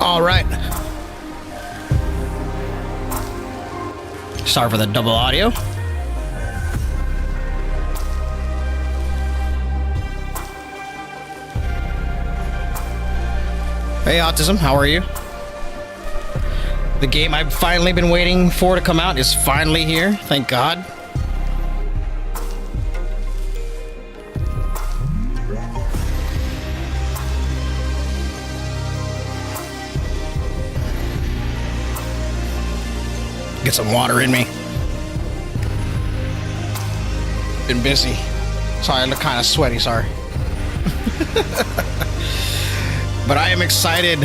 All right. Sorry for the double audio. Hey, Autism, how are you? The game I've finally been waiting for to come out is finally here, thank God. Get some water in me. Been busy. Sorry, I look kind of sweaty, sorry. But I am excited.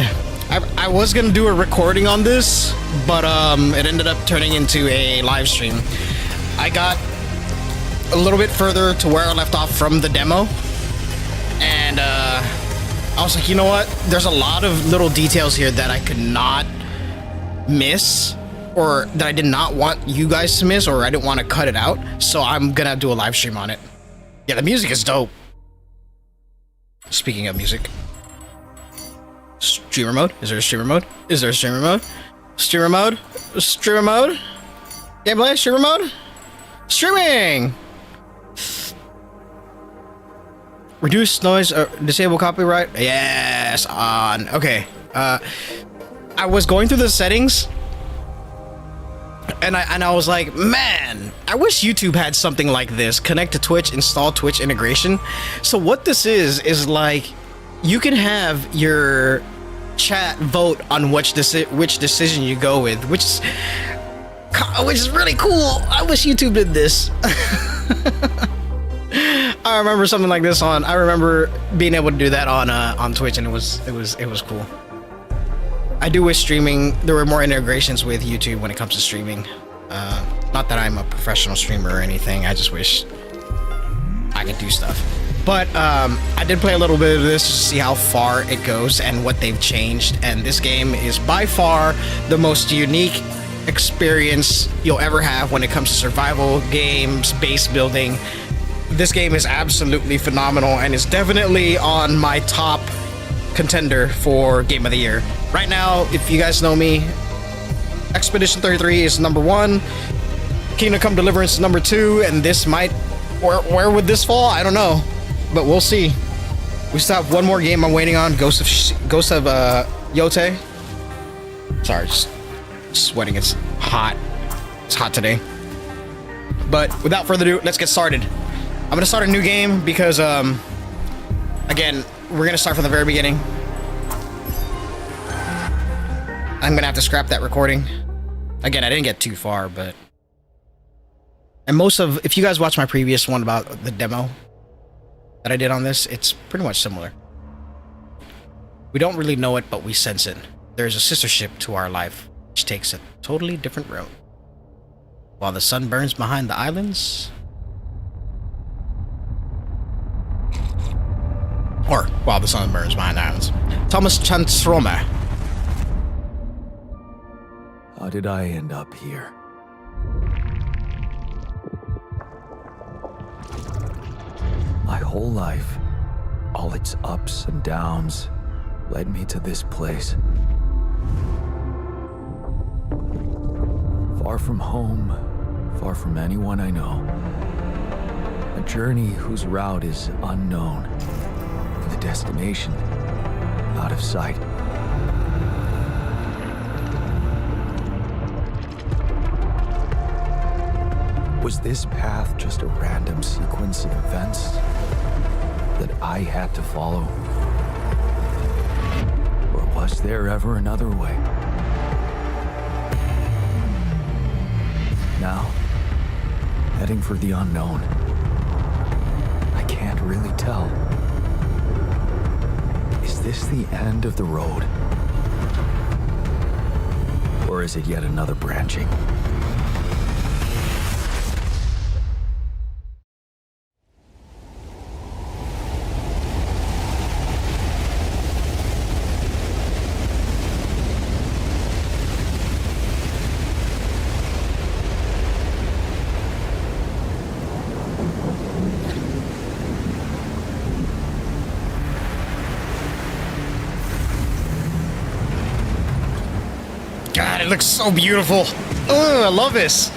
I was gonna do a recording on this, but it ended up turning into a live stream. I got a little bit further to where I left off from the demo, and I was like, you know what? There's a lot of little details here that I could not miss, or that I did not want you guys to miss, or I didn't want to cut it out, so I'm gonna do a live stream on it. Yeah, the music is dope. Speaking of music. Streamer mode? Is there a streamer mode? Is there a streamer mode? Streamer mode? Streamer mode? Gameplay? Streamer mode? Streaming! Reduce noise, disable copyright? Yes, on. Okay. I was going through the settings, and I was like, man, I wish YouTube had something like this. Connect to Twitch, install Twitch integration. So what this is like, you can have your chat vote on which decision you go with, which is really cool. I wish YouTube did this. I remember something like this I remember being able to do that on Twitch, and it was cool. I do wish there were more integrations with YouTube when it comes to streaming. Not that I'm a professional streamer or anything, I just wish I could do stuff. But I did play a little bit of this to see how far it goes and what they've changed, and this game is by far the most unique experience you'll ever have when it comes to survival games, base building. This game is absolutely phenomenal, and is definitely on my top contender for Game of the Year. Right now, if you guys know me, Expedition 33 is number 1, Kingdom Come Deliverance is number 2, and this might... Where would this fall? I don't know, but we'll see. We still have one more game I'm waiting on, Ghost of Yote. Sorry, just sweating. It's hot. It's hot today. But without further ado, let's get started. I'm gonna start a new game because, again, we're gonna start from the very beginning. I'm gonna have to scrap that recording. Again, I didn't get too far, but... And if you guys watch my previous one about the demo that I did on this, it's pretty much similar. We don't really know it, but we sense it. There's a sister ship to our life, which takes a totally different route. While the sun burns behind the islands... Or, while the sun burns behind the islands. Thomas Chanstroma. How did I end up here? My whole life, all its ups and downs, led me to this place. Far from home, far from anyone I know. A journey whose route is unknown, and the destination out of sight. Was this path just a random sequence of events that I had to follow? Or was there ever another way? Now, heading for the unknown. I can't really tell. Is this the end of the road? Or is it yet another branching? it looks so beautiful. Oh, I love this.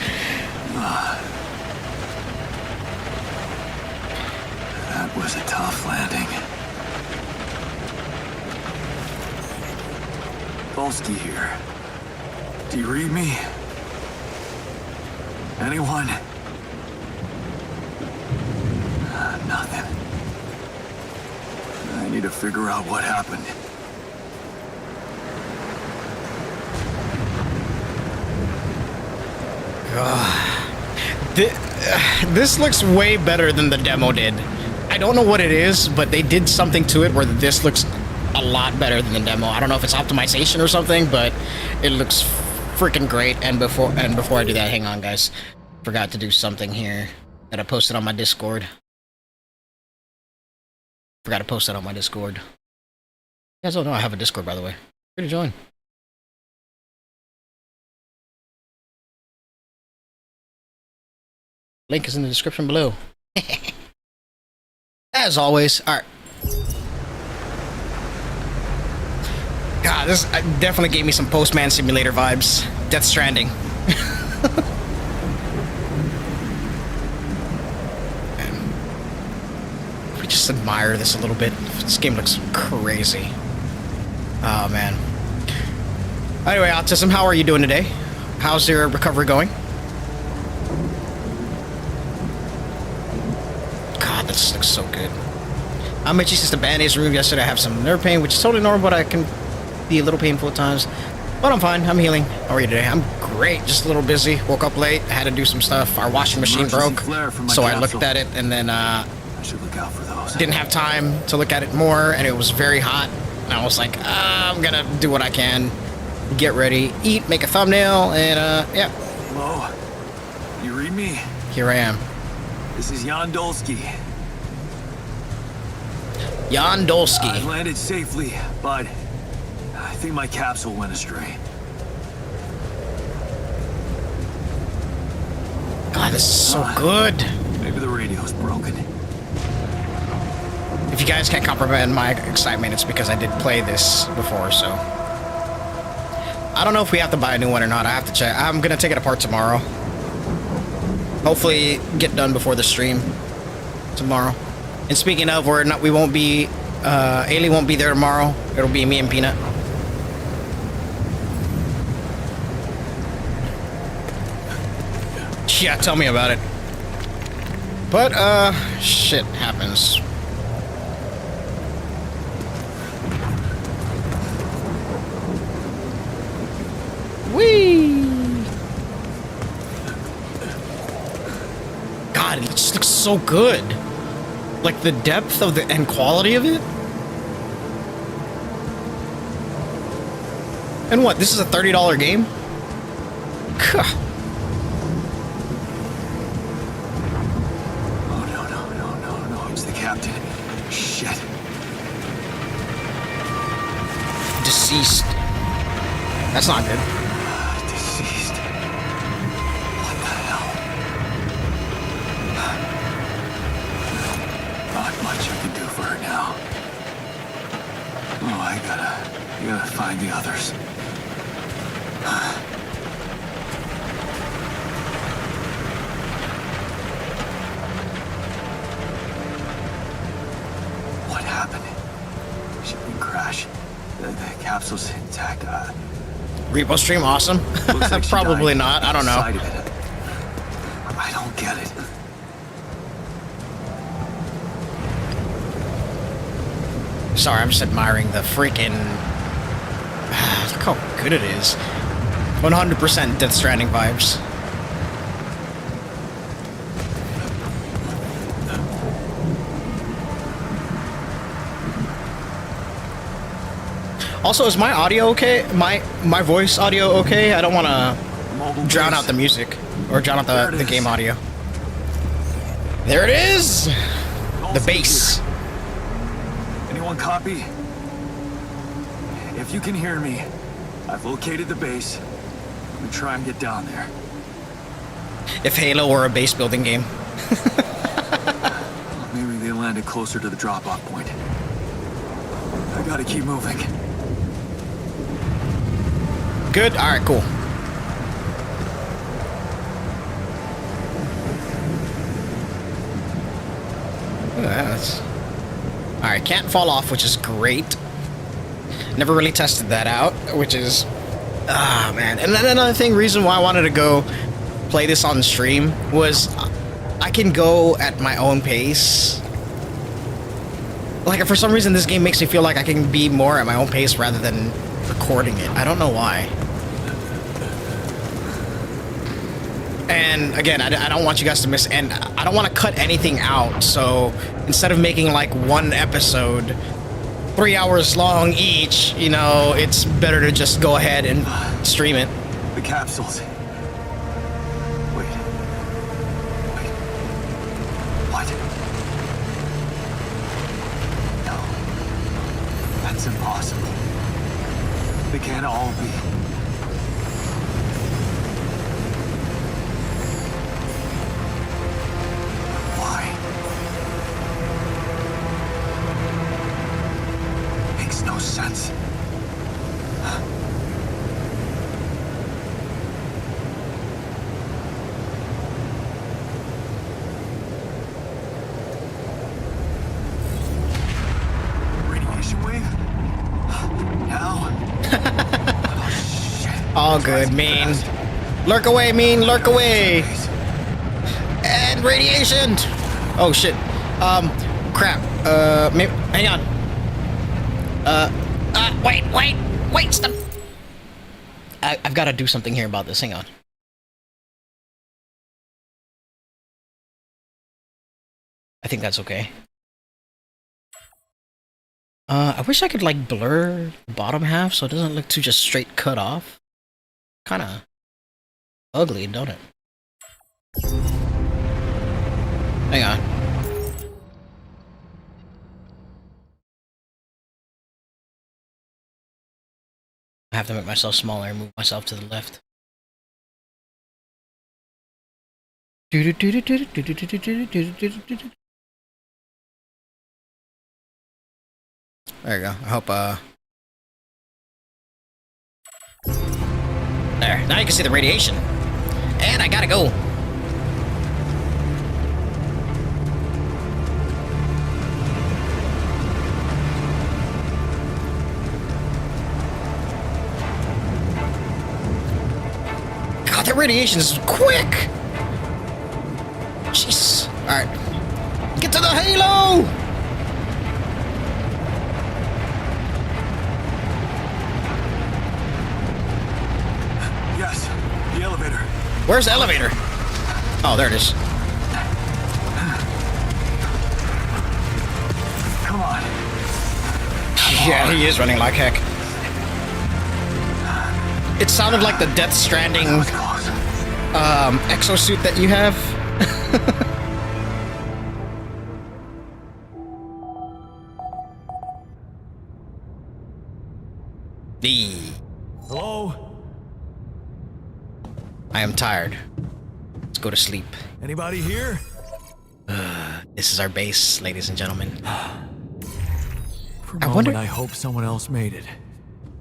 That was a tough landing. Dolski here. Do you read me? Anyone? Nothing. I need to figure out what happened. This looks way better than the demo did. I don't know what it is, but they did something to it where this looks a lot better than the demo. I don't know if it's optimization or something, but it looks freaking great. And before I do that, hang on, guys. Forgot to do something here that I posted on my Discord. Forgot to post that on my Discord. You guys don't know I have a Discord, by the way. Free to join. Link is in the description below. As always, alright. God, this definitely gave me some Postman Simulator vibes. Death Stranding. We just admire this a little bit. This game looks crazy. Oh, man. Anyway, Autism, how are you doing today? How's your recovery going? God, this looks so good. I'm itchy since the band-aids removed yesterday. I have some nerve pain, which is totally normal, but I can be a little painful at times. But I'm fine. I'm healing. How are you today? I'm great. Just a little busy. Woke up late. I had to do some stuff. Our washing machine broke, so I looked at it, and then I should look out for those. didn't have time to look at it more, and it was very hot. And I was like, I'm gonna do what I can. Get ready, eat, make a thumbnail, and yeah. Hello? You read me? Here I am. This is Jan Dolski. Jan Dolski. I landed safely, but I think my capsule went astray. God, this is so good. Maybe the radio's broken. If you guys can't comprehend my excitement, it's because I did play this before, so. I don't know if we have to buy a new one or not. I have to check. I'm gonna take it apart tomorrow. Hopefully get done before the stream tomorrow. And speaking of, we won't be, Ailey won't be there tomorrow. It'll be me and Peanut. Yeah, tell me about it. But, shit happens. Whee! God, it just looks so good. Like the depth of the and quality of it. And what? This is a $30 game? Huh. No, it's the captain. Shit. Deceased. That's not good. Deceased. What the hell? Not much I can do for her now. Oh, I gotta find the others. What happened? Shipping crash. The capsule's intact. Repo stream, awesome. Like Probably not. I don't know. I don't get it. Sorry, I'm just admiring the freaking. Look how good it is. 100% Death Stranding vibes. Also, is my audio okay? My voice audio okay? I don't want to drown out the music or drown out the game audio. There it is. The bass. Anyone copy? If you can hear me, I've located the base. I'm gonna try and get down there. If Halo were a base building game. Maybe they landed closer to the drop-off point. I gotta keep moving. Good. All right, cool. Look at that. Alright, can't fall off, which is great. Never really tested that out, which is... Ah, man. And then another thing, reason why I wanted to go play this on stream was I can go at my own pace. Like, for some reason, this game makes me feel like I can be more at my own pace rather than recording it. I don't know why. And again, I don't want you guys to miss, and I don't want to cut anything out. So instead of making like one episode 3 hours long each, you know, it's better to just go ahead and stream it. The capsules. Wait. What? No. That's impossible. They can't all be. Why? Makes no sense. Radiation wave? Now? Oh, shit. All good, mean. Lurk away, mean, lurk away. And radiation. Oh shit. Crap. Maybe, hang on. Wait, stop. I've got to do something here about this. Hang on. I think that's okay. I wish I could like blur the bottom half so it doesn't look too just straight cut off. Kind of ugly, don't it? Hang on. I have to make myself smaller and move myself to the left. There you go. I hope, there. Now you can see the radiation. And I gotta go. God, that radiation is quick! Jeez. Alright. Get to the halo! Yes, the elevator. Where's the elevator? Oh, there it is. Come on. Yeah, he is running like heck. It sounded like the Death Stranding exosuit that you have. Hello? I am tired. Let's go to sleep. Anybody here? This is our base, ladies and gentlemen. For a I moment, wonder- I hope someone else made it.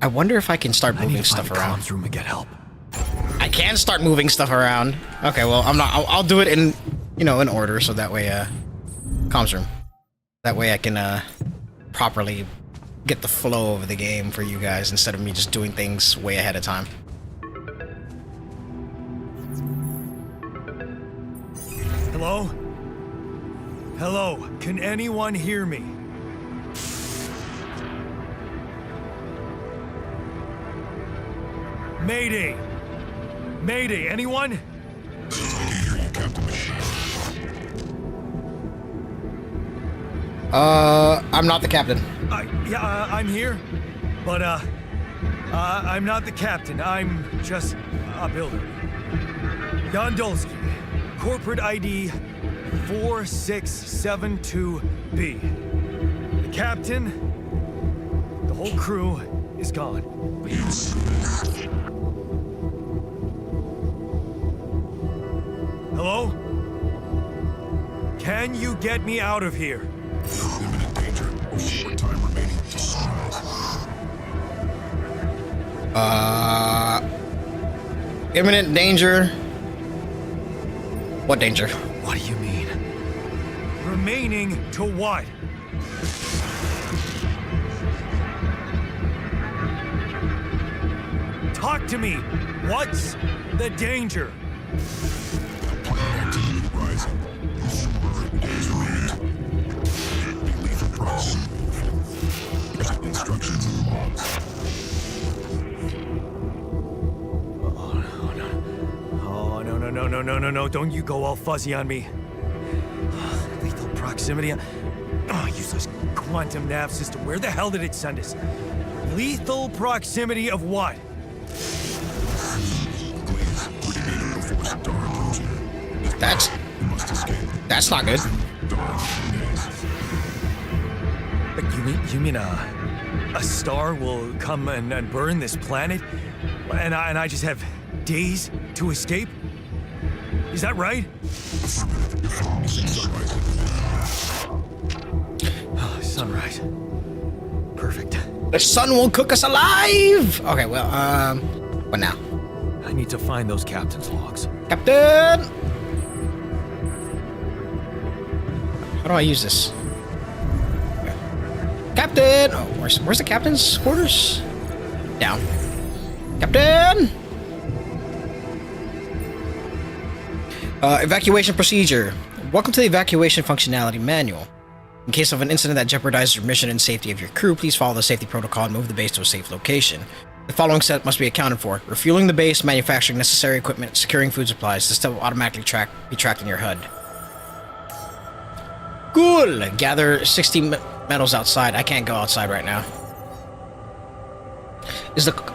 I wonder if I can start I need moving to find stuff the around. comms room and get help. I can start moving stuff around. Okay, well, I'm not. I'll do it in, you know, in order, so that way, comms room. That way I can, properly get the flow of the game for you guys instead of me just doing things way ahead of time. Hello? Hello, can anyone hear me? Mayday! Mayday, anyone? I'm not the captain. I'm here, but, I'm not the captain. I'm just a builder. Jan Dolski, corporate ID 4672B. The captain, the whole crew is gone. Hello? Can you get me out of here? Imminent danger. Short time remaining to survive. Imminent danger. What danger? What do you mean? Remaining to what? Talk to me. What's the danger? Activity rising. Days remain. Be lethal proximity. Instructions in the logs. Oh, no. Don't you go all fuzzy on me. Lethal proximity. Oh, useless quantum nav system. Where the hell did it send us? Lethal proximity of what? Blaze, pretty before star approaching. You must escape. That's not good. You mean a star will come and burn this planet, and I just have days to escape? Is that right? Oh, sunrise. Perfect. The sun will cook us alive. Okay, well, what now? I need to find those captain's logs. Captain. How do I use this? Okay. Captain. Oh, where's the captain's quarters? Down. Captain. Evacuation procedure. Welcome to the evacuation functionality manual. In case of an incident that jeopardizes your mission and safety of your crew, please follow the safety protocol and move the base to a safe location. The following step must be accounted for: refueling the base, manufacturing necessary equipment, securing food supplies. This step will automatically be tracked in your HUD. Cool! Gather 60 metals outside. I can't go outside right now.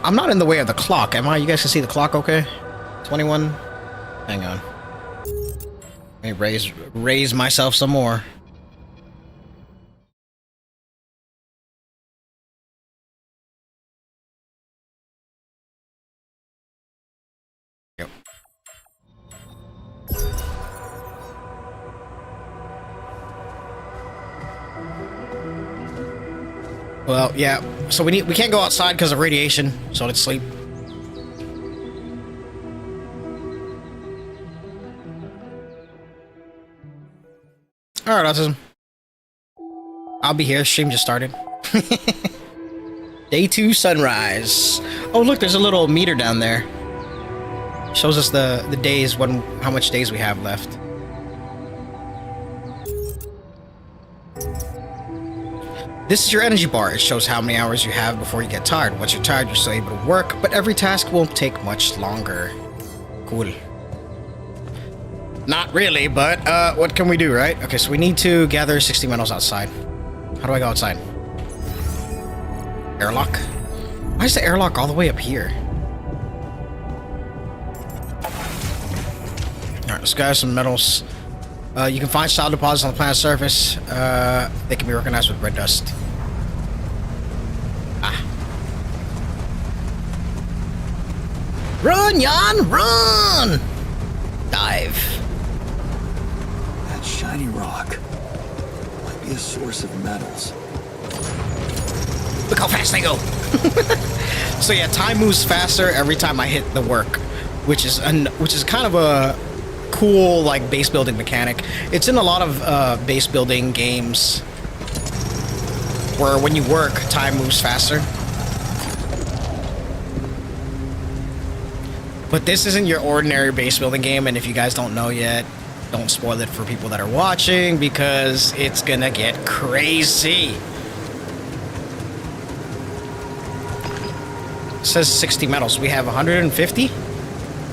I'm not in the way of the clock, am I? You guys can see the clock okay? 21? Hang on. Let me raise myself some more. Yep. Well, yeah. So we can't go outside because of radiation, so let's sleep. Alright, autism. I'll be here. Stream just started. Day 2 sunrise. Oh, look, there's a little meter down there. Shows us the days, how much days we have left. This is your energy bar. It shows how many hours you have before you get tired. Once you're tired, you're still able to work, but every task won't take much longer. Cool. Not really, but what can we do, right? Okay, so we need to gather 60 metals outside. How do I go outside? Airlock? Why is the airlock all the way up here? Alright, let's gather some metals. You can find solid deposits on the planet's surface. They can be recognized with red dust. Ah. Run, Jan! Run! Dive. That shiny rock might be a source of metals. Look how fast they go. So yeah, time moves faster every time I hit the work, which is kind of a cool like base building mechanic. It's in a lot of base building games where when you work, time moves faster. But this isn't your ordinary base building game, and if you guys don't know yet, don't spoil it for people that are watching because it's gonna get crazy. It says 60 metals. We have 150?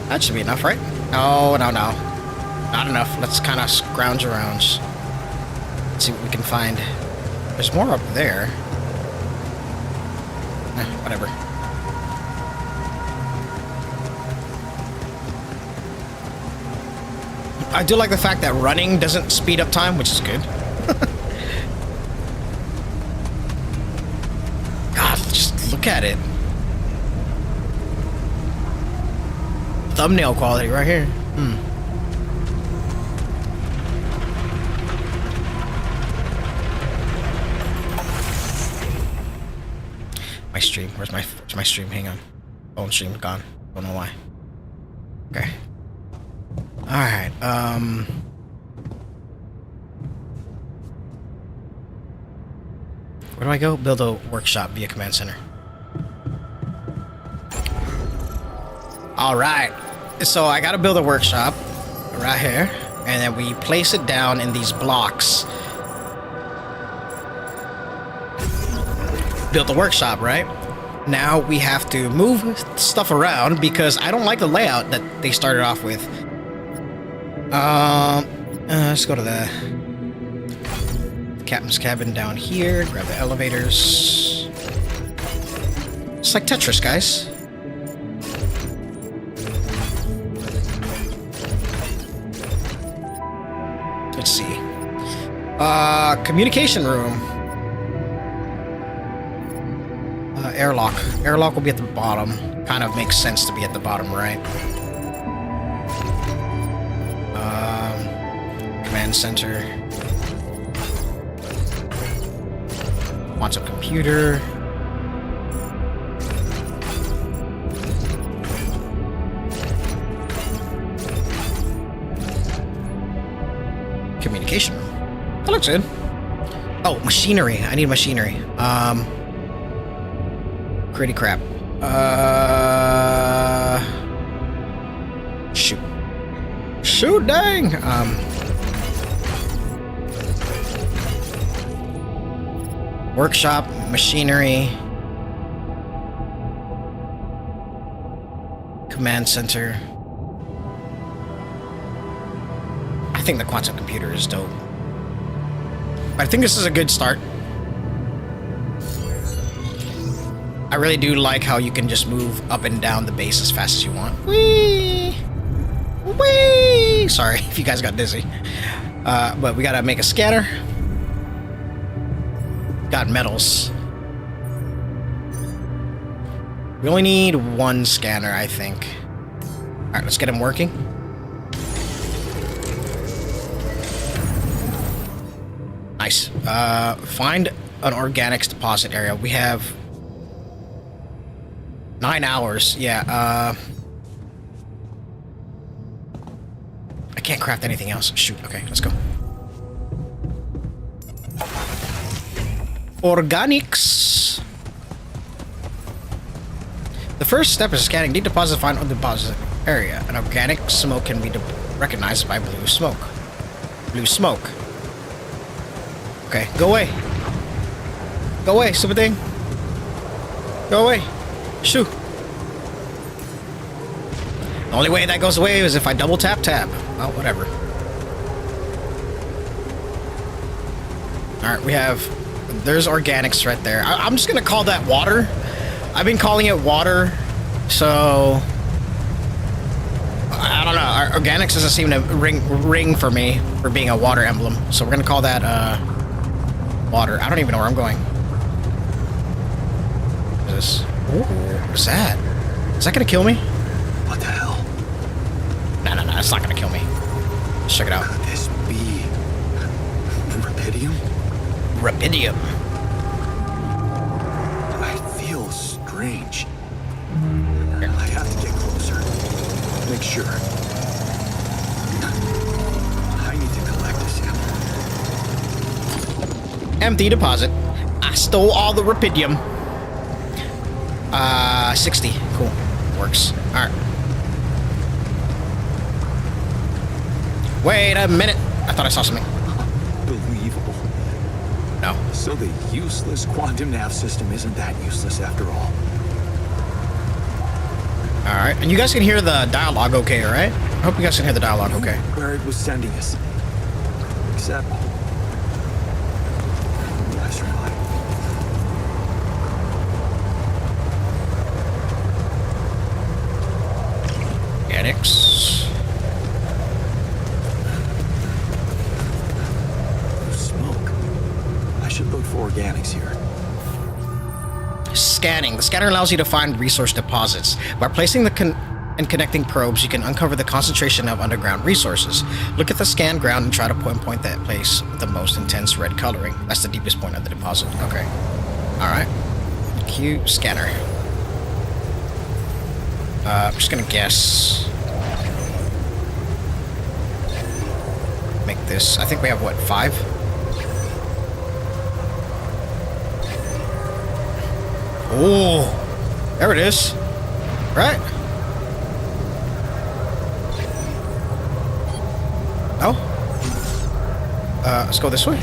That should be enough, right? No. Not enough. Let's kind of scrounge around. Let's see what we can find. There's more up there. Whatever. I do like the fact that running doesn't speed up time, which is good. God, just look at it. Thumbnail quality right here. My stream. Where's my stream? Hang on. Phone stream gone. Don't know why. Okay. Alright, Where do I go? Build a workshop via command center. Alright. So I gotta build a workshop right here. And then we place it down in these blocks. Build the workshop, right? Now we have to move stuff around because I don't like the layout that they started off with. Let's go to the captain's cabin down here. Grab the elevators. It's like Tetris, guys. Let's see. Communication room. Airlock. Airlock will be at the bottom. Kind of makes sense to be at the bottom, right? Command center. Quantum computer. Communication room. That looks good. Oh, machinery. I need machinery. Gritty crap. Shoot. Shoot, dang! Workshop, machinery. Command center. I think the quantum computer is dope. I think this is a good start. I really do like how you can just move up and down the base as fast as you want. Whee! Whee! Sorry if you guys got dizzy. But we gotta make a scanner. Got metals. We only need one scanner, I think. Alright, let's get him working. Nice. Find an organics deposit area. We have 9 hours. Yeah, I can't craft anything else. Shoot. Okay, let's go. Organics. The first step is scanning deep deposit, find on deposit area. An organic smoke can be recognized by blue smoke. Blue smoke. Okay, go away. Go away, stupid thing. Go away. Shoo. The only way that goes away is if I double tap tab. Oh, whatever. Alright, we have... There's organics right there. I'm just gonna call that water. I've been calling it water, so... I don't know. Organics doesn't seem to ring for me for being a water emblem. So we're gonna call that, water. I don't even know where I'm going. What is this? Ooh, what's that? Is that gonna kill me? What the hell? No, it's not gonna kill me. Let's check it out. Could this be rubidium? Rubidium. I feel strange. I have to get closer. Make sure. I need to collect this sample. Empty deposit. I stole all the rubidium. 60. Cool. Works. Alright. Wait a minute. I thought I saw something. Believable. No. So the useless quantum nav system isn't that useless after all. Alright. And you guys can hear the dialogue okay, right? I hope you guys can hear the dialogue okay. Where it was sending us. Except... I survived. Organics. Smoke. I should look for organics here. Scanning. The scanner allows you to find resource deposits. By placing and connecting probes, you can uncover the concentration of underground resources. Look at the scanned ground and try to point that place with the most intense red coloring. That's the deepest point of the deposit. Okay. Alright. Q scanner. I'm just gonna guess. Make this. I think we have what, 5? Oh, there it is. Right? Oh. Let's go this way.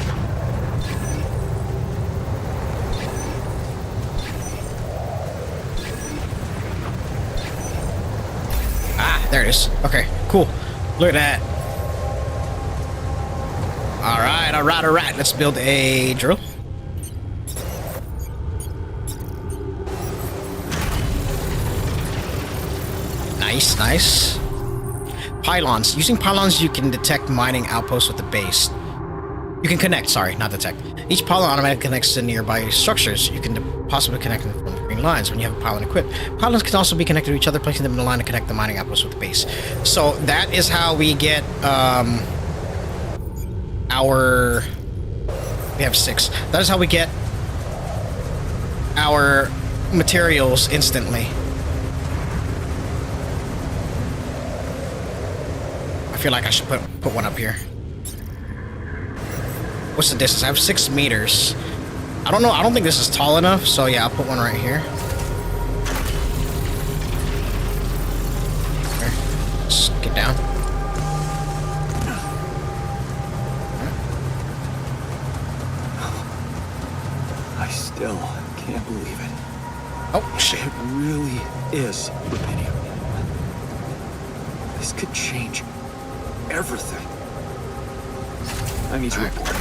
Ah, there it is. Okay, cool. Look at that. Alright, alright, alright. Let's build a drill. Nice, nice. Pylons. Using pylons, you can detect mining outposts with the base. You can connect, sorry, not detect. Each pylon automatically connects to nearby structures. You can possibly connect them from the green lines when you have a pylon equipped. Pylons can also be connected to each other, placing them in a line to connect the mining outposts with the base. So that is how we get our... We have 6. That is how we get our materials instantly. I feel like I should put one up here. What's the distance? I have 6 meters. I don't know. I don't think this is tall enough. So yeah, I'll put one right here. Okay. Just get down. I still can't believe it. Oh shit! It really is rubidium. This could change everything. I need to report.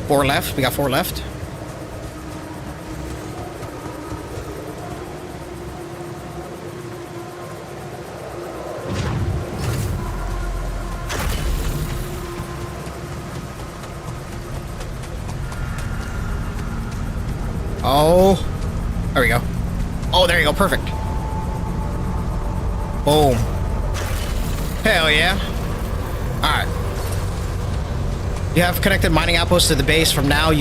4 left. We got 4 left. Oh, there we go. Oh, there you go. Perfect. Boom. Hell yeah. Alright. You have connected mining outposts to the base. From now on,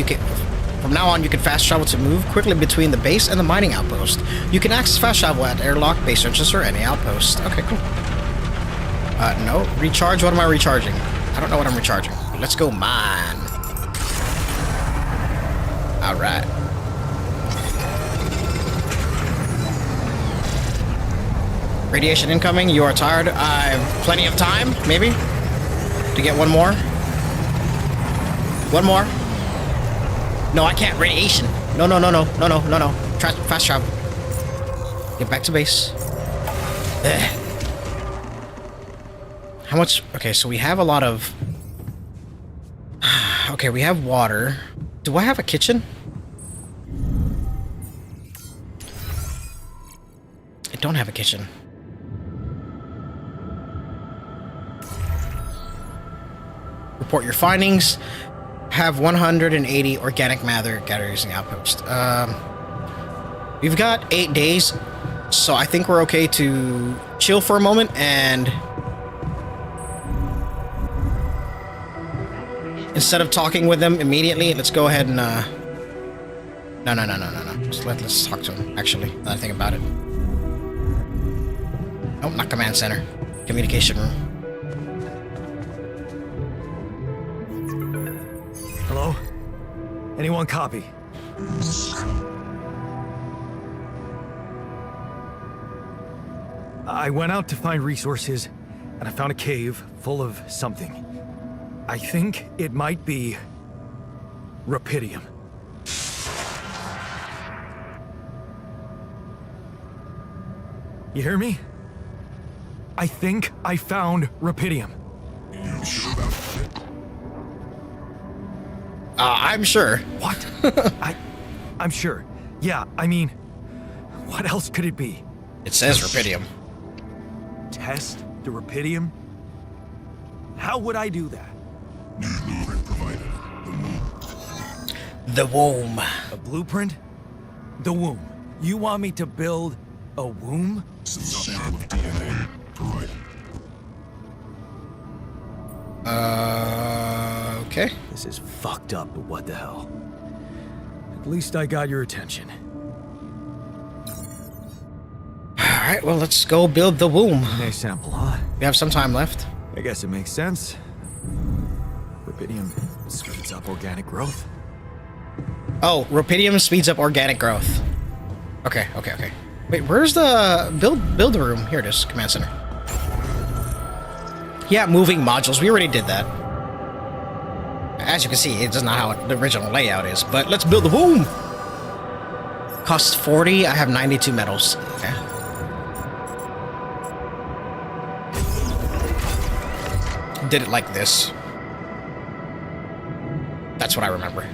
you can fast travel to move quickly between the base and the mining outpost. You can access fast travel at airlock, base entrances, or any outpost. Okay, cool. No. Recharge? What am I recharging? I don't know what I'm recharging. Let's go mine. Alright. Radiation incoming. You are tired. I have plenty of time, maybe, to get one more. One more. No, I can't. Radiation. No. Fast travel. Get back to base. Ugh. How much? Okay, so we have a lot of... Okay, we have water. Do I have a kitchen? I don't have a kitchen. Report your findings. Have 180 organic matter gathered using outpost. We've got 8 days, so I think we're okay to chill for a moment and instead of talking with them immediately, let's go ahead and no. Let's talk to him. Actually, now that I think about it. Oh, not command center. Communication room. Hello? Anyone copy? I went out to find resources, and I found a cave full of something. I think it might be... rubidium. You hear me? I think I found rubidium. You sure about it? I'm sure. What? I'm sure. Yeah, I mean, what else could it be? It says rubidium. Test the rubidium? How would I do that? New blueprint provided. The womb. A blueprint? The womb. You want me to build a womb? Some sample of DNA provided. Okay. This is fucked up, but what the hell? At least I got your attention. Alright, well, let's go build the womb. Nice sample, huh? We have some time left. I guess it makes sense. Rubidium speeds up organic growth. Oh, rupidium speeds up organic growth. Okay, okay, okay. Wait, where's the build room? Here it is, command center. Yeah, moving modules. We already did that. As you can see, it's not how the original layout is. But let's build the boom. Costs 40. I have 92 metals. Okay. Did it like this. That's what I remember.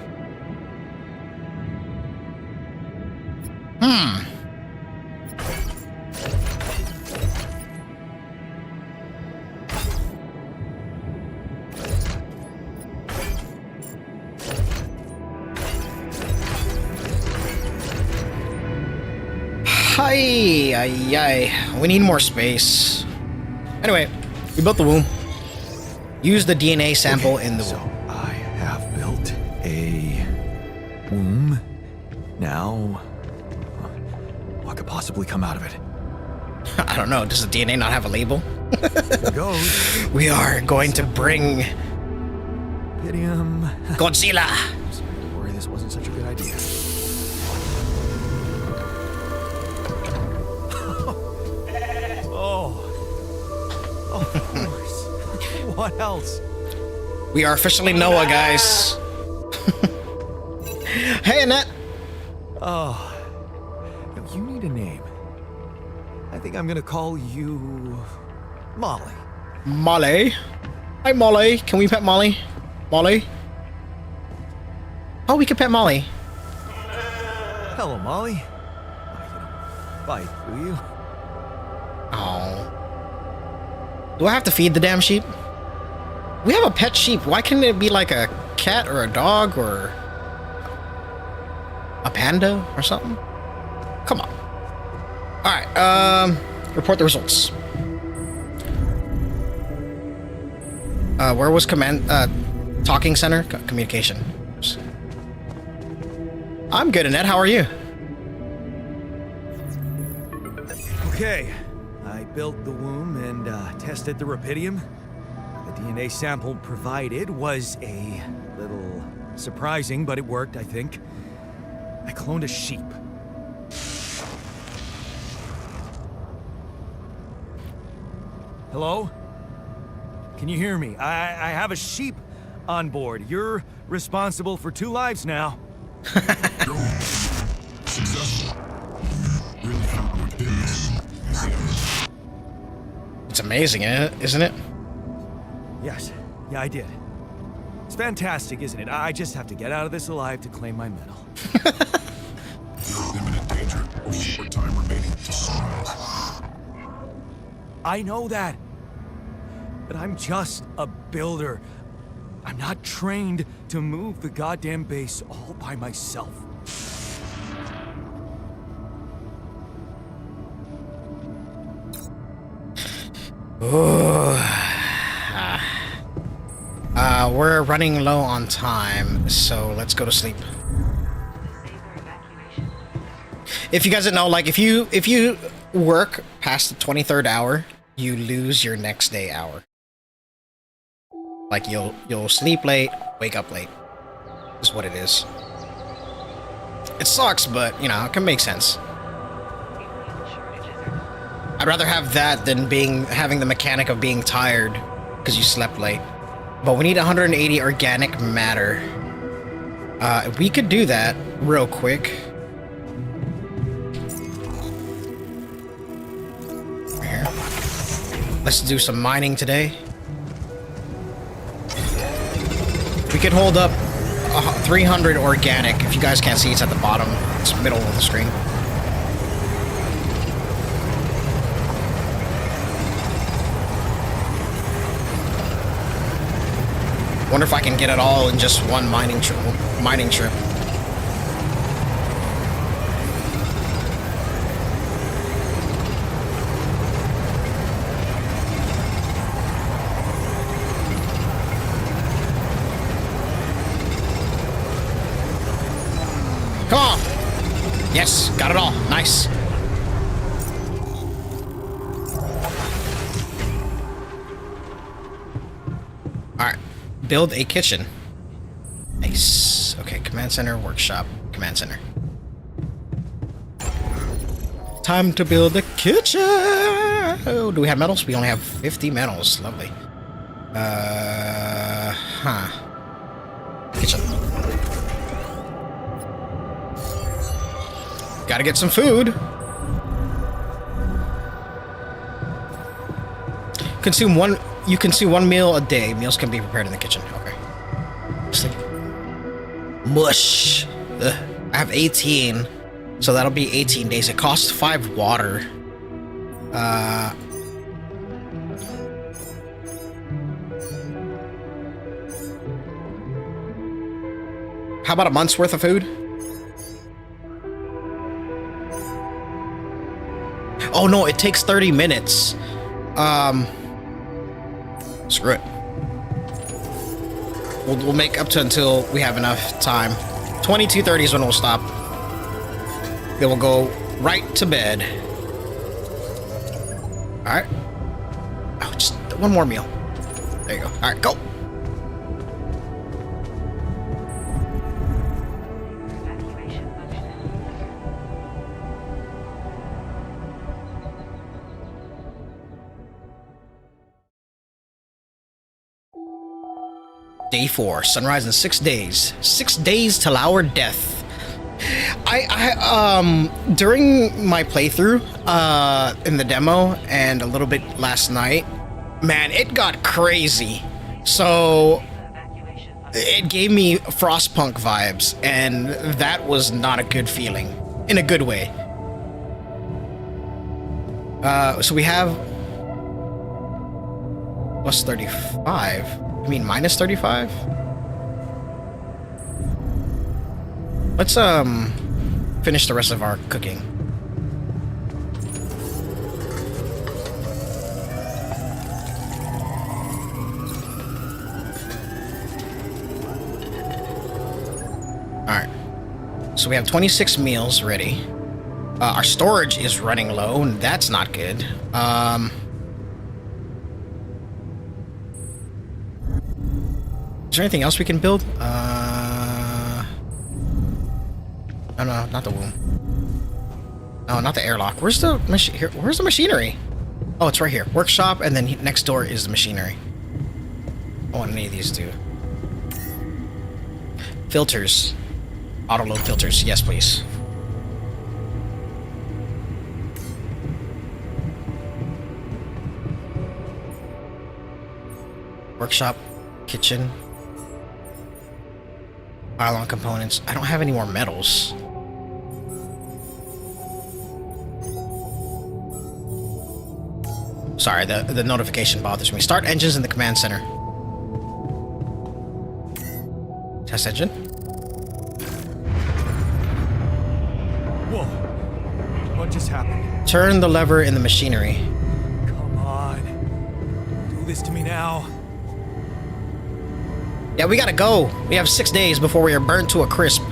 Hi, ay, ay. We need more space. Anyway, we built the womb. Use the DNA sample in the So womb. I have built a womb. Now, what could possibly come out of it? I don't know. Does the DNA not have a label? Here goes. We are going to bring Rupidium. Godzilla. Don't worry, this wasn't such a good idea. Of course. What else? We are officially Noah, guys. Hey, Annette. Oh, you need a name. I think I'm gonna call you Molly. Molly. Hi, Molly. Can we pet Molly? Molly? Oh, we can pet Molly. Hello, Molly. Bye, do you? Oh. Do I have to feed the damn sheep? We have a pet sheep. Why couldn't it be like a cat or a dog or a panda or something? Come on. Alright, report the results. Where was talking center? Communication. I'm good, Annette. How are you? Okay, I built the womb and tested the rupidium. The DNA sample provided was a little surprising, but it worked, I think. I cloned a sheep. Hello? Can you hear me? I have a sheep on board. You're responsible for 2 lives now. Go. Successful. Really found what did this. It's amazing, isn't it? Yes. Yeah, I did. It's fantastic, isn't it? I just have to get out of this alive to claim my medal. You're in imminent danger. Only short time remaining to sunrise. I know that. But I'm just a builder. I'm not trained to move the goddamn base all by myself. We're running low on time, so let's go to sleep. If you guys didn't know, like if you work past the 23rd hour, you lose your next day hour. Like you'll sleep late, wake up late. Is what it is. It sucks, but you know, it can make sense. I'd rather have that than having the mechanic of being tired because you slept late. But we need 180 organic matter. We could do that real quick. Here. Let's do some mining today. We could hold up 300 organic. If you guys can't see, it's at the bottom. It's middle of the screen. Wonder if I can get it all in just one mining trip. Come on! Yes, got it all. Nice. Alright. Build a kitchen. A Nice. Okay, command center, workshop, command center. Time to build the kitchen. Oh, do we have metals? We only have 50 metals. Lovely. Kitchen. Gotta get some food. You consume one meal a day. Meals can be prepared in the kitchen. Okay. Mush. Ugh. I have 18. So that'll be 18 days. It costs 5 water. How about a month's worth of food? Oh no, it takes 30 minutes. Screw it. We'll make up to until we have enough time. 22:30 is when we'll stop. Then we'll go right to bed. Alright. Oh, just one more meal. There you go. Alright, go! Day 4. Sunrise in 6 days. 6 days till our death. During my playthrough, in the demo and a little bit last night, man, it got crazy. So it gave me Frostpunk vibes, and that was not a good feeling. In a good way. So we have plus 35. I mean minus 35? Let's finish the rest of our cooking. Alright. So we have 26 meals ready. Our storage is running low, and that's not good. Is there anything else we can build? Oh no, not the womb. No, not the airlock. Where's the Where's the machinery? Oh, it's right here. Workshop, and then next door is the machinery. I want any of these two. Filters. Auto-load filters. Yes, please. Workshop. Kitchen. Pylon components. I don't have any more metals. Sorry, the notification bothers me. Start engines in the command center. Test engine. Whoa. What just happened? Turn the lever in the machinery. Come on. Do this to me now. Yeah, we gotta go. We have 6 days before we are burnt to a crisp.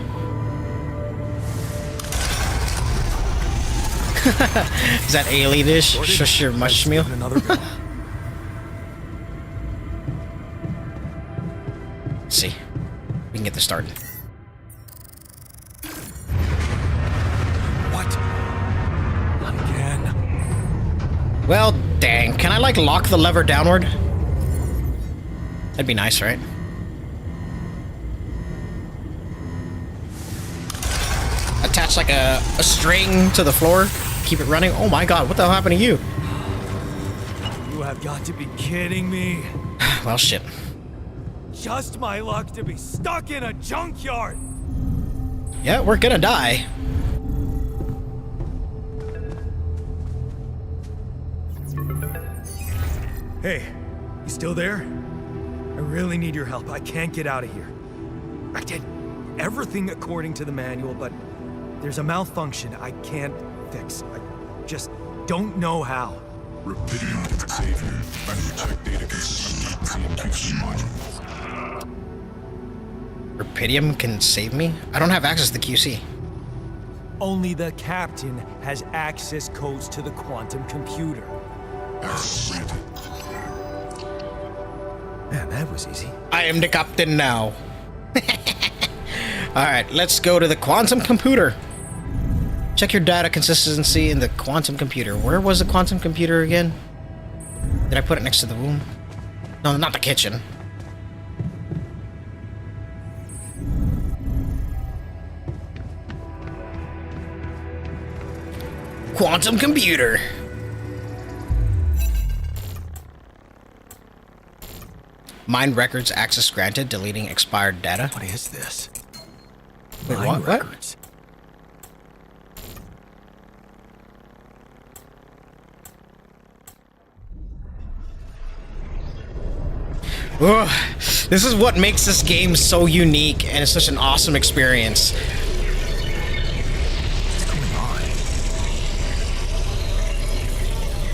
Is that alienish? Shush your mush meal. Another go. Let's see. We can get this started. What? Not again. Well, dang. Can I, like, lock the lever downward? That'd be nice, right? Attach, like, a string to the floor. Keep it running. Oh my god, what the hell happened to you? You have got to be kidding me. Well, shit. Just my luck to be stuck in a junkyard. Yeah, we're gonna die. Hey, you still there? I really need your help. I can't get out of here. I did everything according to the manual, but there's a malfunction I can't fix. I just don't know how. Repeating can save you. Better check databases and encryption modules. Rapidium can save me? I don't have access to QC. Only the captain has access codes to the quantum computer. Access granted. Man, that was easy. I am the captain now. Alright, let's go to the quantum computer. Check your data consistency in the quantum computer. Where was the quantum computer again? Did I put it next to the womb? No, not the kitchen. Quantum computer. Mind records access granted, deleting expired data. What is this? Wait, Mind what? records. Ugh, this is what makes this game so unique, and it's such an awesome experience. What's going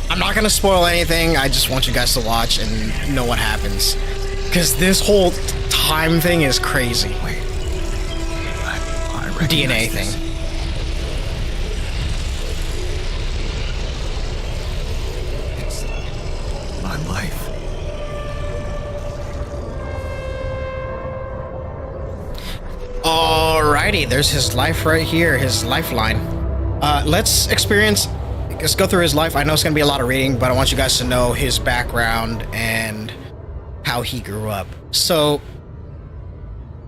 on? I'm not gonna spoil anything, I just want you guys to watch and know what happens. Because this whole time thing is crazy. Wait. I recognize DNA this. thing. It's my life. Alrighty, there's his life right here, his lifeline. Let's go through his life. I know it's gonna be a lot of reading, but I want you guys to know his background and how he grew up. So,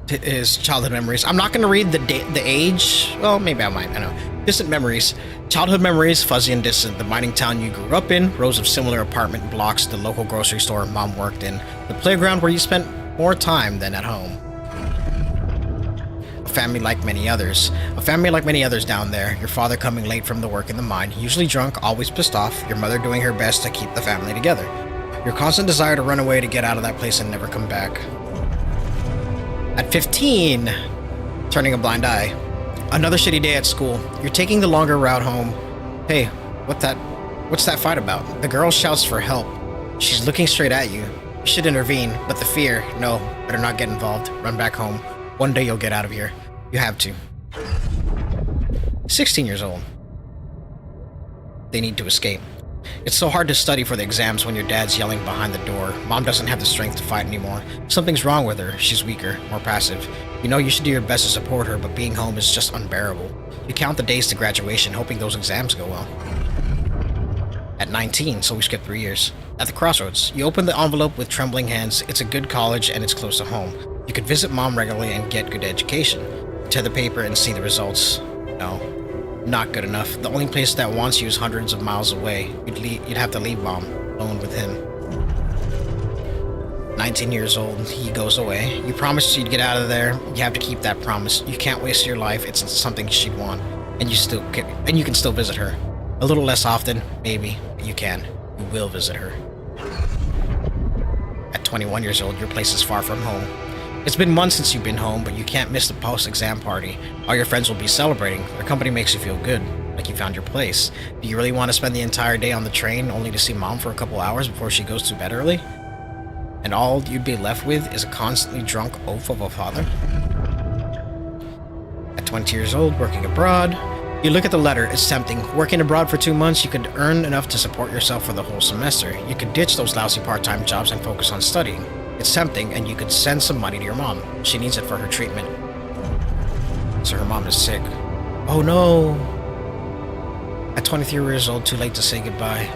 his childhood memories. I'm not gonna read the age. Well, maybe I might. I don't know. Distant memories. Childhood memories, fuzzy and distant. The mining town you grew up in, rows of similar apartment blocks, the local grocery store mom worked in, the playground where you spent more time than at home. A family like many others. A family like many others down there. Your father coming late from the work in the mine, usually drunk, always pissed off. Your mother doing her best to keep the family together. Your constant desire to run away to get out of that place and never come back. At 15, turning a blind eye. Another shitty day at school. You're taking the longer route home. Hey, what's that fight about? The girl shouts for help. She's looking straight at you. You should intervene, but the fear, no, better not get involved. Run back home. One day you'll get out of here. You have to. 16 years old. They need to escape. It's so hard to study for the exams when your dad's yelling behind the door. Mom doesn't have the strength to fight anymore. Something's wrong with her. She's weaker, more passive. You know you should do your best to support her, but being home is just unbearable. You count the days to graduation, hoping those exams go well. At 19, so we skipped 3 years. At the crossroads, you open the envelope with trembling hands. It's a good college and it's close to home. You could visit mom regularly and get good education. Tear the paper and see the results. No, not good enough. The only place that wants you is hundreds of miles away. You'd have to leave mom, alone with him. 19 years old, he goes away. You promised you'd get out of there. You have to keep that promise. You can't waste your life. It's something she'd want, and you can still visit her. A little less often, maybe, but you can. You will visit her. At 21 years old, your place is far from home. It's been months since you've been home, but you can't miss the post-exam party. All your friends will be celebrating. Their company makes you feel good, like you found your place. Do you really want to spend the entire day on the train only to see mom for a couple hours before she goes to bed early? And all you'd be left with is a constantly drunk oaf of a father? At 20 years old, working abroad, you look at the letter, it's tempting. Working abroad for 2 months, you could earn enough to support yourself for the whole semester. You could ditch those lousy part-time jobs and focus on studying. It's tempting, and you could send some money to your mom. She needs it for her treatment. So her mom is sick. Oh no! At 23 years old, too late to say goodbye.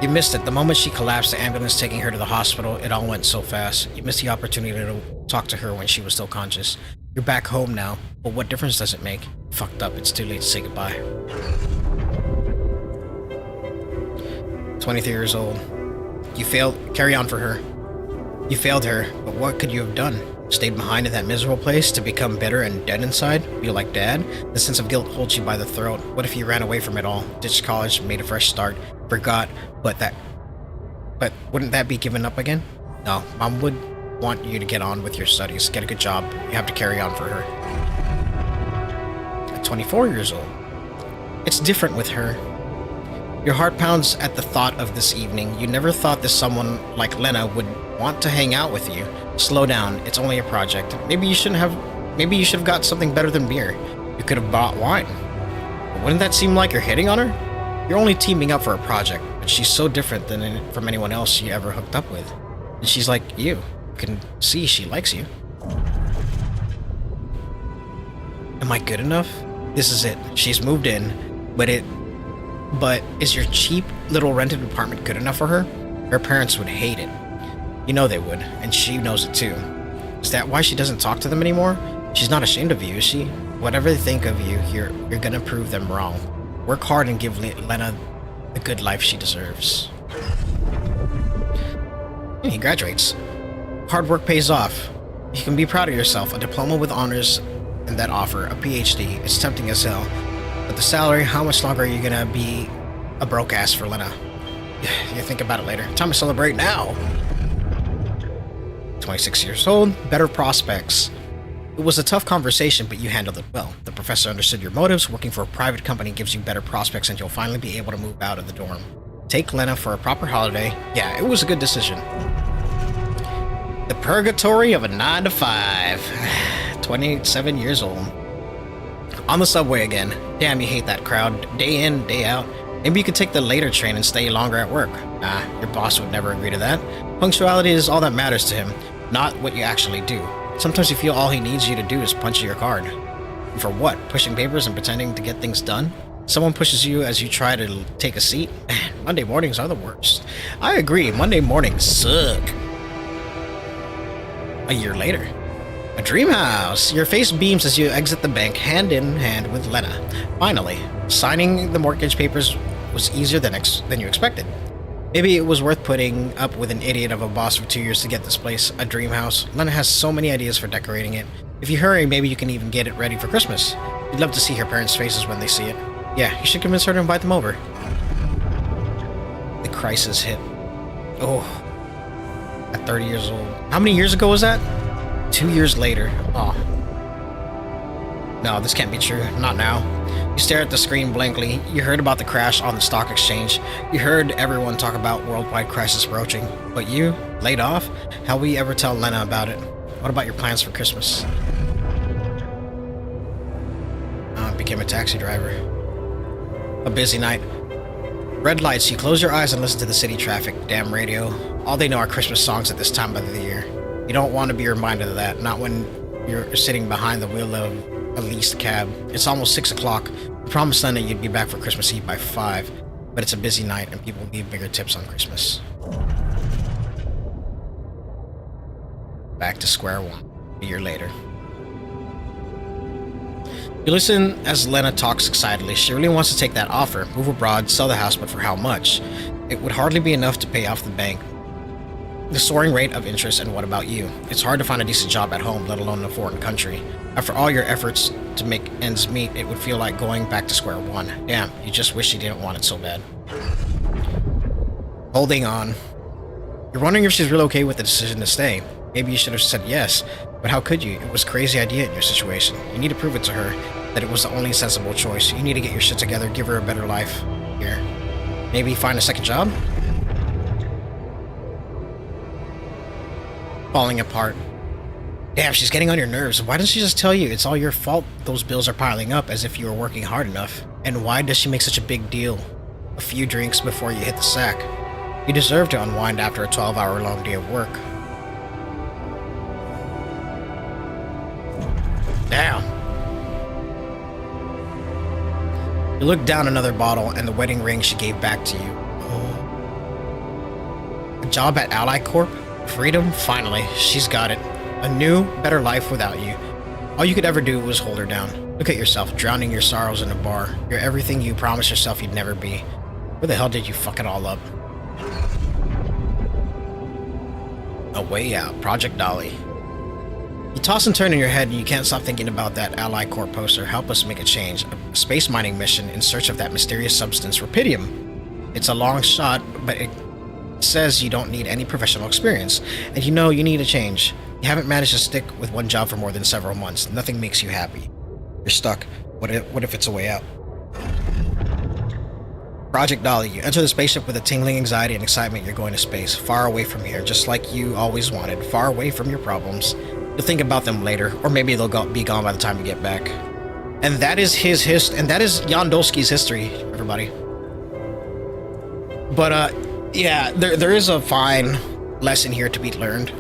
You missed it. The moment she collapsed, the ambulance taking her to the hospital, it all went so fast. You missed the opportunity to talk to her when she was still conscious. You're back home now, but what difference does it make? Fucked up, it's too late to say goodbye. 23 years old. You failed. Carry on for her. You failed her, but what could you have done? Stayed behind in that miserable place to become bitter and dead inside? Feel like dad? The sense of guilt holds you by the throat. What if you ran away from it all? Ditched college, made a fresh start, forgot, but wouldn't that be given up again? No, mom would want you to get on with your studies, get a good job. You have to carry on for her. At 24 years old. It's different with her. Your heart pounds at the thought of this evening. You never thought that someone like Lena would want to hang out with you. Slow down, it's only a project. Maybe you should have got something better than beer. You could have bought wine. But wouldn't that seem like you're hitting on her? You're only teaming up for a project, but she's so different from anyone else you ever hooked up with. And she's like you. You can see she likes you. Am I good enough? This is it. She's moved in, but is your cheap little rented apartment good enough for her? Her parents would hate it. You know they would, and she knows it too. Is that why she doesn't talk to them anymore? She's not ashamed of you, is she? Whatever they think of you, you're gonna prove them wrong. Work hard and give Lena the good life she deserves. He graduates. Hard work pays off. You can be proud of yourself. A diploma with honors and that offer, a PhD, is tempting as hell. But the salary, how much longer are you gonna be a broke ass for Lena? You think about it later. Time to celebrate now. 26 years old, better prospects. It was a tough conversation, but you handled it well. The professor understood your motives. Working for a private company gives you better prospects, and you'll finally be able to move out of the dorm. Take Lena for a proper holiday. Yeah, it was a good decision. The purgatory of a 9 to 5. 27 years old. On the subway again. Damn, you hate that crowd. Day in, day out. Maybe you could take the later train and stay longer at work. Nah, your boss would never agree to that. Punctuality is all that matters to him, not what you actually do. Sometimes you feel all he needs you to do is punch your card. For what? Pushing papers and pretending to get things done? Someone pushes you as you try to take a seat? Monday mornings are the worst. I agree, Monday mornings suck. A year later. A dream house. Your face beams as you exit the bank hand in hand with Lena. Finally, signing the mortgage papers was easier than you expected. Maybe it was worth putting up with an idiot of a boss for 2 years to get this place a dream house. Lena has so many ideas for decorating it. If you hurry, maybe you can even get it ready for Christmas. You'd love to see her parents' faces when they see it. Yeah, you should convince her to invite them over. The crisis hit. Oh. At 30 years old. How many years ago was that? 2 years later. Oh. No, this can't be true. Not now. You stare at the screen blankly. You heard about the crash on the stock exchange. You heard everyone talk about worldwide crisis approaching. But you? Laid off? How will you ever tell Lena about it? What about your plans for Christmas? Became a taxi driver. A busy night. Red lights. You close your eyes and listen to the city traffic. Damn radio. All they know are Christmas songs at this time of the year. You don't want to be reminded of that. Not when you're sitting behind the wheel of a leased cab. It's almost 6 o'clock. You promised Lena you'd be back for Christmas Eve by 5, but it's a busy night and people leave bigger tips on Christmas. Back to square one, a year later. You listen as Lena talks excitedly. She really wants to take that offer, move abroad, sell the house, but for how much? It would hardly be enough to pay off the bank. The soaring rate of interest, and what about you? It's hard to find a decent job at home, let alone in a foreign country. After all your efforts to make ends meet, it would feel like going back to square one. Damn, you just wish you didn't want it so bad. Holding on. You're wondering if she's really okay with the decision to stay. Maybe you should have said yes, but how could you? It was a crazy idea in your situation. You need to prove it to her that it was the only sensible choice. You need to get your shit together, give her a better life. Here. Maybe find a second job? Falling apart. Damn, she's getting on your nerves. Why doesn't she just tell you it's all your fault those bills are piling up as if you were working hard enough? And why does she make such a big deal? A few drinks before you hit the sack. You deserve to unwind after a 12-hour long day of work. Damn. You look down another bottle and the wedding ring she gave back to you. Oh. A job at Ally Corp? Freedom? Finally, she's got it. A new, better life without you. All you could ever do was hold her down. Look at yourself, drowning your sorrows in a bar. You're everything you promised yourself you'd never be. Where the hell did you fuck it all up? A way out. Project Dolly. You toss and turn in your head and you can't stop thinking about that Ally Corp poster. Help us make a change. A space mining mission in search of that mysterious substance, rubidium. It's a long shot, but it says you don't need any professional experience, and you know you need a change. You haven't managed to stick with one job for more than several months. Nothing makes you happy. You're stuck. What if it's a way out? Project Dolly. You enter the spaceship with a tingling anxiety and excitement. You're going to space, far away from here, just like you always wanted, far away from your problems. You'll think about them later, or maybe they'll be gone by the time you get back. And that is and that is Jan Dolski's history, everybody. But yeah, there is a fine lesson here to be learned.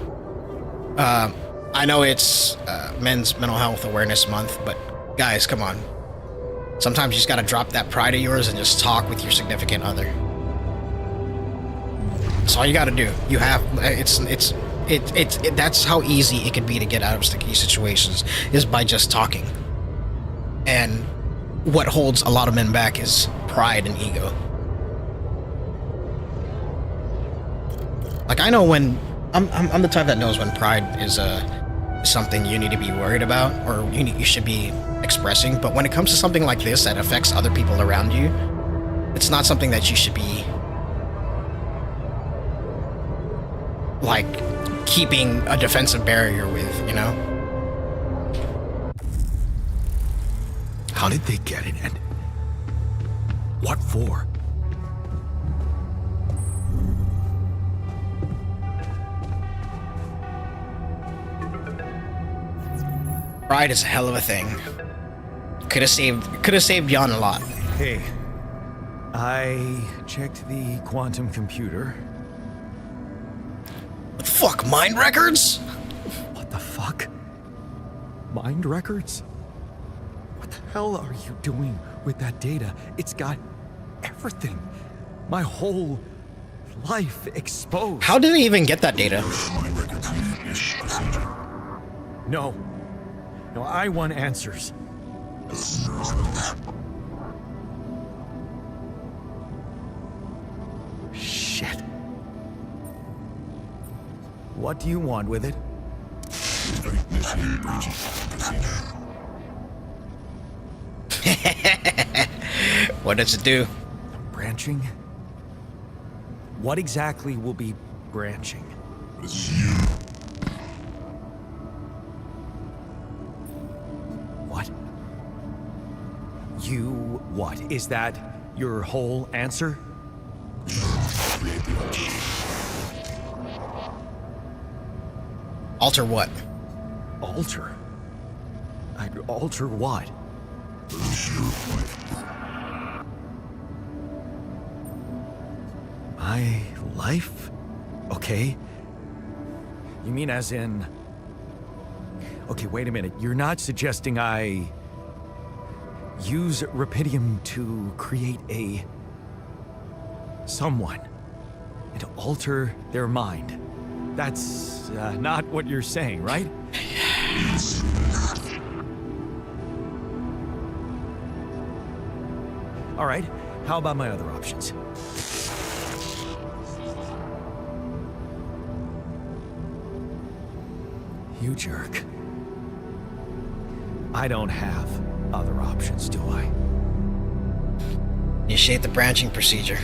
I know it's Men's Mental Health Awareness Month, but Guys, come on. Sometimes you just gotta drop that pride of yours and just talk with your significant other. That's all you gotta do. You have that's how easy it can be to get out of sticky situations, is by just talking. And what holds a lot of men back is pride and ego. Like, I know when I'm the type that knows when pride is something you need to be worried about, or you should be expressing. But when it comes to something like this that affects other people around you, it's not something that you should be like keeping a defensive barrier with, you know? How did they get it, and what for? Pride is a hell of a thing. Could have saved Jan a lot. Hey, I checked the quantum computer. What the fuck, mind records? What the fuck? Mind records? What the hell are you doing with that data? It's got everything. My whole life exposed. How did they even get that data? Mind records-ish procedure. No. No, I want answers. Shit. What do you want with it? Initiate branching procedure. What does it do? Branching? What exactly will be branching? It's you. What? You what? Is that your whole answer? Create the altar. Alter what? Alter? I'd alter what? Lose your life. My life? Okay. You mean as in... Okay, wait a minute. You're not suggesting I use Rapidium to create a... someone and alter their mind. That's not what you're saying, right? All right. How about my other options? You jerk. I don't have other options, do I? Initiate the branching procedure.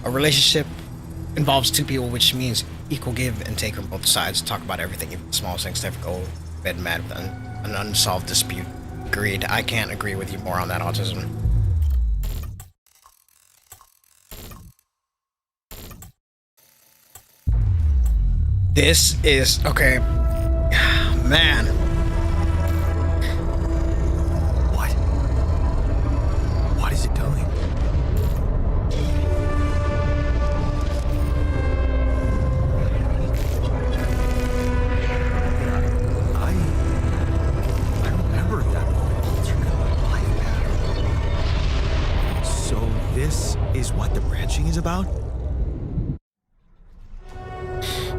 A relationship involves two people, which means equal give and take from both sides. Talk about everything, even the smallest things. Never go bed mad with an unsolved dispute. Agreed. I can't agree with you more on that, autism. This is okay. Man. What? What is it doing? I remember that alternate life pattern. So this is what the branching is about?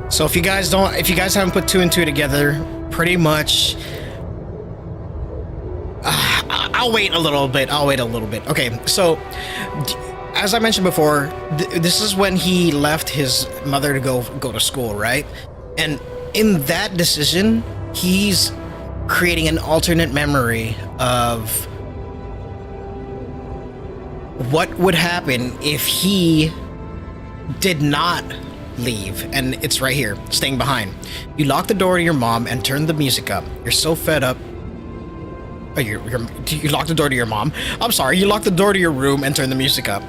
So if you guys haven't put two and two together, pretty much, I'll wait a little bit. Okay, so as I mentioned before, this is when he left his mother to go to school, right? And in that decision, he's creating an alternate memory of what would happen if he did not leave. And it's right here, staying behind. You lock the door to your mom and turn the music up. You're so fed up. Oh, you lock the door to your mom. I'm sorry, you lock the door to your room and turn the music up.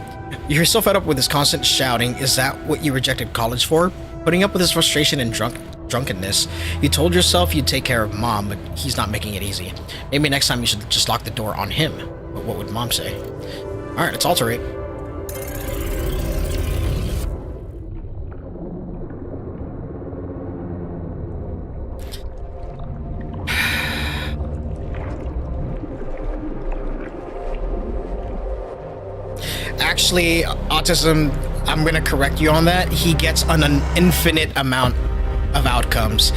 You're so fed up with this constant shouting. Is that what you rejected college for? Putting up with his frustration and drunkenness. You told yourself you'd take care of mom, but he's not making it easy. Maybe next time you should just lock the door on him. But what would mom say? All right, let's alterate. Actually, autism, I'm gonna correct you on that. He gets an infinite amount of outcomes.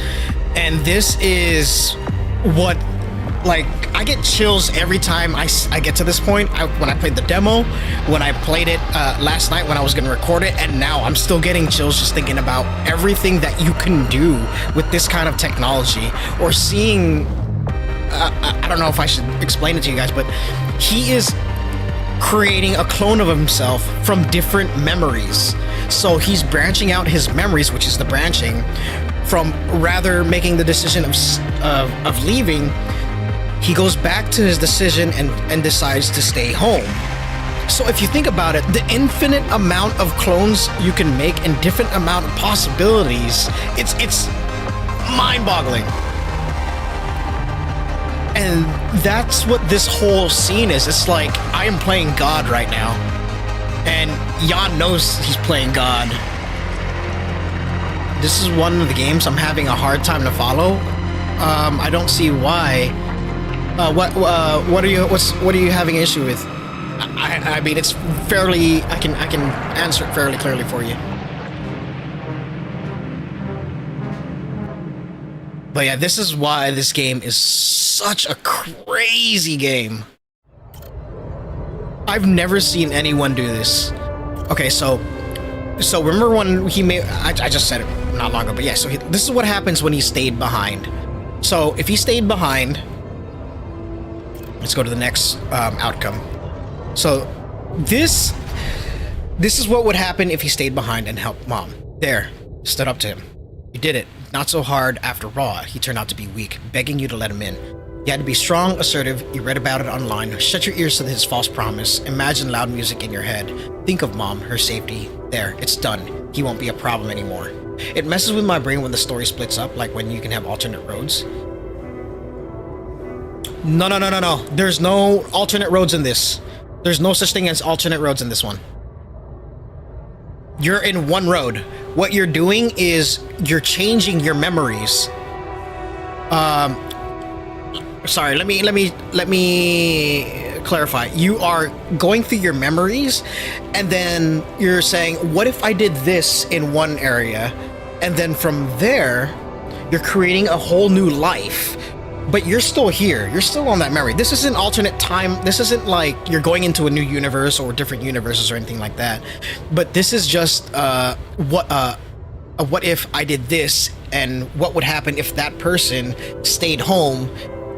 And this is what, like, I get chills every time I get to this point. When I played the demo, when I played it last night when I was gonna record it, and now I'm still getting chills just thinking about everything that you can do with this kind of technology. Or seeing, I don't know if I should explain it to you guys, but he is creating a clone of himself from different memories. So he's branching out his memories, which is the branching, from rather making the decision of leaving. He goes back to his decision and decides to stay home. So if you think about it, the infinite amount of clones you can make and different amount of possibilities, it's mind-boggling. And that's what this whole scene is. It's like, I am playing God right now. And Jan knows he's playing God. This is one of the games I'm having a hard time to follow. I don't see why. What are you having an issue with? I mean, it's fairly, I can answer it fairly clearly for you. But yeah, this is why this game is such a crazy game. I've never seen anyone do this. Okay, so remember when he made, I just said it not long ago, but yeah, so this is what happens when he stayed behind. So if he stayed behind, let's go to the next outcome. So this is what would happen if he stayed behind and helped Mom. There, stood up to him. You did it. Not so hard after all. He turned out to be weak, begging you to let him in. You had to be strong, assertive. You read about it online. Shut your ears to his false promise. Imagine loud music in your head. Think of Mom, her safety. There, it's done. He won't be a problem anymore. It messes with my brain when the story splits up, like when you can have alternate roads. No. There's no alternate roads in this. There's no such thing as alternate roads in this one. You're in one road. What you're doing is you're changing your memories. Sorry, let me clarify. You are going through your memories, and then you're saying, what if I did this in one area? And then from there, you're creating a whole new life. But you're still here. You're still on that memory. This isn't alternate time. This isn't like you're going into a new universe or different universes or anything like that. But this is just what if I did this, and what would happen if that person stayed home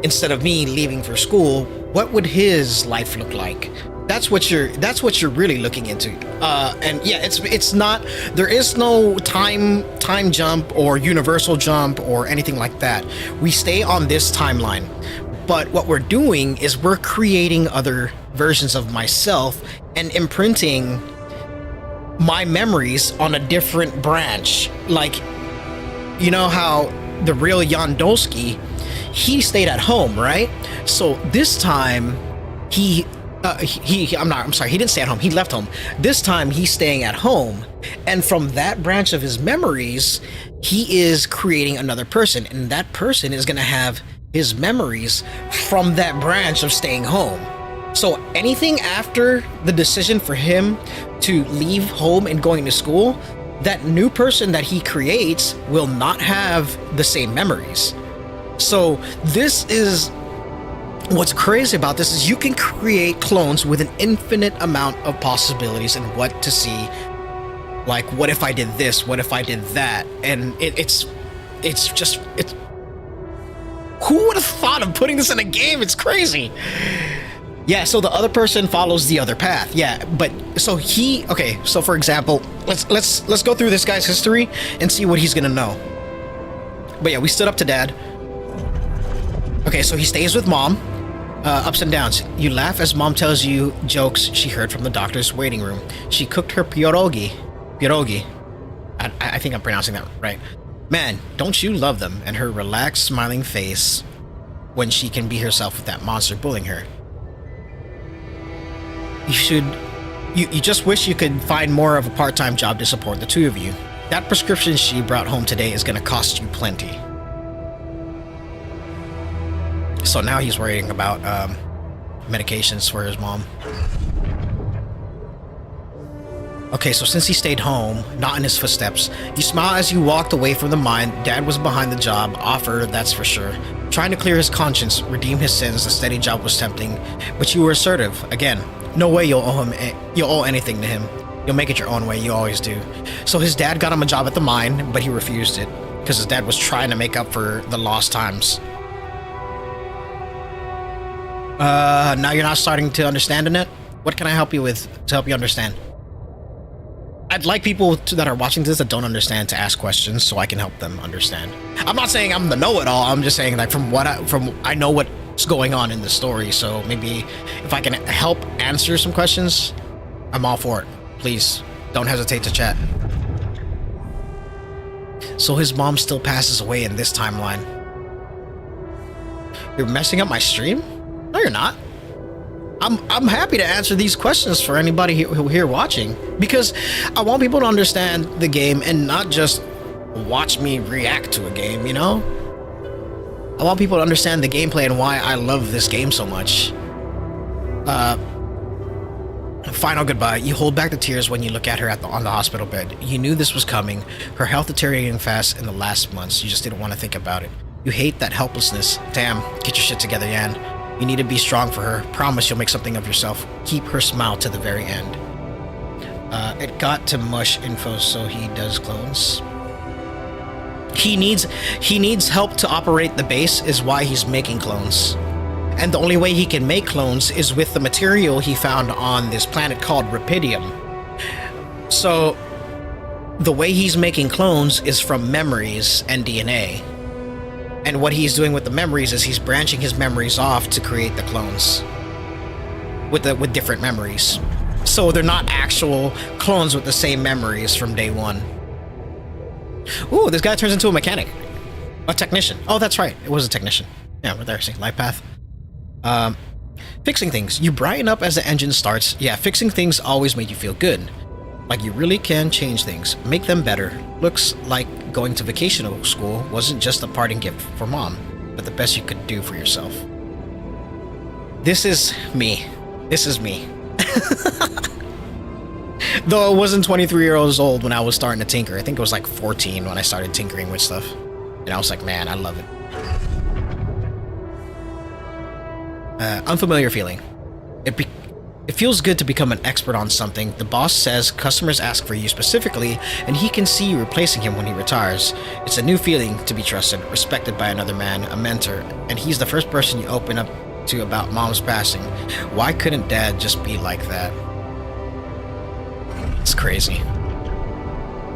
instead of me leaving for school? What would his life look like? That's what you're really looking into. And yeah, it's not, there is no time jump or universal jump or anything like that. We stay on this timeline. But what we're doing is we're creating other versions of myself and imprinting my memories on a different branch. Like, you know how the real Jan Dolski, he stayed at home, right? So this time he didn't stay at home. He left home. This time he's staying at home. And from that branch of his memories, he is creating another person. And that person is going to have his memories from that branch of staying home. So anything after the decision for him to leave home and going to school, that new person that he creates will not have the same memories. So this is what's crazy about this, is you can create clones with an infinite amount of possibilities and what to see. Like, what if I did this? What if I did that? And it's who would have thought of putting this in a game? It's crazy. Yeah, so the other person follows the other path. Yeah, but so so for example, let's go through this guy's history and see what he's gonna know. But yeah, we stood up to Dad. Okay, so he stays with Mom. Ups and downs. You laugh as Mom tells you jokes she heard from the doctor's waiting room. She cooked her pierogi. I think I'm pronouncing that right. Man, don't you love them? And her relaxed, smiling face when she can be herself with that monster bullying her. You just wish you could find more of a part-time job to support the two of you. That prescription she brought home today is gonna cost you plenty. So now he's worrying about medications for his mom. Okay, so since he stayed home, not in his footsteps, you smile as you walked away from the mine. Dad was behind the job offer, that's for sure. Trying to clear his conscience, redeem his sins, the steady job was tempting, but you were assertive. Again, no way you'll owe anything to him. You'll make it your own way, you always do. So his dad got him a job at the mine, but he refused it, because his dad was trying to make up for the lost times. Now you're not starting to understand, Annette? What can I help you with to help you understand? I'd like people that are watching this that don't understand to ask questions so I can help them understand. I'm not saying I'm the know-it-all. I'm just saying, like, I know what's going on in the story. So maybe if I can help answer some questions, I'm all for it. Please don't hesitate to chat. So his mom still passes away in this timeline. You're messing up my stream? No, you're not. I'm happy to answer these questions for anybody here watching, because I want people to understand the game and not just watch me react to a game, you know? I want people to understand the gameplay and why I love this game so much. Final goodbye. You hold back the tears when you look at her on the hospital bed. You knew this was coming. Her health deteriorating fast in the last months. You just didn't want to think about it. You hate that helplessness. Damn, get your shit together, Jan. You need to be strong for her. Promise you'll make something of yourself. Keep her smile to the very end. It got to mush info, so he does clones. He needs help to operate the base, is why he's making clones. And the only way he can make clones is with the material he found on this planet called Rapidium. So the way he's making clones is from memories and DNA. And what he's doing with the memories is he's branching his memories off to create the clones with different memories. So they're not actual clones with the same memories from day one. Ooh, this guy turns into a mechanic. A technician. Oh, that's right. It was a technician. Yeah, right there. See, life path. Fixing things. You brighten up as the engine starts. Yeah, fixing things always make you feel good. Like you really can change things, make them better. Looks like going to vacational school wasn't just a parting gift for mom, but the best you could do for yourself. This is me. This is me. Though I wasn't 23 years old when I was starting to tinker. I think it was like 14 when I started tinkering with stuff. And I was like, man, I love it. Unfamiliar feeling. It feels good to become an expert on something. The boss says customers ask for you specifically, and he can see you replacing him when he retires. It's a new feeling to be trusted, respected by another man, a mentor, and he's the first person you open up to about mom's passing. Why couldn't dad just be like that? It's crazy.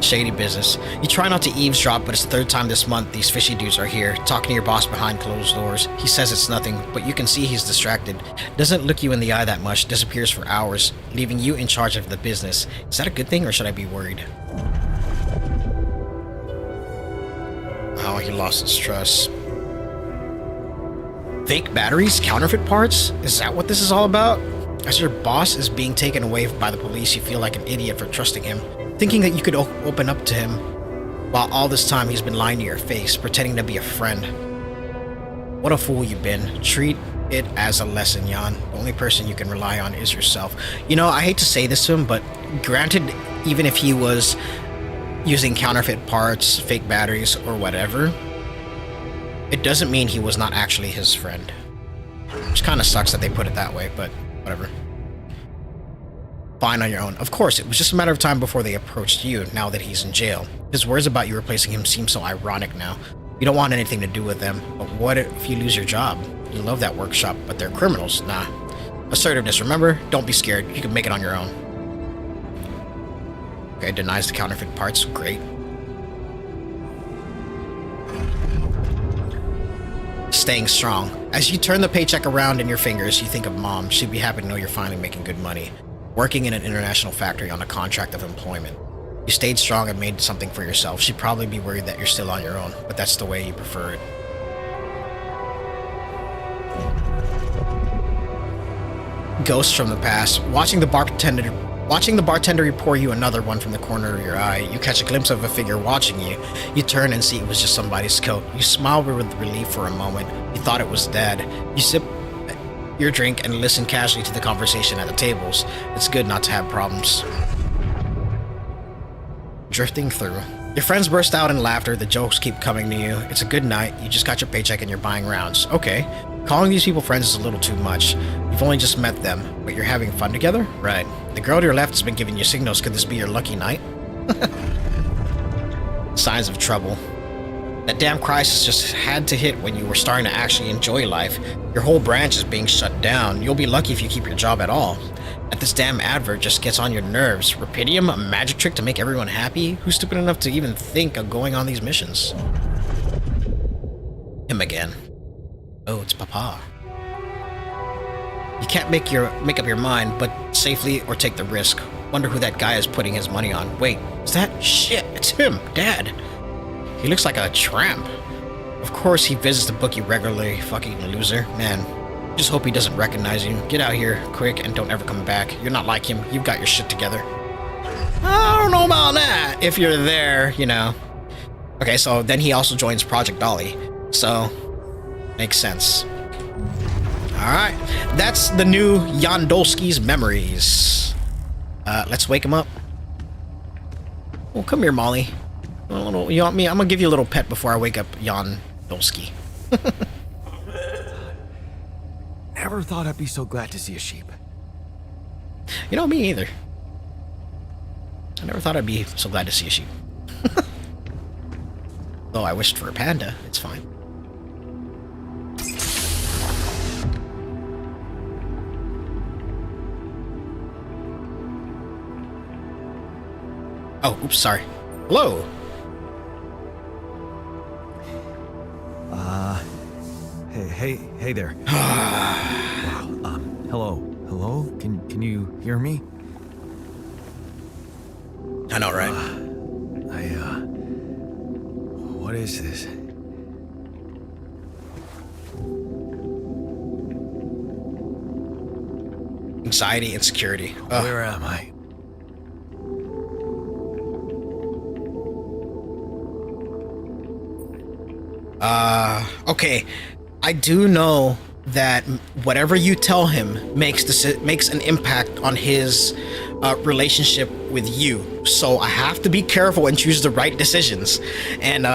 Shady business. You try not to eavesdrop, but it's the third time this month these fishy dudes are here, talking to your boss behind closed doors. He says it's nothing, but you can see he's distracted. Doesn't look you in the eye that much, disappears for hours, leaving you in charge of the business. Is that a good thing, or should I be worried? Oh, he lost his trust. Fake batteries? Counterfeit parts? Is that what this is all about? As your boss is being taken away by the police, you feel like an idiot for trusting him. Thinking that you could open up to him, while all this time he's been lying to your face, pretending to be a friend. What a fool you've been. Treat it as a lesson, Jan. The only person you can rely on is yourself. You know, I hate to say this to him, but granted, even if he was using counterfeit parts, fake batteries, or whatever, it doesn't mean he was not actually his friend. Which kind of sucks that they put it that way, but whatever. Fine on your own. Of course, it was just a matter of time before they approached you, now that he's in jail. His words about you replacing him seem so ironic now. You don't want anything to do with them, but what if you lose your job? You love that workshop, but they're criminals. Nah. Assertiveness, remember? Don't be scared. You can make it on your own. Okay, denies the counterfeit parts. Great. Staying strong. As you turn the paycheck around in your fingers, you think of mom. She'd be happy to know you're finally making good money. Working in an international factory on a contract of employment. You stayed strong and made something for yourself. She'd probably be worried that you're still on your own, but that's the way you prefer it. Ghosts from the past. Watching the bartender pour you another one from the corner of your eye. You catch a glimpse of a figure watching you. You turn and see it was just somebody's coat. You smile with relief for a moment. You thought it was dead. You sip your drink and listen casually to the conversation at the tables. It's good not to have problems. Drifting through. Your friends burst out in laughter. The jokes keep coming to you. It's a good night. You just got your paycheck and you're buying rounds. Okay. Calling these people friends is a little too much. You've only just met them, but you're having fun together? Right. The girl to your left has been giving you signals. Could this be your lucky night? Signs of trouble. That damn crisis just had to hit when you were starting to actually enjoy life. Your whole branch is being shut down. You'll be lucky if you keep your job at all. That this damn advert just gets on your nerves. Rapidium, a magic trick to make everyone happy? Who's stupid enough to even think of going on these missions? Him again. Oh, it's Papa. You can't make up your mind, but safely or take the risk. Wonder who that guy is putting his money on. Wait, is that shit? It's him, Dad. He looks like a tramp. Of course he visits the bookie regularly, fucking loser. Man, just hope he doesn't recognize you. Get out here, quick, and don't ever come back. You're not like him. You've got your shit together. I don't know about that. If you're there, you know. Okay, so then he also joins Project Dolly. So, makes sense. Alright, that's the new Jan Dolski's memories. Let's wake him up. Oh, come here, Molly. You want me? I'm gonna give you a little pet before I wake up Jan Dolski. Never thought I'd be so glad to see a sheep. You know, me either. I never thought I'd be so glad to see a sheep. Though I wished for a panda, it's fine. Oh, oops, sorry. Hello. Hey there. Wow. Hello? Can you hear me? I know, right? What is this? Anxiety, insecurity. Where am I? Okay. I do know that whatever you tell him makes an impact on his relationship with you. So I have to be careful and choose the right decisions. And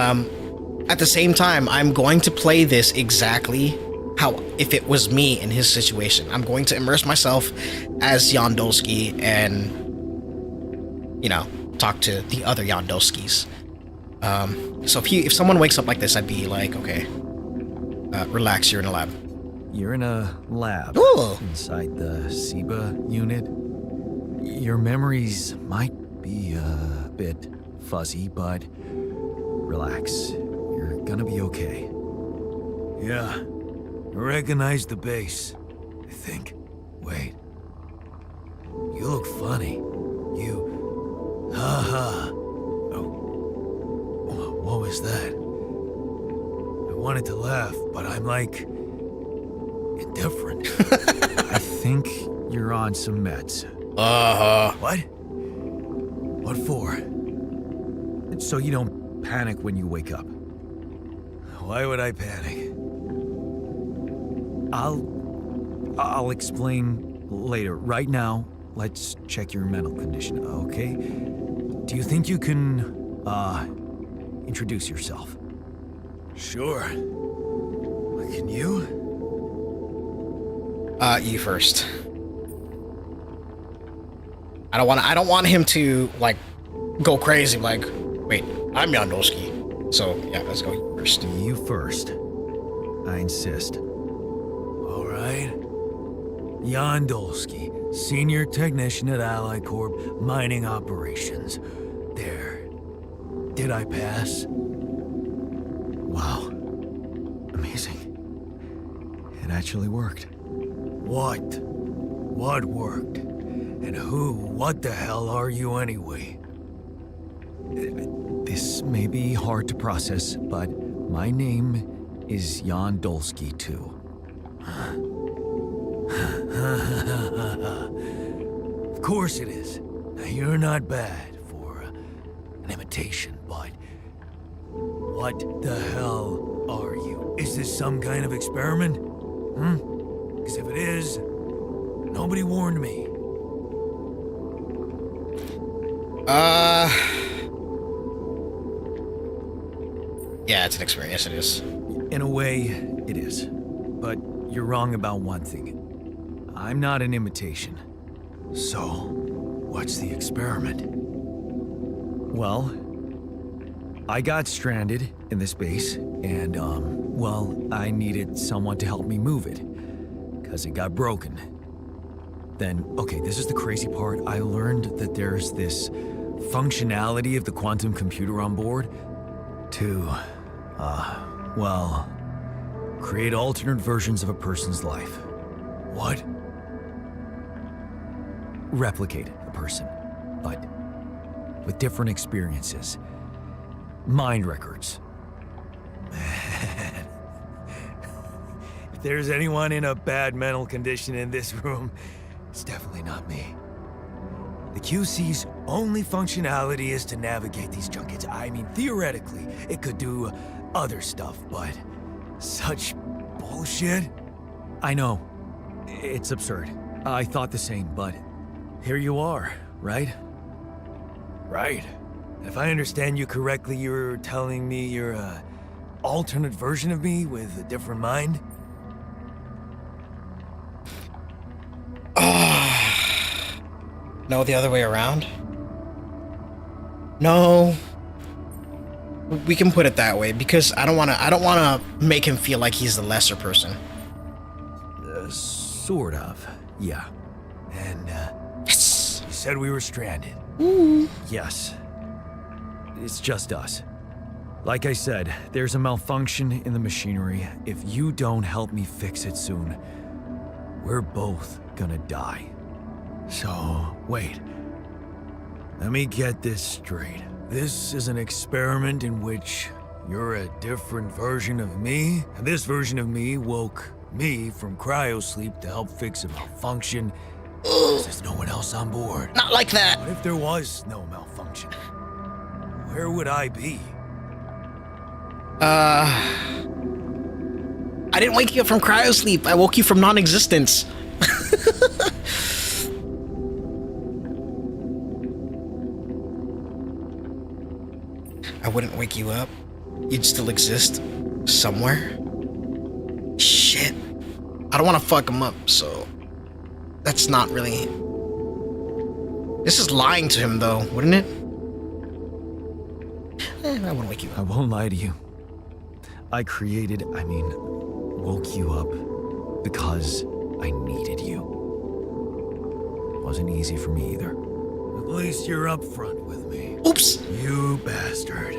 at the same time, I'm going to play this exactly how if it was me in his situation. I'm going to immerse myself as Jan Dolski and, you know, talk to the other Jan Dolskis. So if someone wakes up like this, I'd be like, okay, relax, you're in a lab. You're in a lab. Ooh. Inside the SIBA unit. Your memories might be a bit fuzzy, but relax. You're gonna be okay. Yeah. I recognize the base, I think. Wait. You look funny. You... Ha-ha. Oh. What was that? I wanted to laugh, but I'm like... indifferent. I think you're on some meds. What? What for? So you don't panic when you wake up. Why would I panic? I'll explain later. Right now, let's check your mental condition, okay? Do you think you can, introduce yourself? Sure. Can you? You first. I don't want him to like go crazy. Like, wait, I'm Jan Dolski. So yeah, let's go first. You first. I insist. All right. Jan Dolski, senior technician at Ally Corp, mining operations. There. Did I pass? Wow. Amazing. It actually worked. What? What worked? And what the hell are you anyway? This may be hard to process, but my name is Jan Dolski too. course it is. Now, you're not bad for an imitation, but what the hell are you? Is this some kind of experiment? Because if it is, nobody warned me. Yeah, it's an experience. It is. In a way, it is. But you're wrong about one thing. I'm not an imitation. So, what's the experiment? Well, I got stranded in this base, and, well, I needed someone to help me move it, because it got broken. Then, okay, this is the crazy part. I learned that there's this functionality of the quantum computer on board to, well, create alternate versions of a person's life. What? Replicate a person, but with different experiences. Mind records. Man. If there's anyone in a bad mental condition in this room, it's definitely not me. The QC's only functionality is to navigate these junkets. I mean, theoretically, it could do other stuff, but such bullshit? I know. It's absurd. I thought the same, but here you are, right? Right. If I understand you correctly, you're telling me you're a alternate version of me with a different mind? No, the other way around? No. We can put it that way because I don't wanna make him feel like he's the lesser person. Sort of, yeah. And, Yes. you said we were stranded. Yes. It's just us. Like I said, there's a malfunction in the machinery. If you don't help me fix it soon, we're both gonna die. So, wait. Let me get this straight. This is an experiment in which you're a different version of me, and this version of me woke me from cryosleep to help fix a malfunction. 'Cause there's no one else on board. Not like that. What if there was no malfunction? Where would I be? I didn't wake you up from cryosleep. I woke you from non-existence. I wouldn't wake you up. You'd still exist somewhere. Shit. I don't want to fuck him up, so that's not really. This is lying to him, though, wouldn't it? I wouldn't wake you I up. won't lie to you. I woke you up because I needed you. Wasn't easy for me either. At least you're upfront with me. Oops. You bastard.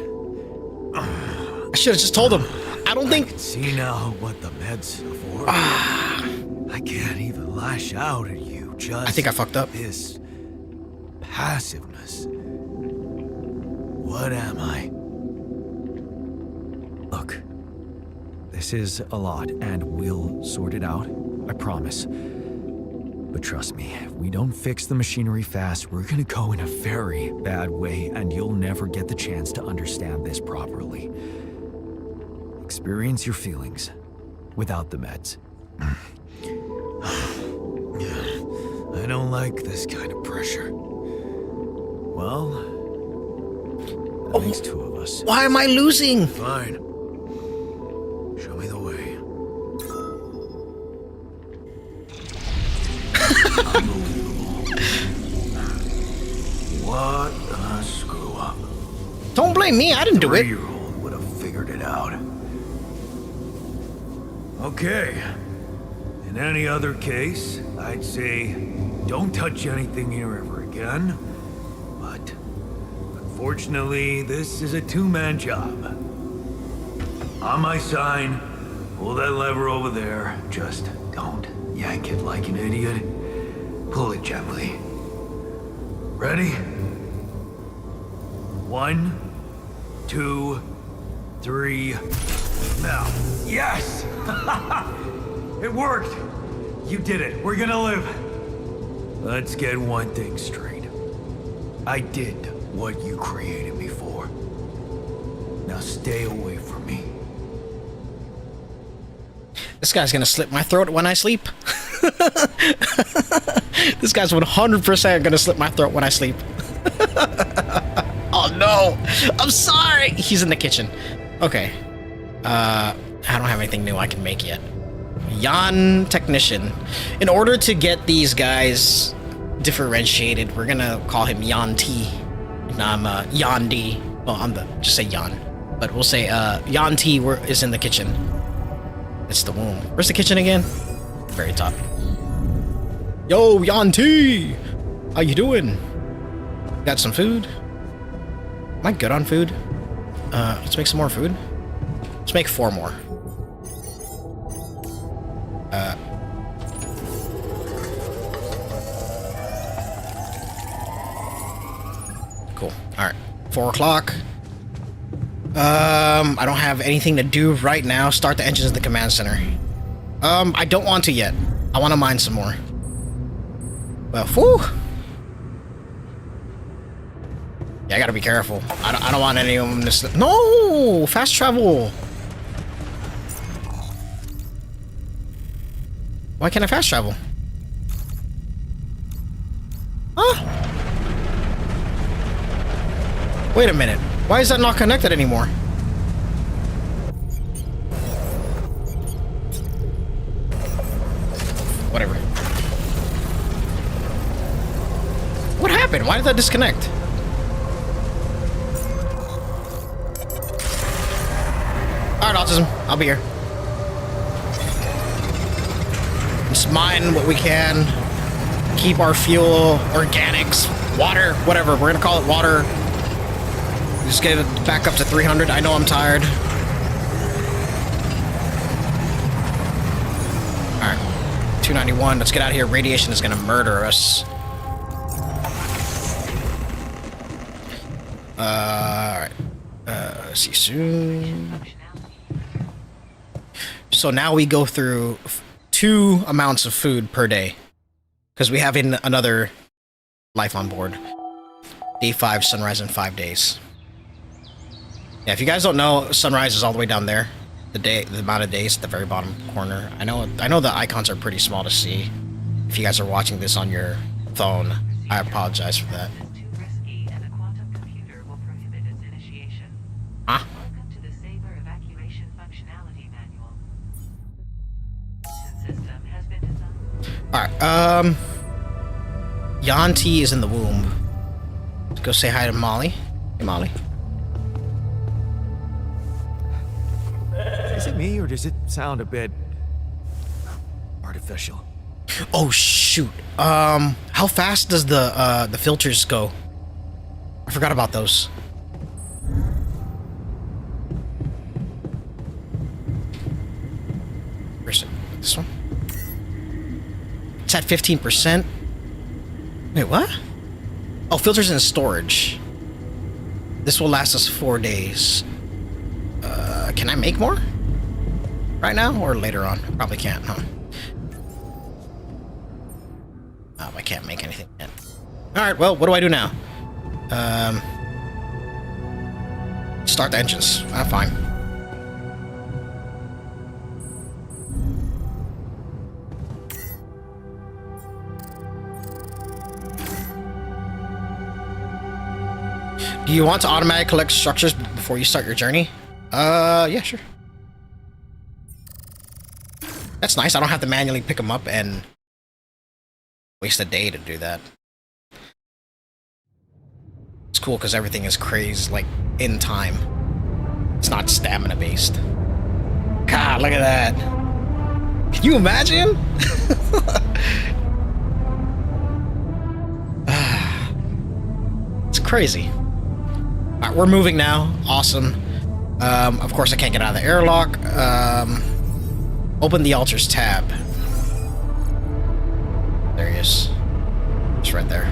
I should have just told him. I don't I think. can see now what the meds are for. I can't even lash out at you. Just I think I fucked up. This passiveness. What am I? Look, this is a lot, and we'll sort it out. I promise. But trust me, if we don't fix the machinery fast, we're gonna go in a very bad way, and you'll never get the chance to understand this properly. Experience your feelings without the meds. I don't like this kind of pressure. Well, that makes two of us. Why am I losing? Fine. Show me the way. Unbelievable. What a screw up. Don't blame me. I didn't do it. 3-year-old would have figured it out. Okay. In any other case, I'd say don't touch anything here ever again. But unfortunately, this is a two-man job. On my sign, pull that lever over there. Just don't yank it like an idiot. Pull it gently. Ready? 1, 2, 3. Now. Yes! It worked! You did it. We're gonna live. Let's get one thing straight. I did what you created me for. Now stay away from me. This guy's gonna slit my throat when I sleep. This guy's 100% gonna slit my throat when I sleep. Oh no! I'm sorry! He's in the kitchen. Okay. I don't have anything new I can make yet. Jan Technician. In order to get these guys differentiated, we're gonna call him Jan T. And I'm Jan D. Well, just say Jan. But we'll say Jan T is in the kitchen. It's the womb. Where's the kitchen again? Very top. Yo, Jan T! How you doing? Got some food? Am I good on food? Let's make some more food. Let's make 4 more. Cool. Alright. 4 o'clock. I don't have anything to do right now. Start the engines at the command center. I don't want to yet. I want to mine some more. Well, whew. Yeah, I gotta be careful. I don't want any of them to slip. No! Fast travel! Why can't I fast travel? Huh? Wait a minute. Why is that not connected anymore? Whatever. What happened? Why did that disconnect? Alright, autism. I'll be here. Just mine what we can. Keep our fuel, organics, water, whatever. We're gonna call it water. Just get it back up to 300. I know I'm tired. Alright. 291. Let's get out of here. Radiation is gonna murder us. Alright. See you soon. So now we go through 2 amounts of food per day. Because we have another life on board. Day 5, sunrise in 5 days. Yeah, if you guys don't know, sunrise is all the way down there. The amount of days at the very bottom corner. I know the icons are pretty small to see. If you guys are watching this on your phone, I apologize for that. Huh? Alright, Jan T is in the womb. Let's go say hi to Molly. Hey, Molly. Is it me, or does it sound a bit artificial? Oh shoot. How fast does the filters go? I forgot about those. Where's it? This one? It's at 15%. Wait, what? Oh, filters in storage. This will last us 4 days. Can I make more? Right now or later on? Probably can't, huh? Oh, I can't make anything yet. Alright, well, what do I do now? Start the engines. Ah, fine. Do you want to automatically collect structures before you start your journey? Yeah, sure. That's nice. I don't have to manually pick them up and waste a day to do that. It's cool because everything is crazed, like, in time. It's not stamina based. God, look at that. Can you imagine? It's crazy. Alright, we're moving now. Awesome. Of course I can't get out of the airlock. Open the altars tab. There he is. Just right there.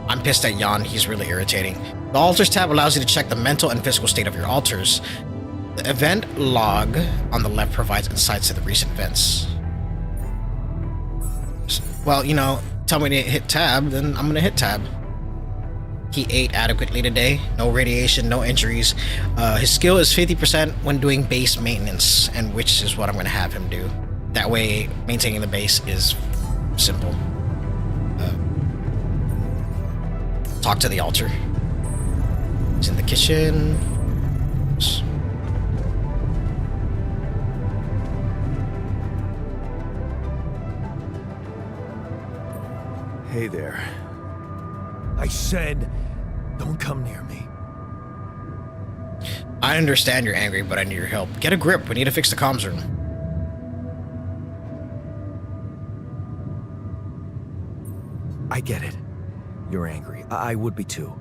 I'm pissed at Jan. He's really irritating. The altars tab allows you to check the mental and physical state of your altars. The event log on the left provides insights to the recent events. well, you know, tell me to hit tab, then I'm gonna hit tab. He ate adequately today. No radiation, no injuries. His skill is 50% when doing base maintenance, and which is what I'm gonna have him do. That way, maintaining the base is simple. Talk to the altar. He's in the kitchen. Hey there. I said, don't come near me. I understand you're angry, but I need your help. Get a grip. We need to fix the comms room. I get it. You're angry. I would be too.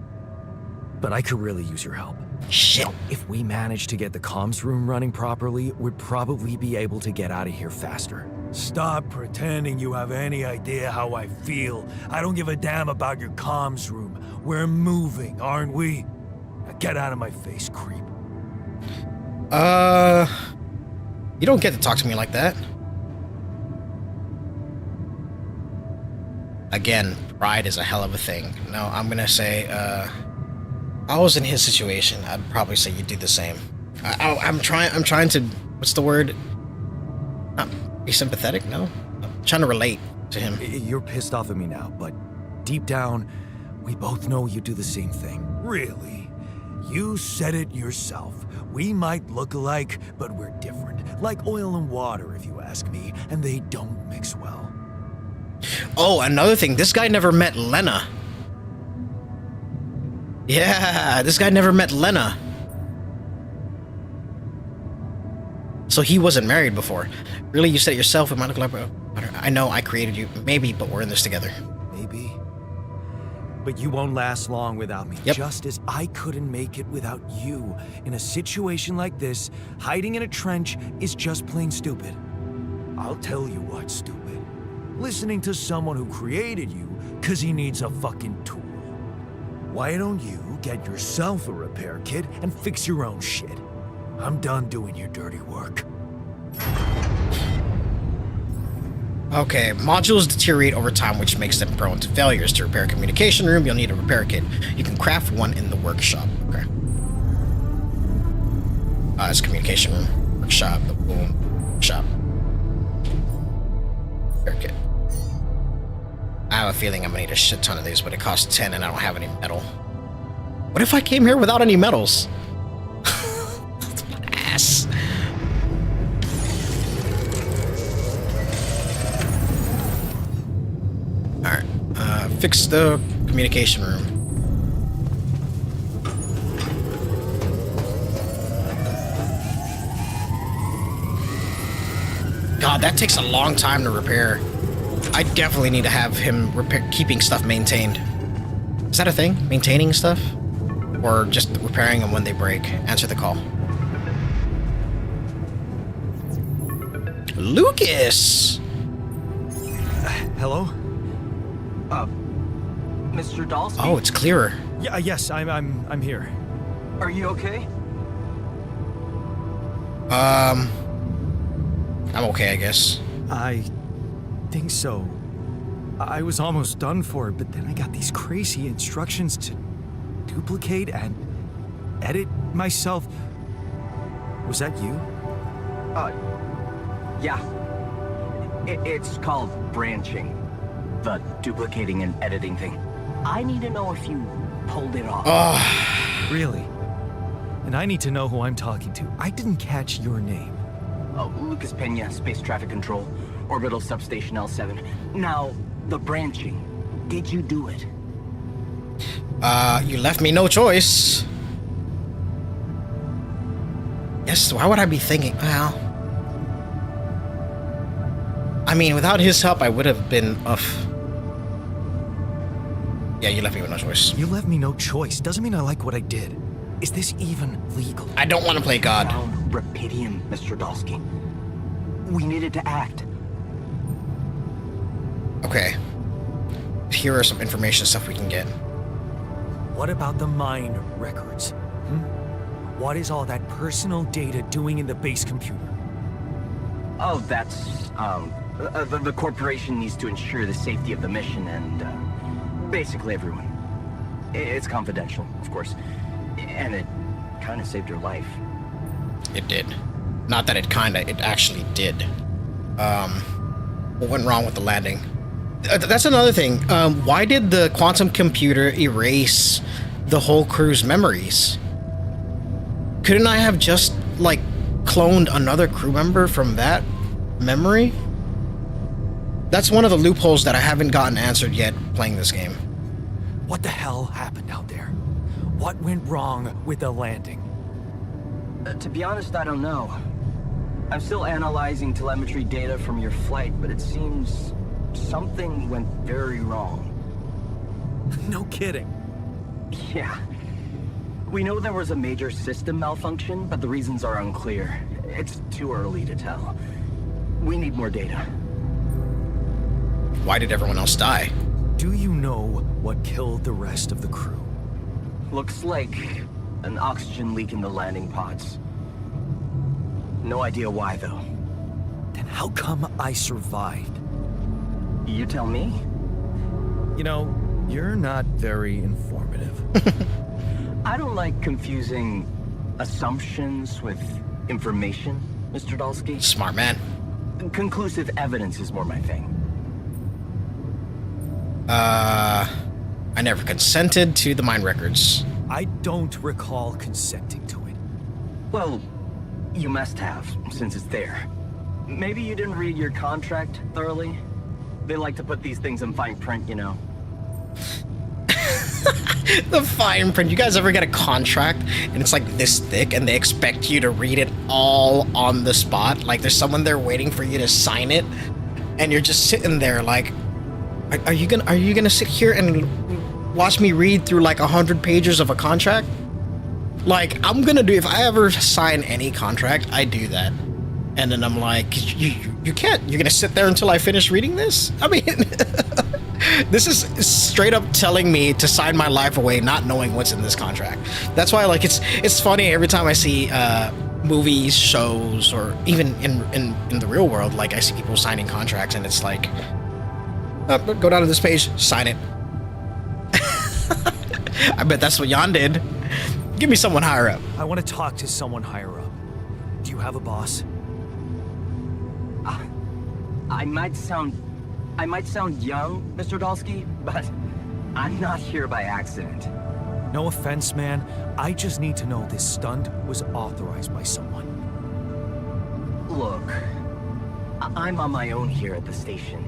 But I could really use your help. Shit. If we manage to get the comms room running properly, we'd probably be able to get out of here faster. Stop pretending you have any idea how I feel. I don't give a damn about your comms room. We're moving, aren't we? Now get out of my face, creep. You don't get to talk to me like that. Again, pride is a hell of a thing. No, I'm gonna say, I was in his situation. I'd probably say you'd do the same. I'm trying to, what's the word? Not be sympathetic, no? I'm trying to relate to him. You're pissed off at me now, but deep down, we both know you do the same thing. Really? You said it yourself. We might look alike, but we're different. Like oil and water, if you ask me, and they don't mix well. Oh, another thing. This guy never met Lena. Yeah, this guy never met Lena. So he wasn't married before. Really, you said it yourself. It might look like... I know I created you. Maybe, but we're in this together. Maybe. But you won't last long without me. Yep. Just as I couldn't make it without you. In a situation like this, hiding in a trench is just plain stupid. I'll tell you what's stupid. Listening to someone who created you because he needs a fucking tool. Why don't you get yourself a repair kit and fix your own shit? I'm done doing your dirty work. Okay, modules deteriorate over time, which makes them prone to failures. To repair a communication room, you'll need a repair kit. You can craft one in the workshop. Okay. It's communication room. Workshop. The boom. Workshop. Repair kit. I have a feeling I'm gonna need a shit ton of these, but it costs 10 and I don't have any metal. What if I came here without any metals? Ass. Alright, fix the communication room. God, that takes a long time to repair. I definitely need to have him keeping stuff maintained. Is that a thing? Maintaining stuff? Or just repairing them when they break? Answer the call. Lucas! Hello? Mr. Dolski? Oh, it's clearer. Yeah, yes, I'm here. Are you okay? I'm okay, I guess. I think so. I was almost done for, but then I got these crazy instructions to duplicate and edit myself. Was that you? Yeah. It's called branching. The duplicating and editing thing. I need to know if you pulled it off. Really? And I need to know who I'm talking to. I didn't catch your name. Oh, Lucas Pena, Space Traffic Control, Orbital Substation L7. Now, the branching. Did you do it? You left me no choice. Yes, why would I be thinking, well... I mean, without his help, I would have been off. Yeah, you left me with no choice. You left me no choice. Doesn't mean I like what I did. Is this even legal? I don't want to play God. Found Rapidium, Mr. Dolski. We needed to act. Okay. Here are some information stuff we can get. What about the mine records? What is all that personal data doing in the base computer? Oh, that's, The corporation needs to ensure the safety of the mission and basically everyone. It's confidential, of course, and it kind of saved your life. It did. Not that it actually did. What went wrong with the landing? That's another thing. Why did the quantum computer erase the whole crew's memories? Couldn't I have just, like, cloned another crew member from that memory? That's one of the loopholes that I haven't gotten answered yet playing this game. What the hell happened out there? What went wrong with the landing? To be honest, I don't know. I'm still analyzing telemetry data from your flight, but it seems something went very wrong. No kidding. Yeah. We know there was a major system malfunction, but the reasons are unclear. It's too early to tell. We need more data. Why did everyone else die? Do you know what killed the rest of the crew? Looks like an oxygen leak in the landing pods. No idea why, though. Then how come I survived? You tell me? You know, you're not very informative. I don't like confusing assumptions with information, Mr. Dolski. Smart man. Conclusive evidence is more my thing. I never consented to the mine records. I don't recall consenting to it. Well, you must have, since it's there. Maybe you didn't read your contract thoroughly? They like to put these things in fine print, you know. The fine print. You guys ever get a contract and it's like this thick and they expect you to read it all on the spot? Like there's someone there waiting for you to sign it and you're just sitting there like, are you gonna sit here and watch me read through like 100 pages of a contract? Like, I'm gonna do, if I ever sign any contract, I do that. And then I'm like, you can't, you're gonna sit there until I finish reading this? I mean, this is straight up telling me to sign my life away not knowing what's in this contract. That's why, like, it's funny every time I see movies, shows, or even in the real world, like, I see people signing contracts and it's like, go down to this page, sign it. I bet that's what Jan did. Give me someone higher up. I want to talk to someone higher up. Do you have a boss? I might sound young, Mr. Dolski, but I'm not here by accident. No offense, man. I just need to know this stunt was authorized by someone. Look, I'm on my own here at the station.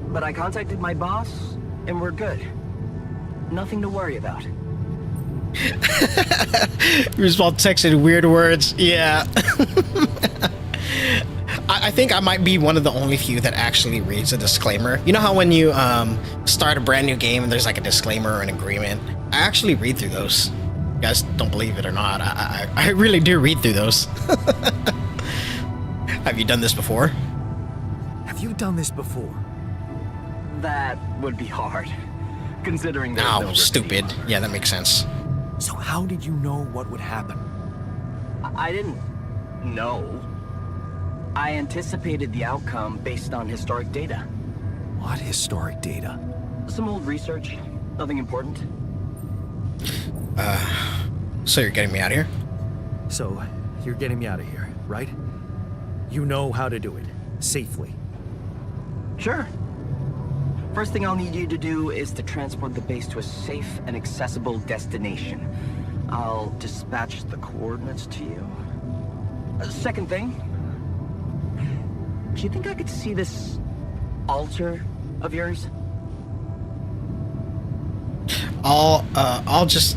But I contacted my boss, and we're good. Nothing to worry about. Roosevelt texted weird words. Yeah. I think I might be one of the only few that actually reads a disclaimer. You know how when you start a brand new game and there's like a disclaimer or an agreement? I actually read through those. You guys don't believe it or not. I really do read through those. Have you done this before? Have you done this before? That would be hard, considering there's Oh, no stupid. reprieve. Yeah, that makes sense. So how did you know what would happen? I didn't know. I anticipated the outcome based on historic data. What historic data? Some old research, nothing important. So you're getting me out of here? So, you're getting me out of here, right? You know how to do it, safely. Sure. First thing I'll need you to do is to transport the base to a safe and accessible destination. I'll dispatch the coordinates to you. Second thing, do you think I could see this altar of yours? I'll just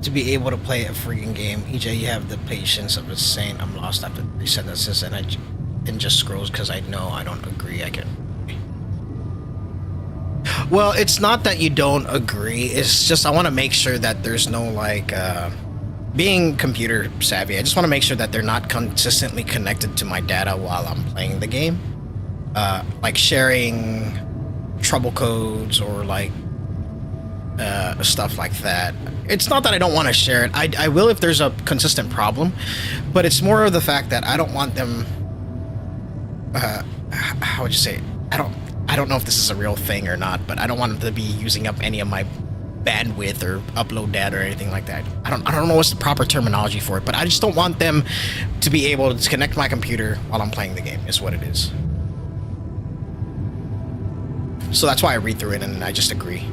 to be able to play a freaking game. EJ, you have the patience of a saint. I'm lost after 3 sentences and just scrolls because I know I don't agree. I can. Well, it's not that you don't agree. It's just I want to make sure that there's no like being computer savvy. I just want to make sure that they're not consistently connected to my data while I'm playing the game. Like sharing trouble codes or like stuff like that. It's not that I don't want to share it. I will if there's a consistent problem, but it's more of the fact that I don't want them how would you say it? I don't know if this is a real thing or not, but I don't want him to be using up any of my bandwidth or upload data or anything like that. I don't know what's the proper terminology for it, but I just don't want them to be able to disconnect my computer while I'm playing the game, is what it is. So that's why I read through it and I just agree.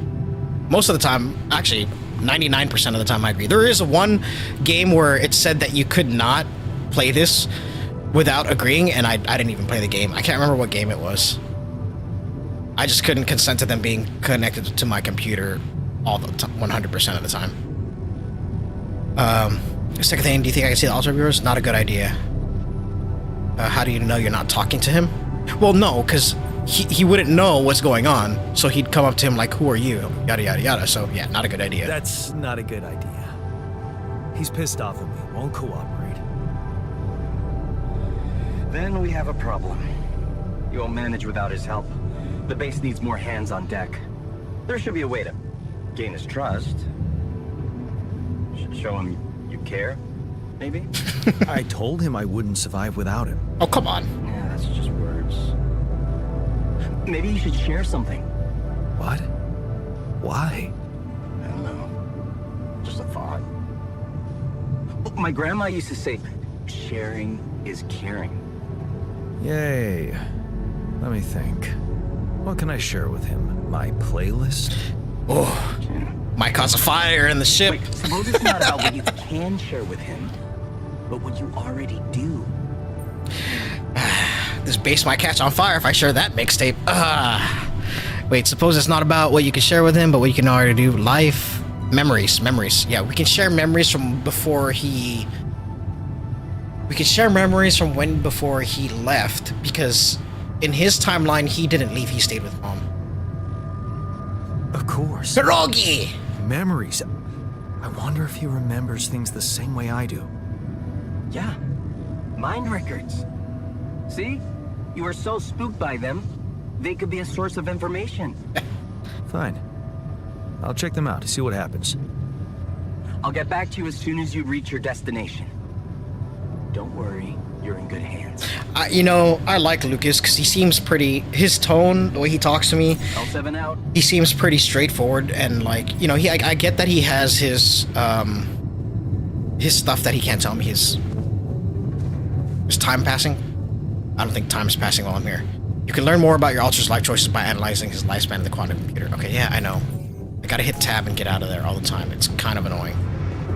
Most of the time, actually 99% of the time I agree. There is one game where it said that you could not play this without agreeing, and I didn't even play the game. I can't remember what game it was. I just couldn't consent to them being connected to my computer all the time, 100% of the time. Second thing, do you think I can see the altar of yours? Not a good idea. How do you know you're not talking to him? Well, no, because he wouldn't know what's going on, so he'd come up to him like, who are you? Yada, yada, yada. So, yeah, not a good idea. That's not a good idea. He's pissed off at me, won't cooperate. Then we have a problem. You won't manage without his help. The base needs more hands on deck. There should be a way to gain his trust. Show him you care, maybe? I told him I wouldn't survive without him. Oh, come on. Yeah, that's just words. Maybe you should share something. What? Why? I don't know. Just a thought. My grandma used to say, sharing is caring. Yay. Let me think. What can I share with him? My playlist? Oh, might cause a fire in the ship. Wait, suppose it's not about what you can share with him, but what you already do. This base might catch on fire if I share that mixtape. Wait, suppose it's not about what you can share with him, but what you can already do. Life, memories. Yeah, we can share memories from before he... We can share memories from before he left, because in his timeline, he didn't leave, he stayed with Mom. Of course. Pierogi! Memories. I wonder if he remembers things the same way I do. Yeah, mind records. See? You are so spooked by them, they could be a source of information. Fine. I'll check them out to see what happens. I'll get back to you as soon as you reach your destination. Don't worry, you're in good hands. You know, I like Lucas because he seems pretty... His tone, the way he talks to me... L7 out. He seems pretty straightforward and like, you know, I get that he has his stuff that he can't tell me. His time passing. I don't think time's passing while I'm here. You can learn more about your Alter's life choices by analyzing his lifespan in the quantum computer. Okay, yeah, I know. I gotta hit tab and get out of there all the time. It's kind of annoying.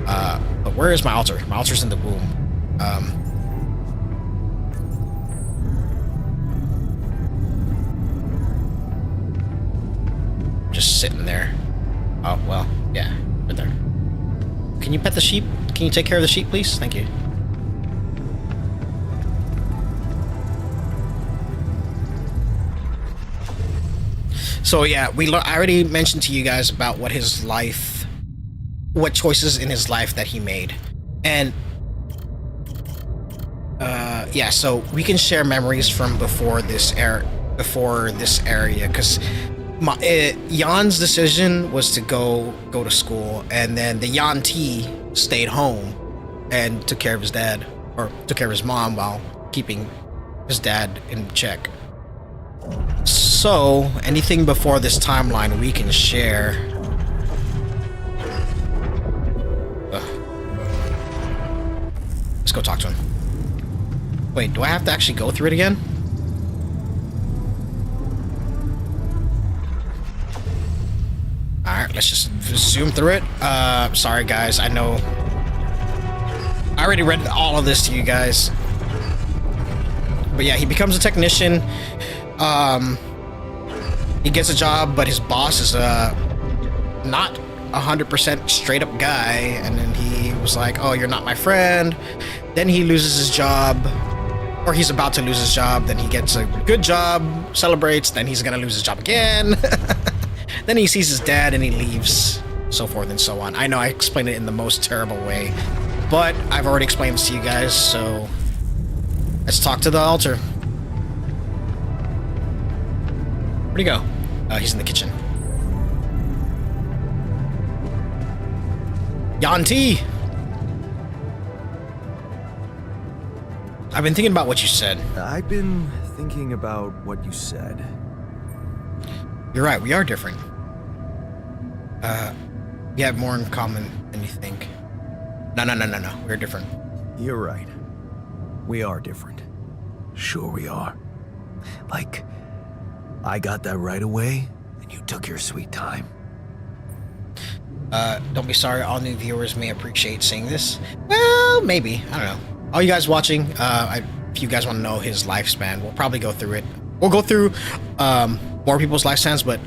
But where is my Alter? My Alter's in the womb. Just sitting there. Oh, well, yeah, right there. Can you pet the sheep? Can you take care of the sheep, please? Thank you. So yeah, I already mentioned to you guys about what choices in his life that he made. And yeah, so we can share memories from before this area, because Jan's decision was to go to school, and then the Jan T stayed home and took care of his dad, or took care of his mom while keeping his dad in check. So anything before this timeline we can share. Let's go talk to him. Wait, do I have to actually go through it again? Alright, let's just zoom through it. Sorry guys, I know I already read all of this to you guys. But yeah, he becomes a technician. He gets a job, but his boss is not 100% straight up guy, and then he was like, oh, you're not my friend. Then he loses his job, or he's about to lose his job. Then he gets a good job, celebrates, then he's gonna lose his job again. Then he sees his dad and he leaves, so forth and so on. I know I explained it in the most terrible way, but I've already explained this to you guys, so let's talk to the altar. Where'd he go? He's in the kitchen. Jan T! I've been thinking about what you said. I've been thinking about what you said. You're right, we are different. We have more in common than you think. No. We're different. You're right. We are different. Sure we are. Like, I got that right away, and you took your sweet time. Don't be sorry, all new viewers may appreciate seeing this. Well, maybe. I don't know. All you guys watching, if you guys want to know his lifespan, we'll probably go through it. We'll go through more people's lifespans, but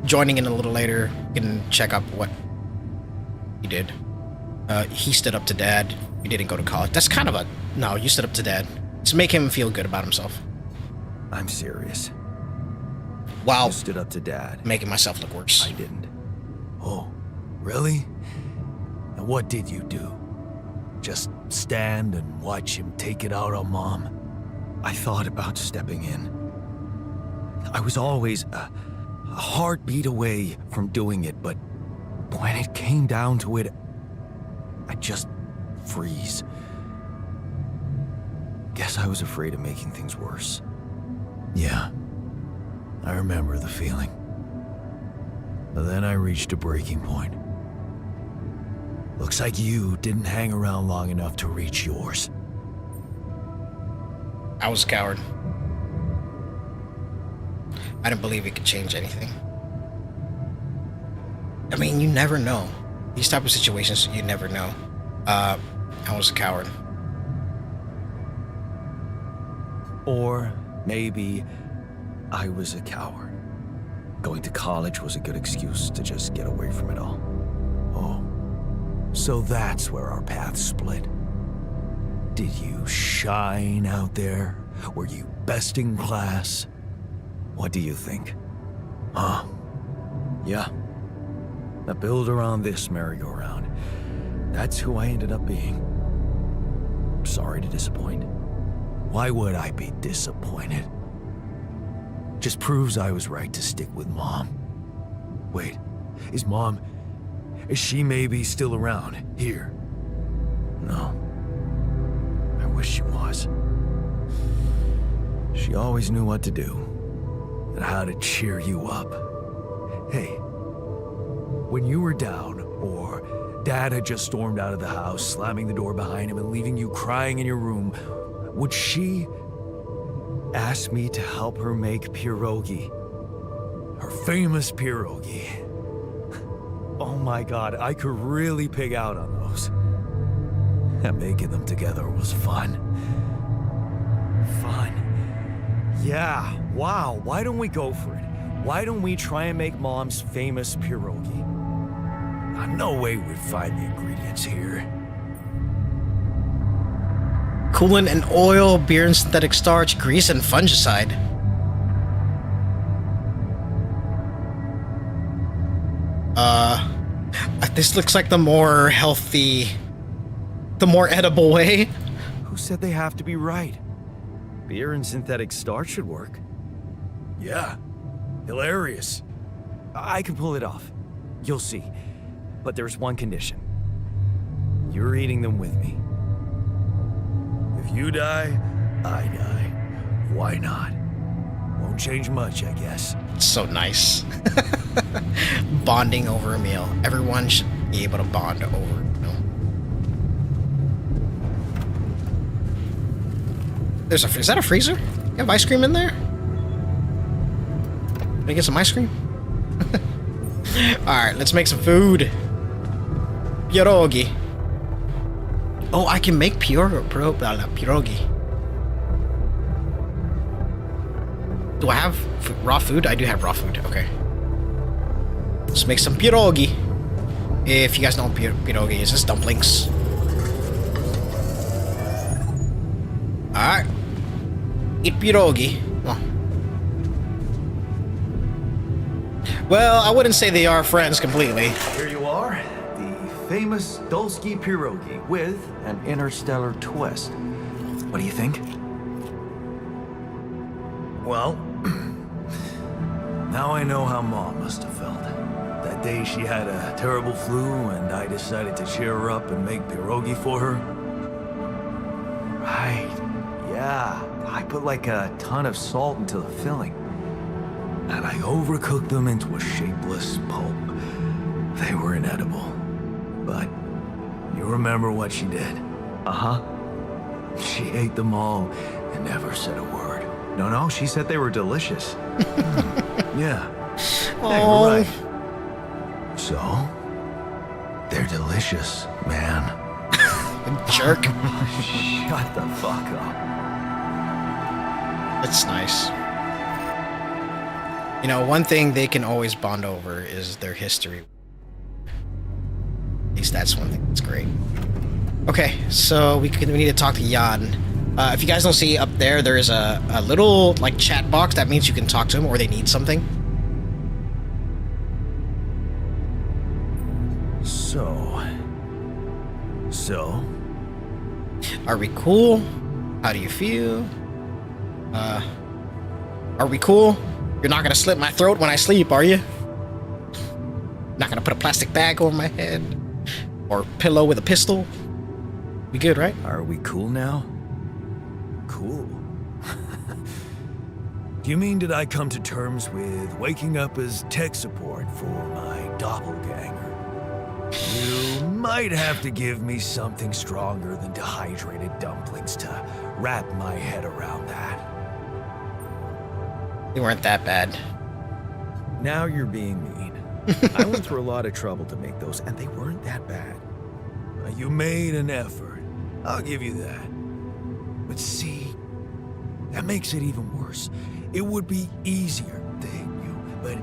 joining in a little later, you can check up what he did. He stood up to dad. You didn't go to college. That's kind of a... No, you stood up to dad. To make him feel good about himself. I'm serious. Wow. You stood up to Dad. Making myself look worse. I didn't. Oh, really? And what did you do? Just stand and watch him take it out on Mom? I thought about stepping in. I was always a heartbeat away from doing it, but when it came down to it, I'd just freeze. Guess I was afraid of making things worse. Yeah, I remember the feeling. But then I reached a breaking point. Looks like you didn't hang around long enough to reach yours. I was a coward. I didn't believe it could change anything. I mean, you never know. These type of situations, you never know. I was a coward. Or maybe I was a coward. Going to college was a good excuse to just get away from it all. Oh, so that's where our paths split. Did you shine out there? Were you best in class? What do you think? Huh? Yeah. Now build around this merry-go-round. That's who I ended up being. Sorry to disappoint. Why would I be disappointed? Just proves I was right to stick with Mom. Wait, is she maybe still around here? No. I wish she was. She always knew what to do and how to cheer you up. Hey, when you were down or Dad had just stormed out of the house, slamming the door behind him and leaving you crying in your room, would she ask me to help her make pierogi? Her famous pierogi. Oh my God, I could really pig out on those. And making them together was fun. Fun. Yeah, wow, why don't we go for it? Why don't we try and make Mom's famous pierogi? No way we'd find the ingredients here. Coolant and oil, beer and synthetic starch, grease and fungicide. This looks like the more healthy, the more edible way. Who said they have to be right? Beer and synthetic starch should work. Yeah, hilarious. I can pull it off. You'll see. But there's one condition. You're eating them with me. If you die, I die. Why not? Won't change much, I guess. It's so nice. Bonding over a meal. Everyone should be able to bond over a meal. Is that a freezer? You have ice cream in there? Can I get some ice cream? Alright, let's make some food. Pierogi. Oh, I can make pierogi. Do I have raw food? I do have raw food. Okay. Let's make some pierogi. If you guys know what pierogi is, it's dumplings. Alright. Eat pierogi. Come on. Well, I wouldn't say they are friends completely. Here you are, the famous Dolski pierogi with an interstellar twist. What do you think? Well, now I know how Mom must have felt. That day she had a terrible flu and I decided to cheer her up and make pierogi for her. I put like a ton of salt into the filling. And I overcooked them into a shapeless pulp. They were inedible. But you remember what she did? Uh-huh. She ate them all and never said a word. No, she said they were delicious. Yeah. Yeah, you're right. So, they're delicious, man. Jerk. Shut the fuck up. That's nice. You know, one thing they can always bond over is their history. At least that's one thing that's great. Okay, so we need to talk to Jan. If you guys don't see up there, there is a little like chat box. That means you can talk to him or they need something. So, are we cool? How do you feel? Are we cool? You're not gonna slit my throat when I sleep, are you? Not gonna put a plastic bag over my head? Or pillow with a pistol? We good, right? are we cool now? Cool. Do you mean did I come to terms with waking up as tech support for my doppelganger? You might have to give me something stronger than dehydrated dumplings to wrap my head around that. They weren't that bad. Now you're being mean. I went through a lot of trouble to make those, and they weren't that bad. You made an effort. I'll give you that. But see, that makes it even worse. It would be easier to hit you, but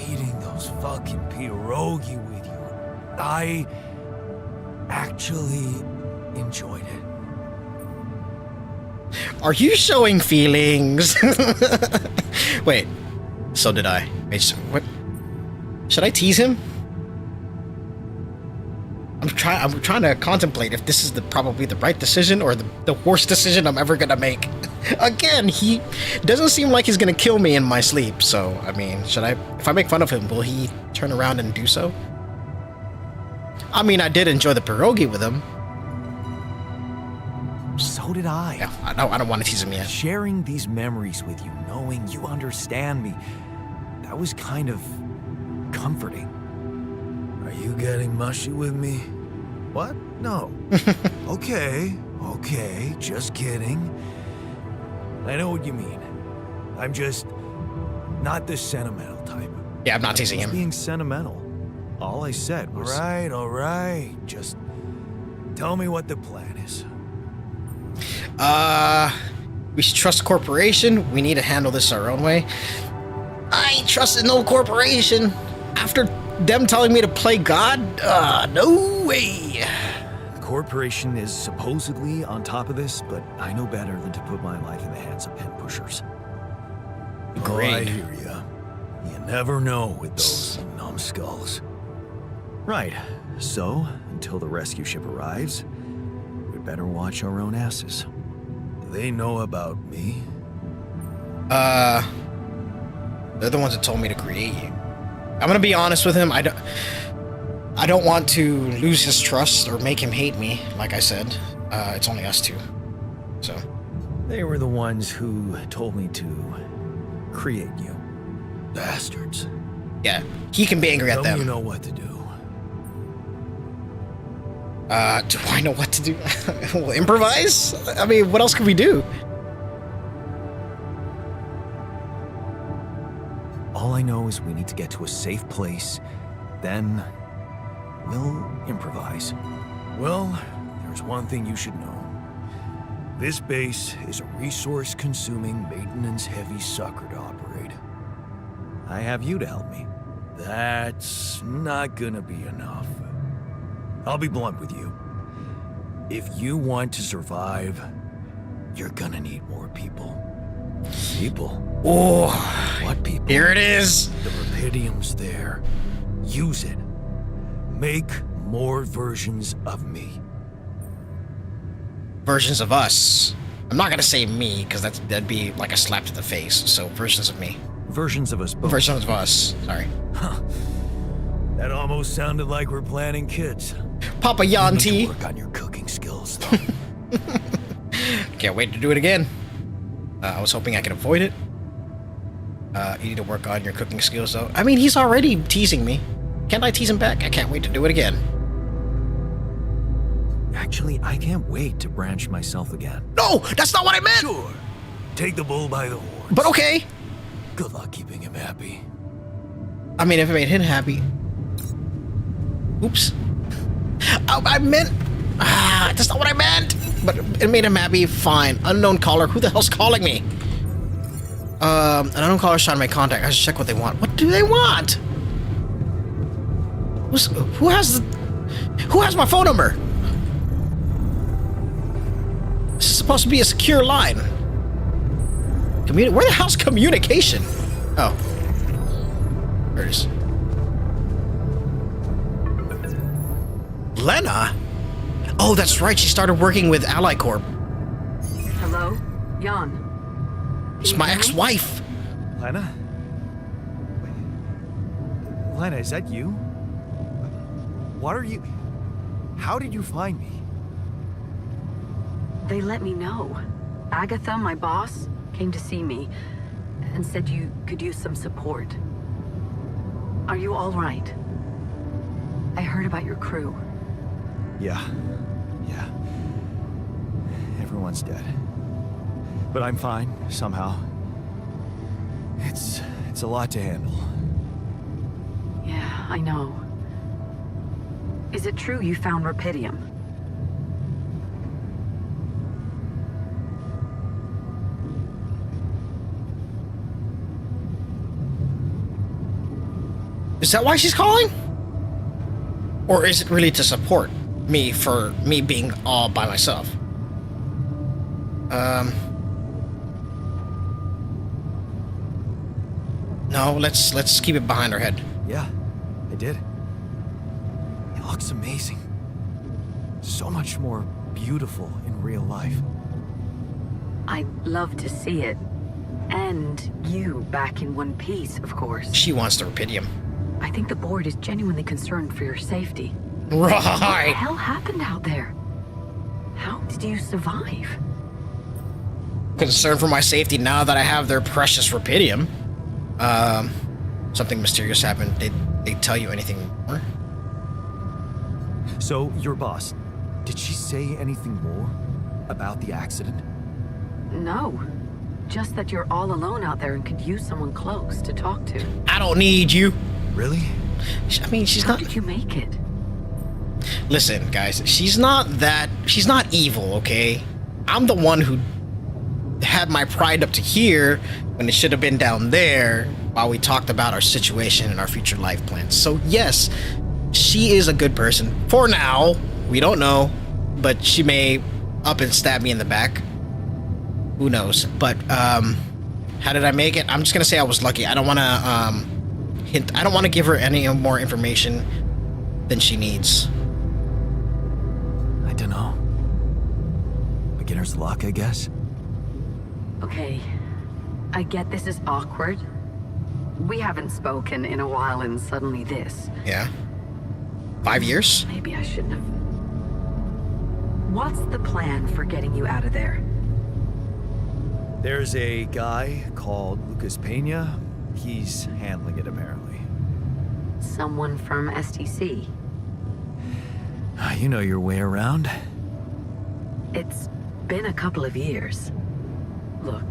eating those fucking pierogi with you, I actually enjoyed it. Are you showing feelings? Wait, so did I. Wait, so what? Should I tease him? I'm trying to contemplate if this is probably the right decision or the worst decision I'm ever gonna make. Again, he doesn't seem like he's gonna kill me in my sleep, so I mean, if I make fun of him, will he turn around and do so? I mean, I did enjoy the pierogi with him. So did I. Yeah, I don't want to tease him yet. Sharing these memories with you, knowing you understand me, that was kind of comforting. Are you getting mushy with me? What? No. Okay, just kidding. I know what you mean. I'm just not the sentimental type. Yeah, I'm not teasing Just him. being sentimental. All I said was... All right. Just tell me what the plan is. We should trust the corporation. We need to handle this our own way. I ain't trusting no corporation. After them telling me to play God? No way. The corporation is supposedly on top of this, but I know better than to put my life in the hands of pen pushers. Oh, I Agreed. hear ya. You never know with those numbskulls. Right. So, until the rescue ship arrives, we'd better watch our own asses. Do they know about me? They're the ones that told me to create you. I'm gonna be honest with him. I don't want to lose his trust or make him hate me. Like I said, it's only us two. So They were the ones who told me to create you. Bastards. yeah, he can be angry at Tell me them. you know what to do. Do I know what to do? We'll improvise? I mean, what else could we do? All I know is we need to get to a safe place, then we'll improvise. Well, there's one thing you should know. This base is a resource-consuming, maintenance-heavy sucker to operate. I have you to help me. That's not gonna be enough. I'll be blunt with you. If you want to survive, you're gonna need more people. People? Oh, What people? here it is. The Rapidium's there. Use it. Make more versions of me. Versions of us. I'm not gonna say me because that'd be like a slap to the face. So versions of me. Versions of us both. Versions of us. Sorry. That almost sounded like we're planning kids. Papa You Yanti. need to work on your cooking skills, though. Can't wait to do it again. I was hoping I could avoid it. You need to work on your cooking skills, though. I mean, he's already teasing me. Can't I tease him back? I can't wait to do it again. Actually, I can't wait to branch myself again. No, that's not what I meant! Sure. Take the bull by the horns. But okay. Good luck keeping him happy. I mean, if it made him happy. Oops. I meant... that's not what I meant! But it made him happy, fine. Unknown caller, who the hell's calling me? An unknown caller's trying to make contact. I should check what they want. What do they want? Who has my phone number? This is supposed to be a secure line. Where the hell's communication? Oh. There it is. Lena? Oh, that's right. She started working with Ally Corp. Hello? Jan. It's my ex-wife. Lena? Lena, is that you? What are you... How did you find me? They let me know. Agatha, my boss, came to see me and said you could use some support. Are you all right? I heard about your crew. Yeah. Everyone's dead. But I'm fine, somehow. It's a lot to handle. Yeah, I know. Is it true you found Rapidium? Is that why she's calling? Or is it really to support me for me being all by myself? No, let's keep it behind our head. Yeah, I did. It looks amazing. So much more beautiful in real life. I'd love to see it. And you back in one piece, of course. She wants the Rapidium. I think the board is genuinely concerned for your safety. What the Right. hell happened out there? How did you survive? Concerned for my safety now that I have their precious Rapidium. Something mysterious happened. Did they tell you anything more? So, your boss, did she say anything more about the accident? No. Just that you're all alone out there and could use someone close to talk to. I don't need you. Really? I mean, she's How not... did you make it? Listen, guys, she's not evil, okay? I'm the one who had my pride up to here when it should have been down there while we talked about our situation and our future life plans. So yes, she is a good person. For now, we don't know, but she may up and stab me in the back. Who knows? But how did I make it? I'm just gonna say I was lucky. I don't want to hint. I don't want to give her any more information than she needs. I don't know. Beginner's luck, I guess. Okay. I get this is awkward. We haven't spoken in a while and suddenly this. Yeah. 5 years? Maybe I shouldn't have. What's the plan for getting you out of there? There's a guy called Lucas Pena. He's handling it, apparently. Someone from STC. You know your way around. It's been a couple of years. Look,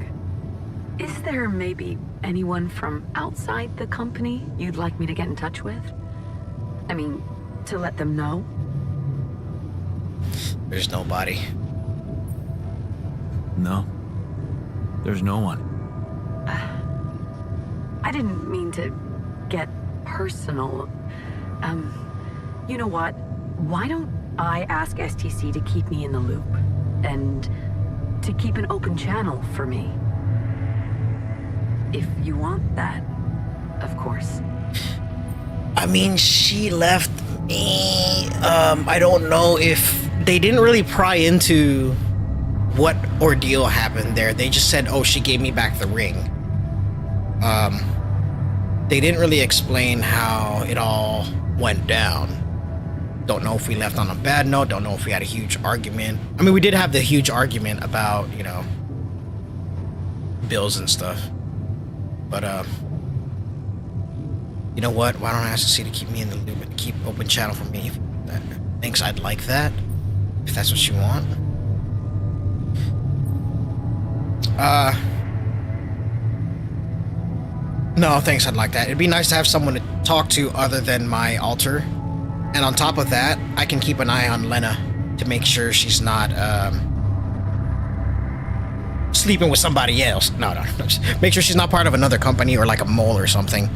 is there maybe anyone from outside the company you'd like me to get in touch with? I mean, to let them know? There's nobody. No. There's no one. I didn't mean to get personal. You know what? Why don't I ask STC to keep me in the loop? And to keep an open channel for me? If you want that, of course. I mean, she left me. I don't know if they didn't really pry into what ordeal happened there. They just said, oh, she gave me back the ring. They didn't really explain how it all went down. Don't know if we left on a bad note. Don't know if we had a huge argument. I mean, we did have the huge argument about, you know, bills and stuff. But you know what? Why don't I ask the C to keep me in the loop and keep open channel for me? If that thinks I'd like that, if that's what you want. No, thanks. I'd like that. It'd be nice to have someone to talk to other than my alter. And on top of that, I can keep an eye on Lena to make sure she's not sleeping with somebody else. No. Just make sure she's not part of another company or like a mole or something.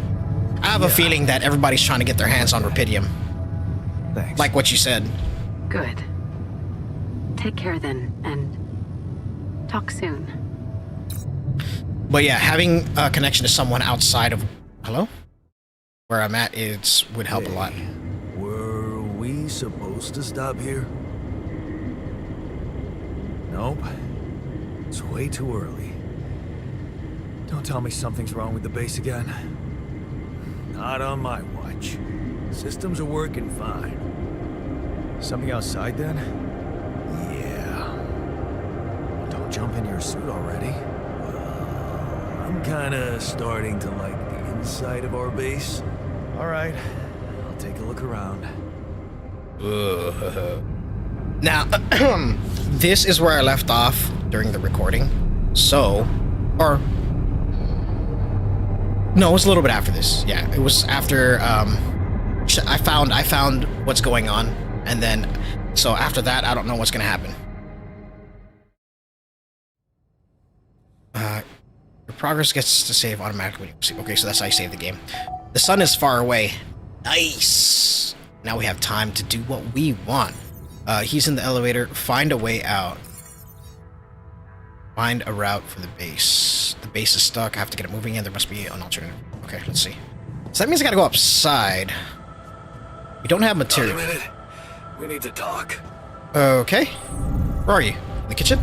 I have a feeling that everybody's trying to get their hands on Rapidium. Thanks. Like what you said. Good. Take care then, and talk soon. But yeah, having a connection to someone outside of where I'm at would help a lot. Were we supposed to stop here? Nope. It's way too early. Don't tell me something's wrong with the base again. Not on my watch. Systems are working fine. Something outside then? Yeah. Don't jump in your suit already. I'm kinda starting to like the inside of our base. Alright, I'll take a look around. Now, this is where I left off during the recording. So, no, it was a little bit after this. Yeah, it was after I found what's going on, and then so after that, I don't know what's gonna happen. Your progress gets to save automatically when you sleep. Okay, so that's how you save the game. The sun is far away. Nice. Now we have time to do what we want. He's in the elevator. Find a way out. Find a route for the base. The base is stuck. I have to get it moving in. There must be an alternative. Okay, let's see. So that means I gotta go upside. We don't have material. Wait a minute. We need to talk. Okay. Where are you? In the kitchen?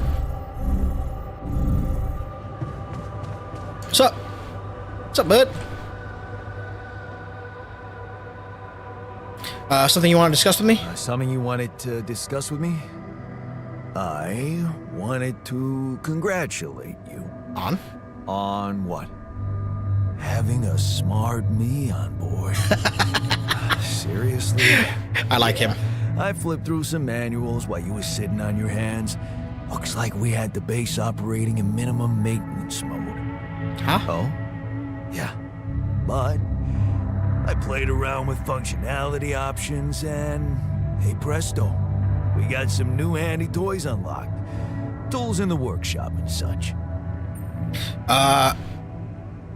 What's up? What's up, bud? Something you want to discuss with me? Something you wanted to discuss with me? I wanted to congratulate you. On? On what? Having a smart me on board. Seriously? I like him. I flipped through some manuals while you were sitting on your hands. Looks like we had the base operating in minimum maintenance mode. Huh? Oh? Yeah. But I played around with functionality options and, hey presto, we got some new handy toys unlocked. Tools in the workshop and such.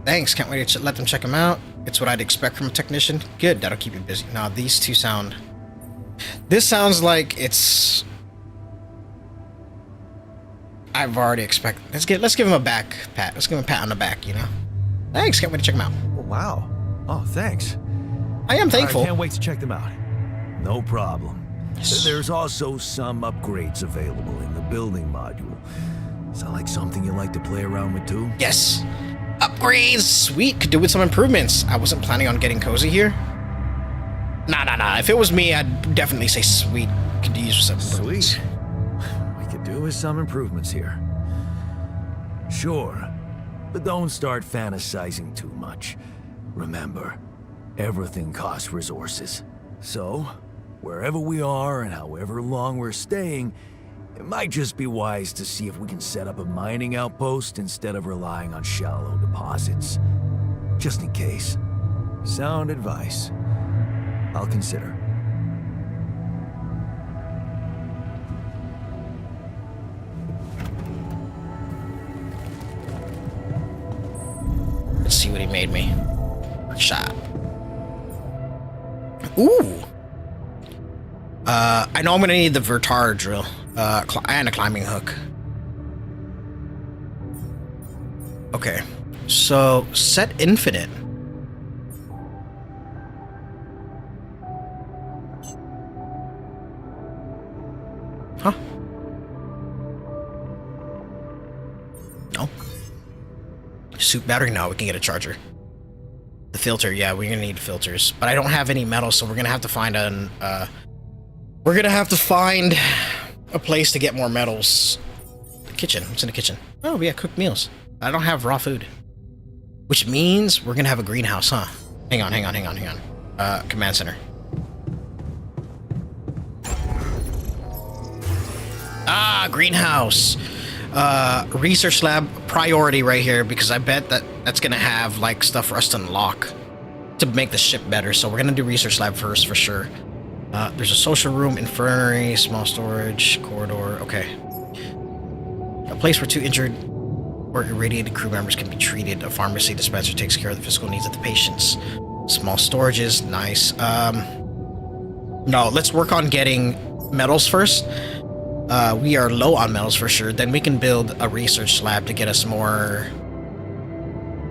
Thanks. Can't wait to let them check them out. It's what I'd expect from a technician. Good, that'll keep you busy. Now, these two sound... This sounds like it's... I've already expected... Let's give him a back pat. Let's give him a pat on the back, you know? Thanks, can't wait to check them out. Wow. Oh, thanks. I am thankful. I can't wait to check them out. No problem. Yes. There's also some upgrades available in the building module. Sound like something you like to play around with too? Yes. Upgrades! Sweet, could do with some improvements. I wasn't planning on getting cozy here. Nah. If it was me, I'd definitely say sweet. Could use some improvements. Sweet. We could do with some improvements here. Sure, but don't start fantasizing too much. Remember, everything costs resources. So, wherever we are and however long we're staying, it might just be wise to see if we can set up a mining outpost instead of relying on shallow deposits. Just in case. Sound advice. I'll consider. Let's see what he made me. Shot. Ooh. I know I'm gonna need the Vertar drill, and a climbing hook. Okay, so set infinite. Huh? No. Suit battery? No, we can get a charger. The filter, yeah, we're gonna need filters, but I don't have any metal, so we're gonna have to find a place to get more metals. The kitchen. What's in the kitchen? Oh, yeah, cooked meals. I don't have raw food. Which means we're gonna have a greenhouse, huh? Hang on. Command center. Ah, greenhouse. Research lab priority right here, because I bet that's gonna have like stuff for us to unlock to make the ship better. So we're gonna do research lab first for sure. There's a social room, infirmary, small storage, corridor. Okay. A place where 2 injured or irradiated crew members can be treated. A pharmacy dispenser takes care of the physical needs of the patients. Small storages, nice. No, let's work on getting metals first. We are low on metals for sure. Then we can build a research lab to get us more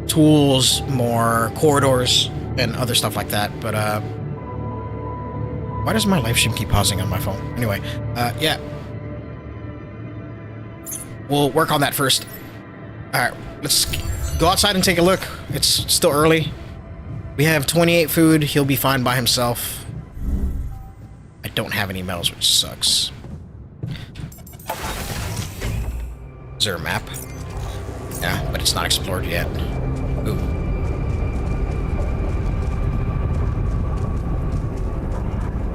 tools, more corridors, and other stuff like that. But why does my live stream keep pausing on my phone? Anyway, yeah. We'll work on that first. Alright, let's go outside and take a look. It's still early. We have 28 food. He'll be fine by himself. I don't have any metals, which sucks. Is there a map? Yeah, but it's not explored yet. Ooh.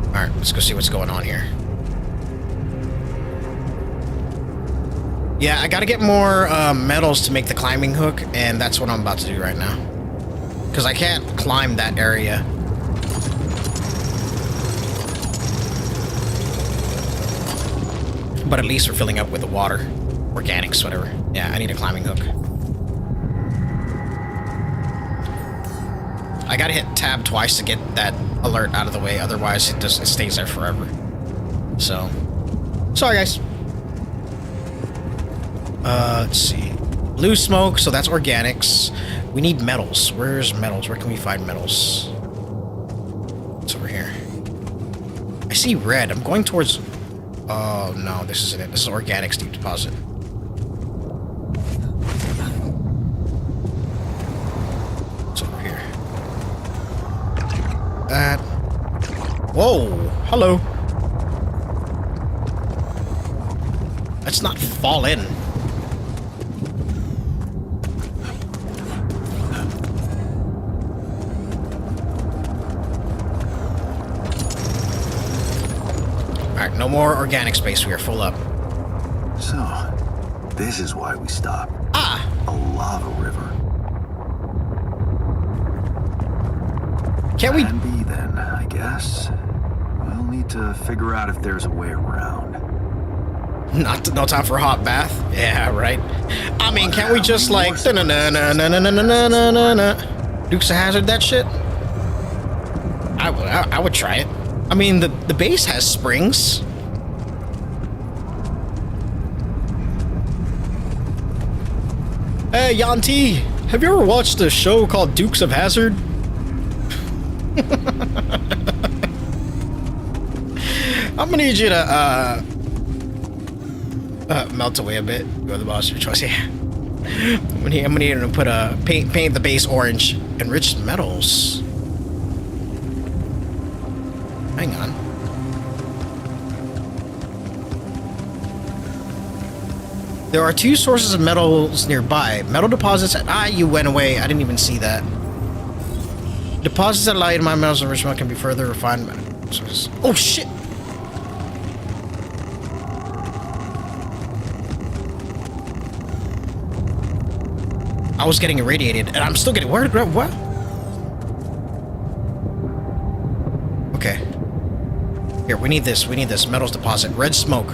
Alright, let's go see what's going on here. Yeah, I gotta get more metals to make the climbing hook, and that's what I'm about to do right now. Because I can't climb that area. But at least we're filling up with the water. Organics, whatever. Yeah, I need a climbing hook. I gotta hit tab twice to get that alert out of the way, otherwise it stays there forever. So, sorry guys. Let's see. Blue smoke, so that's organics. We need metals. Where's metals? Where can we find metals? It's over here. I see red. I'm going towards... Oh, no, this isn't it. This is organics deep deposit. It's over here. That... Whoa! Hello! Let's not fall in. Alright, no more organic space. We are full up. So, this is why we stopped. Ah! A lava river. Can't we... Plan B then, I guess. We'll need to figure out if there's a way around. No time for a hot bath? Yeah, right. I mean, can't we just like... Dukes of Hazzard that shit? I would try it. I mean, the base has springs. Hey, Jan T, have you ever watched a show called Dukes of Hazzard? I'm gonna need you to melt away a bit. Go to the boss of your choice. Yeah. I'm gonna need him to put paint the base orange. Enriched metals. Hang on. There are 2 sources of metals nearby. Metal deposits at... you went away. I didn't even see that. Deposits that allow you to mine metals enrichment can be further refined. Oh, shit! I was getting irradiated, and I'm still getting... What? Okay. Here, we need this. We need this. Metals deposit. Red smoke.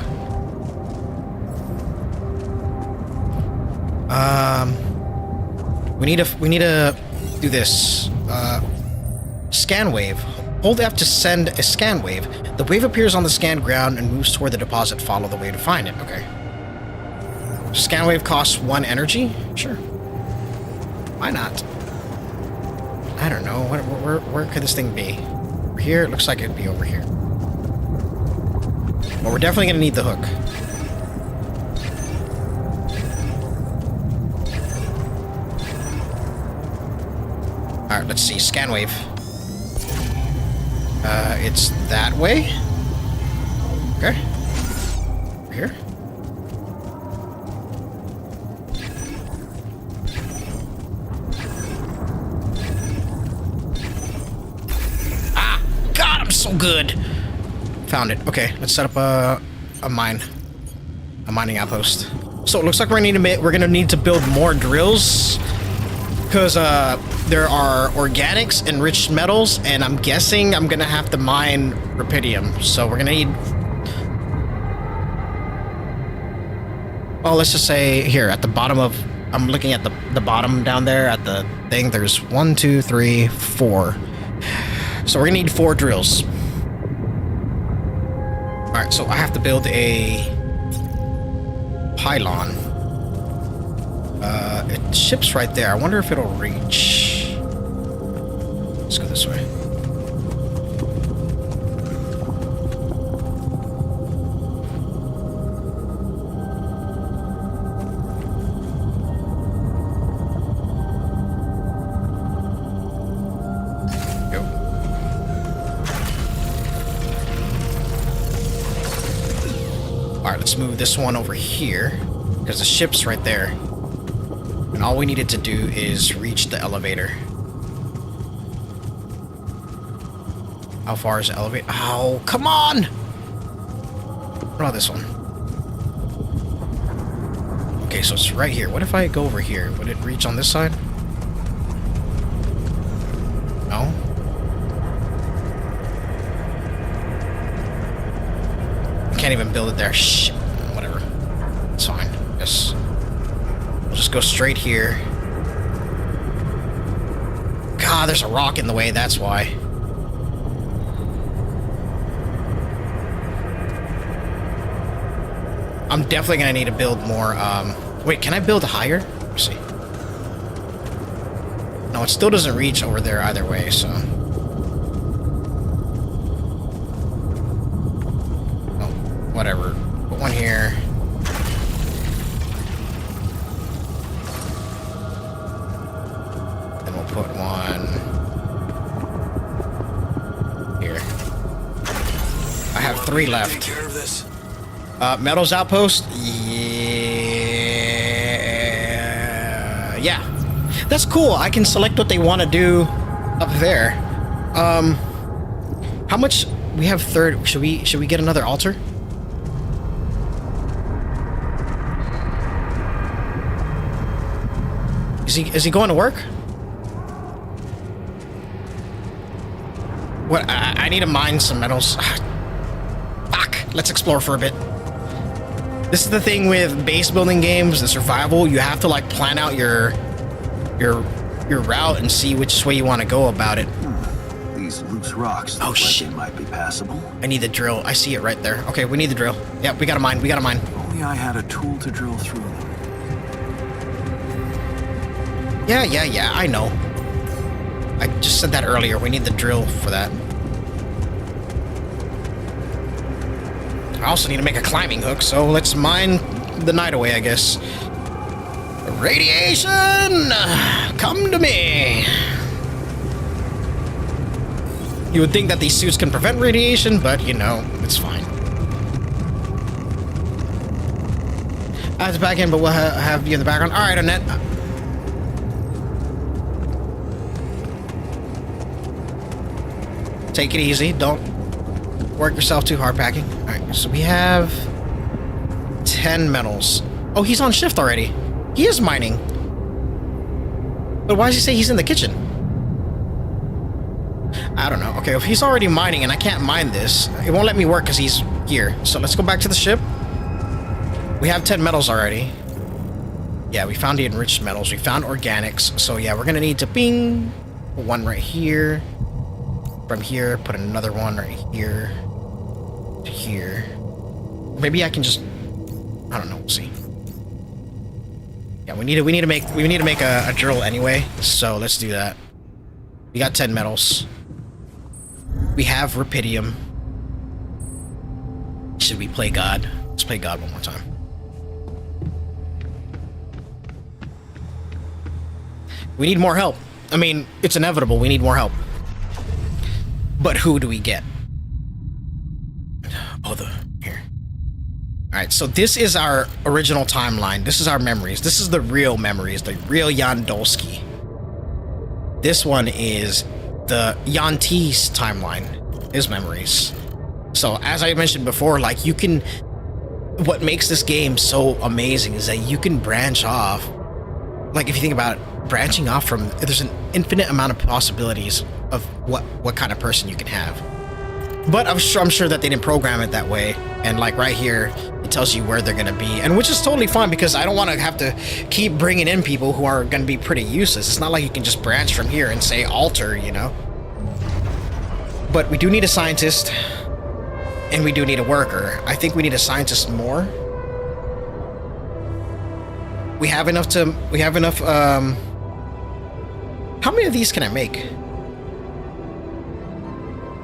We need to do this. Scan wave. Hold F to send a scan wave. The wave appears on the scanned ground and moves toward the deposit. Follow the wave to find it. Okay. Scan wave costs 1 energy? Sure. Why not? I don't know. Where could this thing be? Over here? It looks like it'd be over here. Well, we're definitely gonna need the hook. Alright, let's see. Scan wave. It's that way? Okay. Over here. so good. Found it. Okay, let's set up a mining outpost. So it looks like we're gonna need to build more drills, because there are organics, enriched metals, and I'm guessing I'm gonna have to mine rubidium. So we're gonna need. Oh, let's just say here at the bottom of. I'm looking at the bottom down there at the thing. There's 1, 2, 3, 4. So we're gonna need 4 drills. All right, so I have to build a pylon. It ships right there. I wonder if it'll reach. Let's go this way. Alright, let's move this one over here, because the ship's right there. And all we needed to do is reach the elevator. How far is the elevator? Oh, come on! What about this one? Okay, so it's right here. What if I go over here? Would it reach on this side? No? Can't even build it there. Shit. Whatever. It's fine. Yes. We'll just go straight here. God, there's a rock in the way, that's why. I'm definitely gonna need to build more, wait, can I build higher? Let's see. No, it still doesn't reach over there either way, so. Whatever. Put one here. Then we'll put one here. I have 3 left. Take care of this. Metals outpost? Yeah. That's cool. I can select what they want to do up there. How much? We have 3rd. Should we get another altar? Is he going to work? What? I need to mine some metals. Fuck. Let's explore for a bit. This is the thing with base building games, the survival. You have to like plan out your route and see which way you want to go about it. These loose rocks Oh look shit! like they might be passable. I need the drill. I see it right there. Okay, we need the drill. Yeah, we gotta mine. We gotta mine. Only I had a tool to drill through them. Yeah, I know. I just said that earlier. We need the drill for that. I also need to make a climbing hook, so let's mine the night away, I guess. Radiation! Come to me! You would think that these suits can prevent radiation, but, you know, it's fine. I have to back in, but we'll have you in the background. Alright, Annette. Take it easy. Don't work yourself too hard packing. Alright, so we have 10 metals. Oh, he's on shift already. He is mining. But why does he say he's in the kitchen? I don't know. Okay, if he's already mining and I can't mine this, it won't let me work because he's here. So let's go back to the ship. We have 10 metals already. Yeah, we found the enriched metals. We found organics. So yeah, we're going to need to put one right here. From here, put another one right here to here. Maybe I can just, I don't know, we'll see. Yeah, we need to make a drill anyway, so let's do that. We got 10 metals. We have rubidium. Should we play God? Let's play God one more time. We need more help. I mean, it's inevitable. We need more help. But who do we get? Oh, here. Alright, so this is our original timeline. This is our memories. This is the real memories, the real Jan Dolski. This one is the Jan T's timeline. his memories. So as I mentioned before, like you can, what makes this game so amazing is that you can branch off. Like if you think about it, branching off from, there's an infinite amount of possibilities of what kind of person you can have. But I'm sure that they didn't program it that way. And like right here, it tells you where they're gonna be, and which is totally fine because I don't want to have to keep bringing in people who are gonna be pretty useless. It's not like you can just branch from here and say alter, you know. But we do need a scientist, and we do need a worker. I think we need a scientist more. We have enough. How many of these can I make?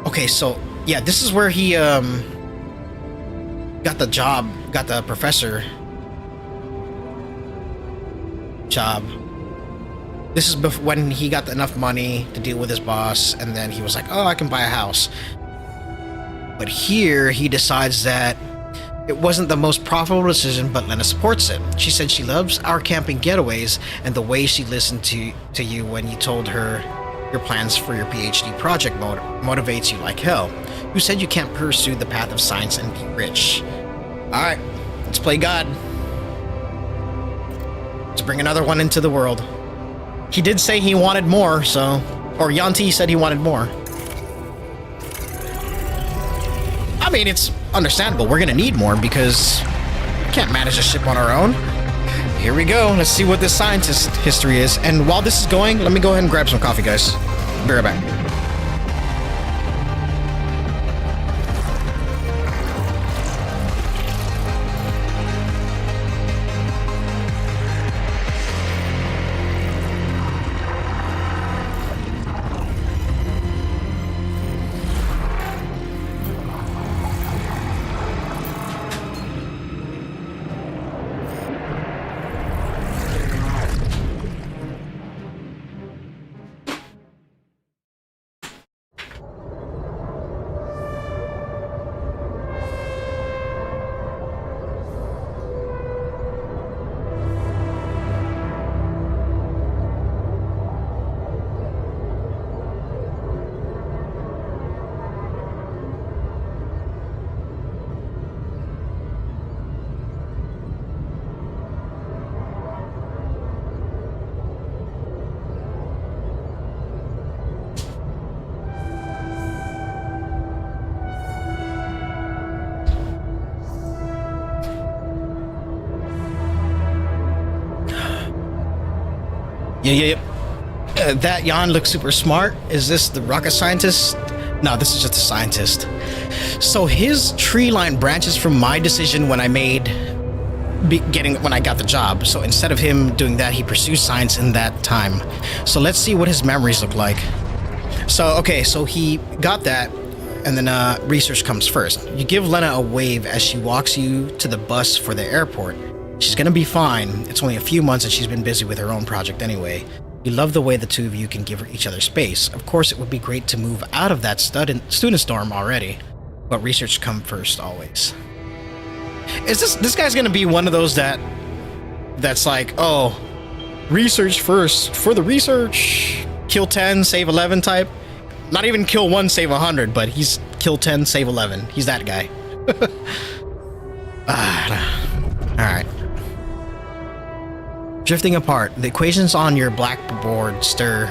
Okay, so yeah, this is where he got the job, got the professor job. This is when he got enough money to deal with his boss, and then he was like, oh, I can buy a house. But here he decides that it wasn't the most profitable decision, but Lena supports it. She said she loves our camping getaways and the way she listened to you when you told her your plans for your PhD project motivates you like hell. You said you can't pursue the path of science and be rich. Alright, let's play God. Let's bring another one into the world. He did say he wanted more, so... Or Yanti said he wanted more. I mean, it's understandable. We're gonna need more because we can't manage a ship on our own. Here we go. Let's see what this scientist history is. And while this is going, let me go ahead and grab some coffee, guys. Be right back. Yeah. That Jan looks super smart. Is this the rocket scientist? No, this is just a scientist. So his tree line branches from my decision when I when I got the job. So instead of him doing that, he pursued science in that time. So let's see what his memories look like. So, okay, so he got that, and then research comes first. You give Lena a wave as she walks you to the bus for the airport. She's gonna be fine. It's only a few months and she's been busy with her own project anyway. You love the way the two of you can give each other space. Of course, it would be great to move out of that student dorm already, but research come first always. Is this guy's gonna be one of those that's like, oh, research first for the research, kill 10, save 11 type? Not even kill 1, save 100, but he's kill 10, save 11. He's that guy. Alright. Drifting apart, the equations on your blackboard stir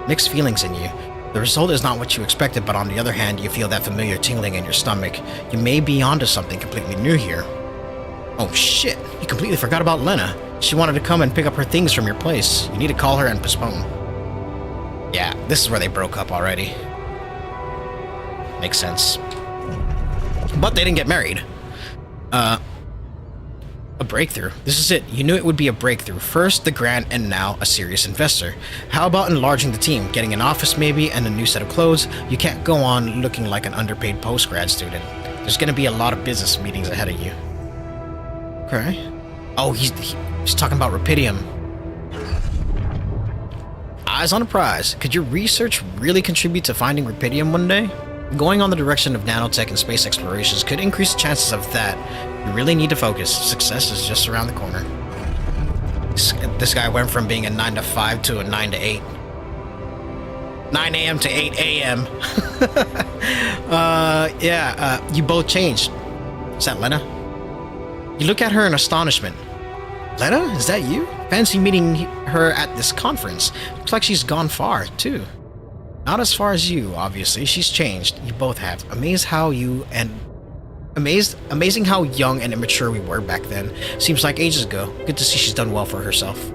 mixed feelings in you. The result is not what you expected, but on the other hand, you feel that familiar tingling in your stomach. You may be onto something completely new here. Oh shit, you completely forgot about Lena. She wanted to come and pick up her things from your place. You need to call her and postpone. Yeah, this is where they broke up already. Makes sense. But they didn't get married. A breakthrough. This is it. You knew it would be a breakthrough. First the grant, and now a serious investor. How about enlarging the team? Getting an office maybe, and a new set of clothes? You can't go on looking like an underpaid post-grad student. There's gonna be a lot of business meetings ahead of you. Okay. Oh, he's talking about Rupidium. Eyes on a prize. Could your research really contribute to finding Rupidium one day? Going on the direction of nanotech and space explorations could increase the chances of that. You really need to focus. Success is just around the corner. This guy went from being a 9 to 5 to a 9 to 8. 9 a.m. to 8 a.m. You both changed. Is that Lena? You look at her in astonishment. Lena, is that you? Fancy meeting her at this conference. Looks like she's gone far, too. Not as far as you, obviously. She's changed. You both have. Amazing how young and immature we were back then. Seems like ages ago. Good to see she's done well for herself.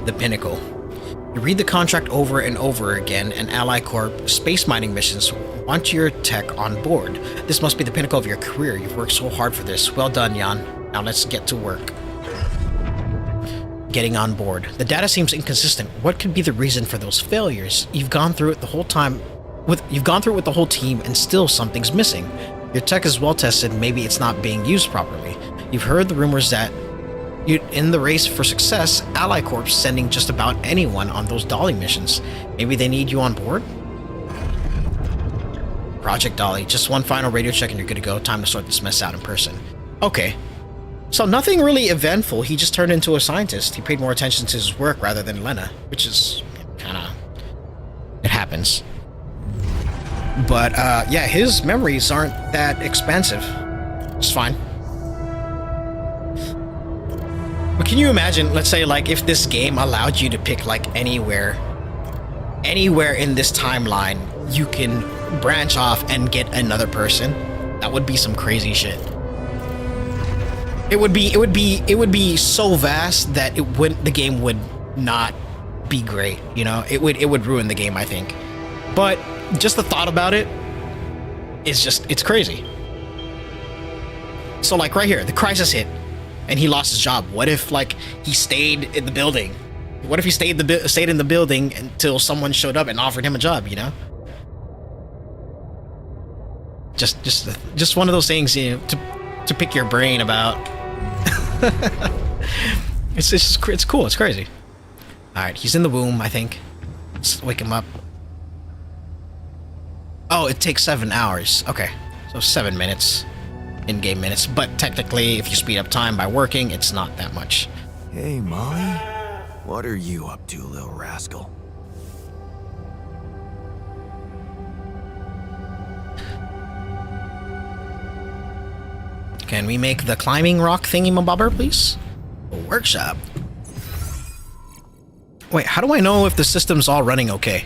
The Pinnacle. You read the contract over and over again, and Ally Corp space mining missions want your tech on board. This must be the pinnacle of your career. You've worked so hard for this. Well done, Jan. Now let's get to work. Getting on board. The data seems inconsistent. What could be the reason for those failures? You've gone through it the whole time. You've gone through it with the whole team, and still something's missing. Your tech is well tested. Maybe it's not being used properly. You've heard the rumors that in the race for success, Ally Corp's sending just about anyone on those Dolly missions. Maybe they need you on board? Project Dolly. Just one final radio check and you're good to go. Time to sort this mess out in person. Okay. So nothing really eventful. He just turned into a scientist. He paid more attention to his work rather than Lena, which is kinda... It happens. But, yeah, his memories aren't that expansive. It's fine. But can you imagine, let's say, like, if this game allowed you to pick, like, anywhere in this timeline, you can branch off and get another person? That would be some crazy shit. It would be so vast that the game would not be great, you know? It would ruin the game, I think. But just the thought about it is it's crazy. So, like, right here, the crisis hit. And he lost his job. What if, like, he stayed in the building? What if he stayed in the building until someone showed up and offered him a job? You know, just one of those things, you know, to pick your brain about. It's cool. It's crazy. All right, he's in the womb, I think. Let's wake him up. Oh, it takes 7 hours. Okay, so 7 minutes. In-game minutes, but technically, if you speed up time by working, it's not that much. Hey, Molly. What are you up to, little rascal? Can we make the climbing rock thingy-mabobber, please? A workshop. Wait, how do I know if the system's all running okay?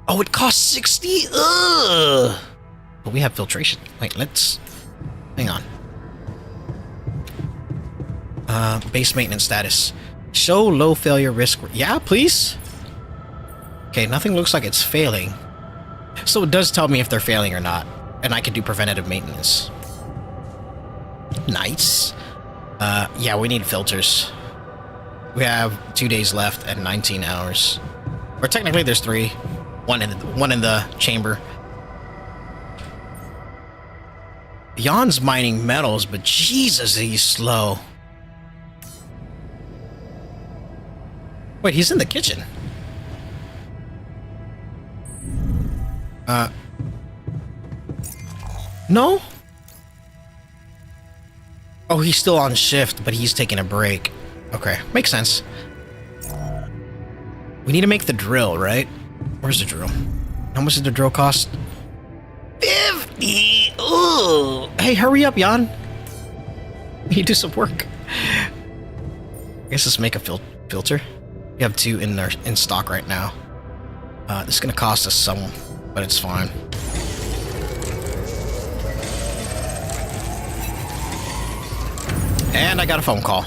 Oh, it costs 60? Ugh! But we have filtration. Wait, let's... Hang on. Base maintenance status. Show low failure risk. Yeah, please? Okay, nothing looks like it's failing. So it does tell me if they're failing or not. And I can do preventative maintenance. Nice. Yeah, we need filters. We have 2 days left and 19 hours. Or technically there's 3. One in the chamber. Jan's mining metals, but Jesus, he's slow. Wait, he's in the kitchen. No? Oh, he's still on shift, but he's taking a break. Okay, makes sense. We need to make the drill, right? Where's the drill? How much does the drill cost? 50! Ooh! Hey, hurry up, Jan. We need to do some work. I guess let's make a filter. We have 2 in stock right now. This is gonna cost us some, but it's fine. And I got a phone call.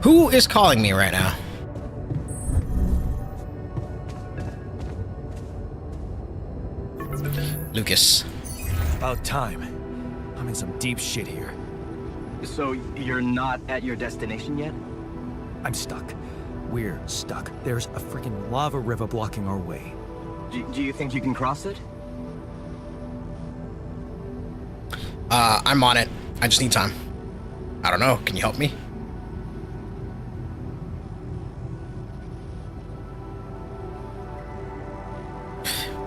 Who is calling me right now? Lucas. About time. I'm in some deep shit here. So you're not at your destination yet? I'm stuck. We're stuck. There's a freaking lava river blocking our way. Do you think you can cross it? I'm on it. I just need time. I don't know. Can you help me?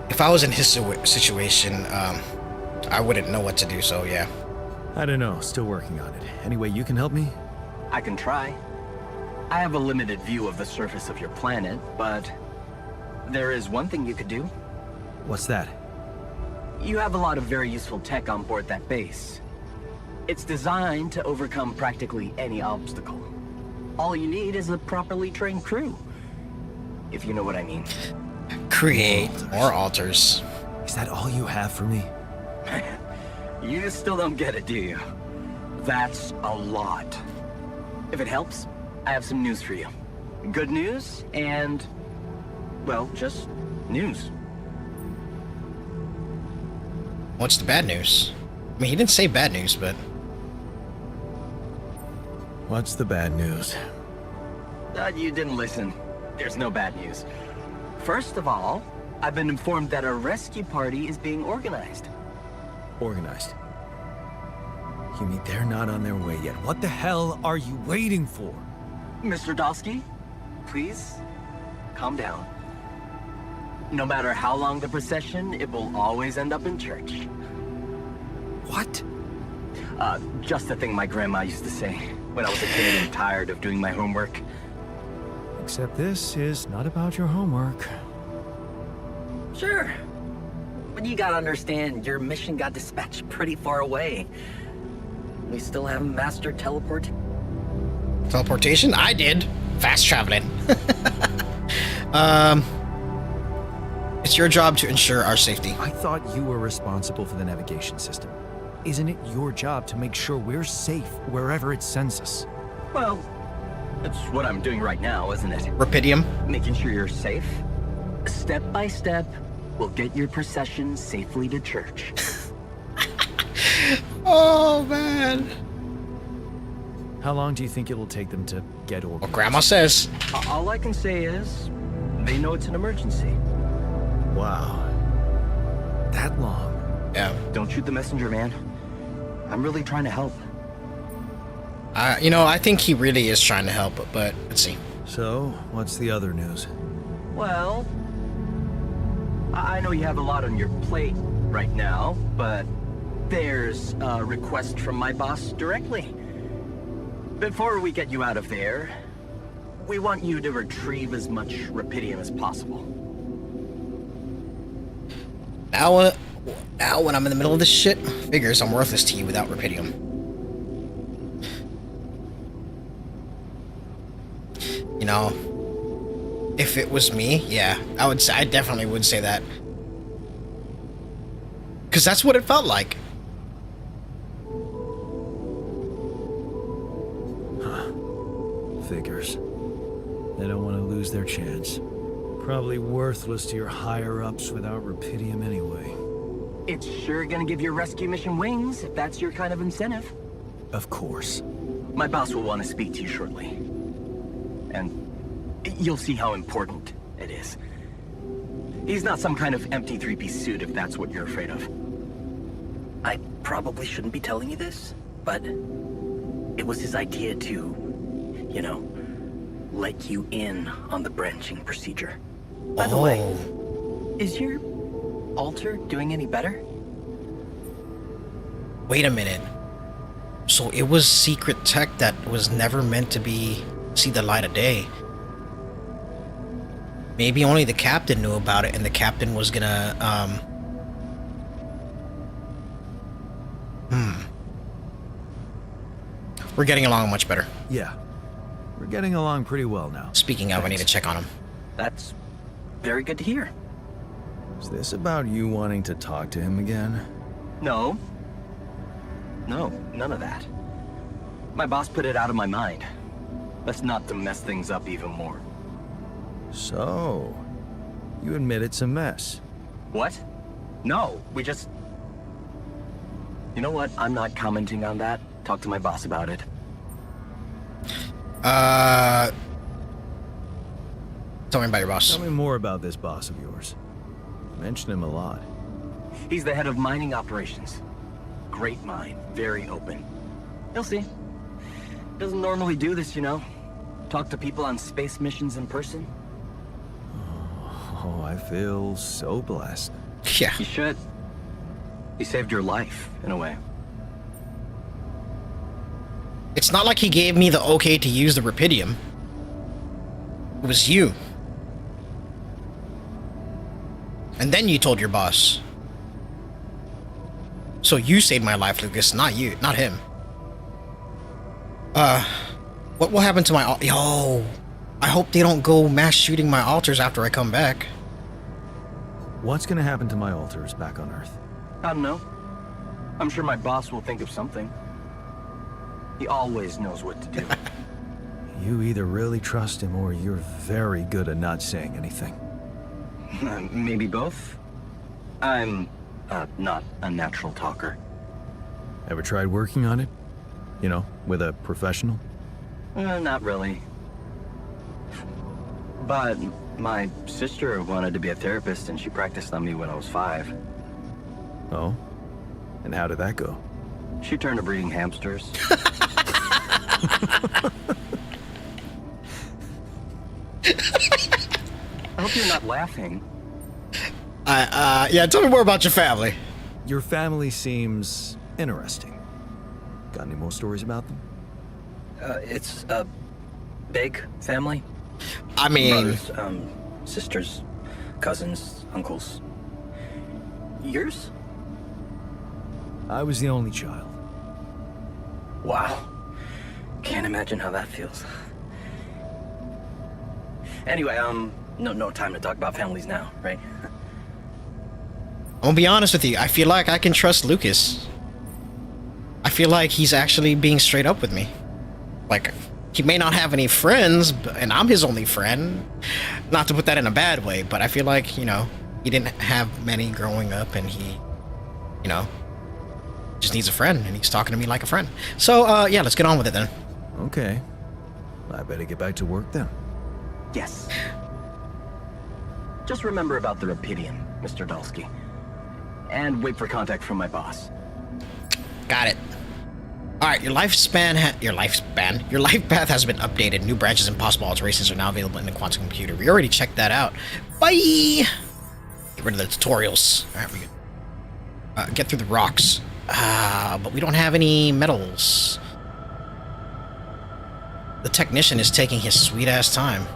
If I was in his situation, I wouldn't know what to do, so yeah. I don't know. Still working on it. Any way you can help me? I can try. I have a limited view of the surface of your planet, but there is one thing you could do. What's that? You have a lot of very useful tech on board that base. It's designed to overcome practically any obstacle. All you need is a properly trained crew, if you know what I mean. Create more altars. Is that all you have for me? You still don't get it, do you? That's a lot. If it helps, I have some news for you. Good news and, well, just news. What's the bad news? I mean, he didn't say bad news, but... What's the bad news? You didn't listen. There's no bad news. First of all, I've been informed that a rescue party is being organized. Organized. You mean they're not on their way yet? What the hell are you waiting for? Mr. Dolski, please, calm down. No matter how long the procession, it will always end up in church. What? Just a thing my grandma used to say when I was a kid and tired of doing my homework. Except this is not about your homework. Sure. But you gotta understand, your mission got dispatched pretty far away. We still haven't mastered Teleportation? I did. Fast traveling. It's your job to ensure our safety. I thought you were responsible for the navigation system. Isn't it your job to make sure we're safe wherever it sends us? Well, that's what I'm doing right now, isn't it? Rapidium. Making sure you're safe. Step by step, we'll get your procession safely to church. Oh, man. How long do you think it'll take them to get organized? Well, Grandma says. All I can say is, they know it's an emergency. Wow. That long? Yeah. Don't shoot the messenger, man. I'm really trying to help. You know, I think he really is trying to help, but let's see. So, what's the other news? Well, I know you have a lot on your plate right now, but there's a request from my boss directly. Before we get you out of there, we want you to retrieve as much Rapidium as possible. Now when I'm in the middle of this shit, figures I'm worthless to you without Rapidium. You know, if it was me, yeah, I definitely would say that. Because that's what it felt like. Figures. They don't want to lose their chance. Probably worthless to your higher-ups without Rapidium anyway. It's sure gonna give your rescue mission wings, if that's your kind of incentive. Of course. My boss will want to speak to you shortly. And you'll see how important it is. He's not some kind of empty three-piece suit if that's what you're afraid of. I probably shouldn't be telling you this, but it was his idea to, you know, let you in on the branching procedure. By the way, is your altar doing any better? Wait a minute. So it was secret tech that was never meant to see the light of day. Maybe only the captain knew about it, and the captain was gonna, We're getting along much better. Yeah. We're getting along pretty well now. Speaking of, I need to check on him. That's very good to hear. Is this about you wanting to talk to him again? No. No, none of that. My boss put it out of my mind. That's not to mess things up even more. So, you admit it's a mess. What? No, we just... You know what? I'm not commenting on that. Talk to my boss about it. Tell me about your boss. Tell me more about this boss of yours. Mention him a lot. He's the head of mining operations. Great mind, very open. You'll see. Doesn't normally do this, you know. Talk to people on space missions in person. Oh, I feel so blessed. Yeah. You should. He saved your life, in a way. It's not like he gave me the okay to use the Rapidium. It was you. And then you told your boss. So you saved my life, Lucas, not you, not him. What will happen to my yo? I hope they don't go mass shooting my altars after I come back. What's gonna happen to my altars back on Earth? I don't know. I'm sure my boss will think of something. He always knows what to do. You either really trust him or you're very good at not saying anything. Maybe both. I'm not a natural talker. Ever tried working on it? You know, with a professional? Not really. But my sister wanted to be a therapist and she practiced on me when I was 5. Oh? And how did that go? She turned to breeding hamsters. I hope you're not laughing. Yeah, tell me more about your family. Your family seems interesting. Got any more stories about them? It's a big family. I mean, Brothers, sisters, cousins, uncles. Yours? I was the only child. Wow. Can't imagine how that feels. Anyway, no time to talk about families now, right? I'm gonna be honest with you. I feel like I can trust Lucas. I feel like he's actually being straight up with me. Like, he may not have any friends, and I'm his only friend. Not to put that in a bad way, but I feel like, you know, he didn't have many growing up, and he, you know, just needs a friend, and he's talking to me like a friend. So, yeah, let's get on with it then. Okay. I better get back to work then. Yes. Just remember about the Rapidian, Mr. Dolski. And wait for contact from my boss. Got it. Alright, your life path has been updated. New branches and possible alterations are now available in the quantum computer. We already checked that out. Bye! Get rid of the tutorials. Alright, we good. Get through the rocks. But we don't have any metals. The technician is taking his sweet-ass time.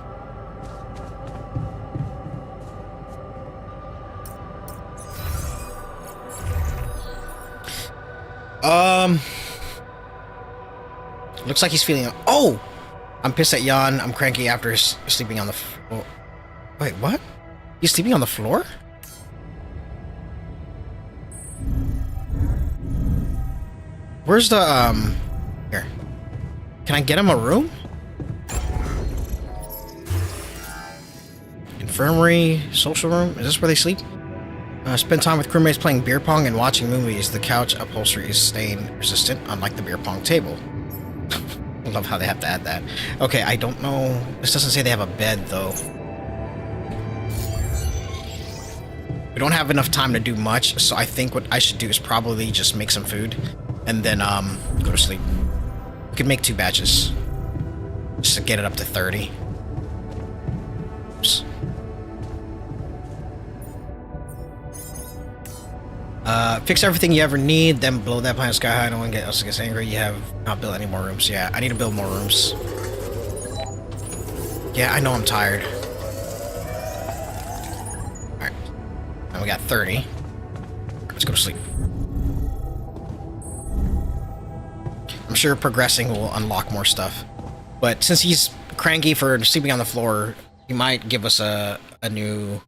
Looks like he's feeling... Oh! I'm pissed at Jan. I'm cranky after sleeping on the floor. Wait, what? He's sleeping on the floor? Where's the, Here. Can I get him a room? Infirmary, social room? Is this where they sleep? Spend time with crewmates playing beer pong and watching movies. The couch upholstery is stain resistant, unlike the beer pong table. I love how they have to add that. Okay, I don't know. This doesn't say they have a bed, though. We don't have enough time to do much, so I think what I should do is probably just make some food and then go to sleep. We could make 2 batches just to get it up to 30. Oops. Fix everything you ever need, then blow that planet sky high. No one else gets angry. You have not built any more rooms. Yeah, I need to build more rooms. Yeah, I know I'm tired. Alright. Now we got 30. Let's go to sleep. I'm sure progressing will unlock more stuff. But since he's cranky for sleeping on the floor, he might give us a new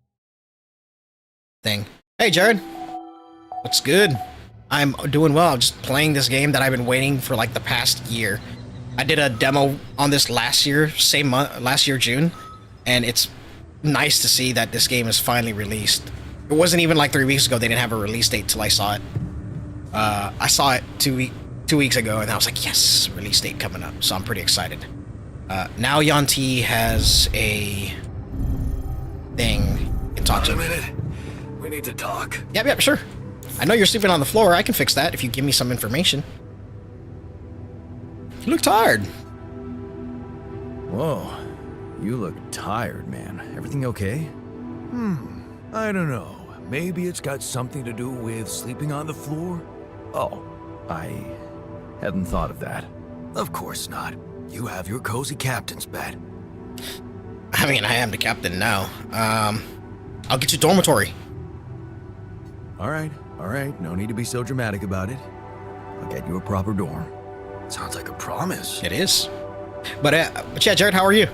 thing. Hey, Jared. What's good? I'm doing well. I'm just playing this game that I've been waiting for like the past year. I did a demo on this last year, same month, last year, June, and it's nice to see that this game is finally released. It wasn't even like 3 weeks ago. They didn't have a release date till I saw it. I saw it 2 weeks ago, and I was like, yes, release date coming up. So I'm pretty excited. Now Jan T has a thing you can talk to. A minute. We need to talk. Yep, sure. I know you're sleeping on the floor. I can fix that if you give me some information. You look tired. Whoa. You look tired, man. Everything okay? I don't know. Maybe it's got something to do with sleeping on the floor? Oh, I hadn't thought of that. Of course not. You have your cozy captain's bed. I mean, I am the captain now. I'll get you dormitory. All right. No need to be so dramatic about it. I'll get you a proper dorm. Sounds like a promise. It is. But yeah, Jared, how are you?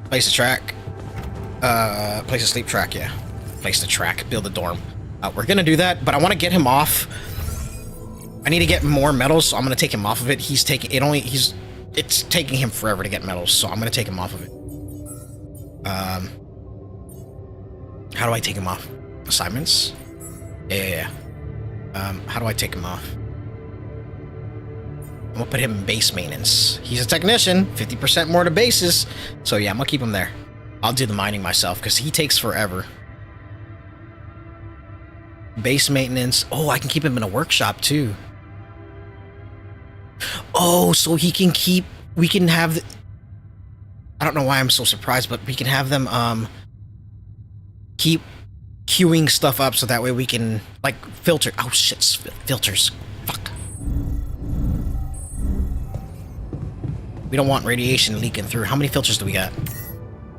Place to track. Place to sleep track, yeah. Place to track, build a dorm. We're gonna do that, but I want to get him off. I need to get more medals, so I'm gonna take him off of it. It's taking him forever to get medals, so I'm gonna take him off of it. How do I take him off? Assignments? Yeah. How do I take him off? I'm gonna put him in base maintenance. He's a technician, 50% more to bases. So yeah, I'm gonna keep him there. I'll do the mining myself, because he takes forever. Base maintenance. Oh, I can keep him in a workshop too. Oh, so we can have I don't know why I'm so surprised, but we can have them keep queuing stuff up so that way we can like filter. Oh shit, filters. Fuck. We don't want radiation leaking through. How many filters do we got?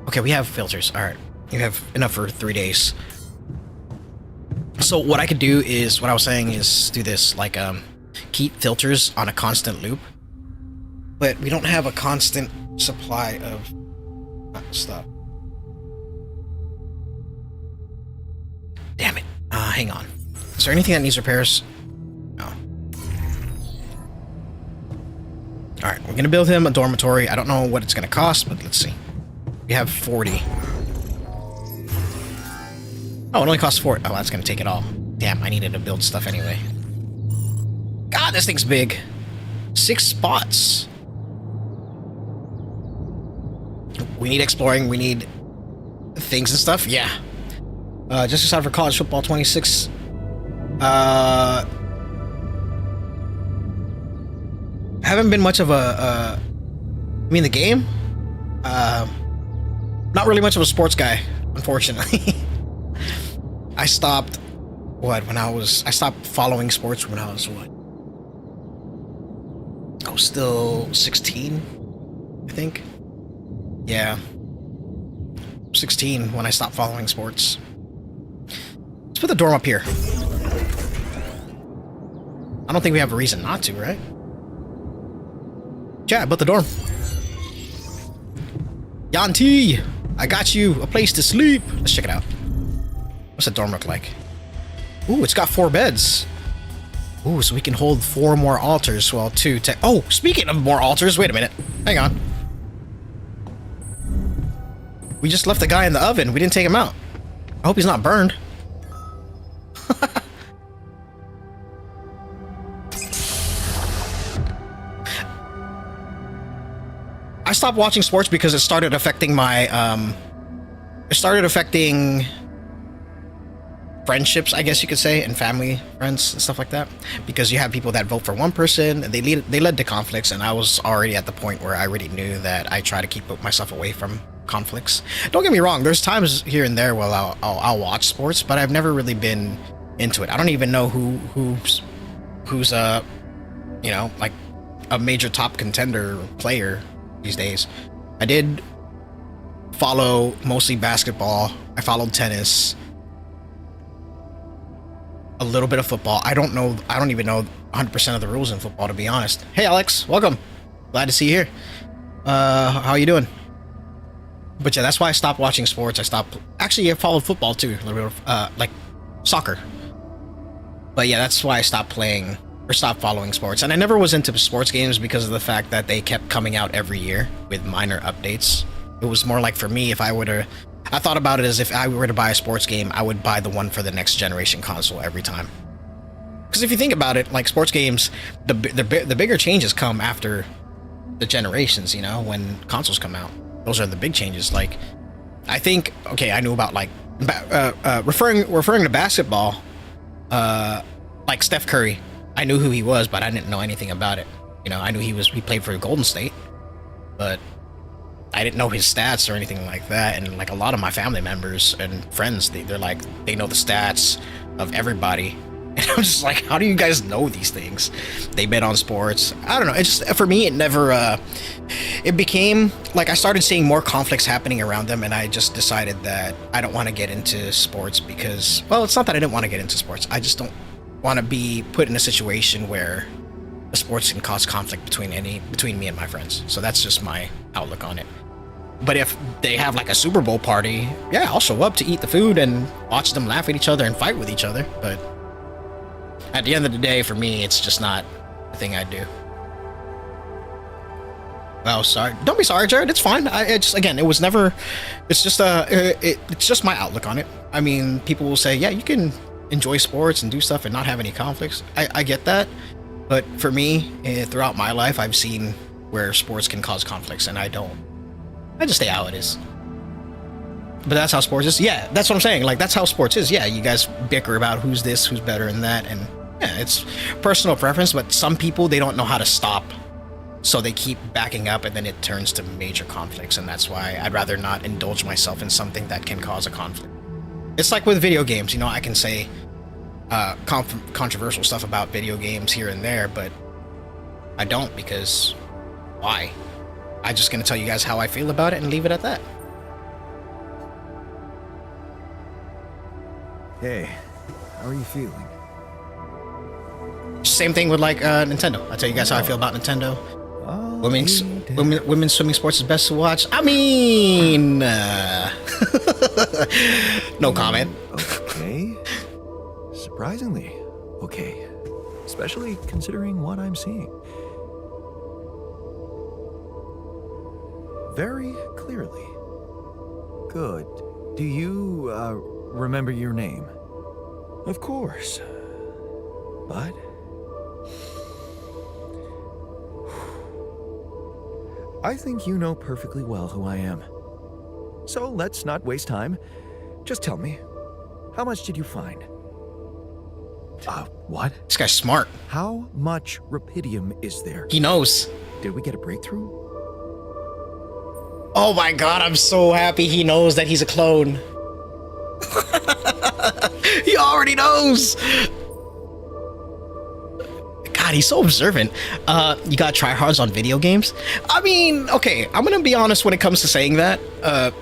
Okay, we have filters. All right, you have enough for 3 days. So what I could do is, what I was saying is do this, like keep filters on a constant loop, but we don't have a constant supply of stuff. Damn it. Hang on. Is there anything that needs repairs? No. Alright, we're gonna build him a dormitory. I don't know what it's gonna cost, but let's see. We have 40. Oh, it only costs 4. Oh, that's gonna take it all. Damn, I needed to build stuff anyway. God, this thing's big. 6 spots. We need exploring. We need things and stuff. Yeah. Just decided for college football 26. Haven't been much of a. I mean, the game. Not really much of a sports guy, unfortunately. I stopped. I stopped following sports when I was what? I was still 16, I think. Yeah. 16 when I stopped following sports. Let's put the dorm up here. I don't think we have a reason not to, right? Yeah, I built the dorm. Jan T, I got you a place to sleep. Let's check it out. What's the dorm look like? Ooh, it's got 4 beds. Ooh, so we can hold 4 more altars. Well, 2 tech. Oh, speaking of more altars, wait a minute. Hang on. We just left the guy in the oven. We didn't take him out. I hope he's not burned. I stopped watching sports because it started affecting my friendships, I guess you could say, and family, friends, and stuff like that. Because you have people that vote for one person, and they led to conflicts, and I was already at the point where I already knew that I try to keep myself away from conflicts. Don't get me wrong, there's times here and there where I'll watch sports, but I've never really been into it. I don't even know who's you know, like a major top contender player these days. I did follow mostly basketball. I followed tennis. A little bit of football. I don't even know 100% of the rules in football, to be honest. Hey Alex, welcome. Glad to see you here. How you doing? But yeah, that's why I stopped watching sports. I followed football too, a little bit of, like soccer. But yeah, that's why I stopped following sports. And I never was into sports games because of the fact that they kept coming out every year with minor updates. It was more like, for me, I thought about it as if I were to buy a sports game, I would buy the one for the next generation console every time. Because if you think about it, like sports games, the bigger changes come after the generations, you know, when consoles come out. Those are the big changes. Like, I think, okay, I knew about like, referring to basketball, like Steph Curry. I knew who he was, but I didn't know anything about it. You know, I knew he played for Golden State, but I didn't know his stats or anything like that. And like a lot of my family members and friends, they're like, they know the stats of everybody. And I'm just like, how do you guys know these things? They bet on sports. I don't know. It just, for me, it it became like I started seeing more conflicts happening around them, and I just decided that I don't want to get into sports because, well, it's not that I didn't want to get into sports. I just don't want to be put in a situation where the sports can cause conflict between me and my friends. So that's just my outlook on it. But if they have like a Super Bowl party, yeah, I'll show up to eat the food and watch them laugh at each other and fight with each other. But at the end of the day, for me, it's just not the thing I do. Oh, sorry. Don't be sorry, Jared. It's fine. It was never. It's just it's just my outlook on it. I mean, people will say, yeah, you can enjoy sports and do stuff and not have any conflicts. I get that, but for me, throughout my life, I've seen where sports can cause conflicts, and I don't. I just stay how it is. But that's how sports is. Yeah, that's what I'm saying. Like, that's how sports is. Yeah, you guys bicker about who's this, who's better, and that, and yeah, it's personal preference. But some people, they don't know how to stop. So they keep backing up, and then it turns to major conflicts, and that's why I'd rather not indulge myself in something that can cause a conflict. It's like with video games, you know, I can say controversial stuff about video games here and there, but I don't, because why? I'm just gonna tell you guys how I feel about it and leave it at that. Hey, how are you feeling? Same thing with like Nintendo. I'll tell you guys how I feel about Nintendo. Women's swimming sports is best to watch. I mean, no comment. Okay. Surprisingly, okay. Especially considering what I'm seeing. Very clearly. Good. Do you, remember your name? Of course. But... I think you know perfectly well who I am. So let's not waste time. Just tell me, how much did you find? What? This guy's smart. How much rupidium is there? He knows. Did we get a breakthrough? Oh my god, I'm so happy he knows that he's a clone. He already knows. God, he's so observant. You gotta try hard on video games. I mean, okay, I'm gonna be honest when it comes to saying that.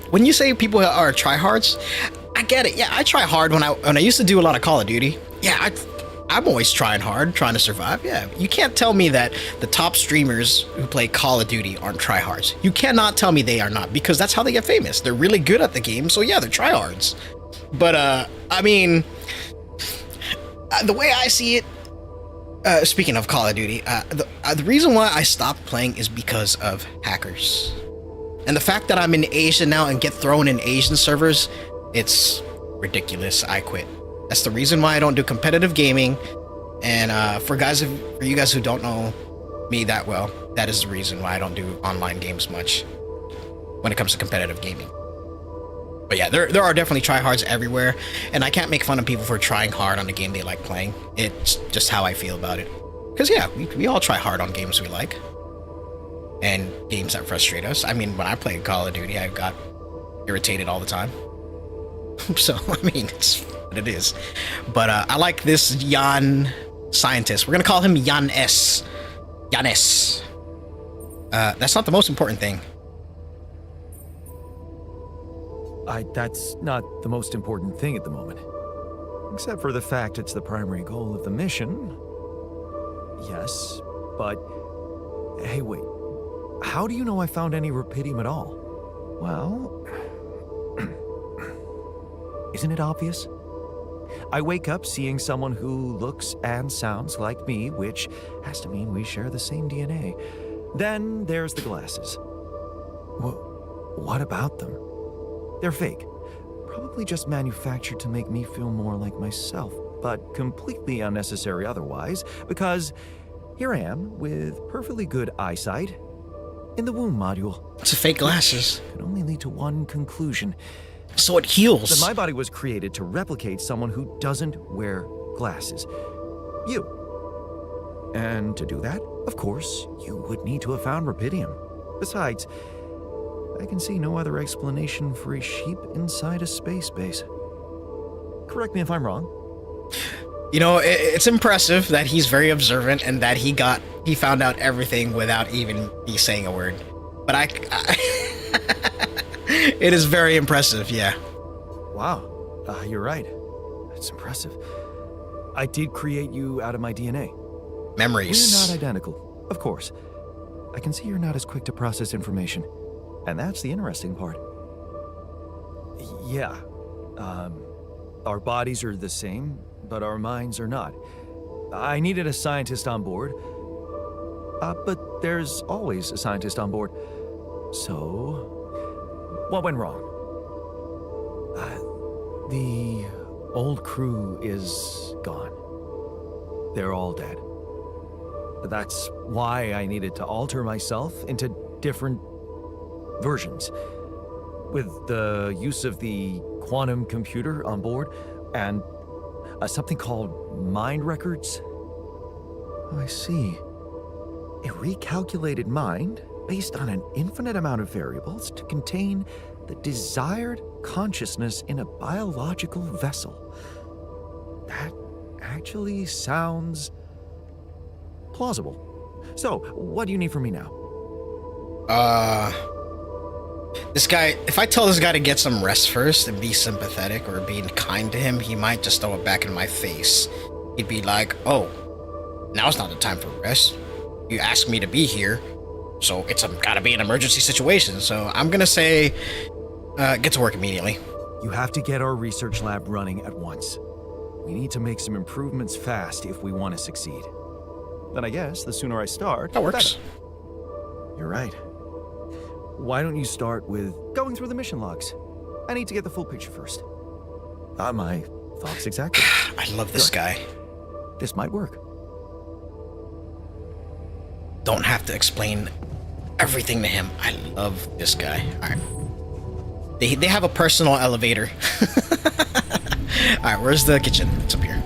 When you say people are tryhards, I get it. Yeah, I try hard when I used to do a lot of Call of Duty. Yeah, I'm always trying hard, trying to survive. Yeah, you can't tell me that the top streamers who play Call of Duty aren't tryhards. You cannot tell me they are not, because that's how they get famous. They're really good at the game, so yeah, they're tryhards. But I mean, the way I see it, speaking of Call of Duty, the reason why I stopped playing is because of hackers. And the fact that I'm in Asia now and get thrown in Asian servers, it's ridiculous. I quit. That's the reason why I don't do competitive gaming. And for you guys who don't know me that well, that is the reason why I don't do online games much when it comes to competitive gaming. But yeah, there are definitely tryhards everywhere, and I can't make fun of people for trying hard on a game they like playing. It's just how I feel about it. Because yeah, we all try hard on games we like, and games that frustrate us. I mean, when I played Call of Duty, I got irritated all the time. So, I mean, it's what it is. But I like this Jan scientist. We're gonna call him Jan S. Jan S. That's not the most important thing. That's not the most important thing at the moment. Except for the fact it's the primary goal of the mission. Yes, but... Hey, wait. How do you know I found any rupidium at all? Well... Isn't it obvious? I wake up seeing someone who looks and sounds like me, which has to mean we share the same DNA. Then there's the glasses. What about them? They're fake. Probably just manufactured to make me feel more like myself, but completely unnecessary otherwise, because here I am with perfectly good eyesight in the womb module. It's a fake glasses. Can only lead to one conclusion. So it heals. That my body was created to replicate someone who doesn't wear glasses. You. And to do that, of course, you would need to have found rupidium. Besides, I can see no other explanation for a sheep inside a space base. Correct me if I'm wrong. You know, it's impressive that he's very observant and that he found out everything without even me saying a word. But it is very impressive, yeah. Wow, you're right. That's impressive. I did create you out of my DNA. Memories. We're not identical, of course. I can see you're not as quick to process information. And that's the interesting part. Yeah. Our bodies are the same, but our minds are not. I needed a scientist on board. But there's always a scientist on board. So, what went wrong? The old crew is gone. They're all dead. That's why I needed to alter myself into different versions. With the use of the quantum computer on board and something called mind records. Oh, I see. A recalculated mind based on an infinite amount of variables to contain the desired consciousness in a biological vessel. That actually sounds plausible. So, what do you need from me now? This guy, if I tell this guy to get some rest first and be sympathetic or being kind to him, he might just throw it back in my face. He'd be like, oh, now's not the time for rest. You asked me to be here, so it's gotta be an emergency situation. So I'm gonna say, get to work immediately. You have to get our research lab running at once. We need to make some improvements fast if we want to succeed. Then I guess the sooner I start, That works. the better. You're right. Why don't you start with going through the mission logs? I need to get the full picture first. My thoughts exactly. I love this guy. This might work. Don't have to explain everything to him. I love this guy. All right. They have a personal elevator. All right, where's the kitchen? It's up here.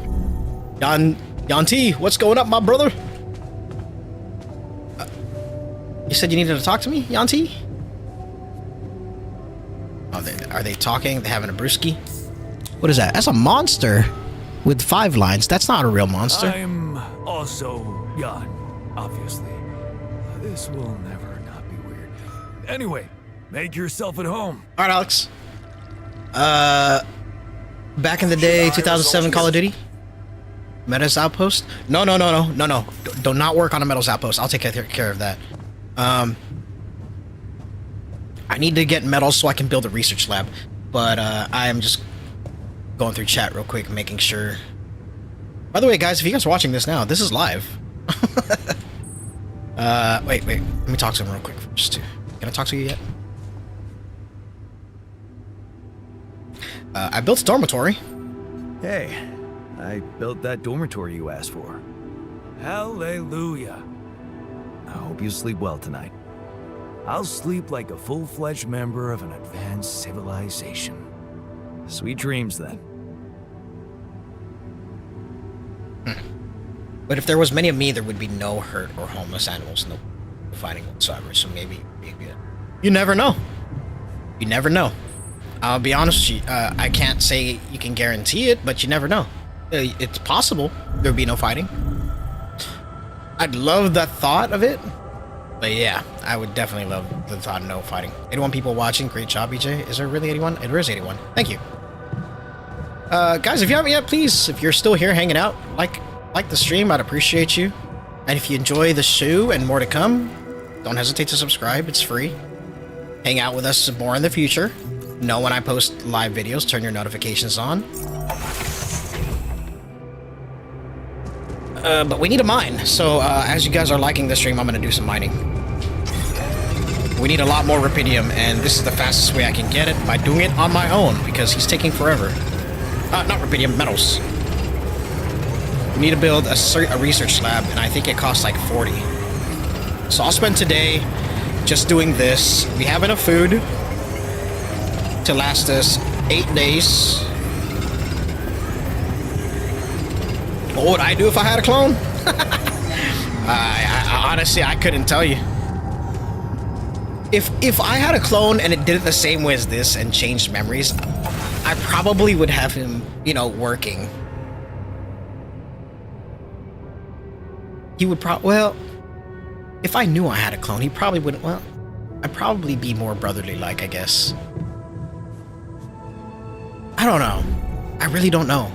Jan T, what's going up, my brother? You said you needed to talk to me, Jan T? Oh, are they talking? They having a brewski? What is that? That's a monster with 5 lines. That's not a real monster. I'm also Jan, obviously. This will never not be weird. Anyway, make yourself at home. All right, Alex. Back in the day, 2007 Call of Duty? Meadows Outpost? No. Do not work on a Meadows Outpost. I'll take care of that. I need to get metals so I can build a research lab. But I am just going through chat real quick, making sure. By the way, guys, if you guys are watching this now, this is live. Wait. Let me talk to him real quick first. Can I talk to you yet? I built a dormitory. Hey, I built that dormitory you asked for. Hallelujah. I hope you sleep well tonight. I'll sleep like a full-fledged member of an advanced civilization. Sweet dreams, then. But if there was many of me, there would be no hurt or homeless animals, no fighting whatsoever. So maybe you never know. You never know. I'll be honest with you. I can't say you can guarantee it, but you never know. It's possible there'd be no fighting. I'd love the thought of it, but yeah, I would definitely love the thought of no fighting. 81 people watching. Great job, BJ. Is there really 81? There is 81. Thank you. Guys, if you haven't yet, please, if you're still here hanging out, like the stream, I'd appreciate you. And if you enjoy the show and more to come, don't hesitate to subscribe. It's free. Hang out with us some more in the future. Know when I post live videos, turn your notifications on. But we need a mine, so as you guys are liking the stream, I'm gonna do some mining. We need a lot more rubidium, and this is the fastest way I can get it, by doing it on my own, because he's taking forever. Not rubidium, metals. We need to build a research lab, and I think it costs like 40. So I'll spend today just doing this. We have enough food to last us 8 days. What would I do if I had a clone? I honestly, I couldn't tell you. If I had a clone and it did it the same way as this and changed memories, I probably would have him, working. He would well, if I knew I had a clone, he probably wouldn't, well, I'd probably be more brotherly like, I guess. I don't know. I really don't know.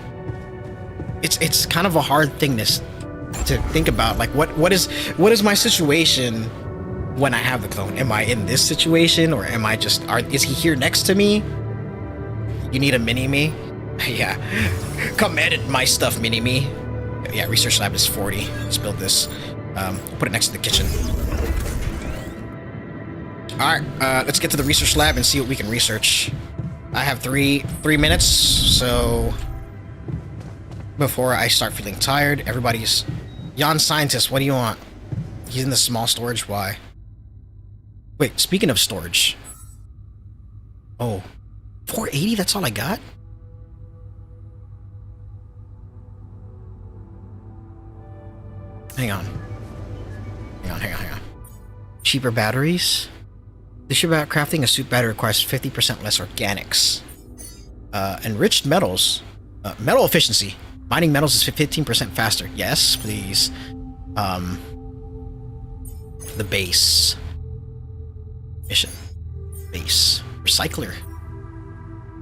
It's kind of a hard thing to think about. Like, what is my situation when I have the clone? Am I in this situation, or am I just is he here next to me? You need a mini-me? Yeah. Come edit my stuff, mini-me. Yeah, research lab is 40. Let's build this. Put it next to the kitchen. Alright, let's get to the research lab and see what we can research. I have three minutes, so before I start feeling tired, everybody's... Jan Scientist, what do you want? He's in the small storage, why? Wait, speaking of storage... Oh, 480, that's all I got? Hang on. Hang on. Cheaper batteries? This year about crafting a suit battery requires 50% less organics. Enriched metals. Metal efficiency. Mining metals is 15% faster. Yes, please. The base. Mission. Base. Recycler.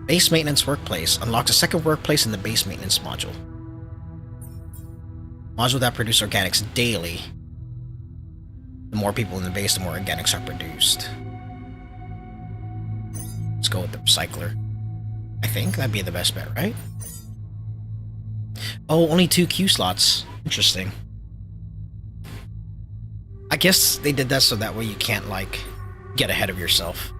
Base maintenance workplace. Unlocks a second workplace in the base maintenance module. Module that produce organics daily. The more people in the base, the more organics are produced. Let's go with the recycler. I think that'd be the best bet, right? Oh, only 2 Q slots. Interesting. I guess they did that so that way you can't, like, get ahead of yourself.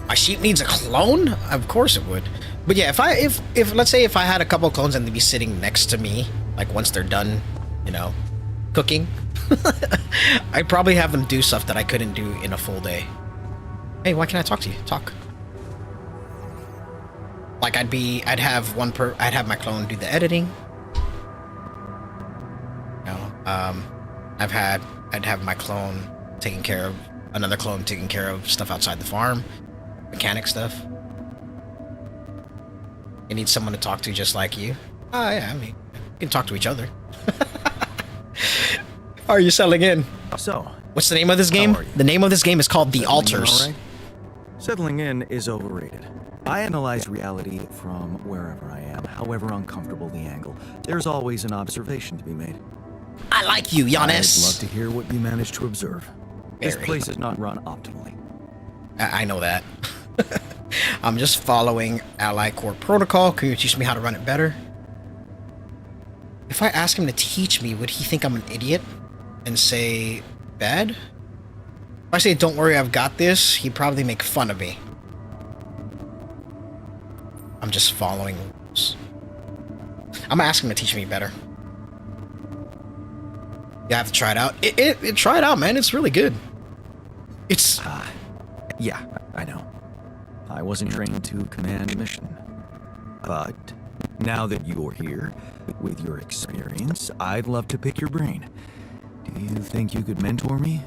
My sheep needs a clone? Of course it would. But yeah, if let's say if I had a couple clones and they'd be sitting next to me, like once they're done, you know, cooking, I'd probably have them do stuff that I couldn't do in a full day. Hey, why can't I talk to you? Talk. Like I'd have my clone do the editing. You know, I'd have my clone taking care of another clone taking care of stuff outside the farm, mechanic stuff. You need someone to talk to just like you. Oh yeah, I mean, you can talk to each other. Are you selling in? So, what's the name of this game? The name of this game is called The Altars. Right? Settling in is overrated. I analyze reality from wherever I am, however uncomfortable the angle. There's always an observation to be made. I like you, Giannis. I'd love to hear what you managed to observe. This Very. place is not run optimally. I know that. I'm just following Ally Core protocol. Can you teach me how to run it better? If I ask him to teach me, would he think I'm an idiot and say bad? If I say, don't worry, I've got this, he'd probably make fun of me. I'm just following rules. I'm gonna ask him to teach me better. You have to try it out. Try it out, man. It's really good. It's... Yeah, I know. I wasn't trained to command a mission. But now that you're here, with your experience, I'd love to pick your brain. Do you think you could mentor me?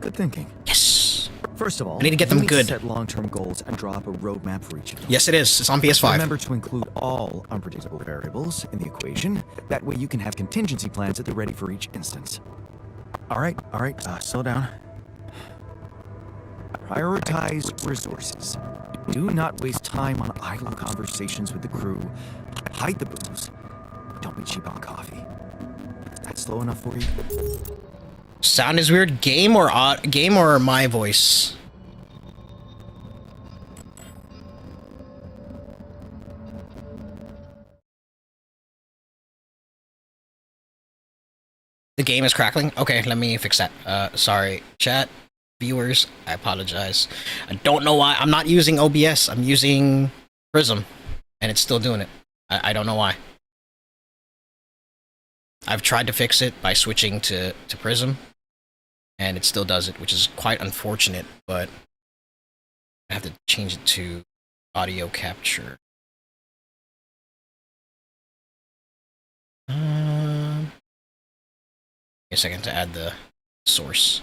Good thinking. Yes. First of all, I need to get them good. Set long-term goals and draw up a roadmap for each of them. Yes, it is. It's on PS5. Remember to include all unpredictable variables in the equation. That way you can have contingency plans at the ready for each instance. All right. Slow down. Prioritize resources. Do not waste time on idle conversations with the crew. Hide the booze. Don't be cheap on coffee. Is that slow enough for you? Sound is weird. Game or my voice? The game is crackling? Okay, let me fix that. Sorry, chat. Viewers, I apologize. I don't know why. I'm not using OBS. I'm using Prism, and it's still doing it. I don't know why. I've tried to fix it by switching to Prism, and it still does it, which is quite unfortunate, but I have to change it to audio capture. Give me a second to add the source.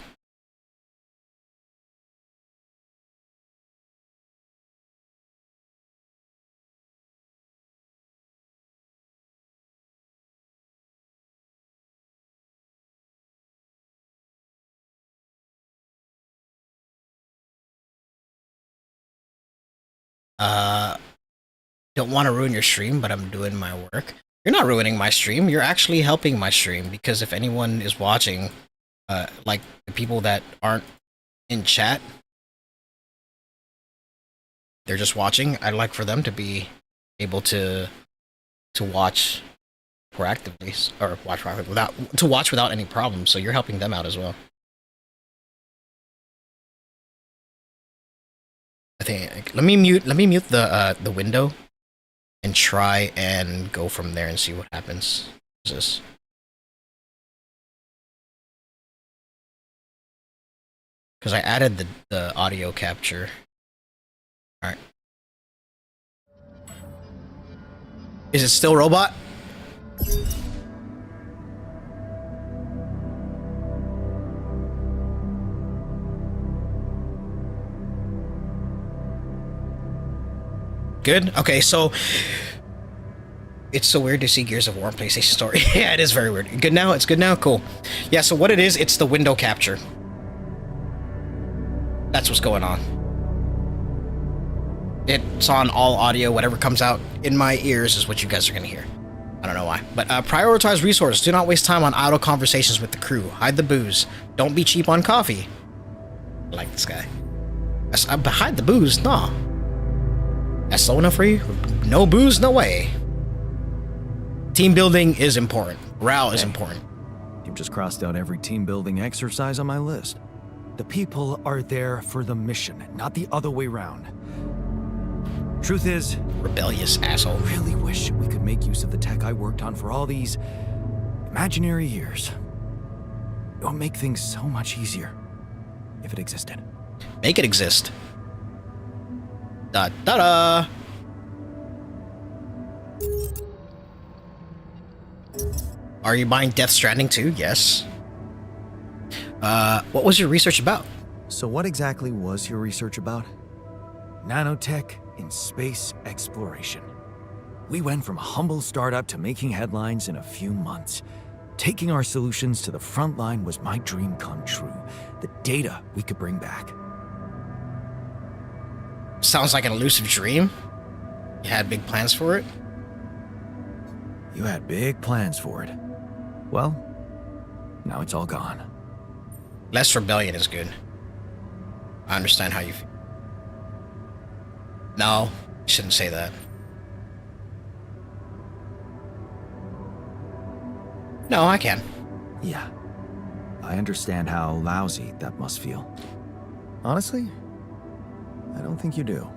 Don't want to ruin your stream, but I'm doing my work. You're not ruining my stream. You're actually helping my stream, because if anyone is watching, like the people that aren't in chat, they're just watching. I'd like for them to be able to watch proactively, or watch without any problems. So you're helping them out as well. I think let me mute the window and try and go from there and see what happens. What's this? Because I added the audio capture. All right. Is it still robot? Good? Okay, so it's so weird to see Gears of War on PlayStation Store. Yeah, it is very weird. Good now? It's good now? Cool. Yeah, so what it is, it's the window capture. That's what's going on. It's on all audio. Whatever comes out in my ears is what you guys are going to hear. I don't know why. But prioritize resources. Do not waste time on idle conversations with the crew. Hide the booze. Don't be cheap on coffee. I like this guy. Hide the booze? No. That's slow enough for you? No booze? No way. Team building is important. Morale is important. You've just crossed out every team building exercise on my list. The people are there for the mission, not the other way round. Truth is, Rebellious asshole. I really wish we could make use of the tech I worked on for all these imaginary years. It would make things so much easier if it existed. Make it exist. Da da da. Are you buying Death Stranding too? Yes. What was your research about? So what exactly was your research about? Nanotech in space exploration. We went from a humble startup to making headlines in a few months. Taking our solutions to the front line was my dream come true. The data we could bring back. Sounds like an elusive dream. You had big plans for it? You had big plans for it. Well, now it's all gone. Less rebellion is good. I understand how you feel. No, shouldn't say that. No, I can. Yeah. I understand how lousy that must feel. Honestly, I don't think you do.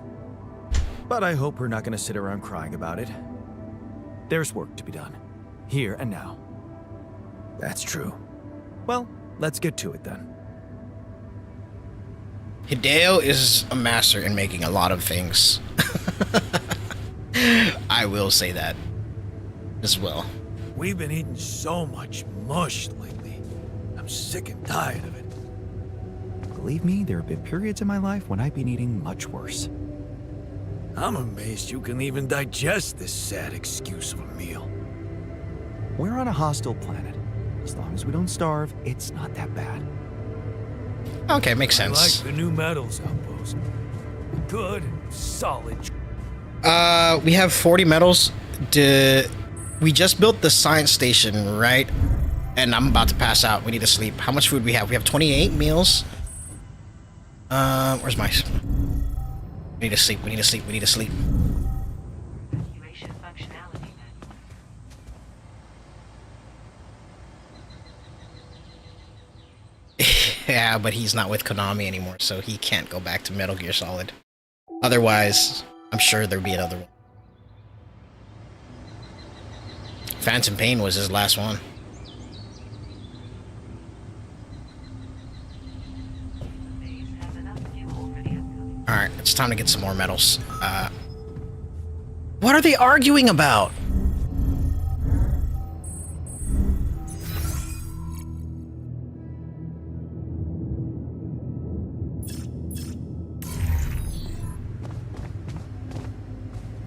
But I hope we're not going to sit around crying about it. There's work to be done, here and now. That's true. Well, let's get to it then. Hideo is a master in making a lot of things. I will say that as well. We've been eating so much mush lately. I'm sick and tired of it. Believe me, there have been periods in my life when I've been eating much worse. I'm amazed you can even digest this sad excuse of a meal. We're on a hostile planet. As long as we don't starve, it's not that bad. Okay, makes I sense. like the new metals outpost. Good, solid. We have 40 metals. We just built the science station, right? And I'm about to pass out. We need to sleep. How much food we have? We have 28 meals. Where's my... We need to sleep. We need to sleep. We need to sleep. Yeah, but he's not with Konami anymore, so he can't go back to Metal Gear Solid. Otherwise, I'm sure there'd be another one. Phantom Pain was his last one. Alright, it's time to get some more medals. What are they arguing about?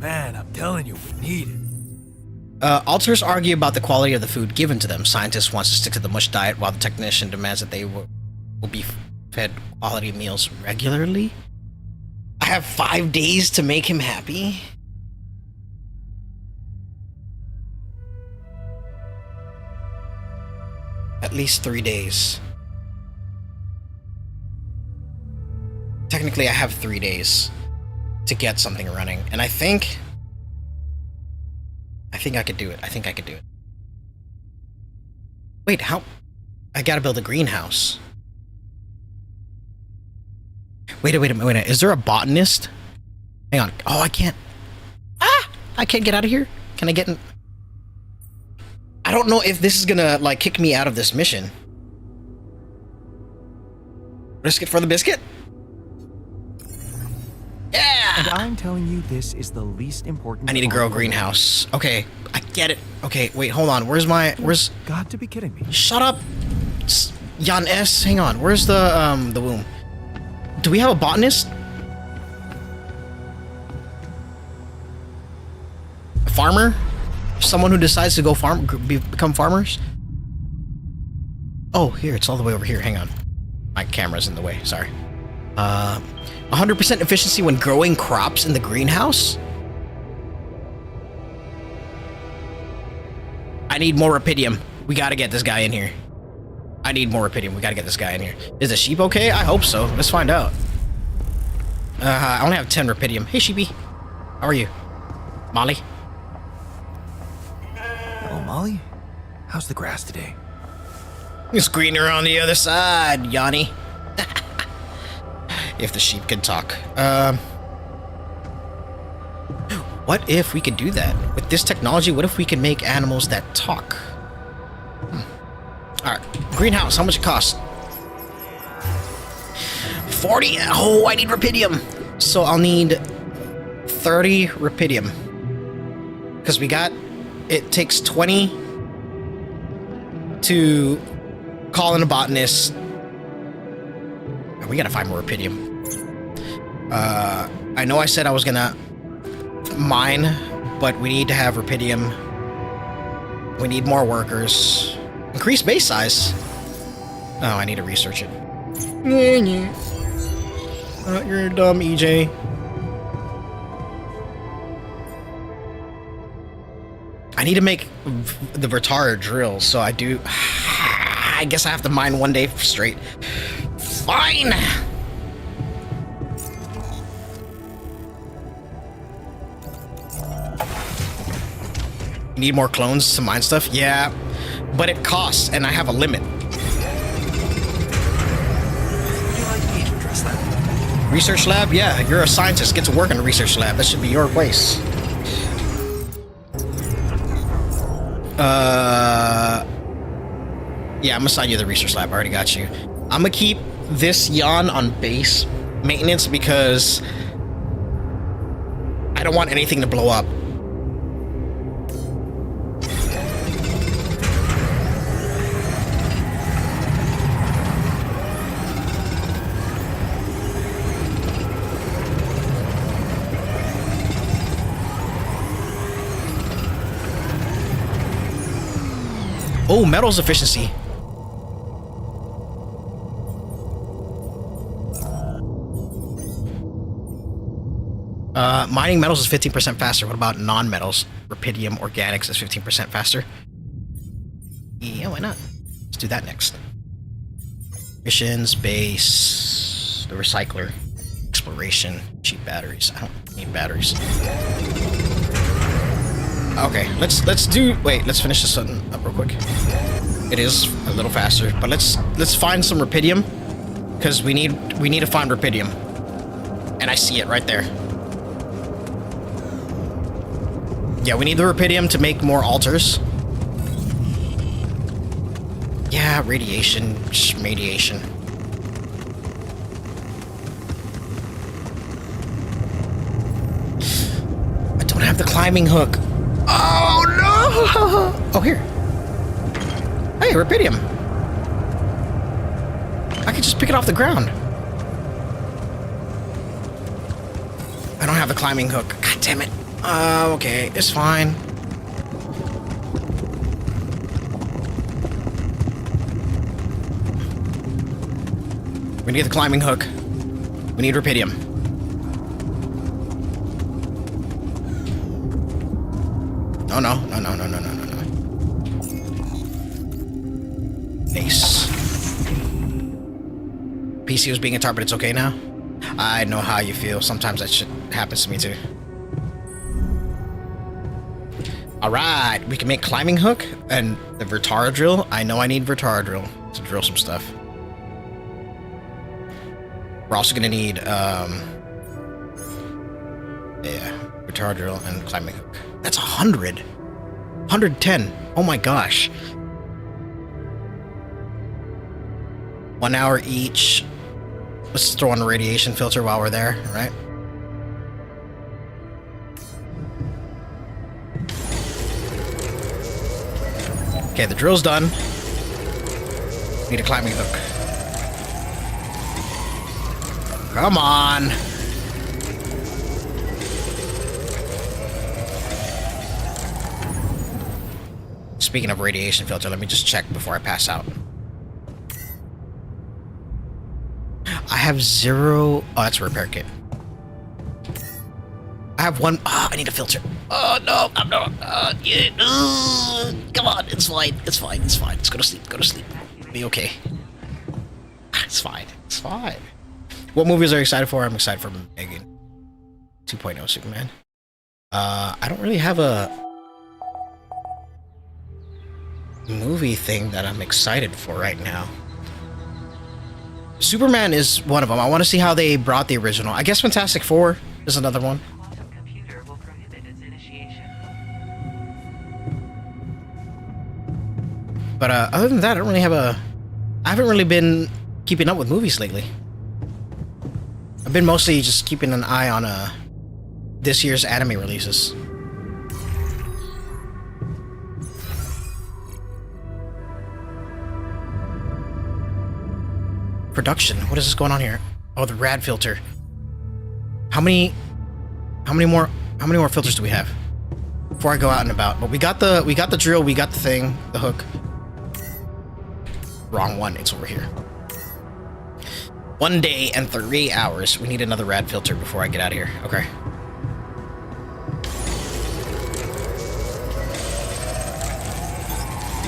Man, I'm telling you, we need it. Alters argue about the quality of the food given to them. Scientists wants to stick to the mush diet, while the technician demands that they will be fed quality meals regularly. I have 5 days to make him happy. At least 3 days. Technically, I have 3 days to get something running, and I think I could do it. I think I could do it. Wait, how? I gotta build a greenhouse. Wait a minute. Is there a botanist? Hang on. Oh, I can't. Ah! I can't get out of here. Can I get in? I don't know if this is gonna, like, kick me out of this mission. Risk it for the biscuit? Yeah! And I'm telling you, this is the least important. I need to grow a greenhouse. Okay, I get it. Okay, wait, hold on. Where's... Got to be kidding me. Shut up! Jan S. Hang on. Where's the womb? Do we have a botanist? A farmer? Someone who decides to go become farmers? Oh, here, it's all the way over here. Hang on. My camera's in the way, sorry. 100% efficiency when growing crops in the greenhouse? I need more rapidium. We gotta get this guy in here. I need more rapidium. We gotta get this guy in here. Is the sheep okay? I hope so. Let's find out. I only have 10 rapidium. Hey, sheepy. How are you? Molly? Oh, Molly? How's the grass today? It's greener on the other side, Yanni. If the sheep could talk. What if we could do that? With this technology, what if we could make animals that talk? Alright, greenhouse, how much it cost? 40! Oh, I need rapidium! So I'll need 30 rapidium. Because it takes 20 to call in a botanist. We gotta find more rapidium. I know I said I was gonna mine, but we need to have rapidium. We need more workers. Increase base size. Oh, I need to research it. You're dumb, EJ. I need to make the Vertara drill, so I do... I guess I have to mine 1 day straight. Fine! You need more clones to mine stuff? Yeah, but it costs, and I have a limit. Research lab? Yeah, you're a scientist. Get to work in a research lab. That should be your place. Yeah, I'm gonna assign you the research lab. I already got you. I'm gonna keep this Jan on base maintenance because I don't want anything to blow up. Oh, metals efficiency. Mining metals is 15% faster. What about non-metals? Rapidium organics is 15% faster. Yeah, why not? Let's do that next. Missions, base, the recycler, exploration, cheap batteries. I don't need batteries. Okay, let's do. Wait, let's finish this one up real quick. It is a little faster, but let's find some rapidium because we need to find rapidium, and I see it right there. Yeah, we need the rapidium to make more altars. Yeah, radiation, radiation. I don't have the climbing hook. Oh no! Oh, here. Hey, rapidium. I could just pick it off the ground. I don't have the climbing hook. God damn it. Okay, it's fine. We need the climbing hook. We need rapidium. Oh no, no, no, no, no, no, no, no. Ace. PC was being a tart, but it's okay now. I know how you feel. Sometimes that shit happens to me too. Alright, we can make climbing hook and the Vertara drill. I know I need Vertara drill to drill some stuff. We're also gonna need yeah, Vertara drill and climbing hook. That's 100. 110. Oh my gosh. 1 hour each. Let's throw on a radiation filter while we're there, right? Okay, the drill's done. Need a climbing hook. Come on. Speaking of radiation filter, let me just check before I pass out. I have 0. Oh, that's a repair kit. I have 1. Oh, I need a filter. Oh no, I'm not. Yeah, come on, it's fine. It's fine. It's fine. Let's go to sleep. Go to sleep. Be okay. It's fine. It's fine. What movies are you excited for? I'm excited for Megan 2.0 Superman. I don't really have a movie thing that I'm excited for right now. Superman is one of them. I want to see how they brought the original. I guess Fantastic Four is another one. But other than that, I don't really have a... I haven't really been keeping up with movies lately. I've been mostly just keeping an eye on this year's anime releases. Production. What is this going on here? Oh, the rad filter. How many more filters do we have before I go out and about? But we got the drill, we got the thing, the hook. Wrong one. It's over here. 1 day and 3 hours. We need another rad filter before I get out of here. Okay.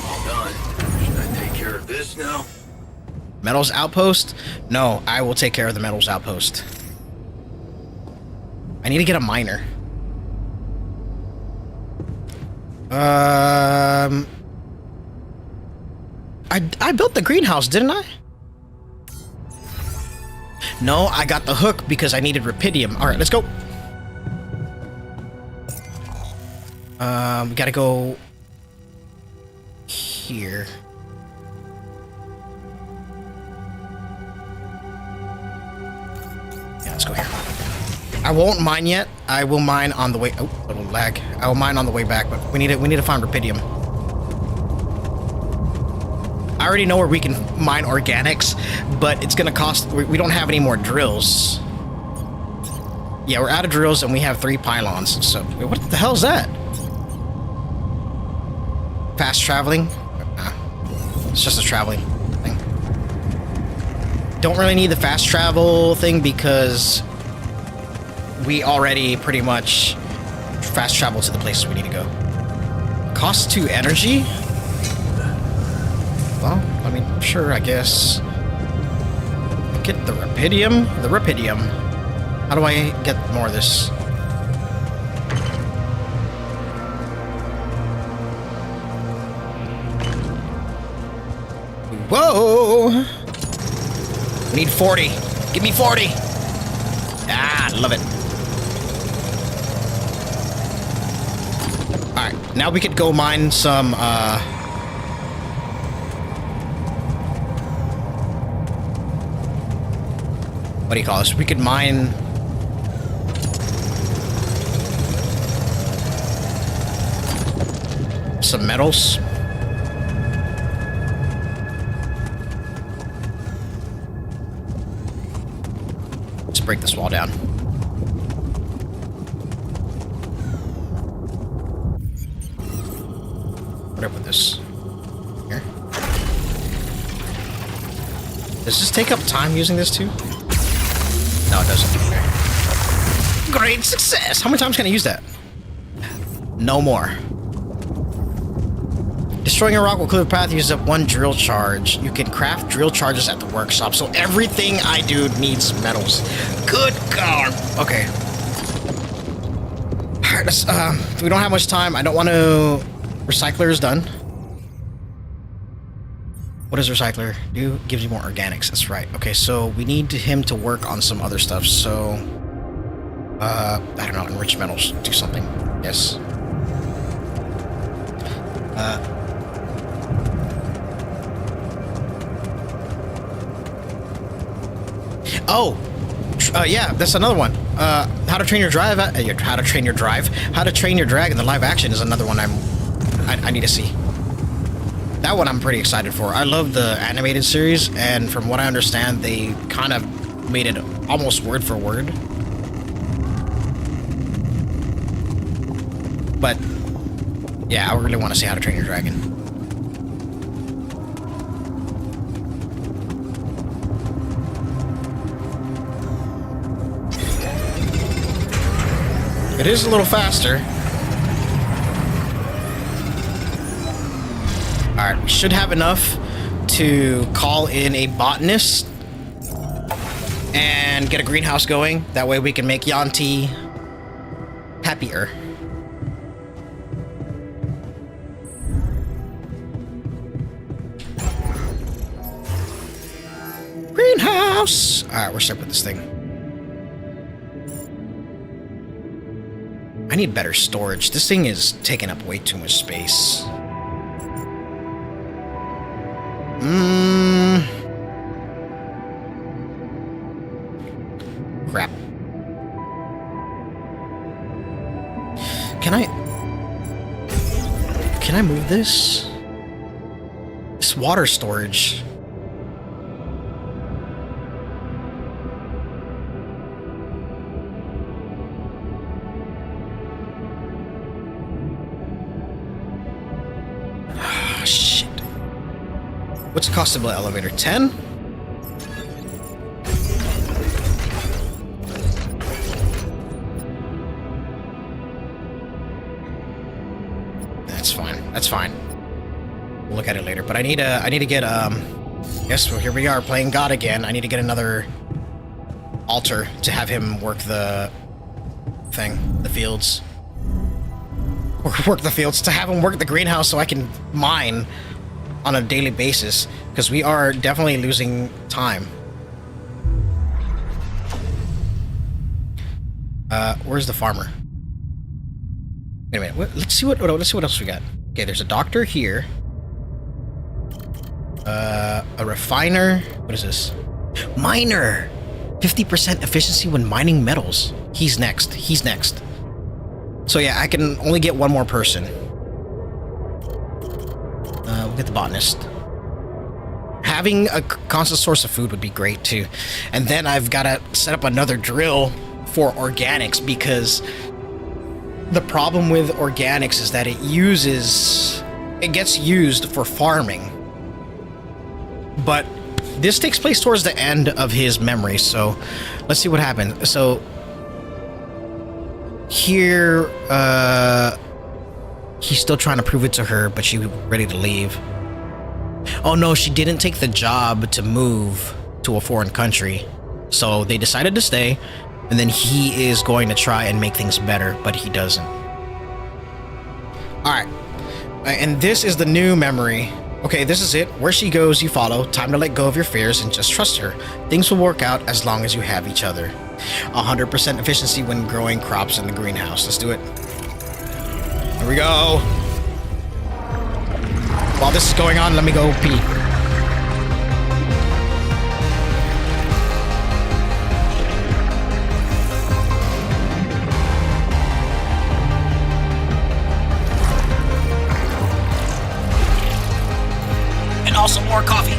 All done. Should I take care of this now? Metals outpost? No, I will take care of the metals outpost. I need to get a miner. I built the greenhouse, didn't I? No, I got the hook because I needed rupidium. All right, let's go. We gotta go here. Yeah, let's go here. I won't mine yet. I will mine on the way. Oh, little lag. I will mine on the way back, but we need to find rupidium. I already know where we can mine organics, but it's gonna cost. We don't have any more drills. Yeah, we're out of drills and we have 3 pylons. So what the hell is that? Fast traveling? It's just a traveling thing. Don't really need the fast travel thing because we already pretty much fast travel to the places we need to go. Cost 2 energy? Well, I mean, sure, I guess. Get the rupidium? The rupidium. How do I get more of this? Whoa! We need 40. Give me 40! Ah, love it. Alright, now we could go mine some, what do you call this? We could mine... some metals. Let's break this wall down. What up with this? Here. Does this take up time using this too? No, it doesn't. Okay. Great success! How many times can I use that? No more. Destroying a rock will clear the path, uses up 1 drill charge. You can craft drill charges at the workshop, so everything I do needs metals. Good God. Okay. Alright, let's, we don't have much time. I don't want to... Recycler is done. What does recycler do? Gives you more organics, that's right. Okay, so we need him to work on some other stuff, so... I don't know, enrich metals, do something. Yes. Yeah, that's another one. How to train your drive. How to train your drive. How to train your drag in the live action is another one I need to see. That one I'm pretty excited for. I love the animated series, and from what I understand, they kind of made it almost word for word. But yeah, I really want to see How to Train Your Dragon. It is a little faster. Alright, we should have enough to call in a botanist and get a greenhouse going. That way we can make Yanti happier. Greenhouse! Alright, where should I put this thing? I need better storage. This thing is taking up way too much space. Crap. Can I move this? This water storage. What's the cost of the elevator? 10? That's fine. That's fine. We'll look at it later. But I need to get yes, well, here we are playing God again. I need to get another altar to have him work the thing, the fields. Work the fields, to have him work the greenhouse so I can mine on a daily basis, because we are definitely losing time. Where's the farmer? Wait a minute. Let's see what else we got. Okay, there's a doctor here. A refiner. What is this? Miner. 50% efficiency when mining metals. He's next. So yeah, I can only get one more person. We'll get the botanist. Having a constant source of food would be great too. And then I've got to set up another drill for organics, because the problem with organics is that it gets used for farming. But this takes place towards the end of his memory, so let's see what happens. So here, he's still trying to prove it to her, but she's ready to leave. Oh no, she didn't take the job to move to a foreign country. So they decided to stay, and then he is going to try and make things better, but he doesn't. Alright. And this is the new memory. Okay, this is it. Where she goes, you follow. Time to let go of your fears and just trust her. Things will work out as long as you have each other. 100% efficiency when growing crops in the greenhouse. Let's do it. Here we go. While this is going on, let me go pee. And also more coffee.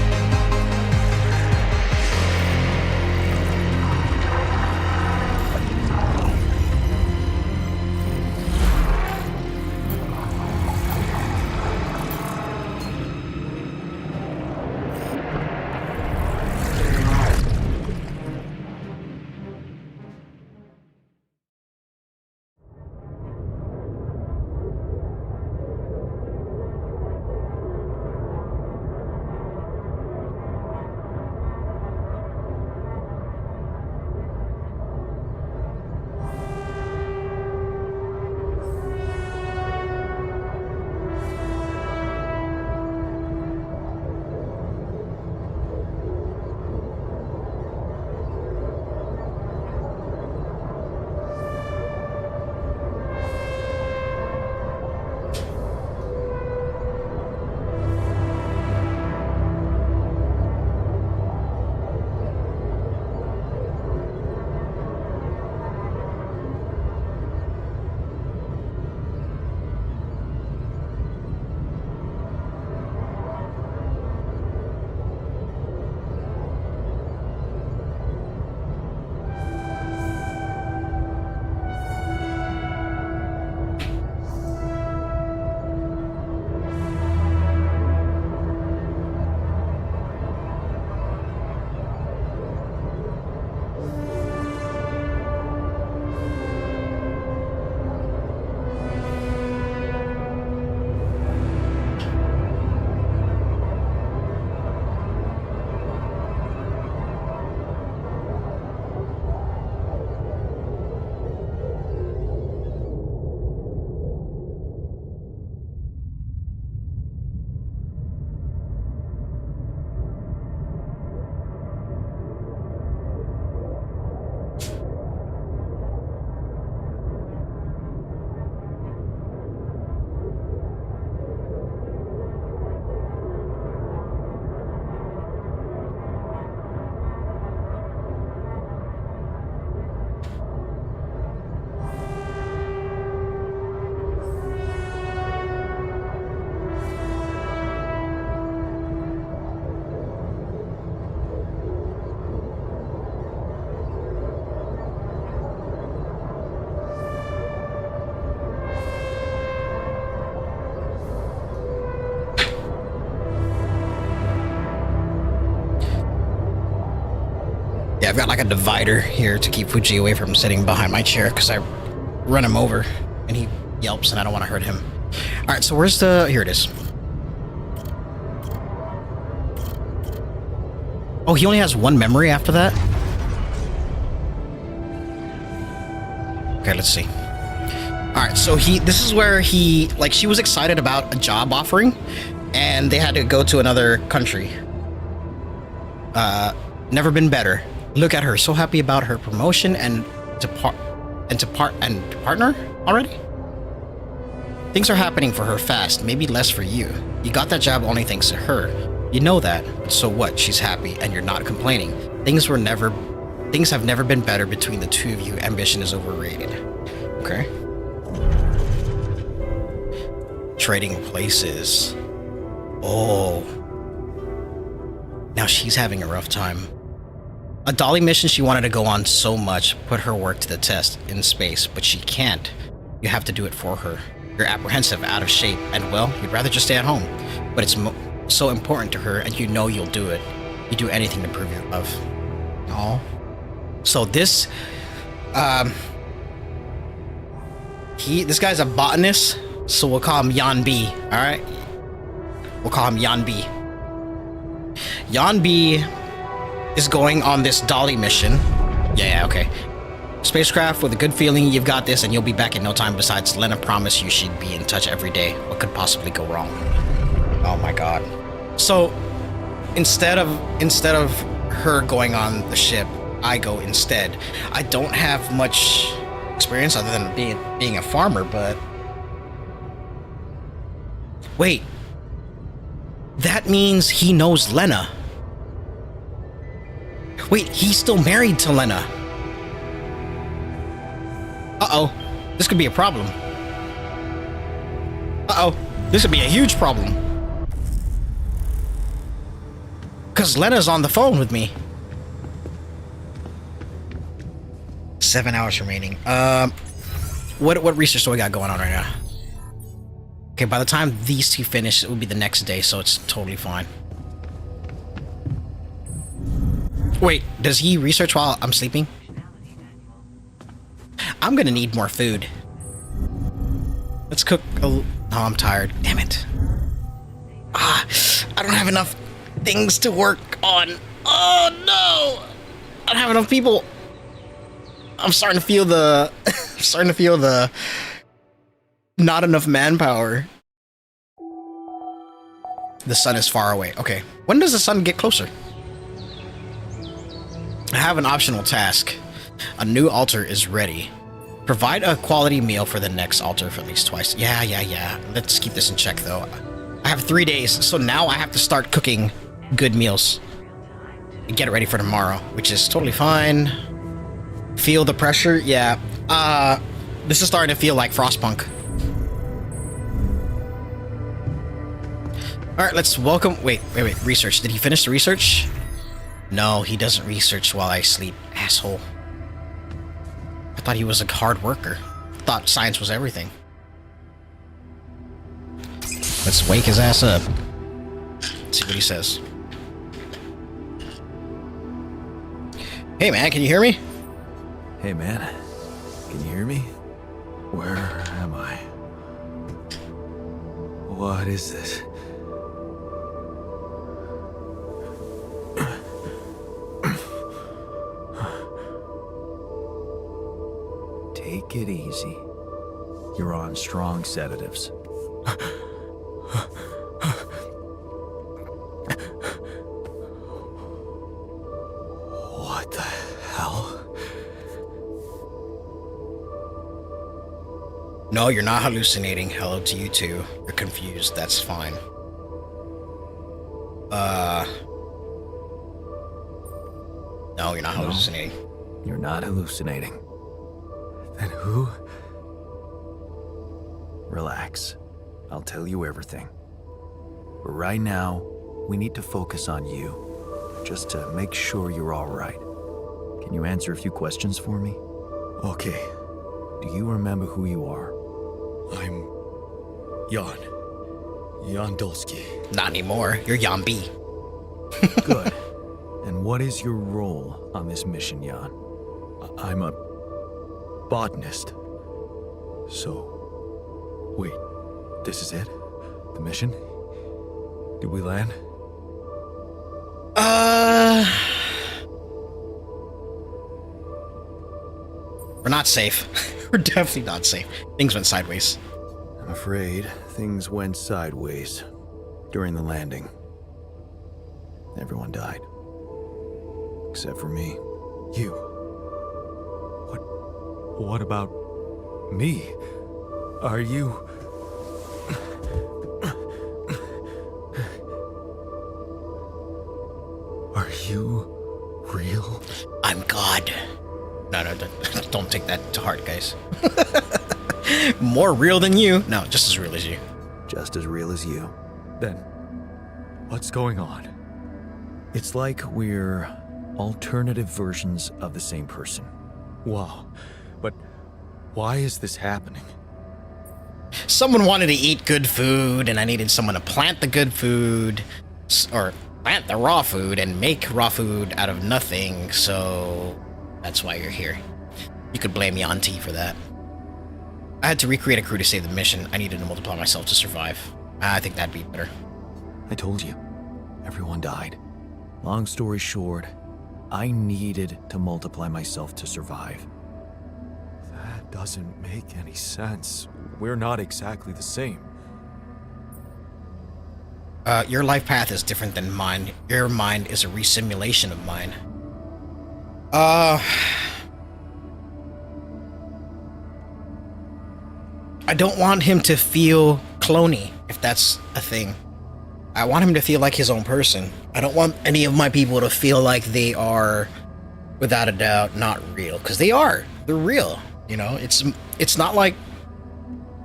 Yeah, I've got like a divider here to keep Fuji away from sitting behind my chair because I run him over and he yelps and I don't want to hurt him. All right, so where's the... Here it is. Oh, he only has one memory after that? Okay, let's see. Alright, so this is where he, like, she was excited about a job offering, and they had to go to another country. Never been better. Look at her, so happy about her promotion and partner already? Things are happening for her fast, maybe less for you. You got that job only thanks to her. You know that, but so what? She's happy, and you're not complaining. Things have never been better between the two of you. Ambition is overrated. Okay. Trading places. Oh. Now she's having a rough time. A dolly mission she wanted to go on so much, put her work to the test in space, but she can't. You have to do it for her. You're apprehensive, out of shape, and well, you'd rather just stay at home. But it's so important to her, and you know you'll do it. You do anything to prove your love. Oh. So this, this guy's a botanist, so we'll call him Jan B. All right, we'll call him Jan B. Jan B is going on this dolly mission. Yeah, okay. Spacecraft with a good feeling. You've got this, and you'll be back in no time. Besides, Lena promised you she'd be in touch every day. What could possibly go wrong? Oh my God. So instead of her going on the ship, I go instead. I don't have much experience other than being a farmer, but wait, that means he knows Lena. Wait, he's still married to Lena. Uh-oh, this could be a problem. Uh-oh, this would be a huge problem. Because Lena's on the phone with me. 7 hours remaining. What research do we got going on right now? Okay, by the time these two finish, it will be the next day, so it's totally fine. Wait, does he research while I'm sleeping? I'm gonna need more food. Let's cook a... Oh, I'm tired. Damn it. I don't have enough things to work on. Oh no! I don't have enough people. I'm starting to feel the... I'm starting to feel the... Not enough manpower. The sun is far away. Okay. When does the sun get closer? I have an optional task. A new altar is ready. Provide a quality meal for the next altar for at least twice. Yeah. Let's keep this in check, though. I have 3 days, so now I have to start cooking good meals. And get it ready for tomorrow, which is totally fine. Feel the pressure? Yeah. This is starting to feel like Frostpunk. Alright, let's welcome... Wait. Research. Did he finish the research? No, he doesn't research while I sleep. Asshole. I thought he was a hard worker. I thought science was everything. Let's wake his ass up. Let's see what he says. Hey man, can you hear me? Hey man, can you hear me? Where am I? What is this? Take it easy. You're on strong sedatives. What the hell? No, you're not hallucinating. Hello to you too. You're confused. That's fine. No, you're not hallucinating. You're not hallucinating. Then who? Relax. I'll tell you everything. But right now, we need to focus on you, just to make sure you're all right. Can you answer a few questions for me? Okay. Do you remember who you are? I'm... Jan Dolski. Not anymore. You're Jan B. Good. And what is your role on this mission, Jan? I'm a botanist. So, wait, this is it? The mission? Did we land? We're not safe. We're definitely not safe. Things went sideways. I'm afraid things went sideways during the landing. Everyone died. Except for me. You. What about me? Are you... Are you real? I'm God. No, don't take that to heart, guys. More real than you. No, just as real as you. Just as real as you. Then, what's going on? It's like we're alternative versions of the same person. Wow. But why is this happening? Someone wanted to eat good food, and I needed someone to plant the good food, or plant the raw food and make raw food out of nothing, so that's why you're here. You could blame Jan T for that. I had to recreate a crew to save the mission. I needed to multiply myself to survive. I think that'd be better. I told you, everyone died. Long story short, I needed to multiply myself to survive. That doesn't make any sense. We're not exactly the same. Your life path is different than mine. Your mind is a resimulation of mine. I don't want him to feel cloney, if that's a thing. I want him to feel like his own person. I don't want any of my people to feel like they are, without a doubt, not real. Because they are. They're real. You know, it's not like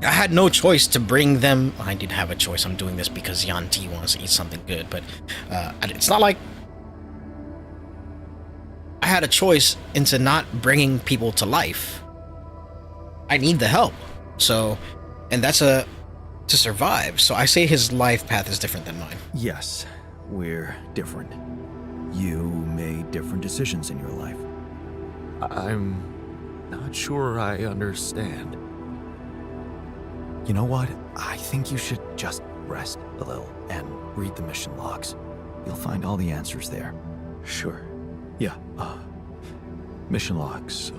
I had no choice to bring them. I did have a choice. I'm doing this because Jan T wants to eat something good. But it's not like I had a choice into not bringing people to life. I need the help. So, and that's to survive. So I say his life path is different than mine. Yes, we're different. You made different decisions in your life. I'm not sure I understand. You know what? I think you should just rest a little and read the mission logs. You'll find all the answers there. Sure. Yeah, mission logs, so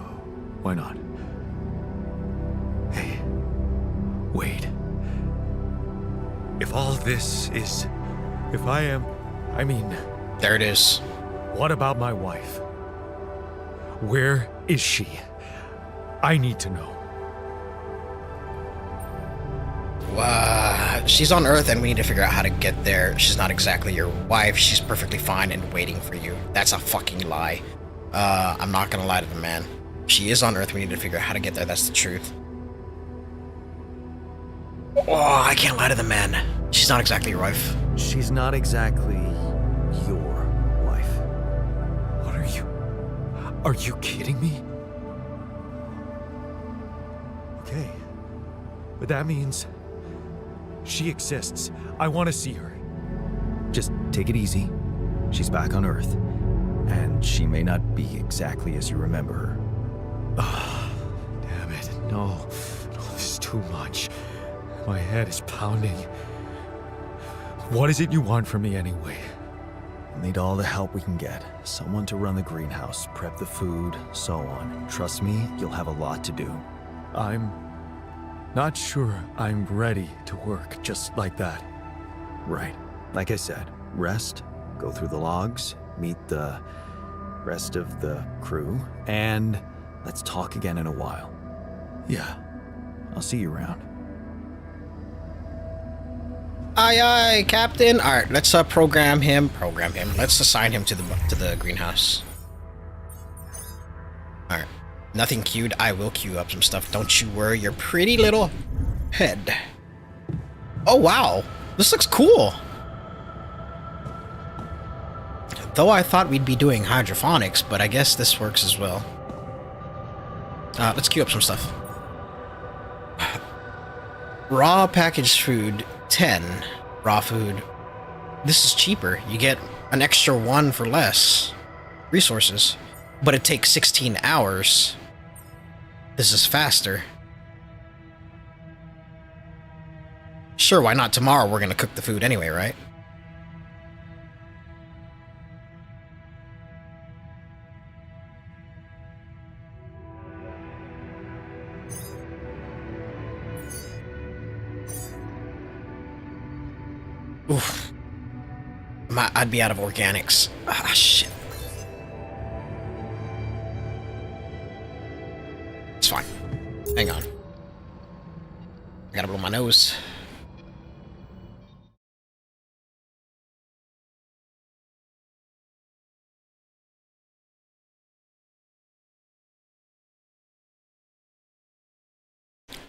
why not? Hey, wait. If all this is... If I mean... There it is. What about my wife? Where is she? I need to know. She's on Earth and we need to figure out how to get there. She's not exactly your wife. She's perfectly fine and waiting for you. That's a fucking lie. I'm not gonna lie to the man. She is on Earth. We need to figure out how to get there. That's the truth. Oh, I can't lie to the man. She's not exactly your wife. She's not exactly your wife. What are you... Are you kidding me? Okay. But that means... She exists. I want to see her. Just take it easy. She's back on Earth. And she may not be exactly as you remember her. Damn it. No, this is too much. My head is pounding. What is it you want from me anyway? We'll need all the help we can get. Someone to run the greenhouse, prep the food, so on. Trust me, you'll have a lot to do. I'm not sure I'm ready to work just like that. Right. Like I said, rest, go through the logs, meet the rest of the crew, and let's talk again in a while. Yeah. I'll see you around. Aye, aye, Captain. All right, let's program him. Let's assign him to the greenhouse. All right. Nothing queued. I will queue up some stuff. Don't you worry your pretty little head. Oh, wow. This looks cool. Though I thought we'd be doing hydroponics, but I guess this works as well. Let's queue up some stuff. Raw packaged food, 10. Raw food. This is cheaper. You get an extra 1 for less. resources, but it takes 16 hours. This is faster. Sure, why not? Tomorrow we're gonna cook the food anyway, right? Oof. I'd be out of organics. Ah, shit. It's fine. Hang on. I gotta blow my nose.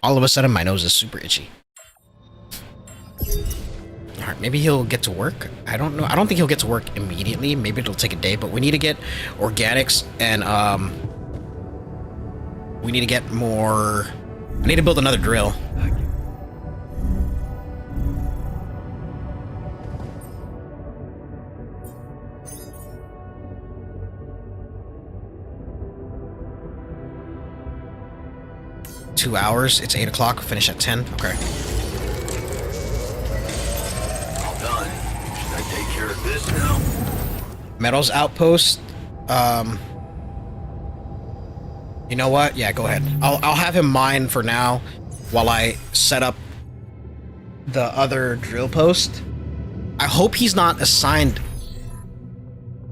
All of a sudden, my nose is super itchy. Alright, maybe he'll get to work. I don't know. I don't think he'll get to work immediately. Maybe it'll take a day, but we need to get organics and, we need to get more... I need to build another drill. Two hours. It's 8 o'clock. Finish at 10. Okay. All done. Should I take care of this now? Metals outpost. You know what? Yeah, go ahead. I'll have him mine for now while I set up the other drill post. I hope he's not assigned.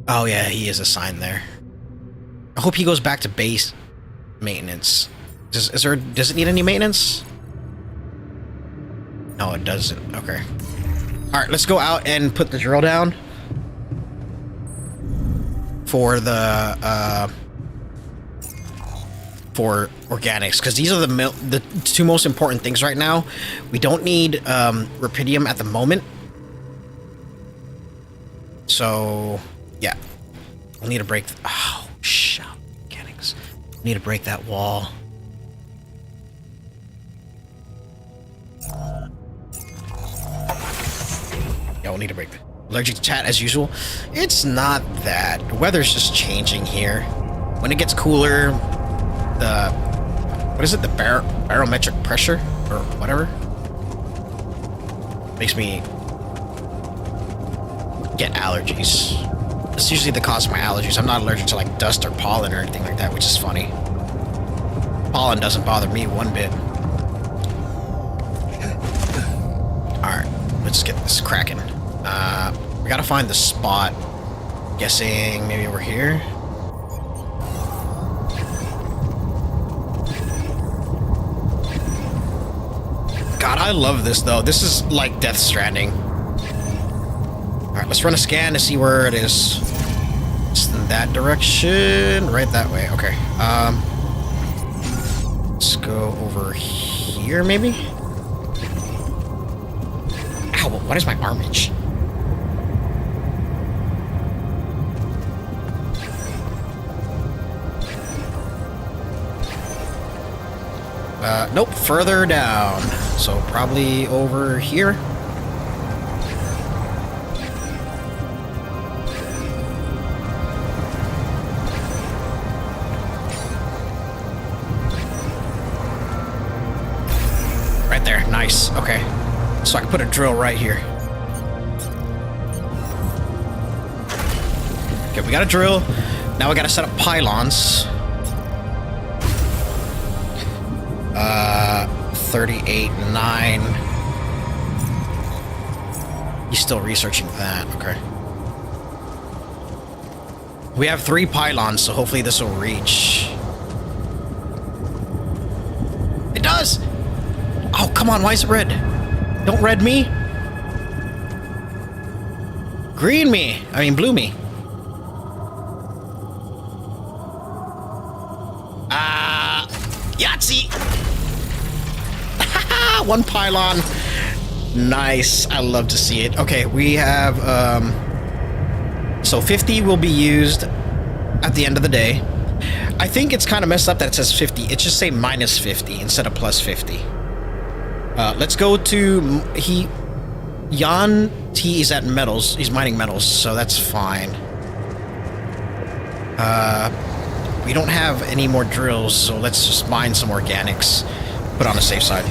Oh yeah, he is assigned there. I hope he goes back to base maintenance. Does it need any maintenance? No, it doesn't. Okay. All right, let's go out and put the drill down for the for organics, because these are the two most important things right now. We don't need rubidium at the moment, so yeah, we'll need to break. Oh, shit, organics. We need to break that wall. Yeah, we'll need to break the... Allergic to chat as usual. It's not that. The weather's just changing here. When it gets cooler, the... What is it? The barometric pressure? Or whatever? Makes me... get allergies. It's usually the cause of my allergies. I'm not allergic to like dust or pollen or anything like that, which is funny. Pollen doesn't bother me one bit. Alright, let's get this cracking. We gotta find the spot. Guessing maybe over here. God, I love this though. This is like Death Stranding. Alright, let's run a scan to see where it is. It's in that direction. Right that way. Okay. Let's go over here maybe? Ow, what is my arm itch? Nope, further down. So probably over here. Right there, nice, okay. So I can put a drill right here. Okay, we got a drill. Now we gotta set up pylons. 38, 9. He's still researching that, okay. We have 3 pylons, so hopefully this will reach. It does! Oh, come on, why is it red? Don't red me. Green me. I mean, blue me. Yahtzee! One pylon. Nice. I love to see it. Okay, we have, so 50 will be used at the end of the day. I think it's kind of messed up that it says 50. It should say minus 50 instead of plus 50. Let's go to... Jan T is at metals. He's mining metals, so that's fine. We don't have any more drills, so let's just mine some organics. Put on the safe side.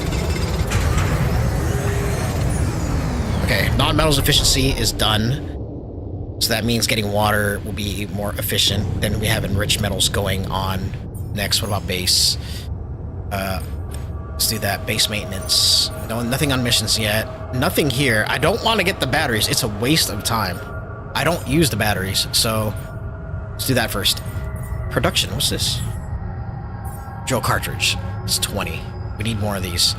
Okay, non-metals efficiency is done. So that means getting water will be more efficient. Then we have enriched metals going on next. What about base? Let's do that. Base maintenance. No, nothing on missions yet. Nothing here. I don't want to get the batteries. It's a waste of time. I don't use the batteries, so let's do that first. Production. What's this? Drill cartridge. It's 20. We need more of these.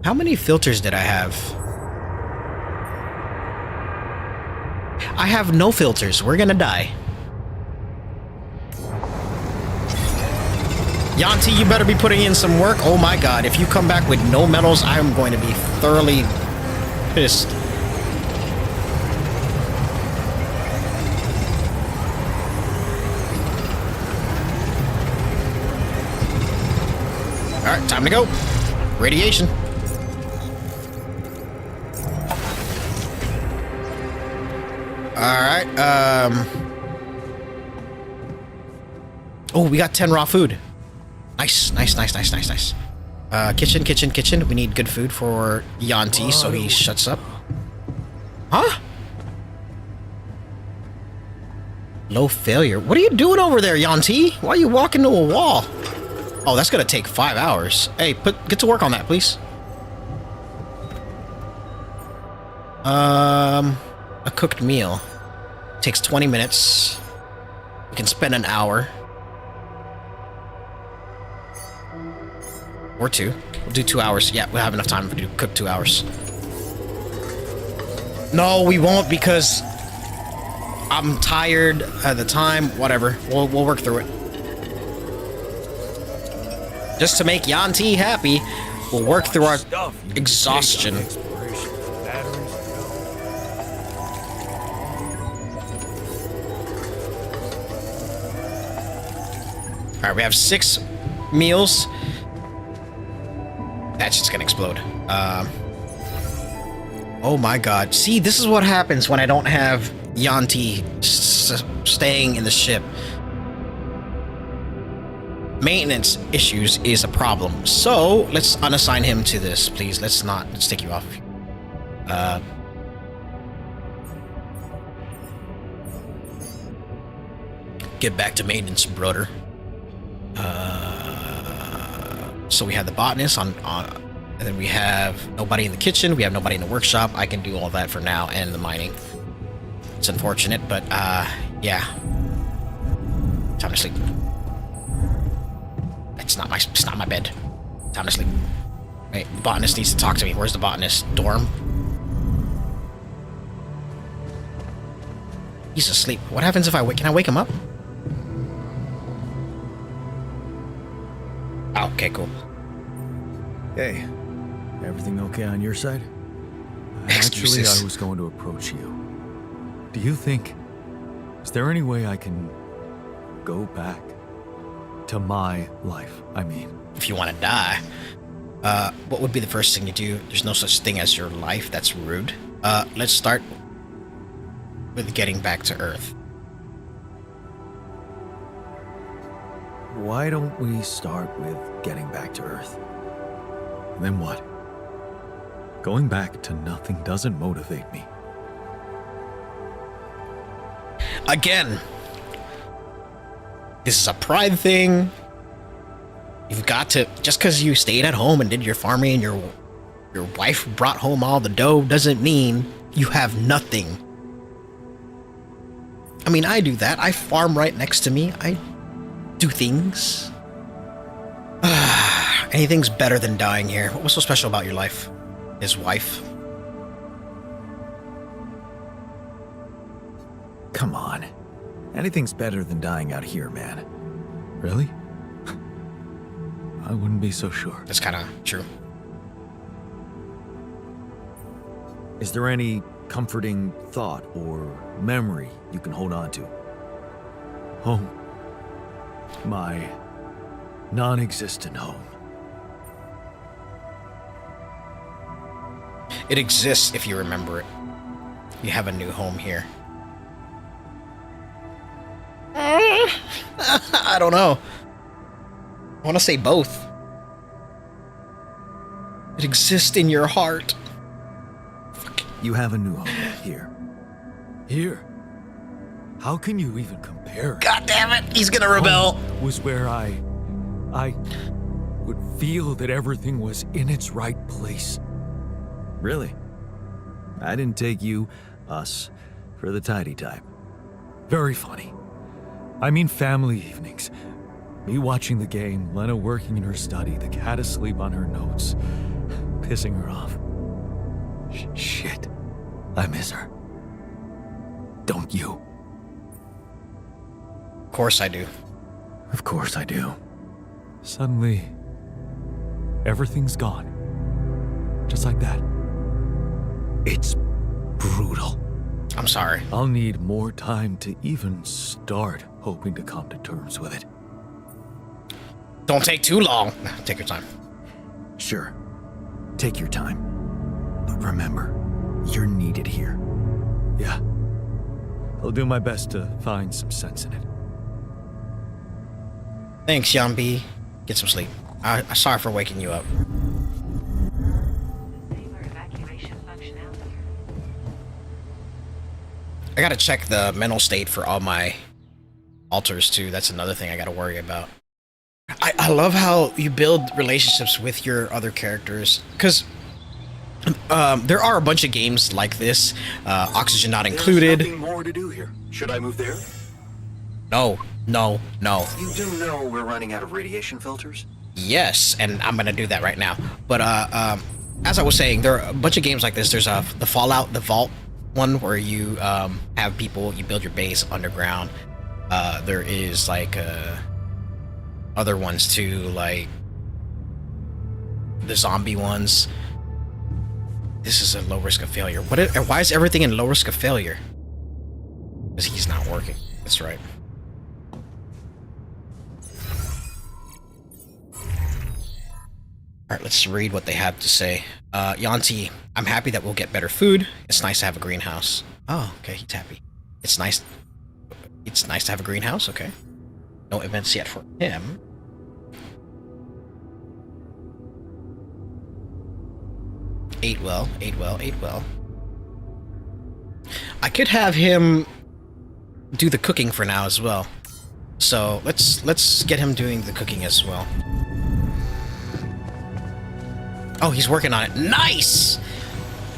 How many filters did I have? I have no filters. We're gonna die. Yanti, you better be putting in some work. Oh my god, if you come back with no metals, I'm going to be thoroughly pissed. Alright, time to go. Radiation. Alright, oh, we got 10 raw food. Nice. Kitchen. We need good food for Yanti, so he shuts up. Huh? Low failure. What are you doing over there, Yanti? Why are you walking to a wall? Oh, that's gonna take 5 hours. Hey, get to work on that, please. A cooked meal. Takes 20 minutes. We can spend an hour. Or 2. We'll do 2 hours. Yeah, we'll have enough time to cook 2 hours. No, we won't because I'm tired at the time. Whatever. We'll work through it. Just to make Yanti happy, we'll work through our exhaustion. Alright, we have 6 meals. That's just gonna explode. Oh my god. See, this is what happens when I don't have Yanti staying in the ship. Maintenance issues is a problem. So, let's unassign him to this, please. Let's take you off. Get back to maintenance, brother. So we have the botanist on, and then we have nobody in the kitchen. We have nobody in the workshop. I can do all that for now, and the mining. It's unfortunate, but yeah. Time to sleep. It's not my bed. Time to sleep. Wait, the botanist needs to talk to me. Where's the botanist? Dorm? He's asleep. What happens if can I wake him up? Oh, okay, cool. Hey, everything okay on your side? Excuses. Actually, I was going to approach you. Do you think... Is there any way I can go back to my life, I mean? If you want to die, what would be the first thing you do? There's no such thing as your life. That's rude. Let's start with getting back to Earth. Why don't we start with getting back to Earth? And then what? Going back to nothing doesn't motivate me. Again, this is a pride thing. You've got to, just because you stayed at home and did your farming and your wife brought home all the dough doesn't mean you have nothing. I mean, I do that. I farm right next to me. I do things. Anything's better than dying here. What was so special about your life? His wife? Come on. Anything's better than dying out here, man. Really? I wouldn't be so sure. That's kind of true. Is there any comforting thought or memory you can hold on to? Home. My non-existent home. It exists if you remember it. You have a new home here. I don't know. I want to say both. It exists in your heart. You have a new home here. Here? How can you even compare it? God damn it! He's gonna rebel. Home was where I would feel that everything was in its right place. Really? I didn't take you, us, for the tidy type. Very funny. I mean family evenings. Me watching the game, Lena working in her study, the cat asleep on her notes, pissing her off. Shit. I miss her. Don't you? Of course I do. Of course I do. Suddenly, everything's gone. Just like that. It's brutal. I'm sorry. I'll need more time to even start hoping to come to terms with it. Don't take too long. Take your time. Sure. Take your time. But remember, you're needed here. Yeah. I'll do my best to find some sense in it. Thanks, Jan B. Get some sleep. I'm sorry for waking you up. I gotta check the mental state for all my alters too. That's another thing I gotta worry about. I love how you build relationships with your other characters, because there are a bunch of games like this, Oxygen Not Included. There's nothing more to do here. Should I move there? No. You do know we're running out of radiation filters? Yes, and I'm gonna do that right now. But as I was saying, there are a bunch of games like this. There's the Fallout, the Vault one, where you have people, you build your base underground. There is like other ones too, like the zombie ones. This is a low risk of failure. Why is everything in low risk of failure? Because he's not working. That's right. Alright, let's read what they have to say. Yanti, I'm happy that we'll get better food. It's nice to have a greenhouse. Oh, okay, he's happy. It's nice to have a greenhouse, okay. No events yet for him. Ate well. I could have him do the cooking for now as well. So let's get him doing the cooking as well. Oh, he's working on it. Nice!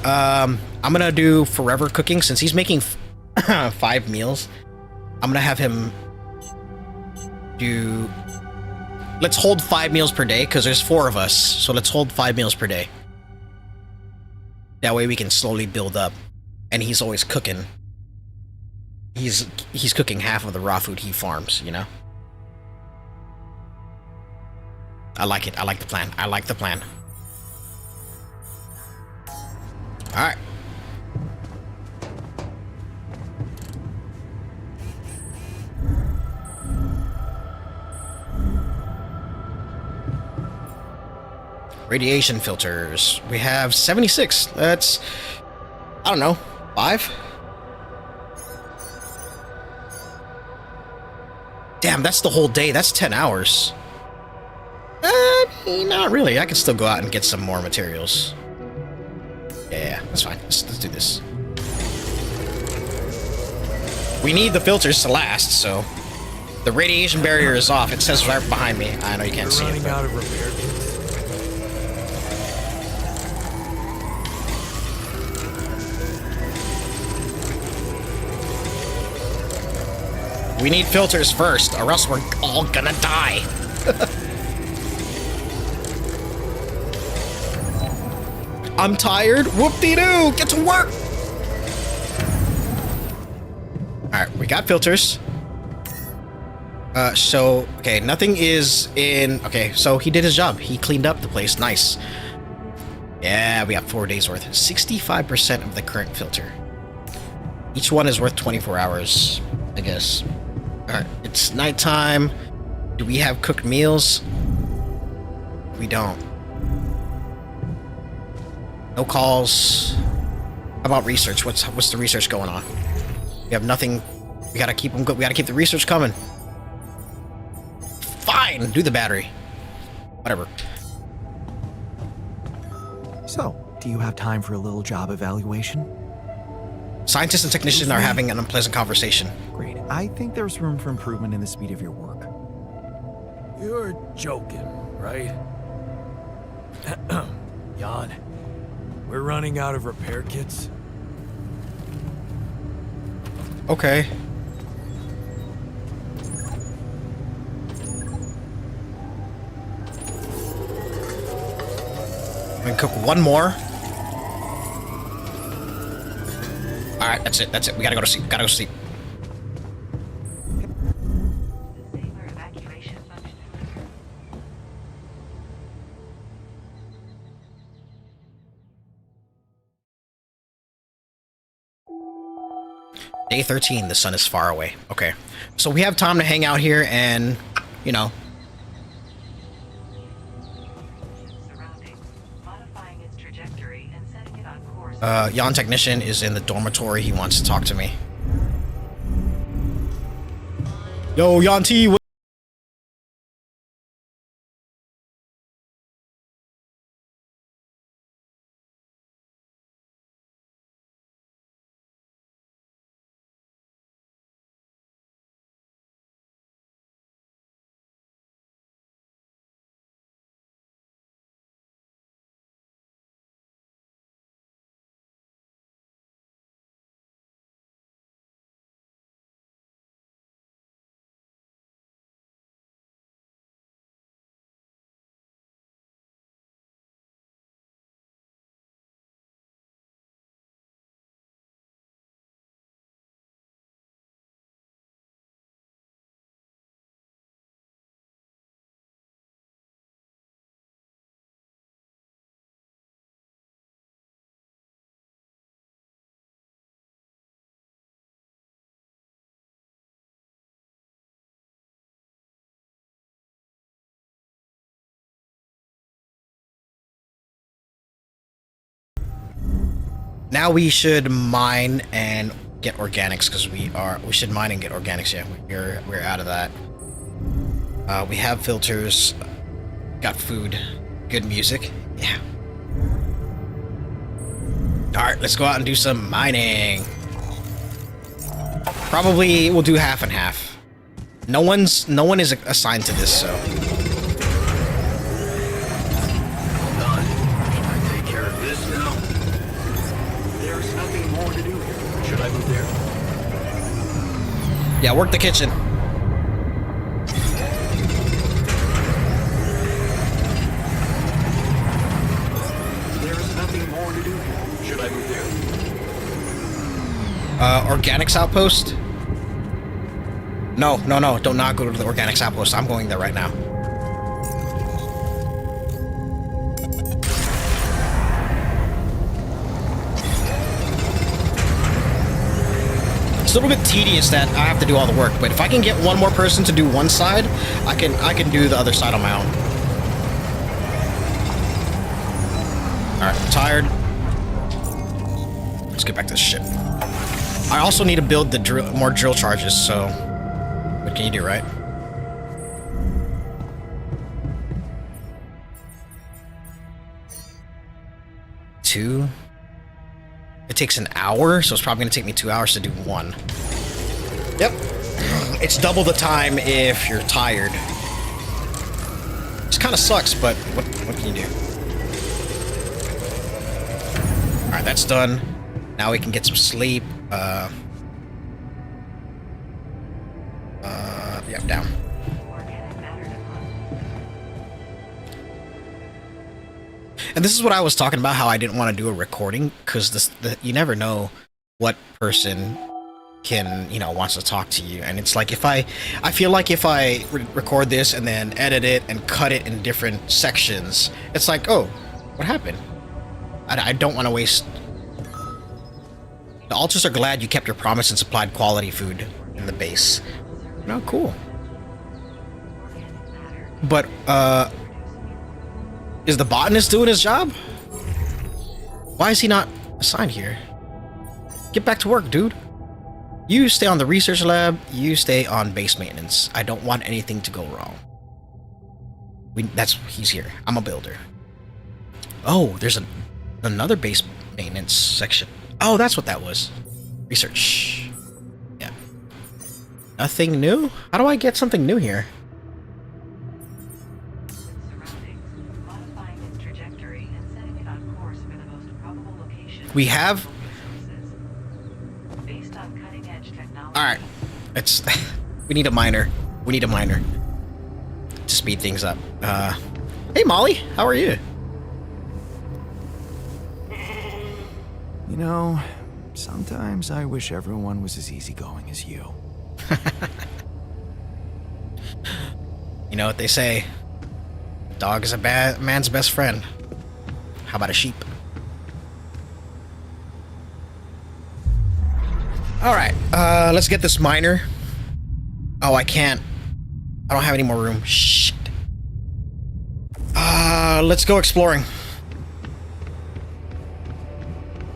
I'm gonna do forever cooking since he's making 5 meals. I'm gonna have him do... Let's hold 5 meals per day, because there's 4 of us. So let's hold 5 meals per day. That way we can slowly build up. And he's always cooking. He's cooking half of the raw food he farms, you know? I like it. I like the plan. Alright. Radiation filters. We have 76. That's... I don't know. 5? Damn, that's the whole day. That's 10 hours. Not really. I can still go out and get some more materials. Yeah, that's fine. Let's do this. We need the filters to last, so... The radiation barrier is off. It says right behind me. I know you can't see it. Running out of repair kits. We need filters first, or else we're all gonna die. I'm tired. Whoop-de-doo! Get to work! Alright, we got filters. Okay, nothing is in... Okay, so he did his job. He cleaned up the place. Nice. Yeah, we got 4 days worth. 65% of the current filter. Each one is worth 24 hours, I guess. Alright, it's nighttime. Do we have cooked meals? We don't. No calls. How about research? What's the research going on? We have nothing. We gotta keep them good. We gotta keep the research coming. Fine, do the battery. Whatever. So, do you have time for a little job evaluation? Scientists and technicians are having an unpleasant conversation. Great. I think there's room for improvement in the speed of your work. You're joking, right? Jan, we're running out of repair kits. Okay. We can cook one more. Alright, that's it, that's it. We gotta go to sleep, gotta go to sleep. Day 13, the sun is far away. Okay. So we have time to hang out here and, you know. Jan Technician is in the dormitory. He wants to talk to me. Yo, Jan T. Now we should mine and get organics because we should mine and get organics. Yeah, we're out of that. We have filters, got food, good music. Yeah. All right, let's go out and do some mining. Probably we'll do half and half. No one is assigned to this, so. Yeah, work the kitchen. There's nothing more to do here. Should I move there? Organics outpost? No, do not go to the organics outpost. I'm going there right now. It's a little bit tedious that I have to do all the work, but if I can get one more person to do one side, I can do the other side on my own. Alright, I'm tired. Let's get back to this shit. I also need to build the more drill charges, so what can you do, right? Two. It takes an hour, so it's probably going to take me 2 hours to do one. Yep. It's double the time if you're tired. This kind of sucks, but what can you do? Alright, that's done. Now we can get some sleep. Yeah, down. And this is what I was talking about, how I didn't want to do a recording, because you never know what person can, wants to talk to you. And it's like, I feel like if I record this and then edit it and cut it in different sections, it's like, oh, what happened? I don't want to waste. The Alters are glad you kept your promise and supplied quality food in the base. No, cool. But, is the botanist doing his job? Why is he not assigned here? Get back to work, dude. You stay on the research lab. You stay on base maintenance. I don't want anything to go wrong. He's here. I'm a builder. Oh, there's another base maintenance section. Oh, that's what that was. Research. Yeah. Nothing new? How do I get something new here? We have. Alright. It's. We need a miner. We need a miner. To speed things up. Hey Molly, how are you? You know, sometimes I wish everyone was as easygoing as you. You know what they say. Dog is a man's best friend. How about a sheep? Alright, let's get this miner. Oh, I can't. I don't have any more room. Shit. Let's go exploring.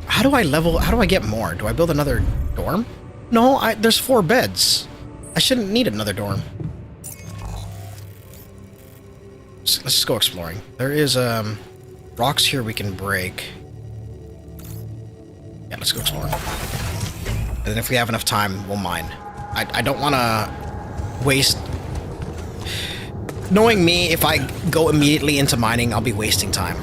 How do I get more? Do I build another dorm? No, there's 4 beds. I shouldn't need another dorm. Let's just go exploring. There is, rocks here we can break. Yeah, let's go exploring. And then if we have enough time, we'll mine. I don't want to waste... Knowing me, if I go immediately into mining, I'll be wasting time.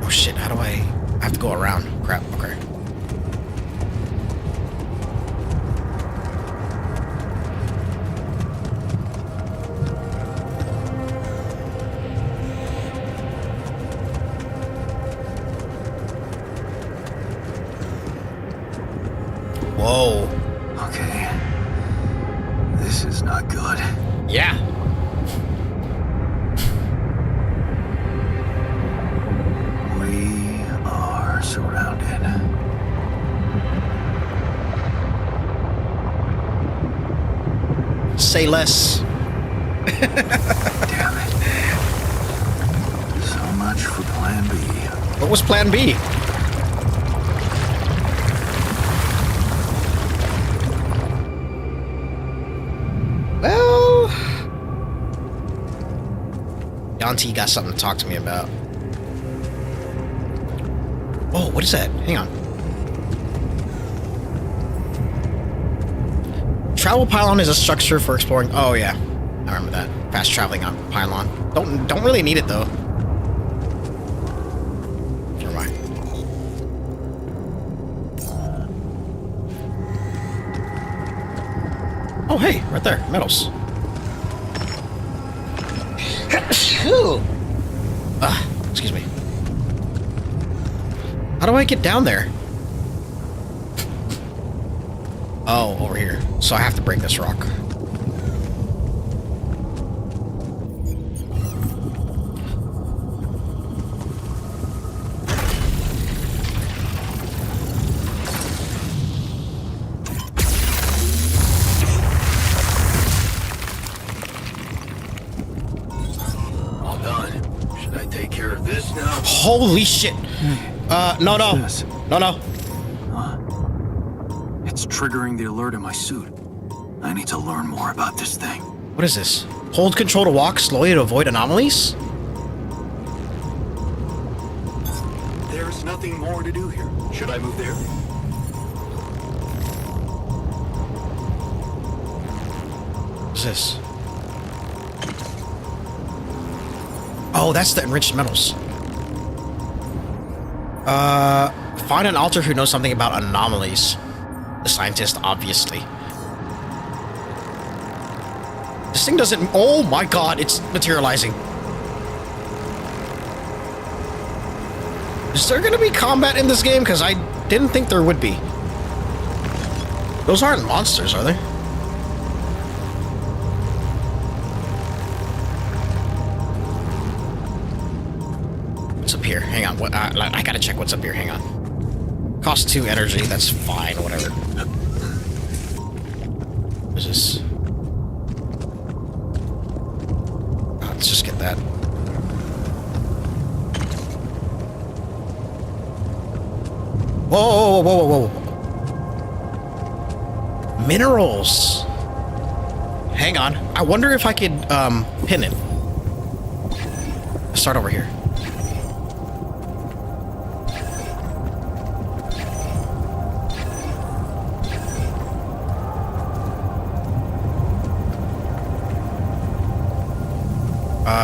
Oh shit, how do I have to go around? Crap, okay. Whoa. Okay. This is not good. Yeah. We are surrounded. Say less. Damn it. So much for Plan B. What was Plan B? Well, Dante got something to talk to me about. Oh, what is that? Hang on. Travel pylon is a structure for exploring. Oh yeah, I remember that. Fast traveling on pylon. Don't really need it though. Never mind. Oh hey, right there, metals. Excuse me. How do I get down there? Oh, over here. So I have to break this rock. All done. Should I take care of this now? Holy shit. No. What's this? No. It's triggering the alert in my suit. I need to learn more about this thing. What is this? Hold control to walk slowly to avoid anomalies? There's nothing more to do here. Should I move there? What's this? Oh, that's the enriched metals. Find an alter who knows something about anomalies. The scientist, obviously. This thing doesn't... Oh my god, it's materializing. Is there gonna be combat in this game? Because I didn't think there would be. Those aren't monsters, are they? What's up here? Hang on. What? I gotta check what's up here. Hang on. Cost 2 energy. That's fine. Whatever. What is this? Let's just get that. Whoa, whoa, whoa, whoa. Minerals. Hang on. I wonder if I could pin it. Let's start over here.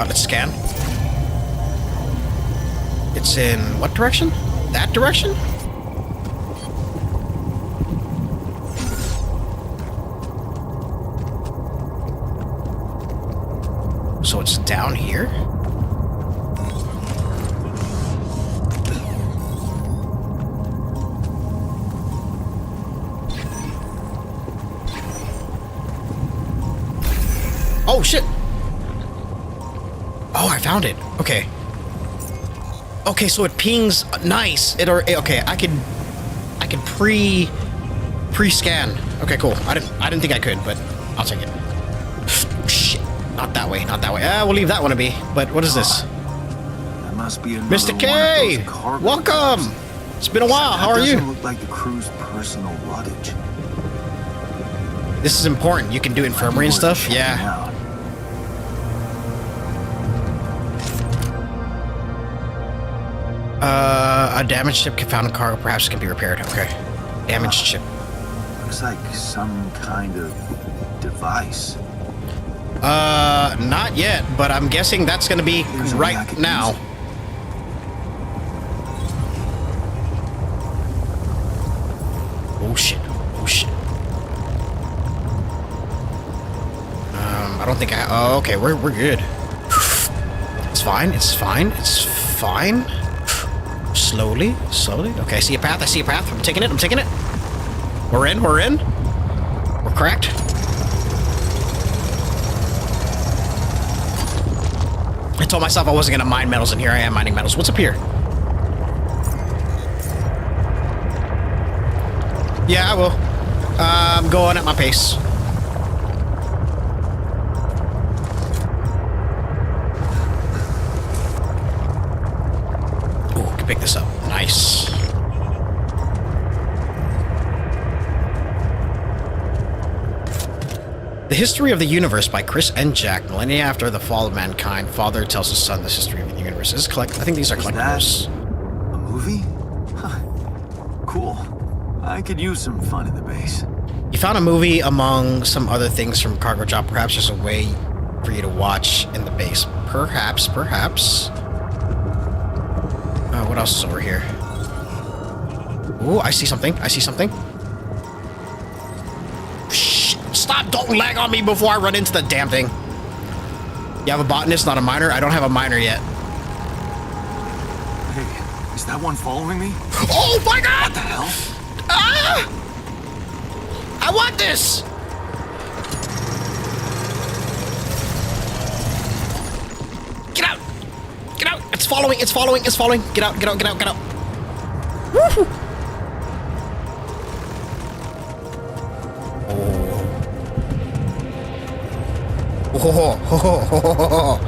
Let's scan. It's in what direction? That direction? So it's down here? Oh shit! Oh, I found it. Okay. Okay, so it pings. Nice. Okay. I could pre-scan. Okay, cool. I didn't think I could, but I'll take it. Shit. Not that way. Not that way. We'll leave that one to be. But what is this? That must be another Mr. K. one of those cargo Welcome. ships. It's been a while. How are That you? doesn't look like the crew's personal luggage. This is important. You can do infirmary and stuff. Checking Yeah. out. A damaged ship can found in cargo perhaps can be repaired. Okay. Damaged ship. Looks like some kind of device. Not yet, but I'm guessing that's gonna be There's a way I right could now. use it. Oh shit. Oh shit. I don't think I. Oh, okay. We're good. It's fine. It's fine. It's fine. Slowly. Slowly. Okay. I see a path. I see a path. I'm taking it. I'm taking it. We're in. We're in. We're cracked. I told myself I wasn't gonna mine metals, and here I am mining metals. What's up here? Yeah, I will. I'm going at my pace. Ooh, can pick this up. Nice. The History of the Universe by Chris and Jack. Millennia after the fall of mankind, father tells his son this history of the universe. This is I think these are Is collectibles. A movie? Huh. Cool. I could use some fun in the base. You found a movie among some other things from Cargo Job. Perhaps there's a way for you to watch in the base. Perhaps. What else is over here? Ooh, I see something. I see something. Shh, stop! Don't lag on me before I run into the damn thing. You have a botanist, not a miner? I don't have a miner yet. Hey, is that one following me? Oh my god! What the hell? Ah! I want this! Get out! Get out! It's following, it's following, it's following. Get out, get out, get out, get out. Woohoo! Oh.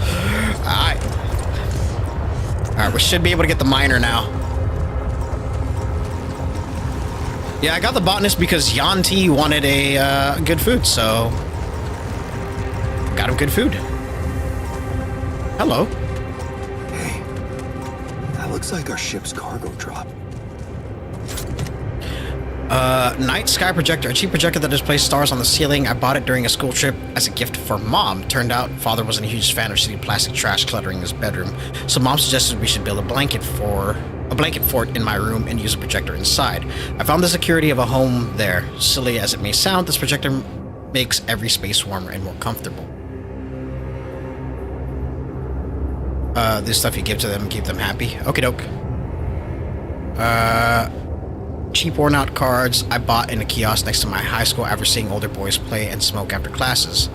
Alright, we should be able to get the miner now. Yeah, I got the botanist because Jan T wanted a good food, so got him good food. Hello. Hey, that looks like our ship's cargo drop. Night sky projector, a cheap projector that displays stars on the ceiling. I bought it during a school trip as a gift for mom. Turned out father wasn't a huge fan of seeing plastic trash cluttering his bedroom, so mom suggested we should build a blanket fort in my room and use a projector inside. I found the security of a home there. Silly as it may sound, this projector makes every space warmer and more comfortable. This stuff you give to them, keep them happy. Okie doke. Cheap worn out cards I bought in a kiosk next to my high school after seeing older boys play and smoke after classes.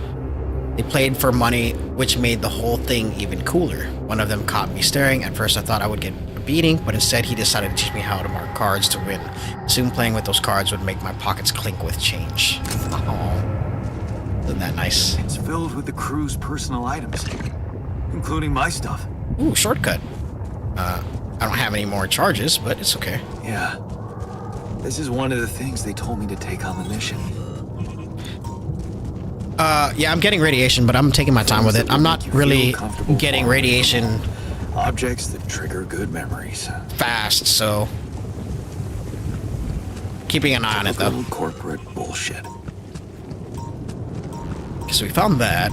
They played for money, which made the whole thing even cooler. One of them caught me staring. At first I thought I would get a beating, but instead he decided to teach me how to mark cards to win. Soon playing with those cards would make my pockets clink with change. Oh, isn't that nice? It's filled with the crew's personal items, including my stuff. Ooh, shortcut. I don't have any more charges, but it's okay. Yeah, This is one of the things they told me to take on the mission. Yeah, I'm getting radiation, but I'm taking my time with it. I'm not really getting radiation Objects that trigger good memories. fast, so keeping an eye on it though. Typical corporate bullshit. So we found that.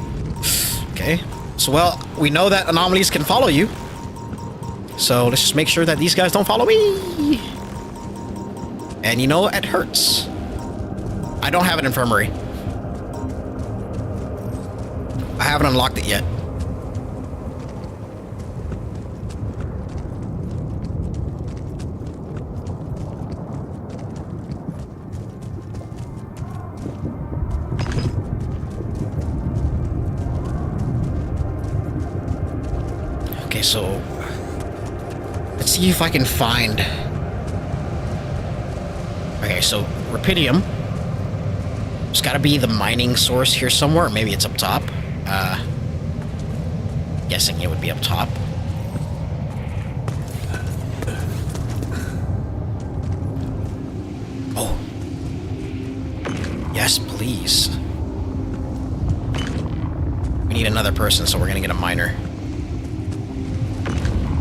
Okay. So, well, we know that anomalies can follow you. So let's just make sure that these guys don't follow me. And you know, it hurts. I don't have an infirmary. I haven't unlocked it yet. Okay, so let's see if I can find. Okay, so rubidium. There's got to be the mining source here somewhere. Maybe it's up top. Guessing it would be up top. Oh. Yes, please. We need another person, so we're gonna get a miner.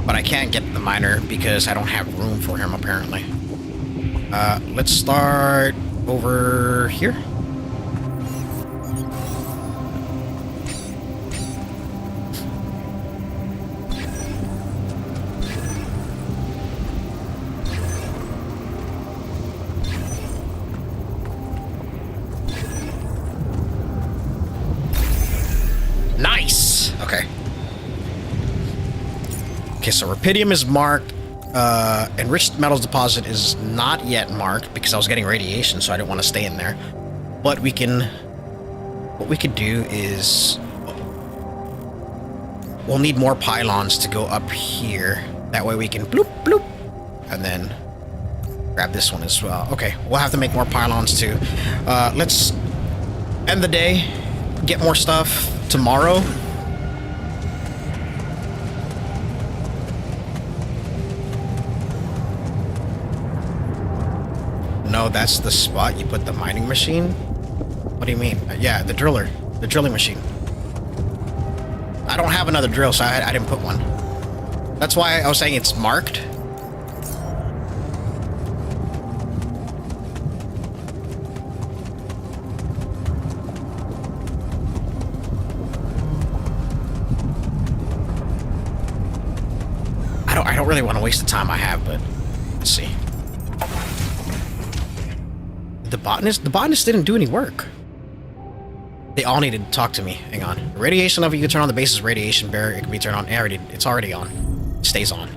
But I can't get the miner because I don't have room for him, apparently. Let's start over here. Nice! Okay. Okay, so rubidium is marked. Enriched metals deposit is not yet marked because I was getting radiation, so I didn't want to stay in there. But we can... What we could do is... We'll need more pylons to go up here. That way we can bloop, bloop. And then grab this one as well. Okay, we'll have to make more pylons too. Let's end the day. Get more stuff tomorrow. No, that's the spot you put the mining machine? What do you mean? Yeah, the driller. The drilling machine. I don't have another drill, so I didn't put one. That's why I was saying it's marked. I don't really want to waste the time I have, but let's see. The botanist didn't do any work. They all needed to talk to me. Hang on. Radiation level, you can turn on the base's radiation barrier. It can be turned on. It's already on. It stays on.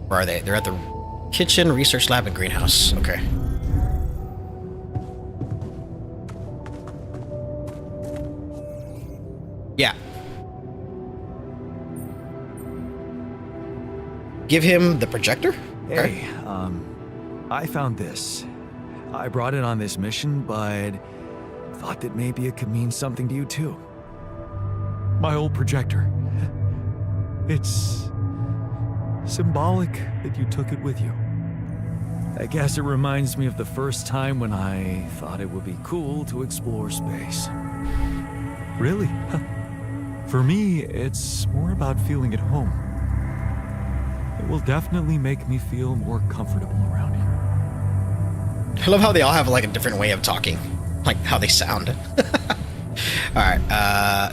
Where are they? They're at the kitchen, research lab, and greenhouse. Okay. Yeah. Give him the projector? Okay. Hey, I found this. I brought it on this mission, but thought that maybe it could mean something to you too. My old projector. It's symbolic that you took it with you. I guess it reminds me of the first time when I thought it would be cool to explore space. Really? For me, it's more about feeling at home. It will definitely make me feel more comfortable around here. I love how they all have like a different way of talking, like how they sound. All right,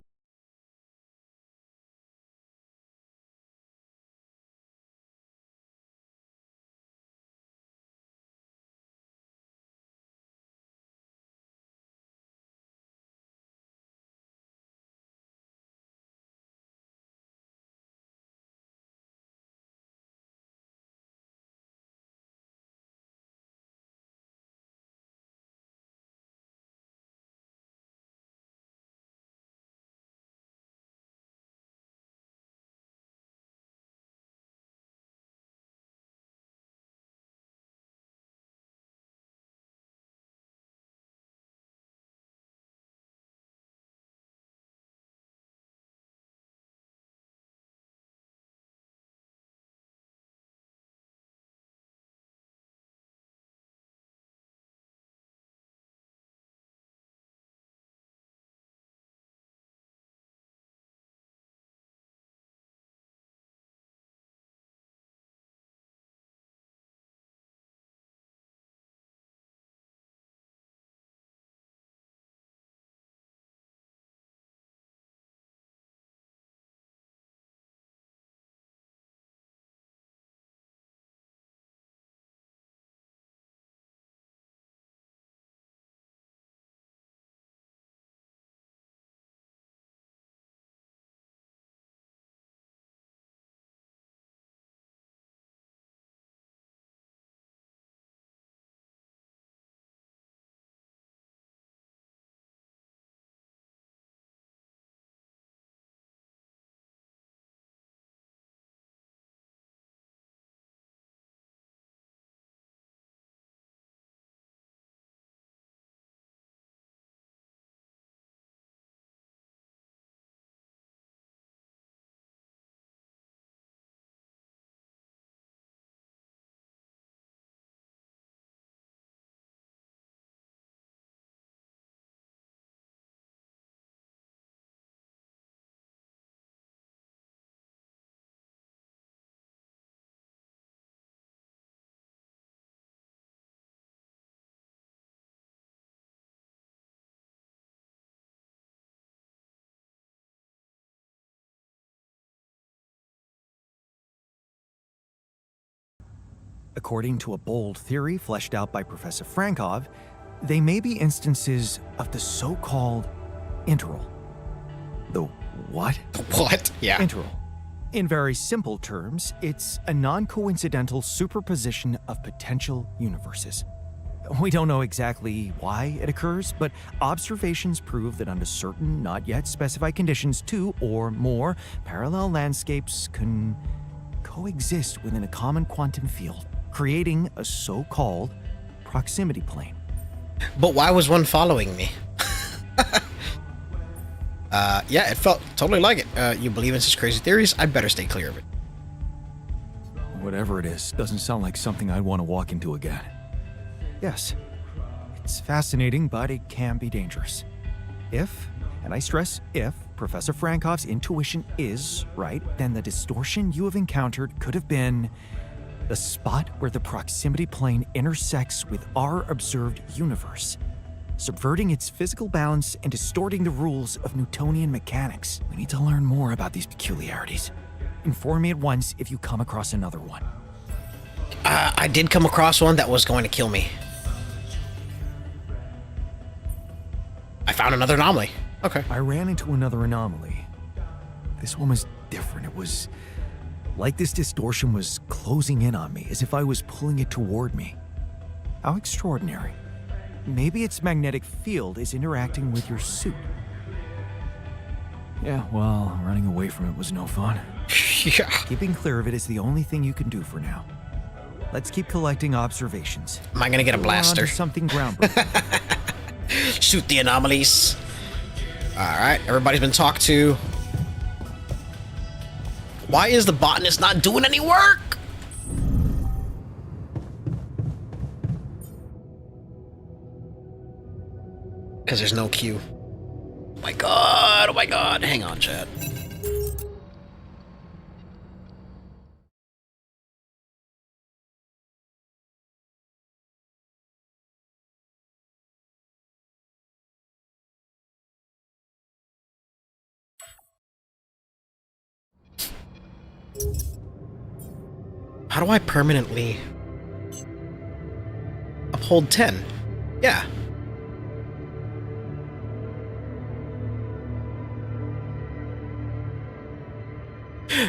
according to a bold theory fleshed out by Professor Frankov, they may be instances of the so-called interval. The what? What? Yeah. Interval. In very simple terms, it's a non-coincidental superposition of potential universes. We don't know exactly why it occurs, but observations prove that under certain, not yet specified conditions, two or more parallel landscapes can coexist within a common quantum field, creating a so-called proximity plane. But why was one following me? Yeah, it felt totally like it. You believe in such crazy theories? I'd better stay clear of it. Whatever it is, doesn't sound like something I'd want to walk into again. Yes, it's fascinating, but it can be dangerous. If, and I stress if, Professor Frankov's intuition is right, then the distortion you have encountered could have been the spot where the proximity plane intersects with our observed universe, subverting its physical balance and distorting the rules of Newtonian mechanics. We need to learn more about these peculiarities. Inform me at once if you come across another one. I did come across one that was going to kill me. I found another anomaly. Okay. I ran into another anomaly. This one was different. It was like this distortion was closing in on me, as if I was pulling it toward me. How extraordinary. Maybe its magnetic field is interacting with your suit. Yeah, well, running away from it was no fun. Yeah. Keeping clear of it is the only thing you can do for now. Let's keep collecting observations. Am I gonna get a Go on blaster? to something groundbreaking. Shoot the anomalies. Alright, everybody's been talked to. Why is the botanist not doing any work? Because there's no queue. Oh my god, oh my god. Hang on, chat. How do I permanently uphold 10? Yeah.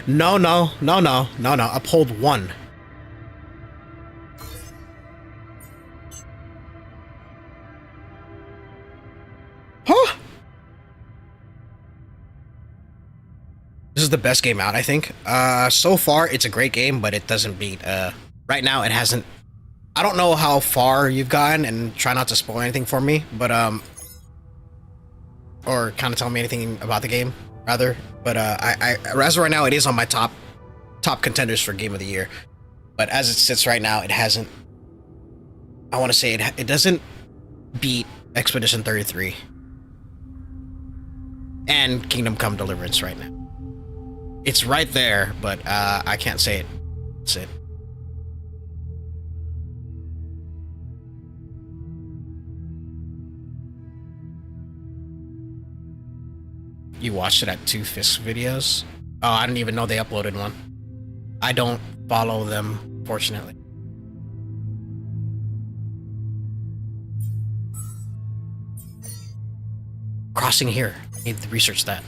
No. Uphold 1. Huh? This is the best game out, I think. So far, it's a great game, but it doesn't beat. Right now, it hasn't. I don't know how far you've gotten, and try not to spoil anything for me, but or kind of tell me anything about the game, rather. But I as of right now, it is on my top contenders for Game of the Year. But as it sits right now, it hasn't. I want to say it doesn't beat Expedition 33 and Kingdom Come Deliverance right now. It's right there, but I can't say it. That's it. You watched it at Two Fists videos? Oh, I didn't even know they uploaded one. I don't follow them, fortunately. Crossing here. I need to research that.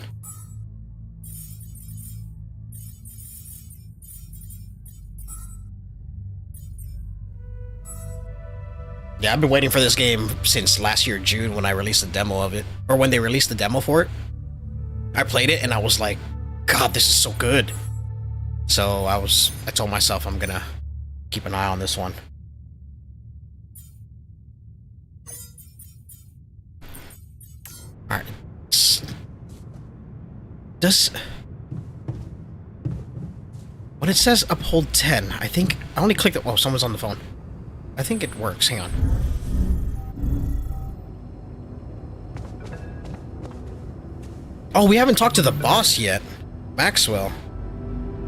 Yeah, I've been waiting for this game since last year, June, when I released the demo of it. Or when they released the demo for it. I played it and I was like, God, this is so good. So I told myself I'm gonna keep an eye on this one. Alright. When it says uphold 10, I think I only clicked it. Oh, someone's on the phone. I think it works. Hang on. Oh, we haven't talked to the boss yet. Maxwell.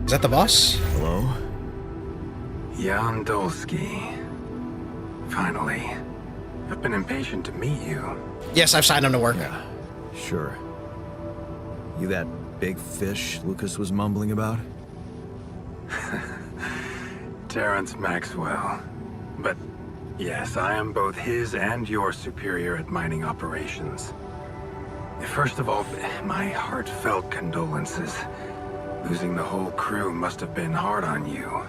Is that the boss? Hello? Jan Dolski. Finally. I've been impatient to meet you. Yes, I've signed him to work. Yeah, sure. You that big fish Lucas was mumbling about? Terrence Maxwell. But yes, I am both his and your superior at mining operations. First of all, my heartfelt condolences. Losing the whole crew must have been hard on you.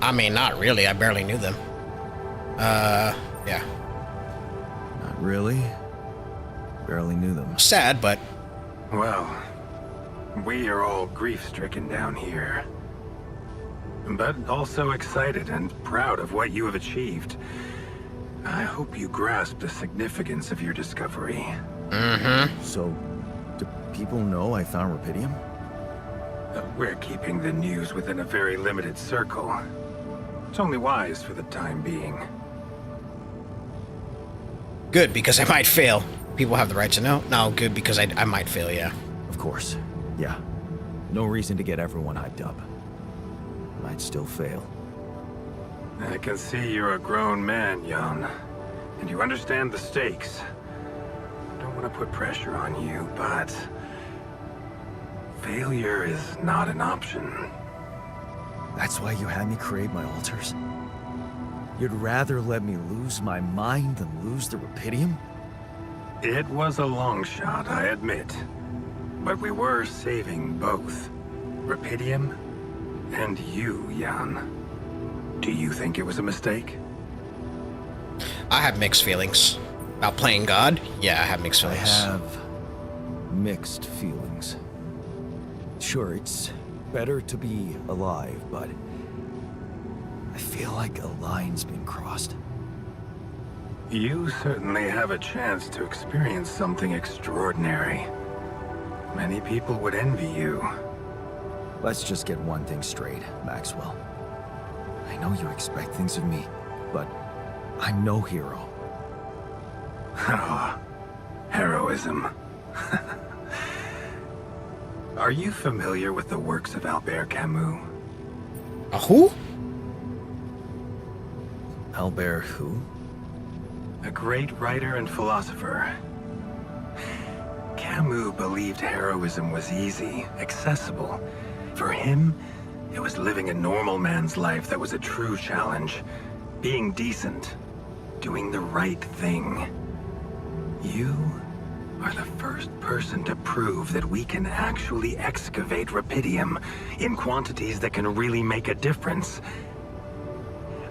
I mean, not really. I barely knew them. Yeah. Not really. Barely knew them. Sad, but Well, we are all grief-stricken down here. But also excited and proud of what you have achieved. I hope you grasp the significance of your discovery. So, do people know I found rupidium? We're keeping the news within a very limited circle. It's only wise for the time being. good, because I might fail. People have the right to know. No, good, because I might fail, yeah. Of course. Yeah. No reason to get everyone hyped up. Might still fail. I can see you're a grown man, Jan. And you understand the stakes. I don't want to put pressure on you, but... failure is not an option. That's why you had me create my altars? You'd rather let me lose my mind than lose the rupidium? It was a long shot, I admit. But we were saving both. Rupidium and you, Jan. Do you think it was a mistake? I have mixed feelings. About playing God? Yeah, I have mixed I feelings. have mixed feelings. Sure, it's better to be alive, but I feel like a line's been crossed. You certainly have a chance to experience something extraordinary. Many people would envy you. Let's just get one thing straight, Maxwell. I know you expect things of me, but I'm no hero. Ah, heroism. Are you familiar with the works of Albert Camus? Who? Albert who? A great writer and philosopher. Camus believed heroism was easy, accessible. For him, it was living a normal man's life that was a true challenge. Being decent. Doing the right thing. You are the first person to prove that we can actually excavate rupidium in quantities that can really make a difference.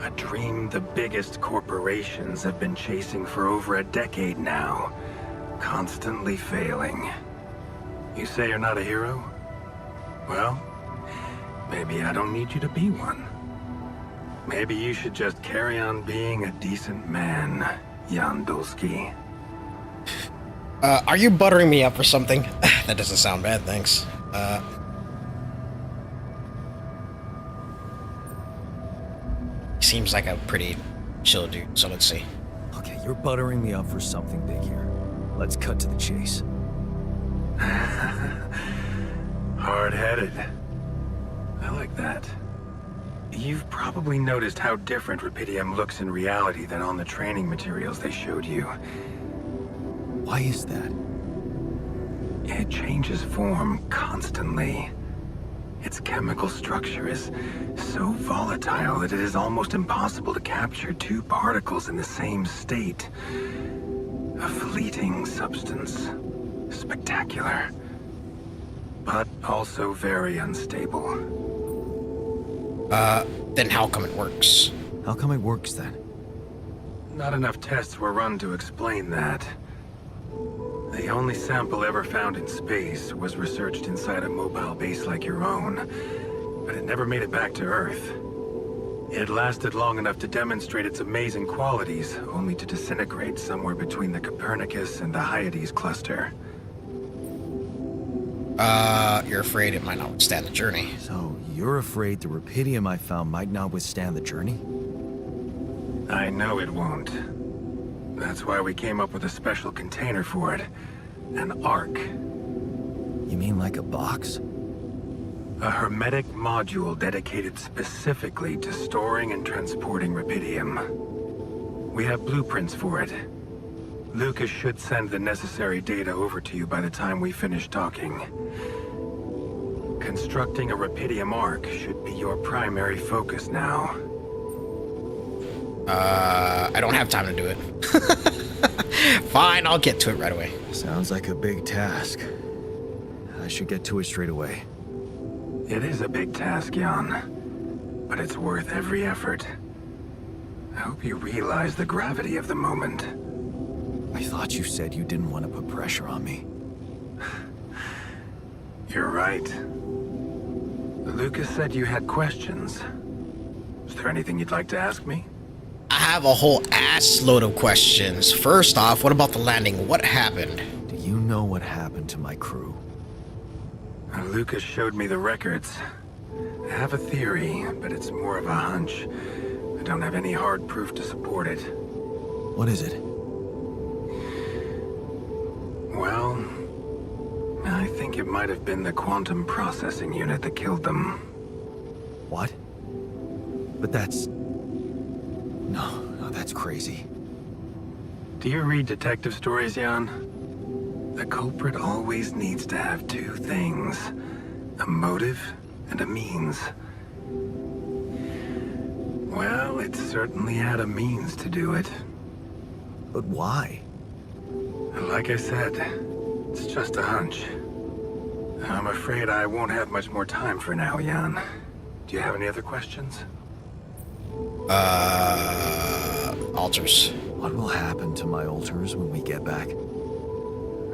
A dream the biggest corporations have been chasing for over a decade now, constantly failing. You say you're not a hero? Well, maybe I don't need you to be one. Maybe you should just carry on being a decent man, Jan Dolski. Are you buttering me up or something? That doesn't sound bad, thanks. Seems like a pretty chill dude, so let's see. Okay, you're buttering me up for something big here. Let's cut to the chase. Hard-headed. I like that. You've probably noticed how different rupidium looks in reality than on the training materials they showed you. Why is that? It changes form constantly. Its chemical structure is so volatile that it is almost impossible to capture two particles in the same state. A fleeting substance. Spectacular. But also very unstable. Then how come it works? How come it works then? Not enough tests were run to explain that. The only sample ever found in space was researched inside a mobile base like your own, but it never made it back to Earth. It lasted long enough to demonstrate its amazing qualities, only to disintegrate somewhere between the Copernicus and the Hyades cluster. You're afraid it might not withstand the journey. So, you're afraid the rupidium I found might not withstand the journey? I know it won't. That's why we came up with a special container for it. An Ark. You mean like a box? A hermetic module dedicated specifically to storing and transporting rupidium. We have blueprints for it. Lucas should send the necessary data over to you by the time we finish talking. Constructing a rupidium Ark should be your primary focus now. I don't have time to do it. Fine, I'll get to it right away. Sounds like a big task. I should get to it straight away. It is a big task, Jan, but it's worth every effort. I hope you realize the gravity of the moment. I thought you said you didn't want to put pressure on me. You're right. Lucas said you had questions. Is there anything you'd like to ask me? I have a whole ass load of questions. First off, what about the landing? What happened? Do you know what happened to my crew? Lucas showed me the records. I have a theory, but it's more of a hunch. I don't have any hard proof to support it. What is it? Well, I think it might have been the quantum processing unit that killed them. What? But that's... No, that's crazy. Do you read detective stories, Jan? The culprit always needs to have two things. A motive and a means. Well, it certainly had a means to do it. But why? Like I said, it's just a hunch. I'm afraid I won't have much more time for now, Jan. Do you have any other questions? Alters. What will happen to my alters when we get back?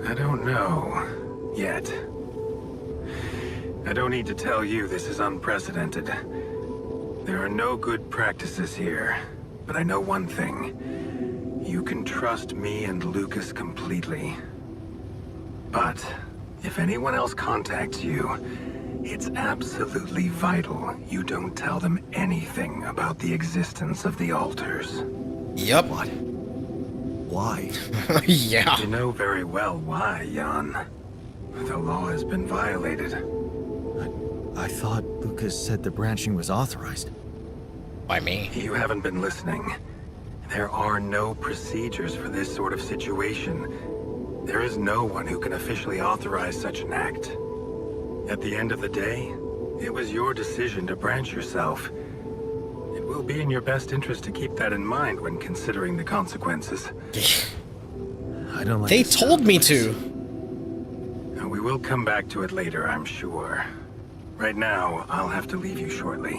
I don't know. Yet. I don't need to tell you this is unprecedented. There are no good practices here. But I know one thing. You can trust me and Lucas completely. But if anyone else contacts you, it's absolutely vital you don't tell them anything about the existence of the alters. Yep. What? Why? Yeah. You know very well why, Jan. The law has been violated. I thought Lucas said the branching was authorized. By me. You haven't been listening. There are no procedures for this sort of situation. There is no one who can officially authorize such an act. At the end of the day, it was your decision to branch yourself. It will be in your best interest to keep that in mind when considering the consequences. I don't like They this told stuff. me to. And we will come back to it later, I'm sure. Right now, I'll have to leave you shortly.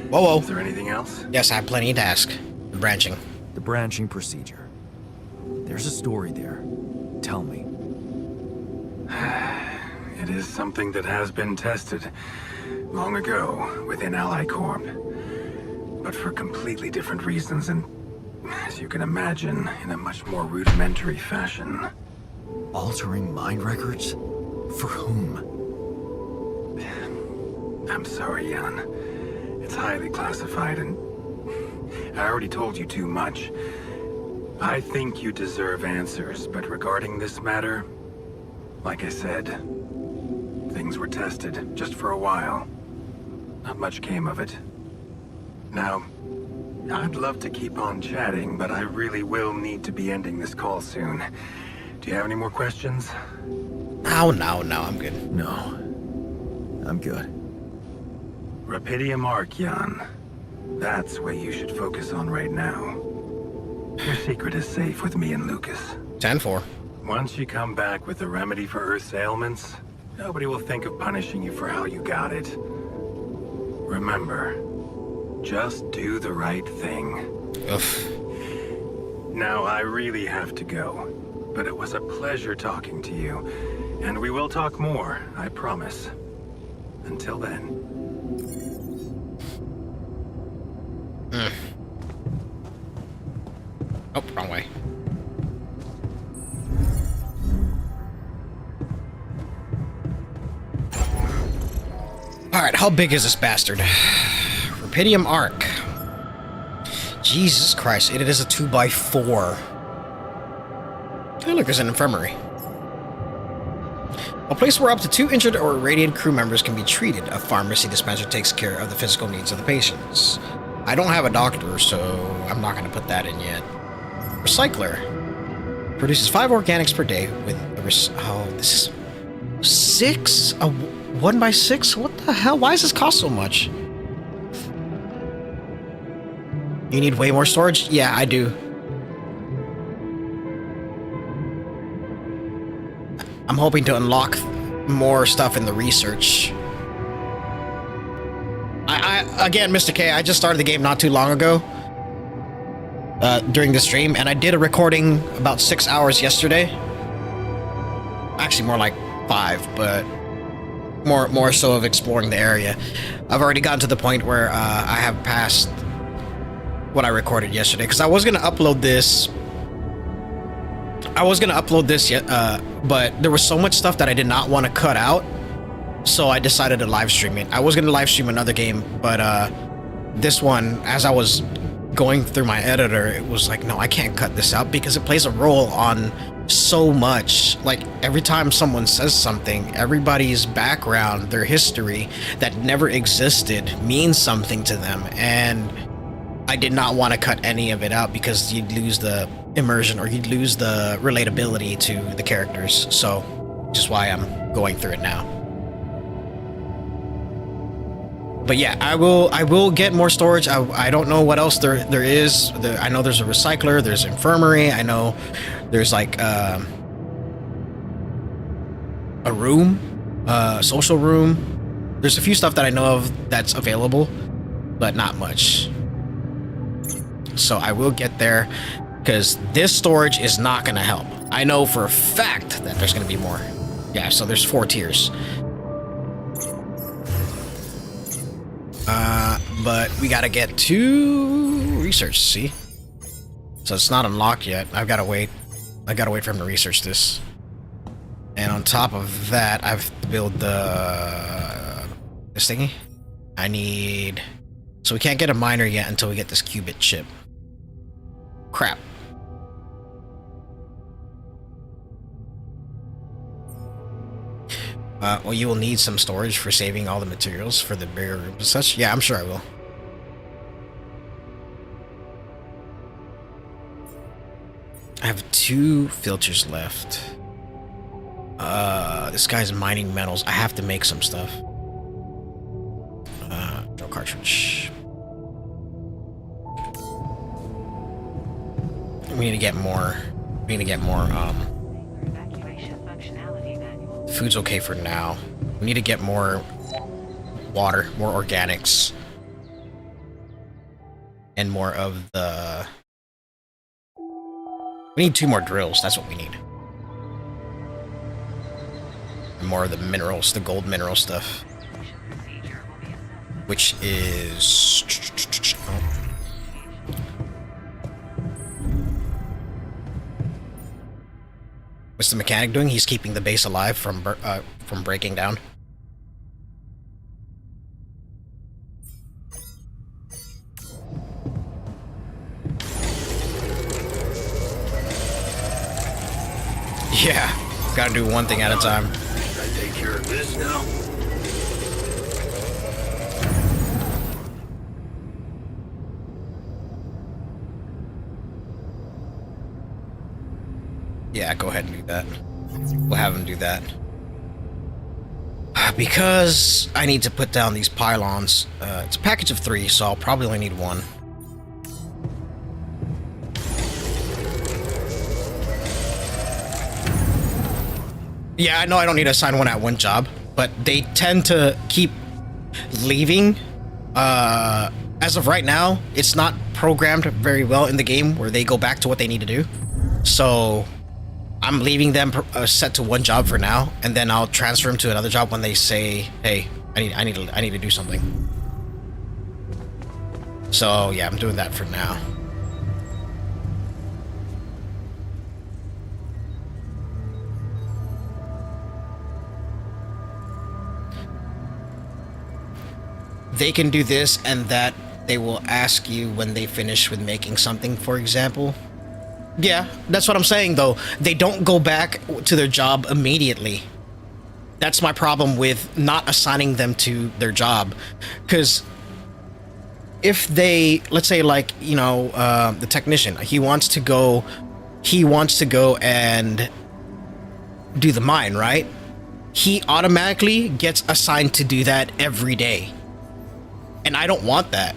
Whoa, Is there anything else? Yes, I have plenty to ask. The branching. The branching procedure. There's a story there. Tell me. It is something that has been tested long ago within Ally Corp. But for completely different reasons and, as you can imagine, in a much more rudimentary fashion. Altering mind records? For whom? I'm sorry, Jan. It's highly classified and I already told you too much. I think you deserve answers, but regarding this matter, like I said, things were tested just for a while. Not much came of it. Now, I'd love to keep on chatting, but I really will need to be ending this call soon. Do you have any more questions? No, I'm good. No. I'm good. Rapidium Arc, Jan. That's what you should focus on right now. Your secret is safe with me and Lucas. 10-4. Once you come back with a remedy for Earth's ailments, nobody will think of punishing you for how you got it. Remember, just do the right thing. Oof. Now, I really have to go, but it was a pleasure talking to you, and we will talk more, I promise. Until then. Oh, wrong way. Alright, how big is this bastard? Rapidium Arc. Jesus Christ, it is a 2x4. Hey, look, there's an infirmary. A place where up to 2 injured or irradiated crew members can be treated. A pharmacy dispenser takes care of the physical needs of the patients. I don't have a doctor, so I'm not going to put that in yet. Recycler. Produces 5 organics per day with a oh, this is 6? A 1x6? What the hell? Why does this cost so much? You need way more storage? Yeah, I do. I'm hoping to unlock more stuff in the research. Again, Mr. K, I just started the game not too long ago. During the stream, and I did a recording about 6 hours yesterday. Actually, more like 5, but more so of exploring the area. I've already gotten to the point where I have passed what I recorded yesterday, because I was gonna upload this. But there was so much stuff that I did not want to cut out, so I decided to live stream it. I was gonna live stream another game, but this one, as I was going through my editor, it was like, no, I can't cut this out because it plays a role on so much. Like, every time someone says something, everybody's background, their history that never existed means something to them, and I did not want to cut any of it out because you'd lose the immersion or you'd lose the relatability to the characters. So, which is why I'm going through it now. But yeah, I will get more storage. I don't know what else there is. I know there's a recycler, there's infirmary, I know there's like a room, social room. There's a few stuff that I know of that's available, but not much. So I will get there, because this storage is not going to help. I know for a fact that there's going to be more. Yeah, so there's 4 tiers. But we gotta get to research, see? So it's not unlocked yet. I've gotta wait. I gotta wait for him to research this. And on top of that, I've built this thingy. I need... So we can't get a miner yet until we get this qubit chip. Crap. Well, you will need some storage for saving all the materials for the bigger rooms and such. Yeah, I'm sure I will. I have 2 filters left. This guy's mining metals. I have to make some stuff. Drill cartridge. We need to get more. We need to get more, food's okay for now. We need to get more water, more organics, and more of the... We need 2 more drills, that's what we need. And more of the minerals, the gold mineral stuff. Which is... What's the mechanic doing? He's keeping the base alive from breaking down. Yeah, gotta do one thing at a time. I take care of this now. Yeah, go ahead and do that. We'll have him do that. Because I need to put down these pylons. It's a package of 3, so I'll probably only need 1. Yeah, I know I don't need to assign 1 at one job, but they tend to keep leaving. As of right now, it's not programmed very well in the game where they go back to what they need to do. So I'm leaving them set to 1 job for now, and then I'll transfer them to another job when they say, "Hey, I need to do something." So yeah, I'm doing that for now. They can do this and that. They will ask you when they finish with making something, for example. Yeah, that's what I'm saying, though. They don't go back to their job immediately. That's my problem with not assigning them to their job. Because if they, let's say, like, you know, the technician, he wants to go and do the mine, right? He automatically gets assigned to do that every day. And I don't want that.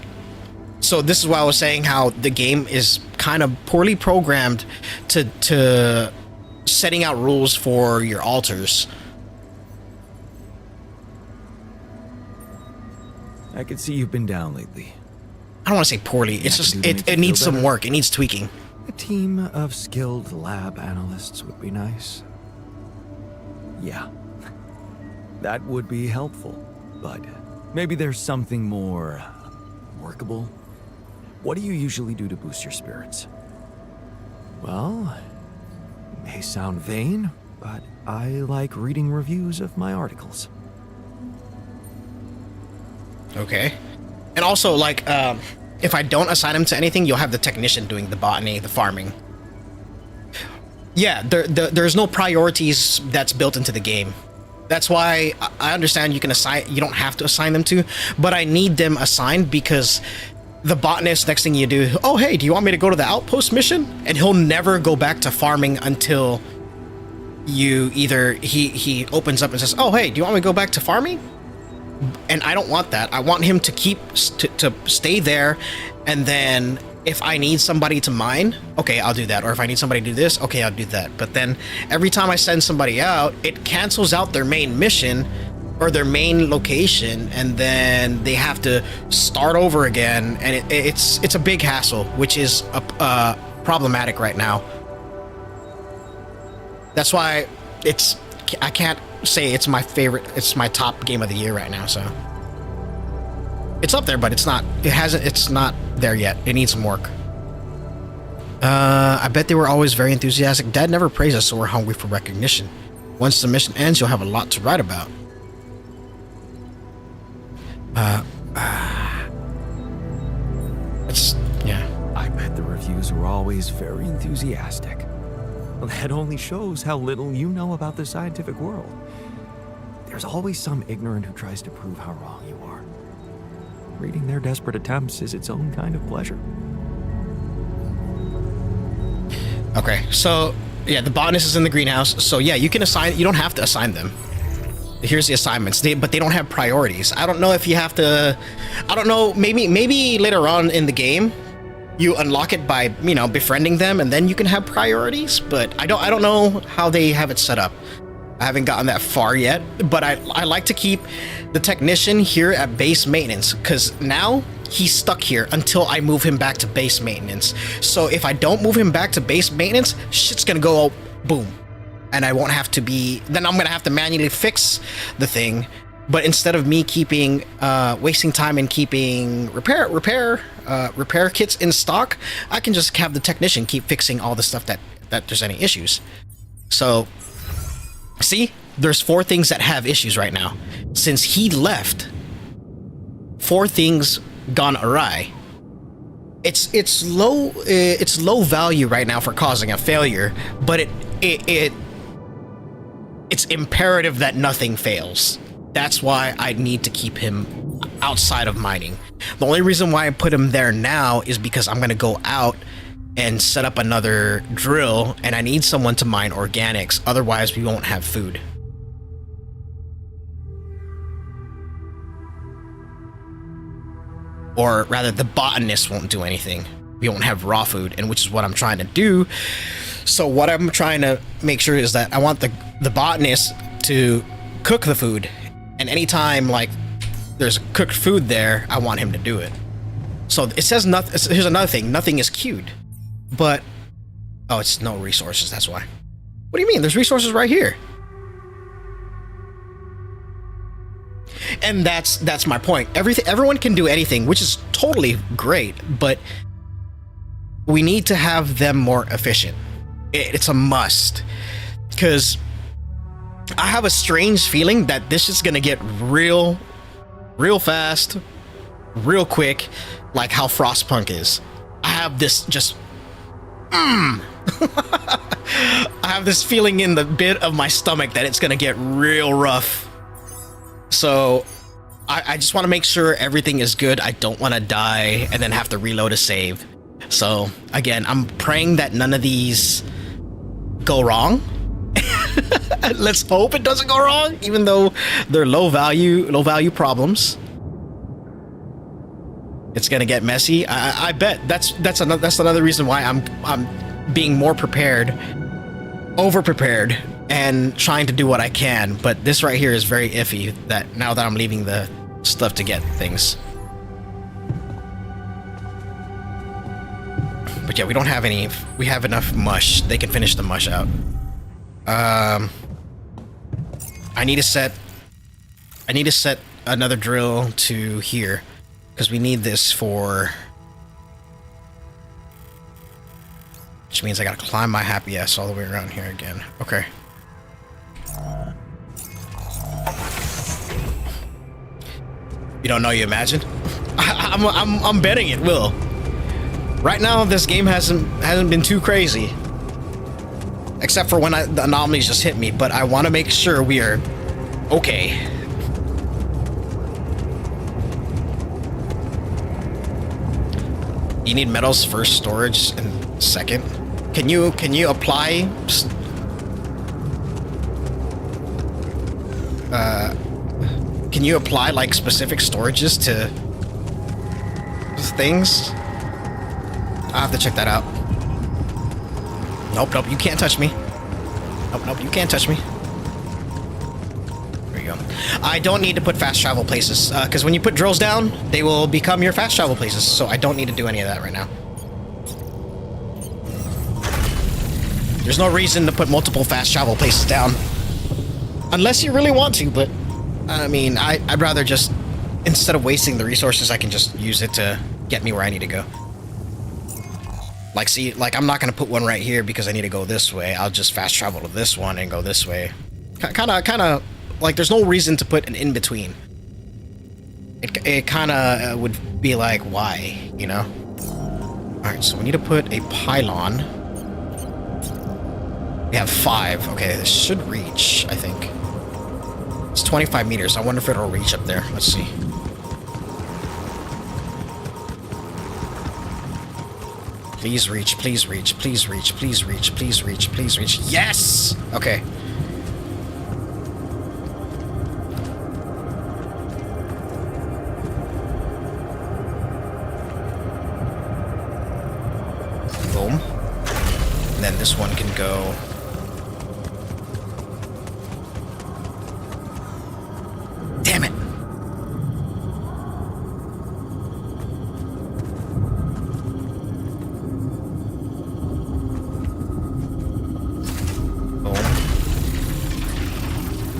So this is why I was saying how the game is kind of poorly programmed to setting out rules for your altars. I can see you've been down lately. I don't want to say poorly. It's just it needs some work. It needs tweaking. A team of skilled lab analysts would be nice. Yeah, that would be helpful, but maybe there's something more workable. What do you usually do to boost your spirits? Well, it may sound vain, but I like reading reviews of my articles. Okay. And also, like, if I don't assign him to anything, you'll have the technician doing the botany, the farming. Yeah, there's no priorities that's built into the game. That's why I understand you don't have to assign them to, but I need them assigned because the botanist, next thing you do, oh, hey, do you want me to go to the outpost mission? And he'll never go back to farming until you either, he opens up and says, oh, hey, do you want me to go back to farming? And I don't want that. I want him to to stay there, and then if I need somebody to mine, okay, I'll do that. Or if I need somebody to do this, okay, I'll do that. But then every time I send somebody out, it cancels out their main mission or their main location, and then they have to start over again, and it's a big hassle, which is problematic right now. That's why I can't say it's my favorite, it's my top game of the year right now. So it's up there, but it's not there yet. It needs some work. I bet they were always very enthusiastic. Dad never praised us, so we're hungry for recognition. Once the mission ends, you'll have a lot to write about. Yeah. I bet the reviews were always very enthusiastic. Well, that only shows how little you know about the scientific world. There's always some ignorant who tries to prove how wrong you are. Reading their desperate attempts is its own kind of pleasure. Okay, so yeah, the botanist is in the greenhouse. So yeah, you don't have to assign them. Here's the assignments, but they don't have priorities. I don't know if you have to, I don't know, maybe later on in the game you unlock it by, befriending them, and then you can have priorities, but I don't know how they have it set up. I haven't gotten that far yet, but I like to keep the technician here at base maintenance, because now he's stuck here until I move him back to base maintenance. So if I don't move him back to base maintenance, shit's gonna go boom. And I won't have to then I'm gonna have to manually fix the thing. But instead of me wasting time in keeping repair kits in stock, I can just have the technician keep fixing all the stuff that there's any issues. So, see, there's 4 things that have issues right now. Since he left, 4 things gone awry. It's low value right now for causing a failure, but it's imperative that nothing fails. That's why I need to keep him outside of mining. The only reason why I put him there now is because I'm going to go out and set up another drill, and I need someone to mine organics. Otherwise, we won't have food. Or rather, the botanist won't do anything. We won't have raw food, and which is what I'm trying to do. So what I'm trying to make sure is that I want the botanist to cook the food. And anytime there's cooked food there, I want him to do it. So it says nothing. Here's another thing. Nothing is queued. But it's no resources. That's why. What do you mean? There's resources right here. And that's my point. Everyone can do anything, which is totally great. But we need to have them more efficient. It's a must. Because I have a strange feeling that this is gonna get real fast, real quick, like how Frostpunk is. I have this I have this feeling in the bit of my stomach that it's gonna get real rough. So I just want to make sure everything is good. I don't want to die and then have to reload a save. So again, I'm praying that none of these go wrong. Let's hope it doesn't go wrong, even though they're low value problems. it's gonna get messy. I bet that's another reason why I'm being more prepared, over prepared, and trying to do what I can. But this right here is very iffy. That now that I'm leaving the stuff to get things. But yeah, we don't have any. We have enough mush. They can finish the mush out. I need to set another drill to here because we need this for. Which means I gotta climb my happy ass all the way around here again. Okay. You don't know, you imagine? I'm betting it will. Right now, this game hasn't been too crazy, except for when the anomalies just hit me. But I want to make sure we are okay. You need metals first, storage and second. Can you apply? Can you apply like specific storages to things? I'll have to check that out. Nope, you can't touch me. Nope, you can't touch me. There you go. I don't need to put fast travel places, because when you put drills down, they will become your fast travel places, so I don't need to do any of that right now. There's no reason to put multiple fast travel places down. Unless you really want to, but I mean, I'd rather just, instead of wasting the resources, I can just use it to get me where I need to go. Like, see, like, I'm not going to put one right here because I need to go this way. I'll just fast travel to this one and go this way. Kind of, like, there's no reason to put an in-between. It kind of would be like, why, you know? Alright, so we need to put a pylon. We have 5. Okay, this should reach, I think. It's 25 meters. I wonder if it'll reach up there. Let's see. Please reach, please reach, please reach, please reach, please reach, please reach. Yes! Okay. Boom. And then this one can go. Damn it!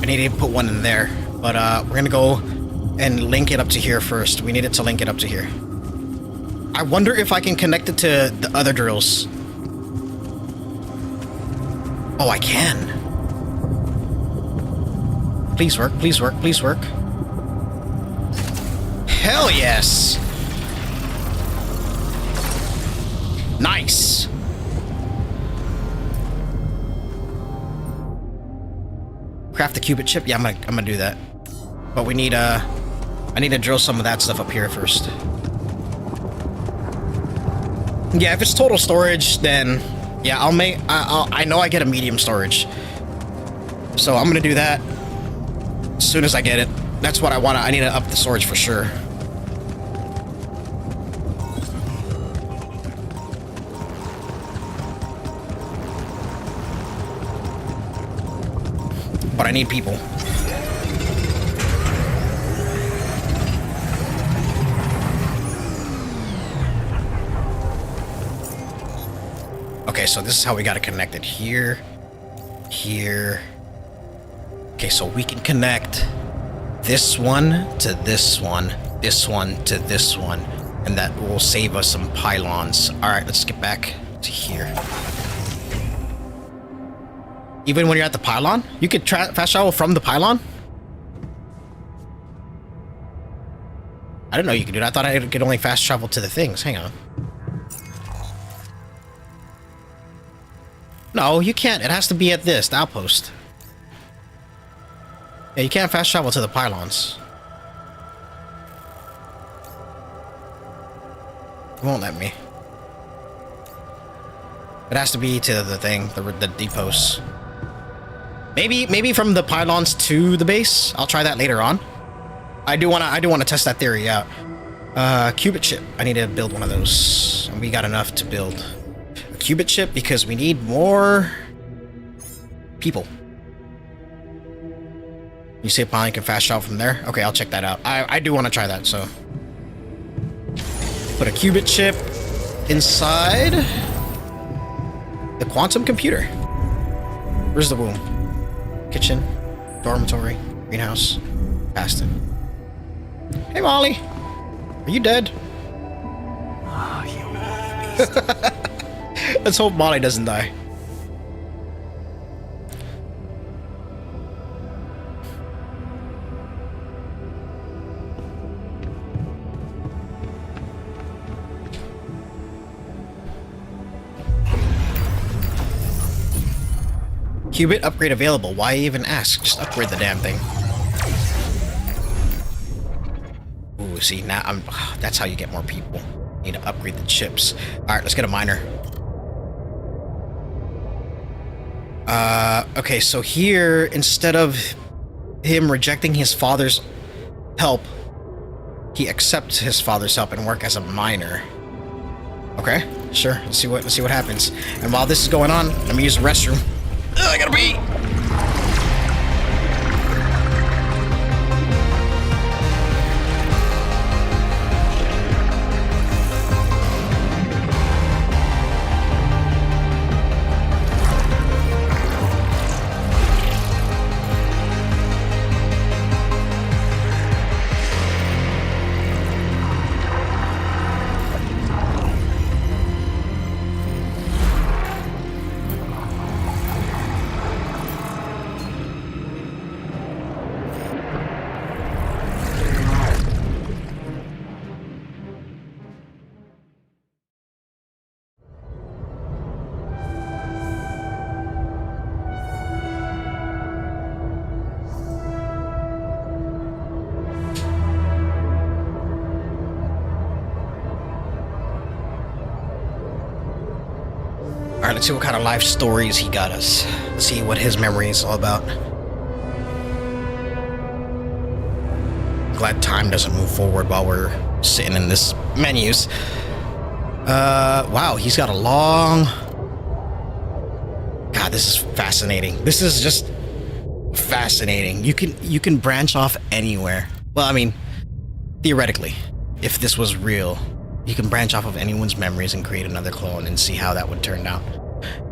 I need to put one in there, but we're gonna go and link it up to here first. We need it to link it up to here. I wonder if I can connect it to the other drills. Oh, I can. Please work, please work, please work. Hell yes! Nice! Craft the qubit chip? Yeah, I'm gonna do that. But we need I need to drill some of that stuff up here first. Yeah, if it's total storage, then yeah, I know I get a medium storage. So I'm gonna do that as soon as I get it. That's what I want. I need to up the storage for sure. But I need people. Okay, so this is how we got to connect it. Here, here. Okay, so we can connect this one to this one to this one, and that will save us some pylons. All right, let's get back to here. Even when you're at the pylon? You could fast travel from the pylon? I didn't know you could do that. I thought I could only fast travel to the things. Hang on. No, you can't. It has to be at the outpost. Yeah, you can't fast travel to the pylons. It won't let me. It has to be to the thing, the depots. Maybe from the pylons to the base. I'll try that later on. I do want to test that theory out. Qubit chip. I need to build one of those. And we got enough to build a qubit chip because we need more people. You say Polly can fast travel from there? Okay, I'll check that out. I do want to try that, so. Put a qubit chip inside the quantum computer. Where's the womb? Kitchen, dormitory, greenhouse, past it. Hey, Molly. Are you dead? Ah, you beast. Let's hope Molly doesn't die. Qubit upgrade available. Why even ask? Just upgrade the damn thing. Ooh, see, now that's how you get more people. Need to upgrade the chips. Alright, let's get a miner. Okay, so here, instead of him rejecting his father's help, he accepts his father's help and work as a miner. Okay, sure. Let's see what happens. And while this is going on, let me use the restroom. Ugh, I gotta pee! Alright, let's see what kind of life stories he got us. Let's see what his memory is all about. Glad time doesn't move forward while we're sitting in this menus. Wow, he's got a long... God, this is fascinating. This is just fascinating. You can branch off anywhere. Well, I mean, theoretically, if this was real, you can branch off of anyone's memories and create another clone and see how that would turn out.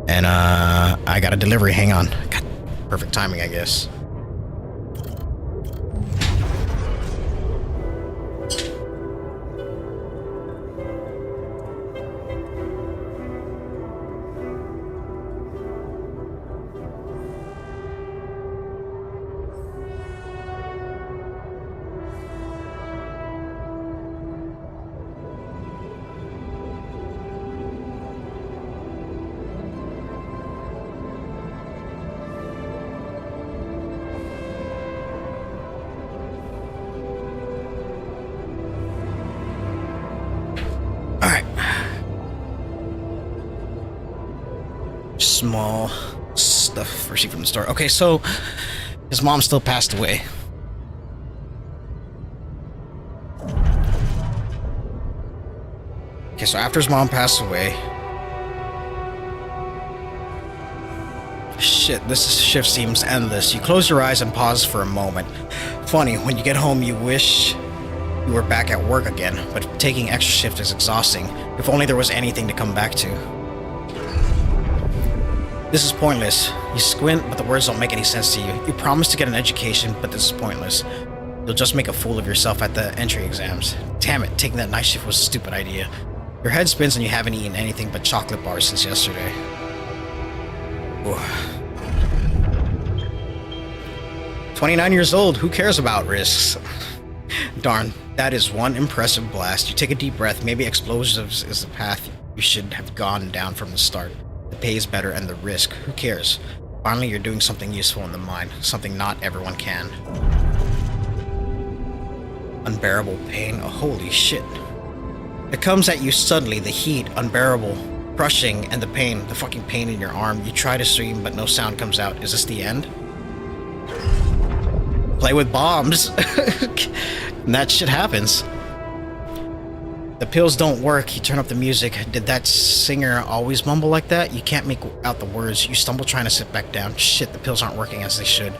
And I got a delivery. Hang on. God, perfect timing, I guess. Small stuff received from the store. Okay, so his mom still passed away. Okay, so after his mom passed away... Shit, this shift seems endless. You close your eyes and pause for a moment. Funny, when you get home you wish you were back at work again, but taking extra shift is exhausting. If only there was anything to come back to. This is pointless. You squint, but the words don't make any sense to you. You promise to get an education, but this is pointless. You'll just make a fool of yourself at the entry exams. Damn it, taking that night shift was a stupid idea. Your head spins and you haven't eaten anything but chocolate bars since yesterday. Ooh. 29 years old, who cares about risks? Darn, that is one impressive blast. You take a deep breath, maybe explosives is the path you should have gone down from the start. The pay is better and the risk, who cares? Finally, you're doing something useful in the mind, something not everyone can. Unbearable pain, oh holy shit. It comes at you suddenly, the heat, unbearable, crushing, and the pain, the fucking pain in your arm. You try to scream, but no sound comes out. Is this the end? Play with bombs. And that shit happens. The pills don't work. You turn up the music. Did that singer always mumble like that? You can't make out the words. You stumble trying to sit back down. Shit, the pills aren't working as they should.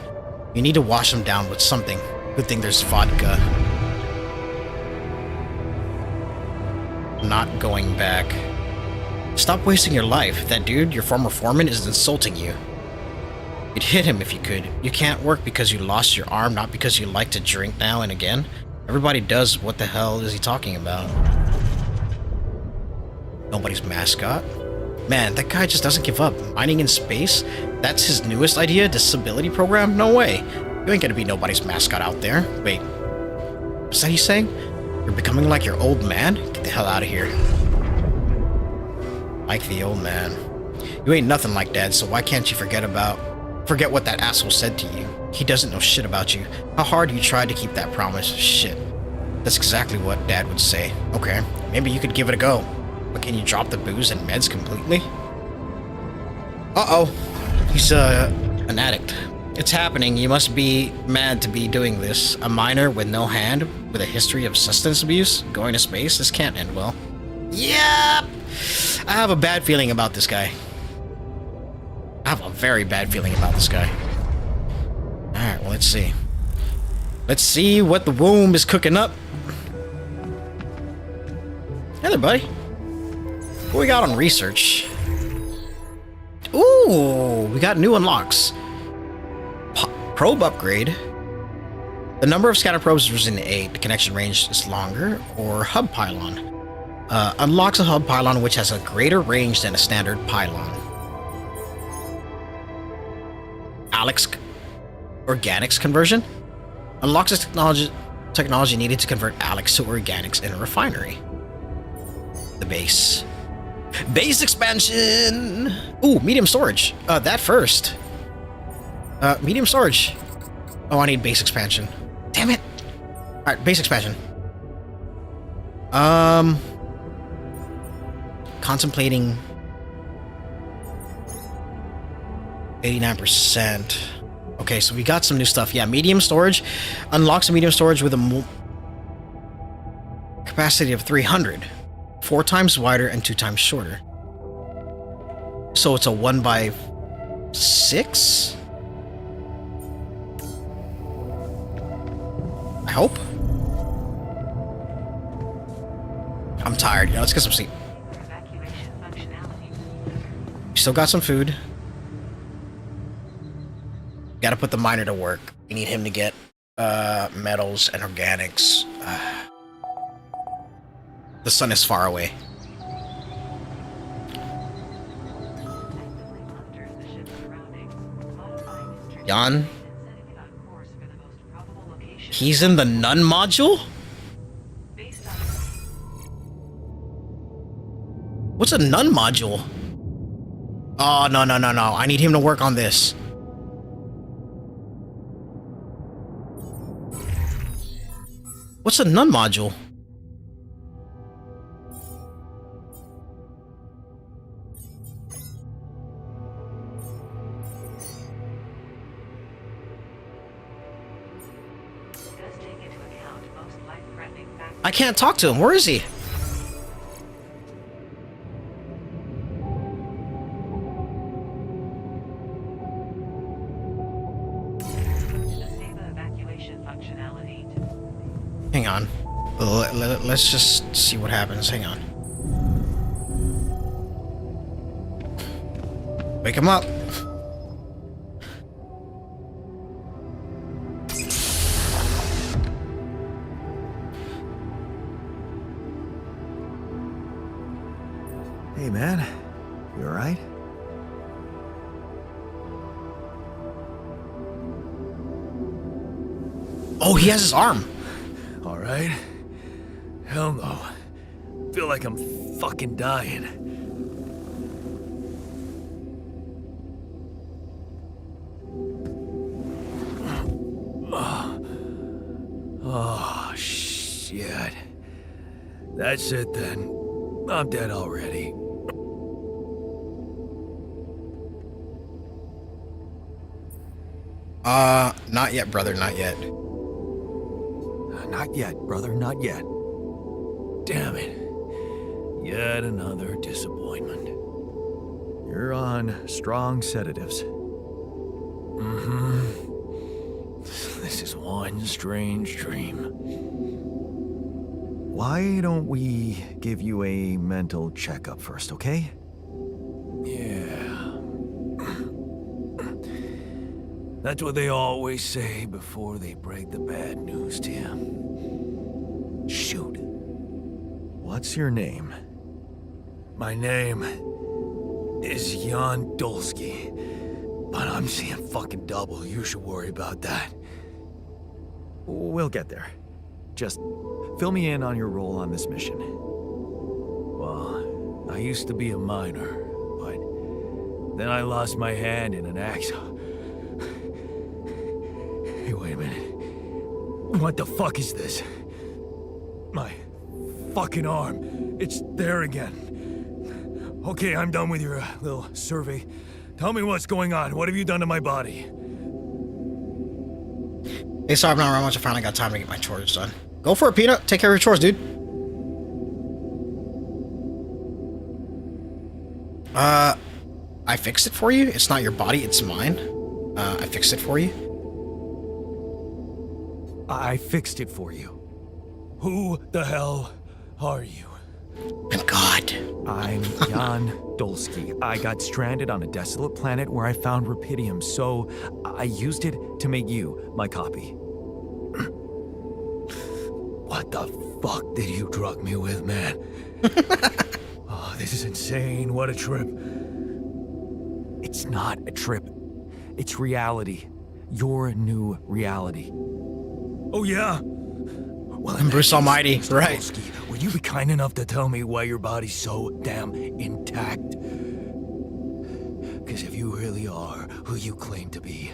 You need to wash them down with something. Good thing there's vodka. Not going back. Stop wasting your life. That dude, your former foreman, is insulting you. You'd hit him if you could. You can't work because you lost your arm, not because you like to drink now and again. Everybody does. What the hell is he talking about? Nobody's mascot? Man, that guy just doesn't give up. Mining in space? That's his newest idea? Disability program? No way. You ain't gonna be nobody's mascot out there. Wait. What's that he's saying? You're becoming like your old man? Get the hell out of here. Like the old man. You ain't nothing like Dad, so why can't you forget what that asshole said to you? He doesn't know shit about you. How hard you tried to keep that promise. Shit. That's exactly what Dad would say. Okay, maybe you could give it a go. But can you drop the booze and meds completely? Uh-oh. He's, an addict. It's happening. You must be mad to be doing this. A minor with no hand, with a history of substance abuse, going to space. This can't end well. Yep! I have a bad feeling about this guy. I have a very bad feeling about this guy. Alright, well, let's see. Let's see what the womb is cooking up. Hey there, buddy. What we got on research? Ooh, we got new unlocks. Probe upgrade. The number of scatter probes is risen to 8. The connection range is longer. Or hub pylon. Unlocks a hub pylon which has a greater range than a standard pylon. Alex Organics conversion. Unlocks the technology needed to convert Alex to organics in a refinery. The base. Base expansion! Ooh, medium storage. That first. Medium storage. Oh, I need base expansion. Damn it! Alright, base expansion. Contemplating 89%. Okay, so we got some new stuff. Yeah, medium storage. Unlocks a medium storage with a capacity of 300. 4 times wider and 2 times shorter. So it's a 1x6? I hope. I'm tired. Yeah, let's get some sleep. We still got some food. Gotta put the miner to work. We need him to get metals and organics. The sun is far away. Jan? He's in the Nun module? What's a Nun module? Oh, no. I need him to work on this. What's a Nun module? I can't talk to him. Where is he? Hang on. Let's just see what happens. Hang on. Wake him up. Hey, man. You alright? Oh, he has his arm. Alright. Hell no. Feel like I'm fucking dying. Oh, shit. That's it then. I'm dead already. Not yet, brother, not yet. Not yet, brother, not yet. Damn it. Yet another disappointment. You're on strong sedatives. This is one strange dream. Why don't we give you a mental checkup first, okay? Yeah. That's what they always say before they break the bad news to you. Shoot. What's your name? My name is Jan Dolski, but I'm seeing fucking double. You should worry about that. We'll get there. Just fill me in on your role on this mission. Well, I used to be a miner, but then I lost my hand in an accident. Hey, wait a minute. What the fuck is this? My fucking arm. It's there again. Okay, I'm done with your little survey. Tell me what's going on. What have you done to my body? Hey, sorry I'm not around much. I finally got time to get my chores done. Go for it, Peanut. Take care of your chores, dude. I fixed it for you. It's not your body, it's mine. I fixed it for you. I fixed it for you. Who the hell are you? I'm God. I'm Jan Dolski. I got stranded on a desolate planet where I found rupidium, so I used it to make you my copy. What the fuck did you drug me with, man? Oh, this is insane. What a trip. It's not a trip. It's reality. Your new reality. Oh, yeah? Well, I'm Bruce Almighty, Mr. right. Dolski, will you be kind enough to tell me why your body's so damn intact? Because if you really are who you claim to be,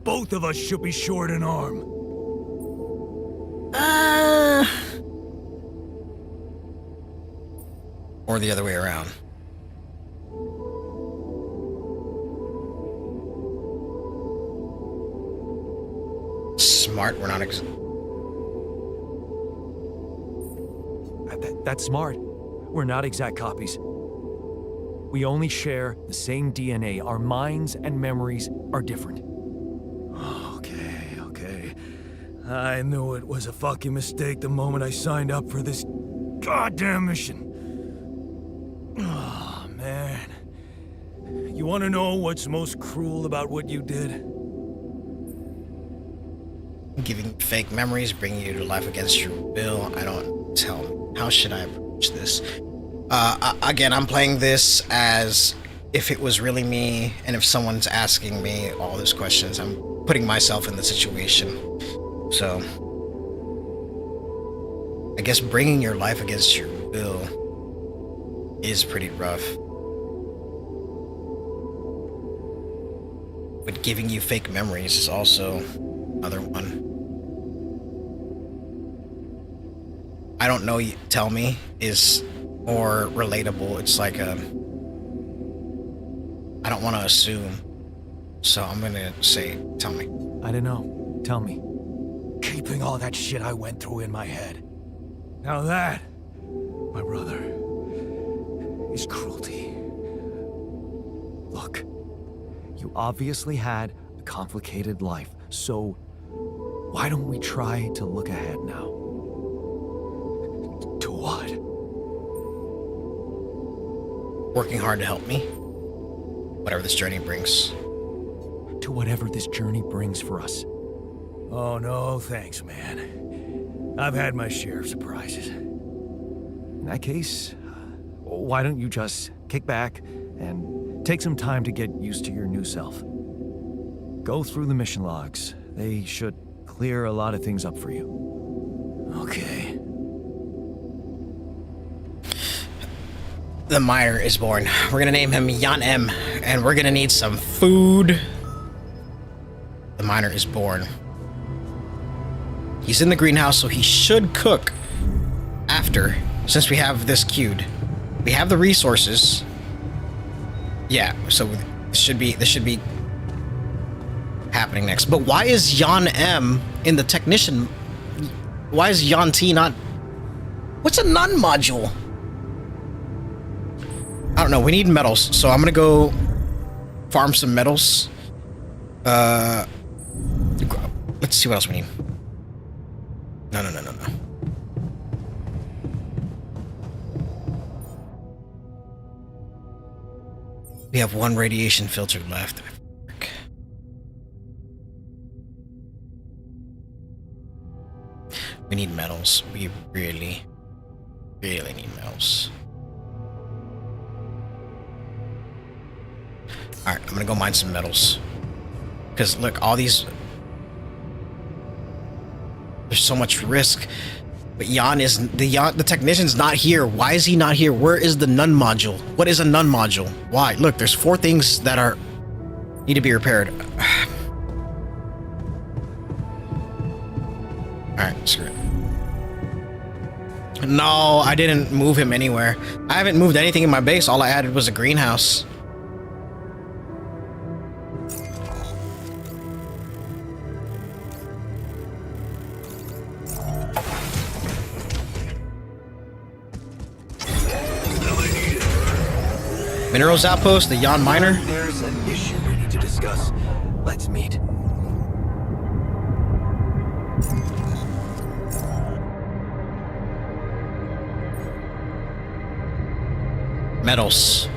both of us should be short an arm. Or the other way around. Smart, we're not That's smart. We're not exact copies. We only share the same DNA. Our minds and memories are different. Okay. I knew it was a fucking mistake the moment I signed up for this goddamn mission. Oh, man. You want to know what's most cruel about what you did? giving fake memories, bringing you to life against your will. I don't tell. How should I approach this? Again, I'm playing this as if it was really me, and if someone's asking me all these questions, I'm putting myself in the situation. So, I guess bringing your life against your will is pretty rough. But giving you fake memories is also another one. I don't know, tell me is more relatable. It's like I don't want to assume, so I'm gonna say, tell me. I don't know. Tell me. Keeping all that shit I went through in my head. Now that, my brother, is cruelty. Look, you obviously had a complicated life, so why don't we try to look ahead now? To what? Working hard to help me, whatever this journey brings. To whatever this journey brings for us. Oh, no, thanks, man. I've had my share of surprises. In that case, why don't you just kick back and take some time to get used to your new self? Go through the mission logs. They should clear a lot of things up for you. Okay. The miner is born. We're gonna name him Jan M, and we're gonna need some food. The miner is born. He's in the greenhouse, so he should cook after, since we have this queued. We have the resources. Yeah, so this should be happening next. But why is Jan M in the technician? Why is Jan T not? What's a nun module? don't know. We need metals, so I'm gonna go farm some metals. Let's see what else we need. No. We have one radiation filter left. We need metals. We really need metals. Alright, I'm gonna go mine some metals. Because look, all these... There's so much risk. But the technician's not here. Why is he not here? Where is the nun module? What is a nun module? Why? Look, there's 4 things that need to be repaired. Alright, screw it. No, I didn't move him anywhere. I haven't moved anything in my base. All I added was a greenhouse. Minerals outpost, the Jan Miner. There's an issue we need to discuss. Let's meet. Metals.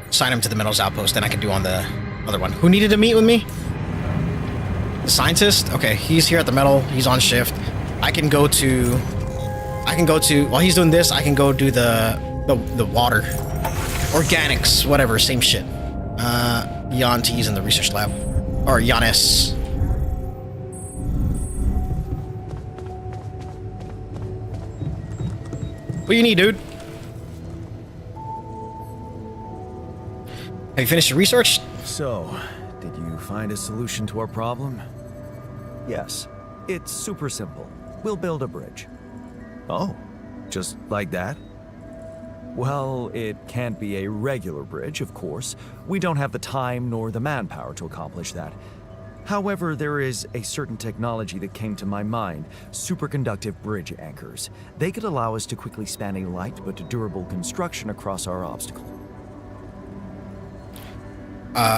Sign him to the metals outpost, then I can do on the other one. Who needed to meet with me? The scientist? Okay, he's here at the metal. He's on shift. I can go to while he's doing this, I can go do the water. Organics, whatever, same shit. Jan T's in the research lab. Or Jan S. What do you need, dude? Have you finished your research? So, did you find a solution to our problem? Yes. It's super simple. We'll build a bridge. Oh, just like that? Well, it can't be a regular bridge, of course. We don't have the time nor the manpower to accomplish that. However, there is a certain technology that came to my mind, superconductive bridge anchors. They could allow us to quickly span a light but durable construction across our obstacle.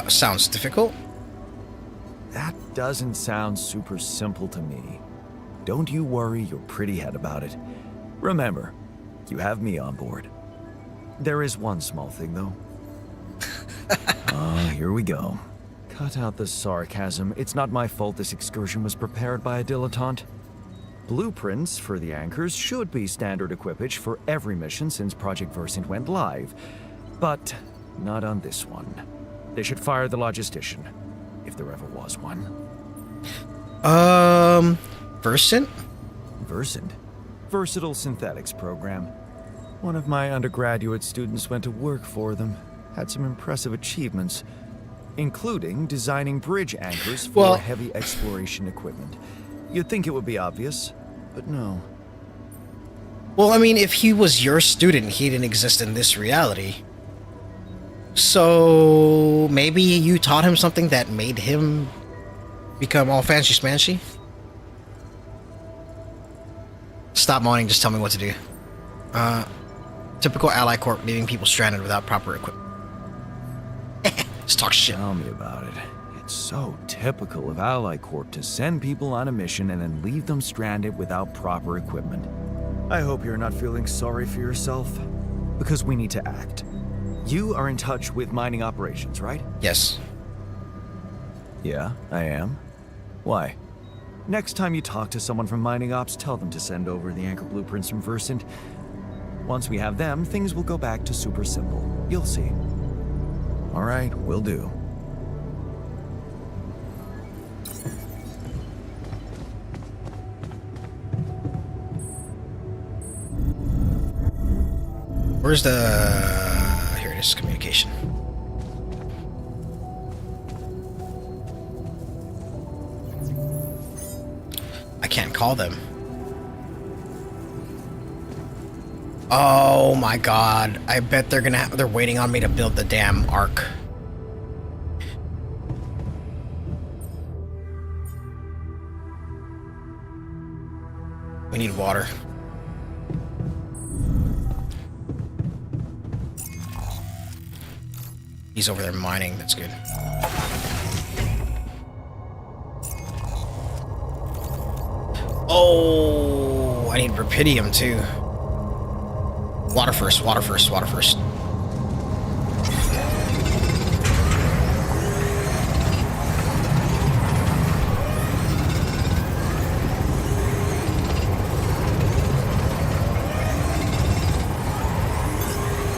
Sounds difficult. That doesn't sound super simple to me. Don't you worry your pretty head about it. Remember, you have me on board. There is one small thing, though. Here we go. Cut out the sarcasm. It's not my fault this excursion was prepared by a dilettante. Blueprints for the anchors should be standard equipage for every mission since Project Versant went live. But not on this one. They should fire the logistician, if there ever was one. Versant? Versant? Versatile Synthetics Program. One of my undergraduate students went to work for them. Had some impressive achievements, including designing bridge anchors for heavy exploration equipment. You'd think it would be obvious, but no. Well, I mean, if he was your student, he didn't exist in this reality. So maybe you taught him something that made him become all fancy smanchy? Stop moaning, just tell me what to do. Typical Ally Corp leaving people stranded without proper equipment. Just talk shit. Tell me about it. It's so typical of Ally Corp to send people on a mission and then leave them stranded without proper equipment. I hope you're not feeling sorry for yourself, because we need to act. You are in touch with mining operations, right? Yes. Yeah, I am. Why? Next time you talk to someone from mining ops, tell them to send over the anchor blueprints from Versant. Once we have them, things will go back to super simple. You'll see. All right, will do. Where's the... Here it is, communication. I can't call them. Oh my god. I bet they're waiting on me to build the damn arc. We need water. He's over there mining. That's good. Oh, I need rupidium too. Water first, water first, water first.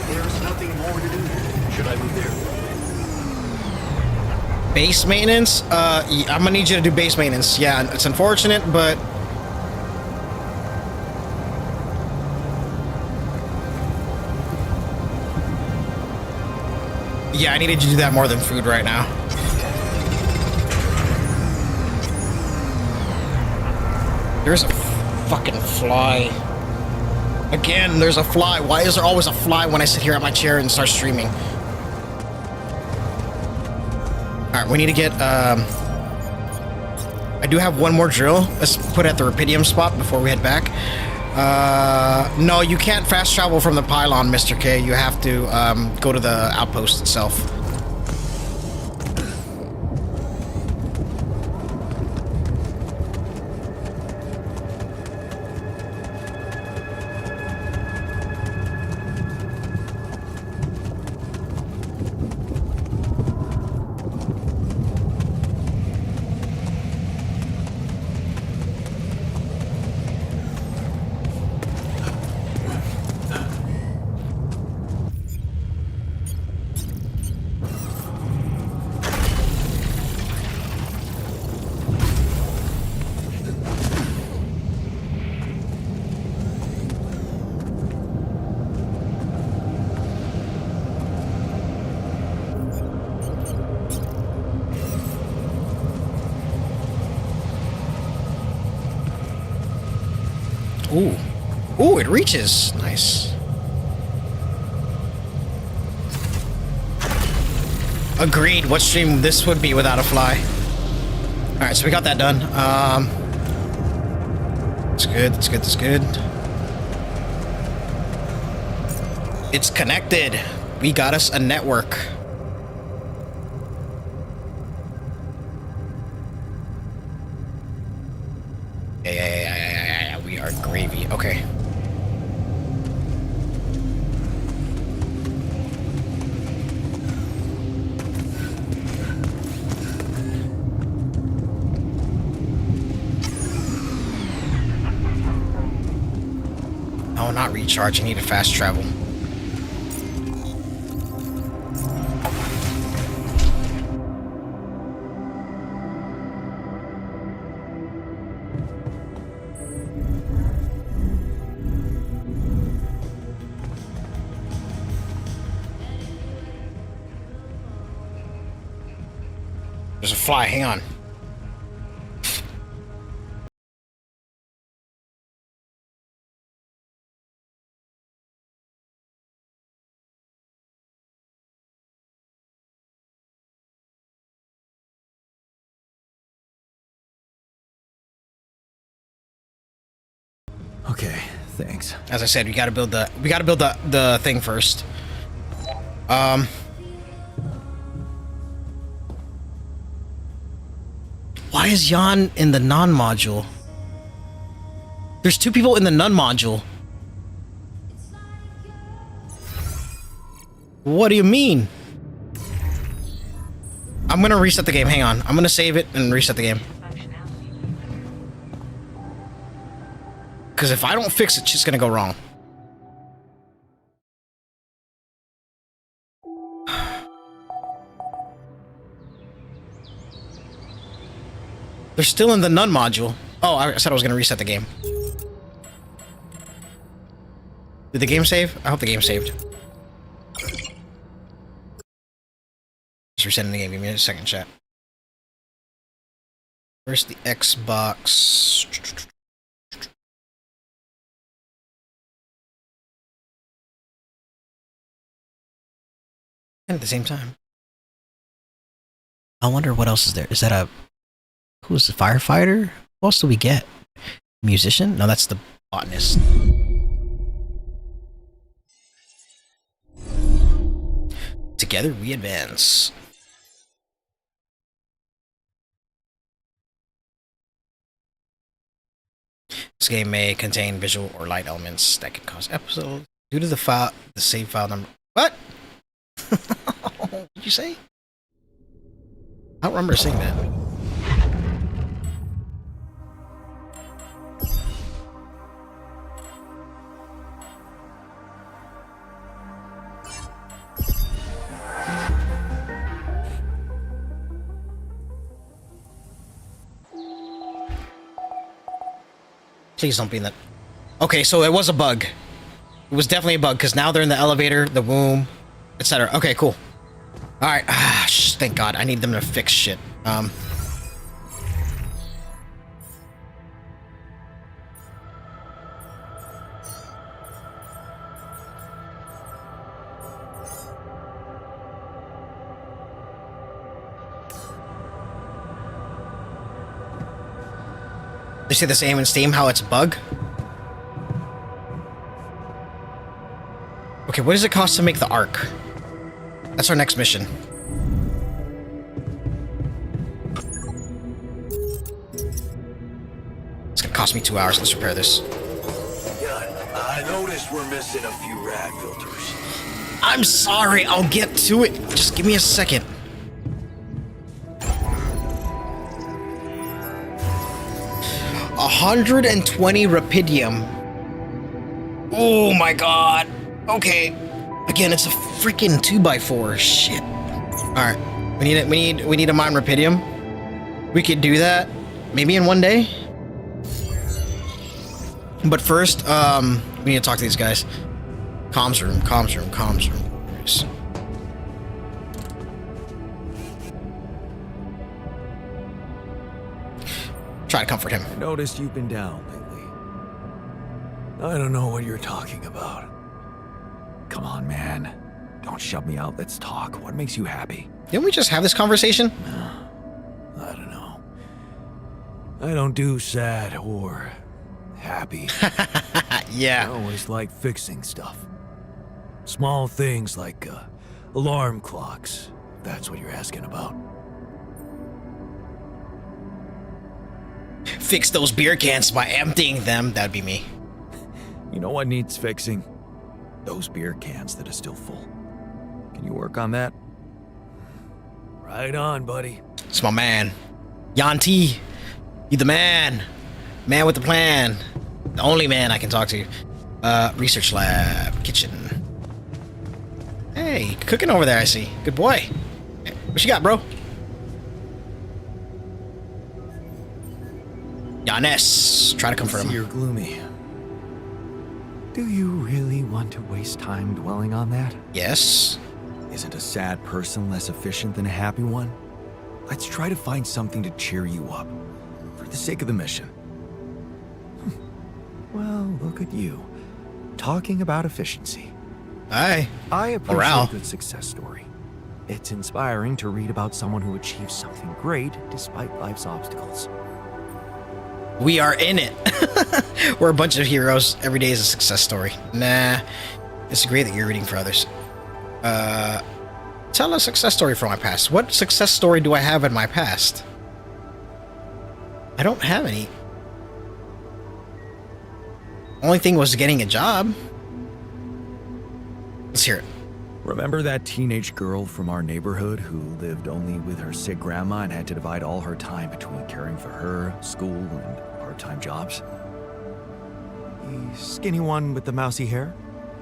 There's nothing more to do here. Should I move there? Base maintenance? Yeah, I'm gonna need you to do base maintenance. Yeah, it's unfortunate, but yeah, I needed you to do that more than food right now. There's a fucking fly. Again, there's a fly. Why is there always a fly when I sit here at my chair and start streaming? Alright, we need to get, I do have one more drill. Let's put it at the rupidium spot before we head back. No, you can't fast travel from the pylon, Mr. K. You have to, go to the outpost itself. Ooh. Ooh, it reaches. Nice. Agreed. What stream this would be without a fly. Alright, so we got that done. That's good, that's good, that's good. It's connected. We got us a network. Yeah. We are gravy. Okay. Oh, not recharge. I need to fast travel. There's a fly. Hang on. Okay, thanks. As I said, we gotta build the thing first. Why is Jan in the non-module? There's two people in the non-module. What do you mean? I'm gonna reset the game. Hang on. I'm gonna save it and reset the game. Because if I don't fix it, it's just gonna go wrong. They're still in the none module. Oh, I said I was gonna reset the game. Did the game save? I hope the game saved. Just resetting the game. Give me a second, chat. Where's the Xbox? And at the same time, I wonder what else is there. Is that a... Who's the firefighter? Who else do we get? Musician? No, that's the botanist. Together we advance. This game may contain visual or light elements that can cause episodes due to the save file number. What? What did you say? I don't remember saying that. Please don't be in that. Okay, so it was a bug. It was definitely a bug because now they're in the elevator, the womb, etc. Okay, cool. All right. Thank God. I need them to fix shit. They say the same in Steam, how it's a bug. Okay, what does it cost to make the Ark? That's our next mission. It's gonna cost me 2 hours. Let's repair this. I noticed we're missing a few rad filters. I'm sorry, I'll get to it. Just give me a second. $120 rupidium. Oh my God. Okay. Again, it's a freaking 2x4. Shit. All right. We need a mine rupidium. We could do that maybe in one day. But first, we need to talk to these guys. Comms room. Yes. Try to comfort him. I noticed you've been down lately. I don't know what you're talking about. Come on, man. Don't shove me out. Let's talk. What makes you happy? Didn't we just have this conversation? I don't know. I don't do sad or happy. Yeah. I always like fixing stuff. Small things like alarm clocks, if that's what you're asking about. Fix those beer cans by emptying them. That'd be me. You know what needs fixing? Those beer cans that are still full. Can you work on that? Right on, buddy. It's my man. Jan T. You the man. Man with the plan. The only man I can talk to. Research lab. Kitchen. Hey, cooking over there, I see. Good boy. What you got, bro? Giannis. Try to comfort him. You're gloomy. Do you really want to waste time dwelling on that? Yes. Isn't a sad person less efficient than a happy one? Let's try to find something to cheer you up, for the sake of the mission. Well, look at you, talking about efficiency. Aye. I appreciate Morale. a good success story. It's inspiring to read about someone who achieves something great despite life's obstacles. We are in it. We're a bunch of heroes. Every day is a success story. Nah. It's great that you're reading for others. Tell a success story from my past. What success story do I have in my past? I don't have any. Only thing was getting a job. Let's hear it. Remember that teenage girl from our neighborhood who lived only with her sick grandma and had to divide all her time between caring for her, school, and part-time jobs? The skinny one with the mousy hair?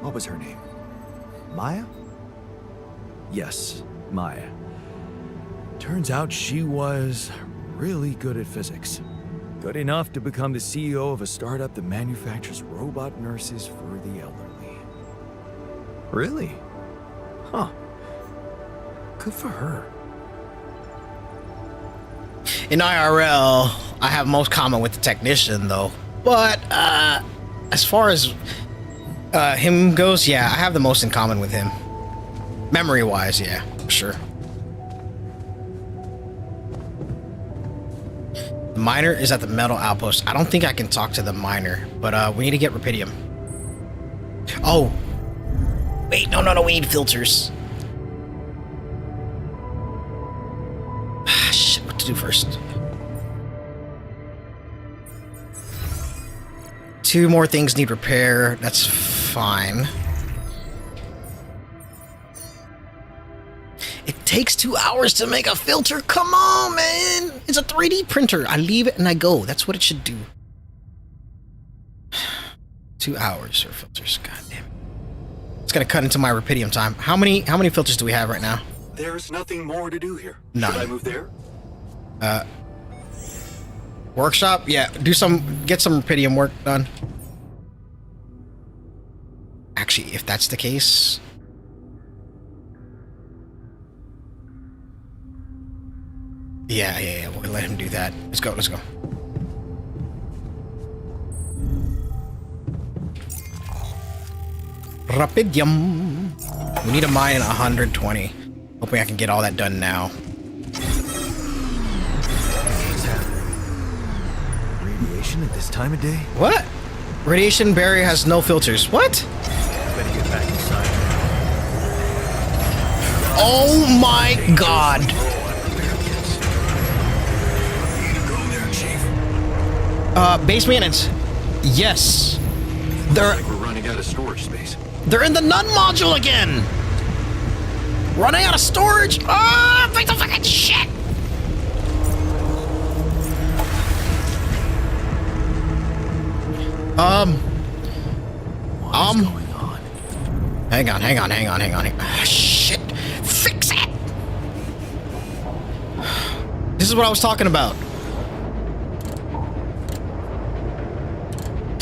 What was her name? Maya? Yes, Maya. Turns out she was really good at physics. Good enough to become the CEO of a startup that manufactures robot nurses for the elderly. Really? Huh. Good for her. In IRL, I have most common with the technician, though. But, as far as him goes, yeah, I have the most in common with him. Memory-wise, yeah, for sure. The miner is at the metal outpost. I don't think I can talk to the miner, but we need to get rupidium. Oh. Wait, no, we need filters. to do first? 2 more things need repair. That's fine. It takes 2 hours to make a filter. Come on, man. It's a 3D printer. I leave it and I go. That's what it should do. 2 hours for filters. God damn it. It's gonna cut into my rupidium time. How many filters do we have right now? There's nothing more to do here. None. Should I move there? Workshop? Yeah, get some rupidium work done. Actually, if that's the case... Yeah, we'll let him do that. Let's go. Rupidium. We need a mine in 120. Hoping I can get all that done now. Radiation at this time of day? What? Radiation barrier has no filters. What? Better get back inside. Oh my god. Base maintenance. Yes. Looks like we're running out of storage space. They're in the none module again. Running out of storage. Ah, piece of fucking shit. What's going on? Hang on. Ah, shit. Fix it. This is what I was talking about.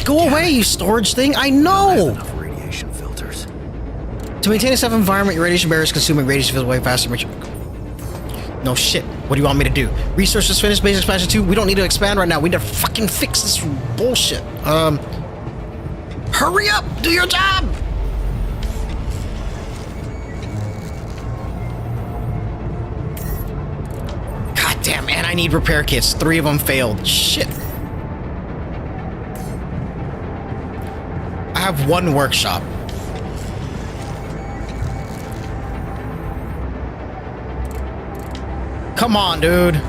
Go away, you storage thing. I know. Enough radiation filters. To maintain a safe environment, your radiation barrier is consuming radiation filter way faster. No shit. What do you want me to do? Resources finished. Base expansion 2. We don't need to expand right now. We need to fucking fix this bullshit. Hurry up. Do your job. God damn, and I need repair kits. 3 of them failed. Shit. I have 1 workshop. Come on, dude.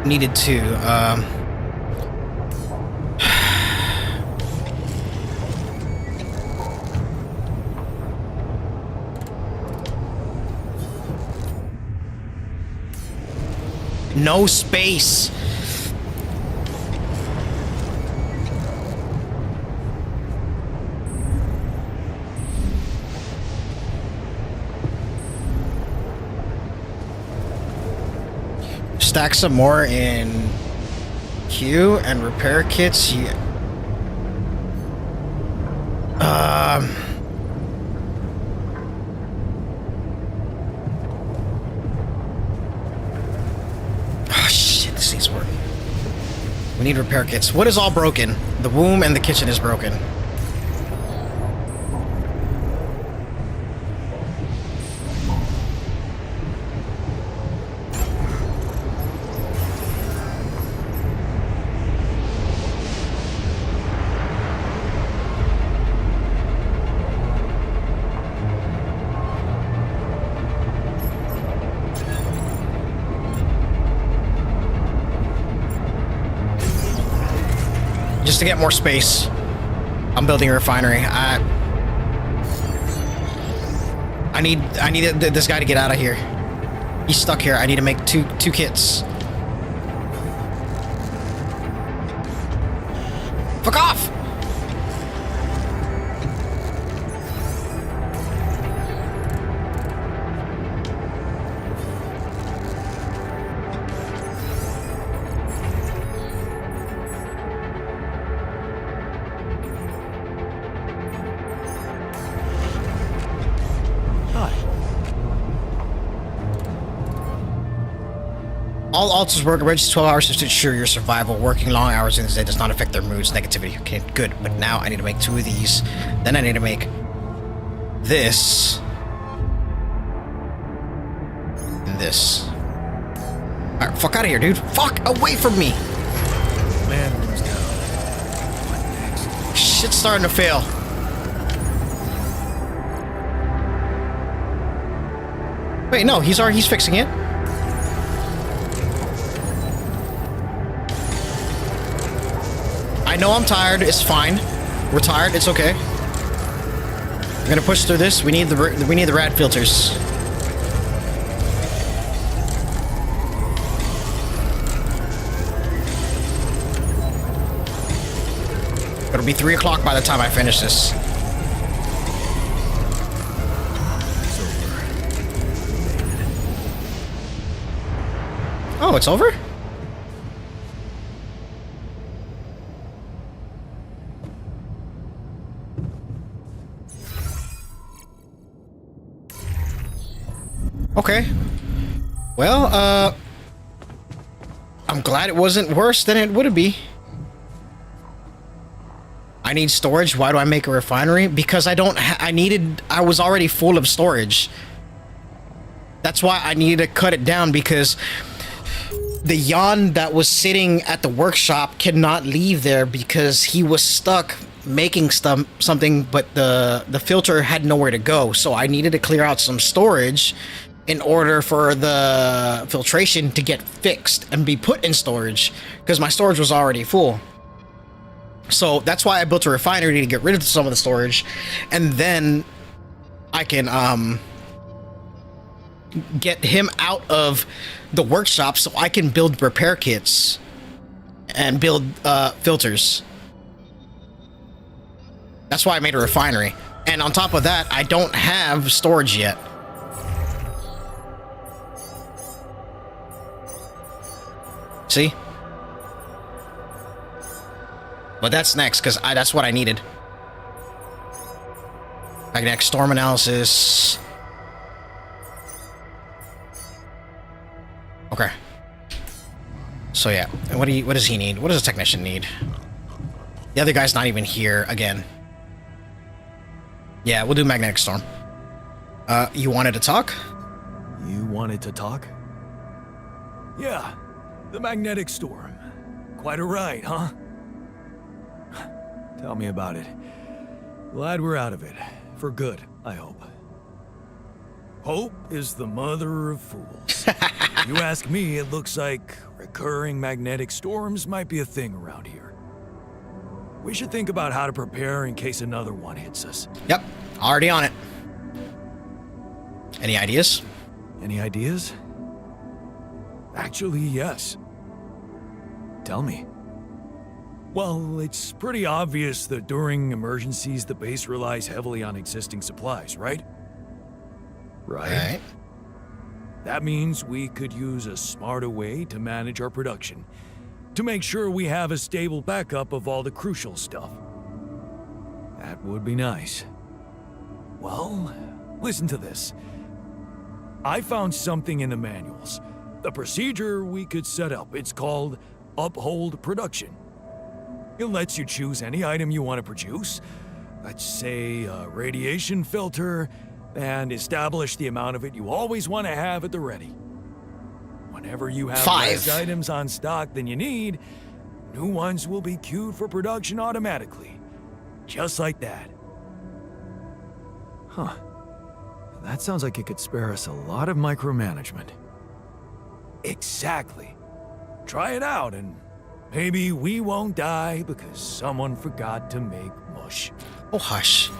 Needed to, no space. Stack some more in queue and repair kits. Yeah. Oh shit, this needs work. We need repair kits. What is all broken? The womb and the kitchen is broken. Just to get more space, I'm building a refinery. I need this guy to get out of here. He's stuck here. I need to make two kits. Fuck off! All alters work emergency 12 hours to ensure your survival. Working long hours in the day does not affect their moods, negativity. Okay, good. But now I need to make 2 of these. Then I need to make this. And this. Alright, fuck out of here, dude. Fuck away from me. Man room's down. What next? Shit's starting to fail. Wait, no, he's fixing it. I know I'm tired. It's fine. We're tired. It's okay. We're gonna push through this. We need the rad filters. It'll be 3 o'clock by the time I finish this. Oh, it's over? Okay. Well, I'm glad it wasn't worse than it would be. I need storage. Why do I make a refinery? Because I was already full of storage. That's why I needed to cut it down, because the Jan that was sitting at the workshop cannot leave there because he was stuck making something, but the filter had nowhere to go. So I needed to clear out some storage in order for the filtration to get fixed and be put in storage, because my storage was already full. So that's why I built a refinery, to get rid of some of the storage, and then I can get him out of the workshop so I can build repair kits and build filters. That's why I made a refinery. And on top of that, I don't have storage yet. See? But that's next, because that's what I needed. Magnetic storm analysis. Okay. So yeah, and what does he need? What does a technician need? The other guy's not even here again. Yeah, we'll do magnetic storm. You wanted to talk? You wanted to talk? Yeah, the magnetic storm. Quite a ride, huh? Tell me about it. Glad we're out of it. For good, I hope. Hope is the mother of fools. You ask me, it looks like recurring magnetic storms might be a thing around here. We should think about how to prepare in case another one hits us. Yep, already on it. Any ideas? Any ideas? Actually, yes. Tell me. Well, it's pretty obvious that during emergencies, the base relies heavily on existing supplies, right? Right. That means we could use a smarter way to manage our production, to make sure we have a stable backup of all the crucial stuff. That would be nice. Well, listen to this. I found something in the manuals. The procedure we could set up. It's called Uphold Production. It lets you choose any item you want to produce. Let's say a radiation filter, and establish the amount of it you always want to have at the ready. Whenever you have less items on stock than you need, new ones will be queued for production automatically. Just like that. Huh. That sounds like it could spare us a lot of micromanagement. Exactly. Try it out, and maybe we won't die because someone forgot to make mush. Oh, hush.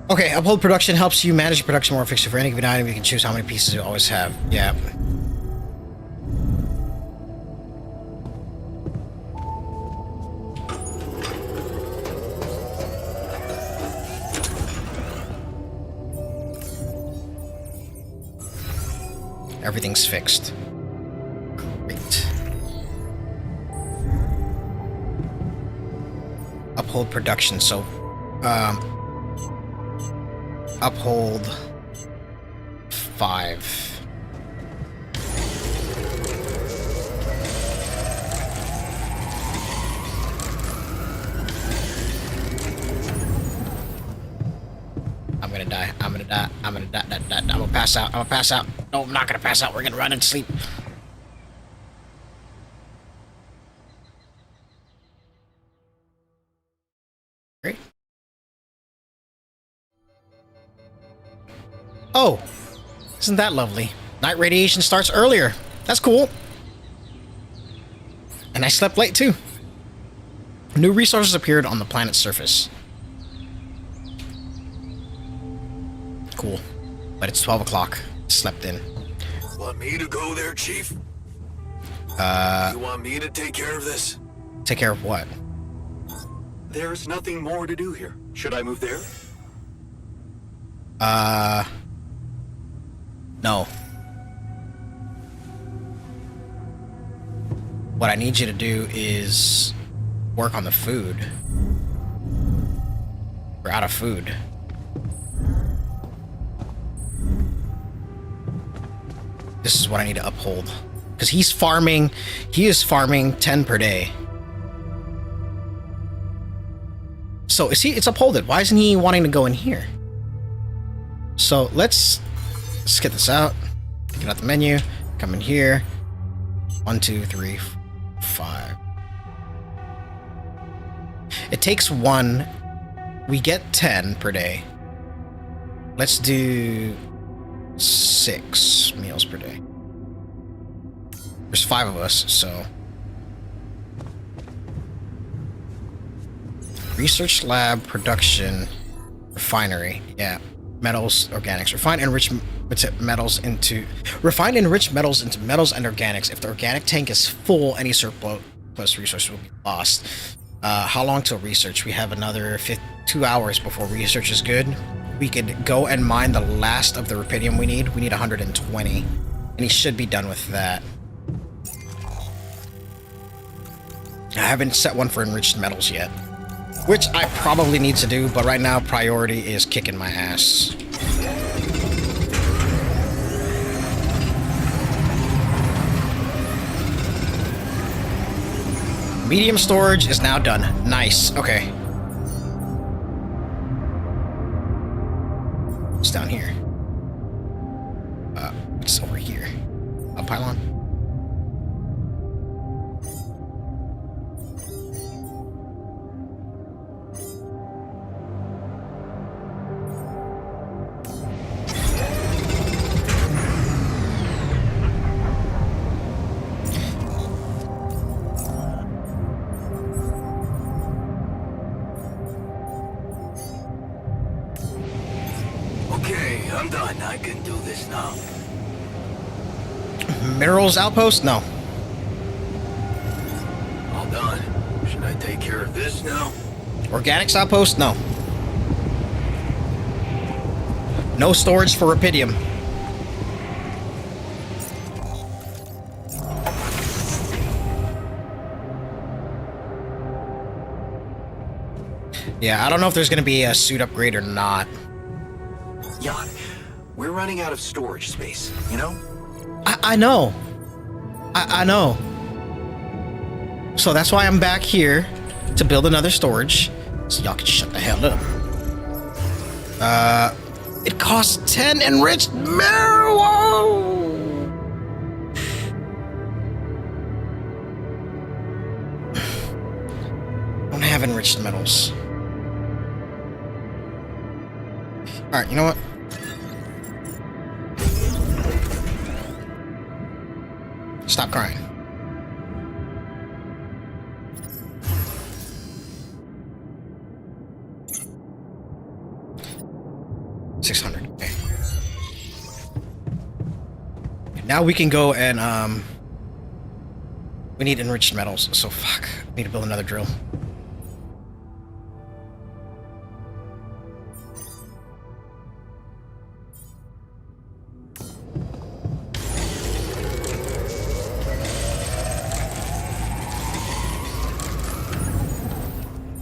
Okay, uphold production helps you manage production more efficiently. For any given item, you can choose how many pieces you always have. Yeah. Everything's fixed. Great. Uphold production, so uphold 5. I'm gonna die. I'm gonna pass out. No, I'm not gonna pass out. We're gonna run and sleep. Oh, isn't that lovely? Night radiation starts earlier. That's cool. And I slept late too. New resources appeared on the planet's surface. Cool. But it's 12 o'clock. Slept in. Want me to go there, Chief? You want me to take care of this? Take care of what? There's nothing more to do here. Should I move there? No. What I need you to do is work on the food. We're out of food. This is what I need to uphold. Because he is farming 10 per day. So it's upholded. Why isn't he wanting to go in here? So let's get this out. Get out the menu. Come in here. 1, 2, 3, 5. It takes 1. We get 10 per day. Let's do 6 meals per day. There's 5 of us, so. Research lab, production, refinery. Yeah. Metals, organics. Refine enriched metals into metals and organics. If the organic tank is full, any surplus resources will be lost. How long till research? We have another 2 hours before research is good. We could go and mine the last of the rubidium we need. We need 120. And he should be done with that. I haven't set one for enriched metals yet. Which I probably need to do, but right now priority is kicking my ass. Medium storage is now done. Nice. Okay. It's down here. It's over here. A pylon. I'm done. I can do this now. Minerals outpost? No. All done. Should I take care of this now? Organics outpost? No. No storage for rubidium. Yeah, I don't know if there's gonna be a suit upgrade or not. Jan, we're running out of storage space, you know? I know. I know. So that's why I'm back here to build another storage. So y'all can shut the hell up. It costs 10 enriched marijuana. Don't have enriched metals. Alright, you know what? Stop crying. $600. Okay. Now we can go and we need enriched metals, so fuck. We need to build another drill.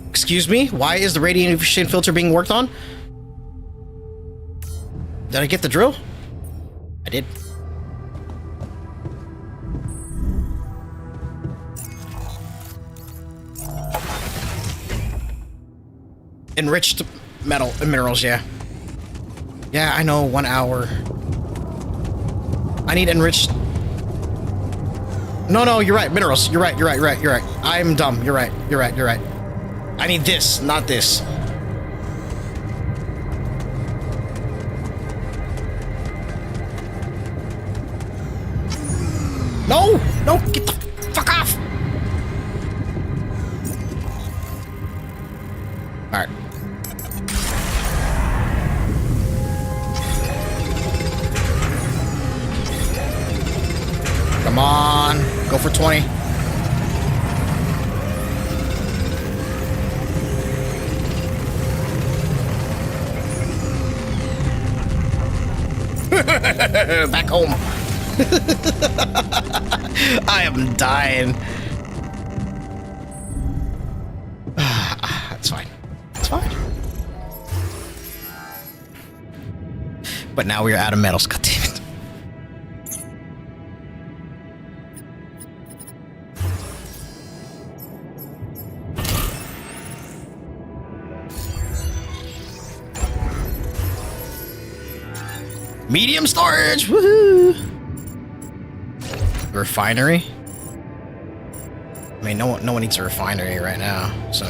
Excuse me? Why is the radiation filter being worked on? Did I get the drill? I did. Enriched metal minerals, yeah. Yeah, I know, 1 hour. I need enriched. No, you're right, minerals. You're right. I'm dumb. You're right. I need this, not this. No! No! Get the fuck off! Alright. Come on. Go for 20. Back home. I am dying. That's fine. That's fine. But now we're out of metals. God damn it. Medium storage. Woohoo! Refinery. I mean, no one needs a refinery right now, so.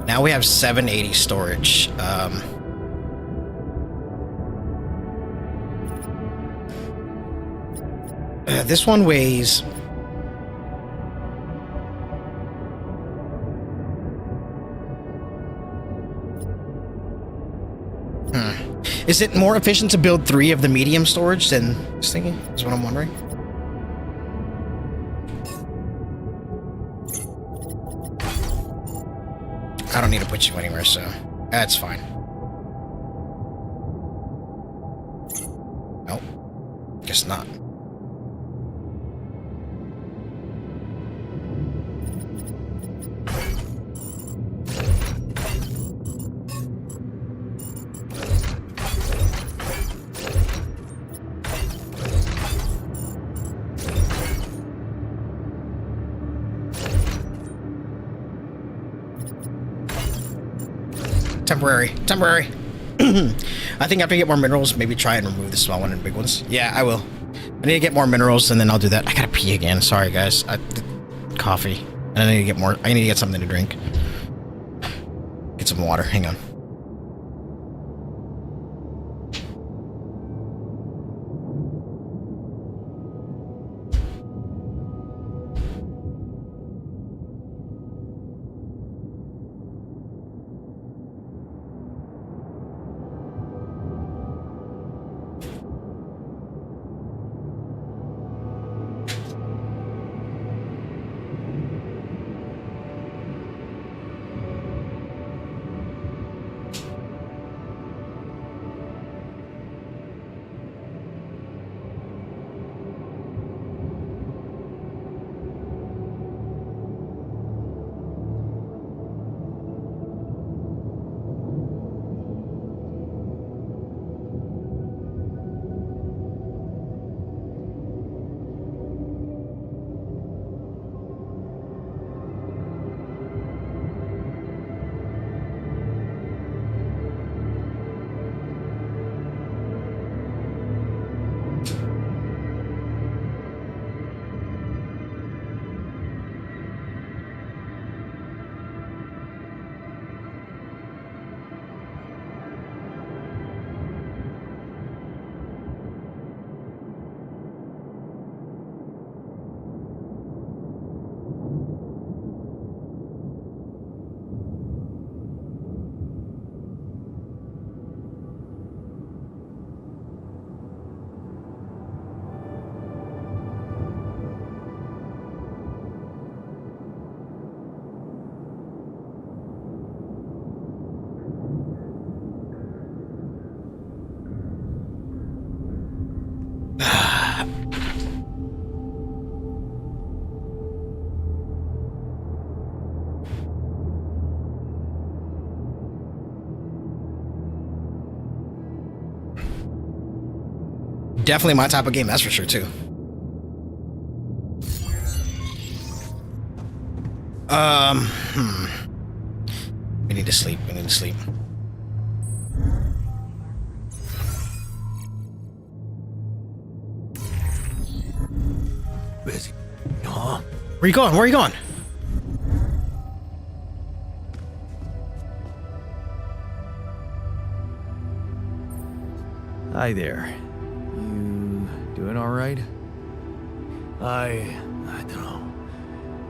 Now we have 780 storage. This one weighs. Is it more efficient to build 3 of the medium storage than this thingy? Is what I'm wondering. I don't need to put you anywhere, so that's fine. Nope. Guess not. Temporary. I think after I get more minerals, maybe try and remove the small one and big ones. Yeah, I will. I need to get more minerals and then I'll do that. I gotta pee again. Sorry, guys. Coffee. And I need to get more. I need to get something to drink. Get some water. Hang on. Definitely my type of game, that's for sure, too. We need to sleep. We need to sleep. Busy. Huh? Where are you going? Where are you going? Hi there. You doing all right? I don't know.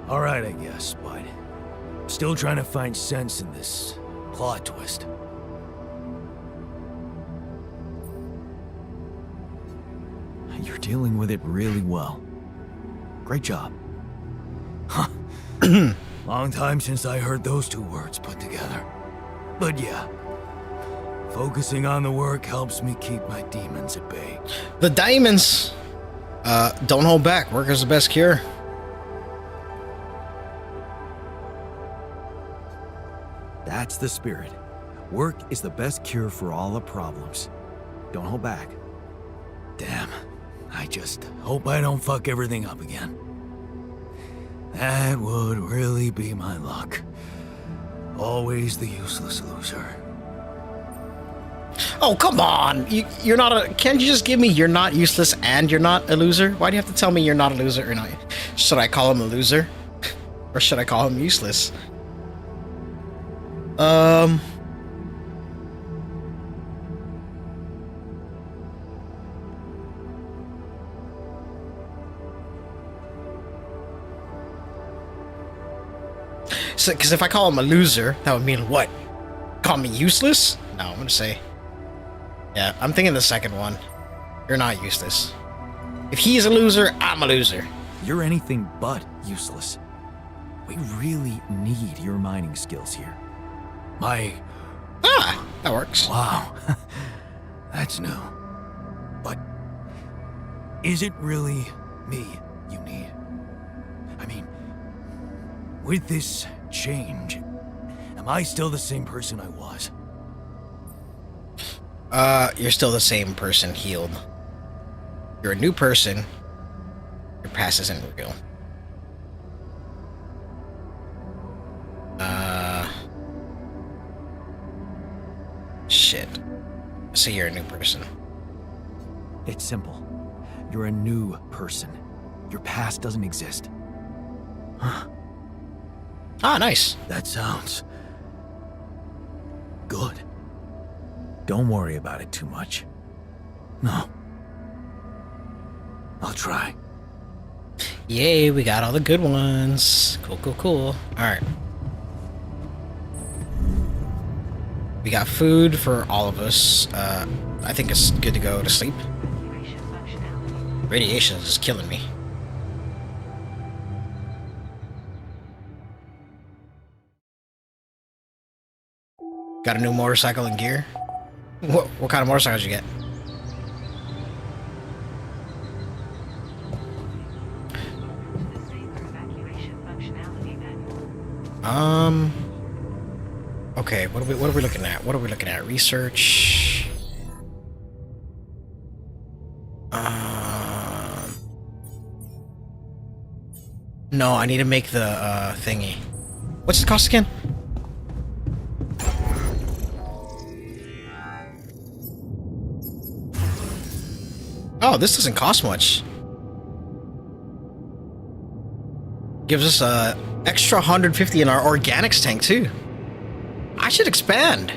All right, I guess, but still trying to find sense in this plot twist. You're dealing with it really well. Great job. Huh. Long time since I heard those two words put together. But yeah, focusing on the work helps me keep my demons at bay. The diamonds. Don't hold back. Work is the best cure. That's the spirit. Work is the best cure for all the problems. Don't hold back. Damn. I just hope I don't fuck everything up again. That would really be my luck. Always the useless loser. Oh, come on. You're not a... Can't you just give me you're not useless and you're not a loser? Why do you have to tell me you're not a loser or not? Should I call him a loser? Or should I call him useless? So, because if I call him a loser, that would mean what? Call me useless? No, I'm gonna say... Yeah, I'm thinking the second one. You're not useless. If he's a loser, I'm a loser. You're anything but useless. We really need your mining skills here. Ah, that works. Wow. That's new. But is it really me you need? I mean, with this change, am I still the same person I was? You're still the same person healed. You're a new person. Your past isn't real. Shit. So you're a new person. It's simple. You're a new person. Your past doesn't exist. Ah, nice. That sounds good. Don't worry about it too much. No. I'll try. Yay, we got all the good ones. Cool, cool, cool. Alright. We got food for all of us. I think it's good to go to sleep. Radiation is killing me. Got a new motorcycle and gear? What kind of motorcycles you get? Okay, what are we looking at? What are we looking at? Research. No, I need to make the thingy. What's the cost again? Oh, this doesn't cost much. Gives us a extra 150 in our organics tank too. I should expand.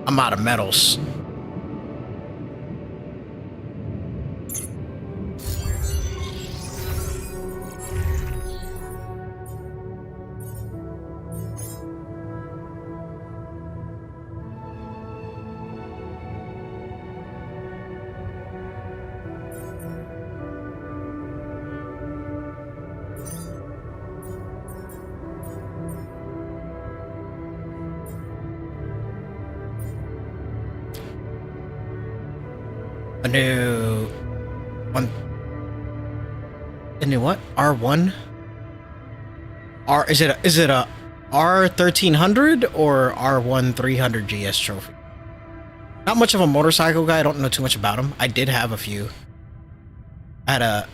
I'm out of metals. A new one. A new what? R1? Is it a R1300 or R1 300 GS trophy? Not much of a motorcycle guy. I don't know too much about him. I did have a few. I had a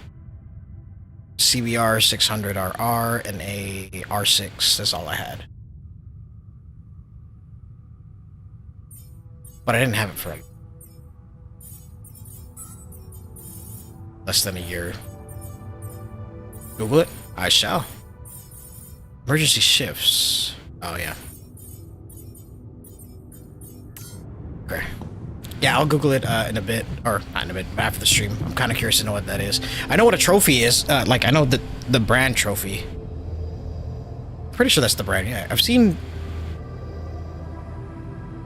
CBR 600RR and a R6. That's all I had. But I didn't have it for less than a year. Google it? I shall. Emergency shifts. Oh, yeah. Yeah, I'll Google it in a bit, or not in a bit, after the stream. I'm kind of curious to know what that is. I know what a trophy is. Like, I know the brand trophy. Pretty sure that's the brand. Yeah, I've seen.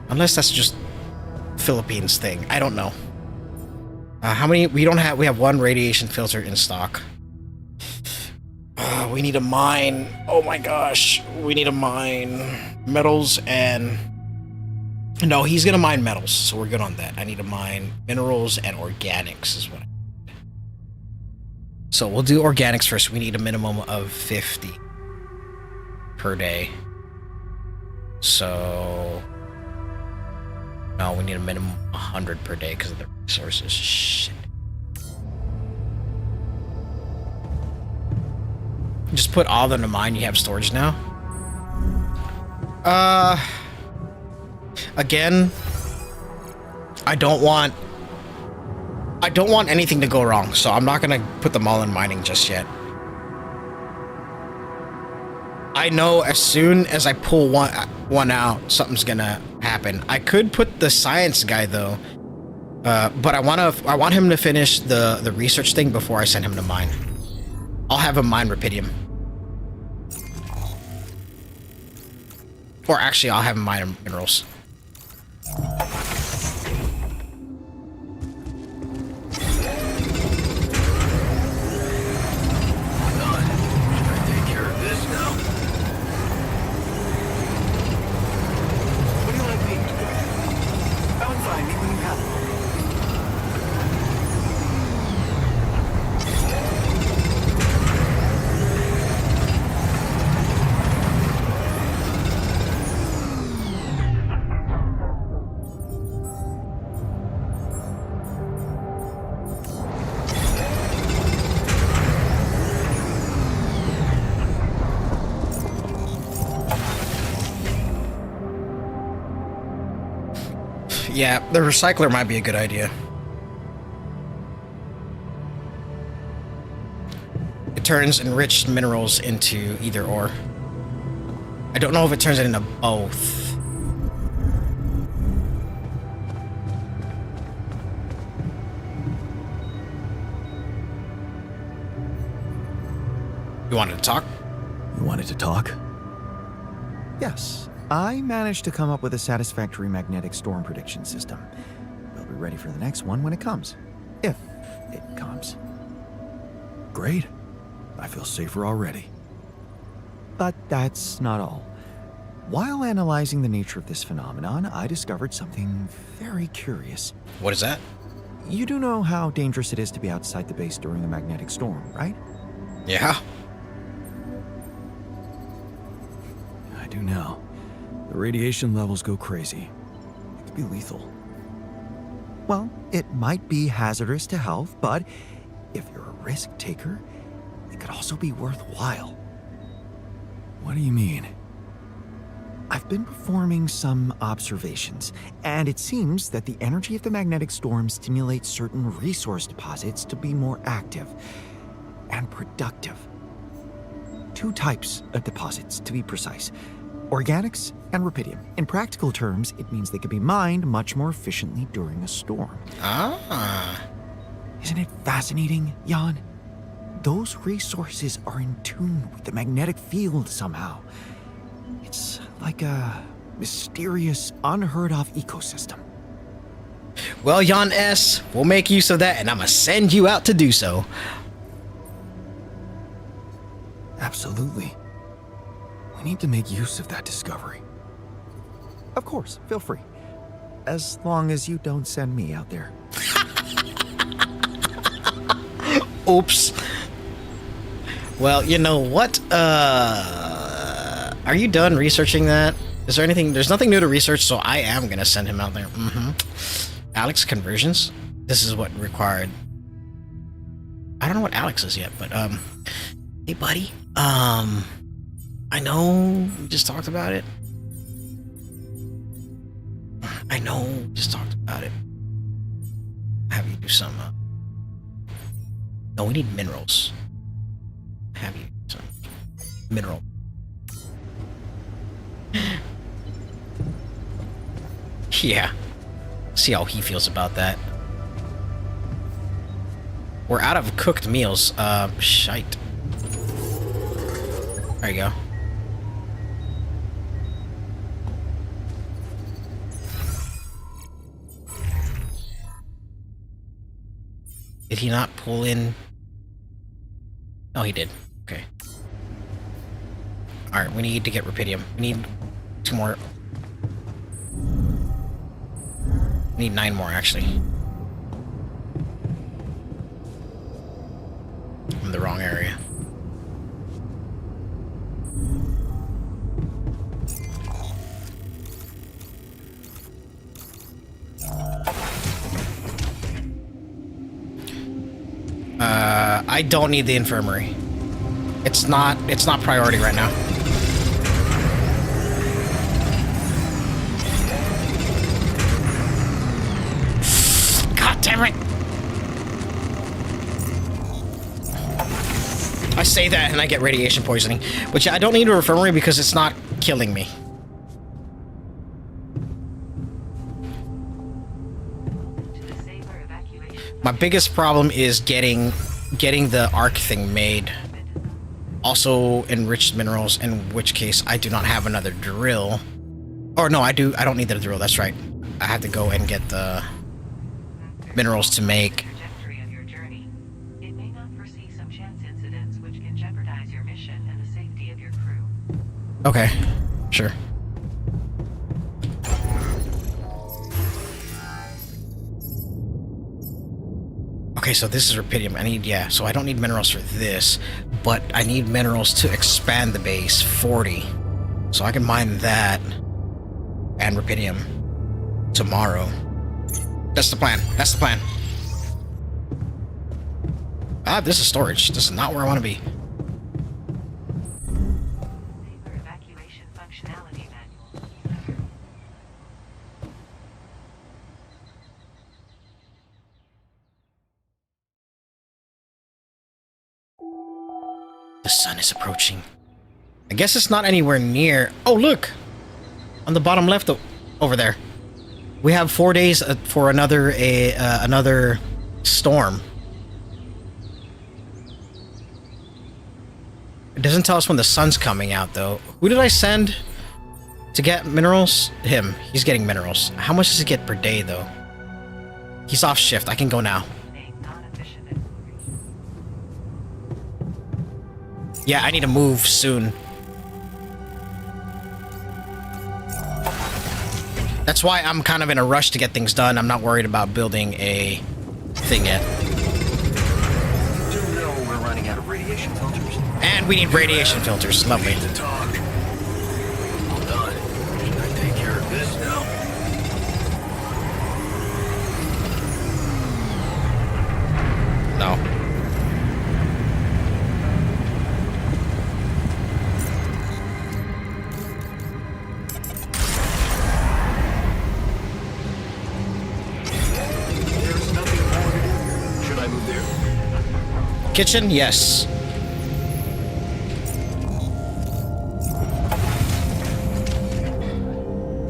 Unless that's just Philippines thing. I don't know. How many? We have one radiation filter in stock. We need to mine. Oh my gosh, we need to mine metals and. No, he's gonna mine metals, so we're good on that. I need to mine minerals and organics is what I need. So we'll do organics first. We need a minimum of 50 per day. So no, we need a minimum of 100 per day because of the resources. Shit. Just put all of them to mine. You have storage now. Again, I don't want anything to go wrong, so I'm not gonna put them all in mining just yet. I know as soon as I pull one out, something's gonna happen. I could put the science guy though, but I want him to finish the research thing before I send him to mine. I'll have him mine rubidium. Or actually, I'll have him mine minerals. Yeah, the recycler might be a good idea. It turns enriched minerals into either or. I don't know if it turns it into both. You wanted to talk? You wanted to talk? Yes. I managed to come up with a satisfactory magnetic storm prediction system. We'll be ready for the next one when it comes. If it comes. Great. I feel safer already. But that's not all. While analyzing the nature of this phenomenon, I discovered something very curious. What is that? You do know how dangerous it is to be outside the base during a magnetic storm, right? Yeah. I do now. The radiation levels go crazy. It could be lethal. Well, it might be hazardous to health, but if you're a risk taker, it could also be worthwhile. What do you mean? I've been performing some observations, and it seems that the energy of the magnetic storm stimulates certain resource deposits to be more active and productive. 2 types of deposits, to be precise. Organics and rubidium. In practical terms, it means they can be mined much more efficiently during a storm. Ah. Isn't it fascinating, Jan? Those resources are in tune with the magnetic field somehow. It's like a mysterious, unheard-of ecosystem. Well, Jan S., we'll make use of that, and I'm gonna send you out to do so. Absolutely. We need to make use of that discovery. Of course, feel free. As long as you don't send me out there. Oops. Well, you know what? Are you done researching that? Is there anything? There's nothing new to research, so I am gonna send him out there. Alex conversions. This is what required. I don't know what Alex is yet, but hey, buddy. I know we just talked about it. I know we just talked about it. Have you do some. No, we need minerals. Have you do some mineral. Yeah. See how he feels about that. We're out of cooked meals. Shite. There you go. Did he not pull in? Oh, he did. Okay. Alright, we need to get rupidium. We need 2 more. We need 9 more, actually. I'm in the wrong area. I don't need the infirmary. It's not priority right now. God damn it! I say that and I get radiation poisoning. But yeah, I don't need an infirmary because it's not killing me. My biggest problem is getting the arc thing made. Also enriched minerals, in which case I do not have another drill. Or no, I do. I don't need the drill. That's right. I have to go and get the minerals to make. Okay, sure. Okay, so this is rupidium. I need, yeah, so I don't need minerals for this, but I need minerals to expand the base, 40. So I can mine that and rupidium tomorrow. That's the plan. That's the plan. Ah, this is storage. This is not where I want to be. The sun is approaching. I guess it's not anywhere near. Oh, look! On the bottom left over there. We have 4 days for another storm. It doesn't tell us when the sun's coming out, though. Who did I send to get minerals? Him. He's getting minerals. How much does he get per day, though? He's off shift. I can go now. Yeah, I need to move soon. That's why I'm kind of in a rush to get things done. I'm not worried about building a thing yet. Do you know we're running out of radiation filters? And we need radiation filters. Lovely. To talk. All done. Should I take care of this now? No. Kitchen, yes.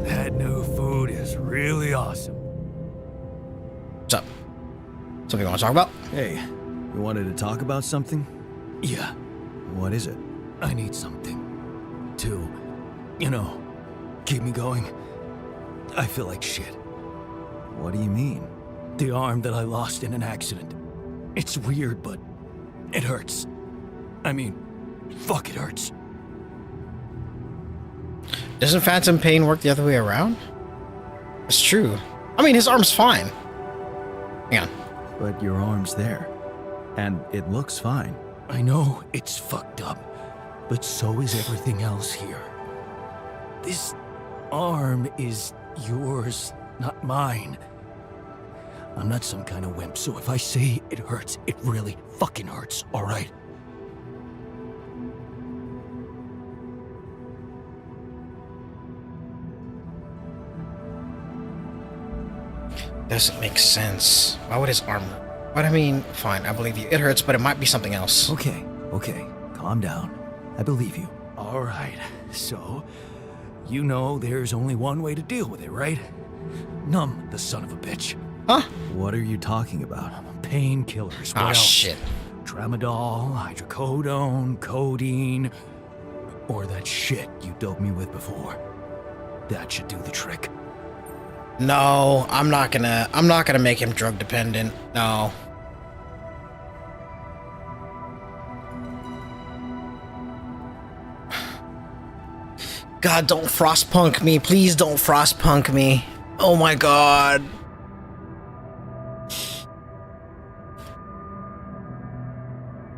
That new food is really awesome. What's up? Something you want to talk about? Hey, you wanted to talk about something? Yeah, What is it? I need something to, you know, keep me going. I feel like shit. What do you mean? The arm that I lost in an accident. It's weird, but it hurts. I mean, fuck, it hurts. Doesn't phantom pain work the other way around? It's true. I mean, his arm's fine. Hang on. But your arm's there. And it looks fine. I know it's fucked up, but so is everything else here. This arm is yours, not mine. I'm not some kind of wimp, so if I say it hurts, it really fucking hurts, alright? Doesn't make sense. Why would his arm... But I mean, fine, I believe you. It hurts, but it might be something else. Okay, calm down. I believe you. Alright, so, you know there's only one way to deal with it, right? Numb, the son of a bitch. Huh? What are you talking about? Painkillers. What Oh, else? shit. Tramadol, hydrocodone, codeine, or that shit you doped me with before. That should do the trick. No, I'm not gonna make him drug dependent. No. God, don't frostpunk me. Please don't frostpunk me. Oh my god.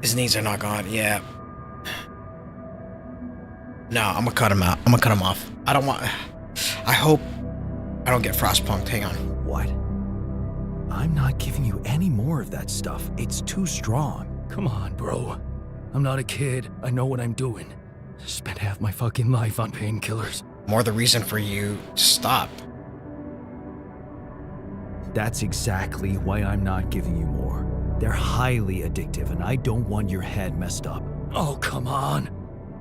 His knees are not gone. Yeah. No, I'm gonna cut him out. I'm gonna cut him off. I don't want... I hope I don't get frostpunked. Hang on. What? I'm not giving you any more of that stuff. It's too strong. Come on, bro. I'm not a kid. I know what I'm doing. Spent half my fucking life on painkillers. More the reason for you to stop. That's exactly why I'm not giving you more. They're highly addictive, and I don't want your head messed up. Oh, come on.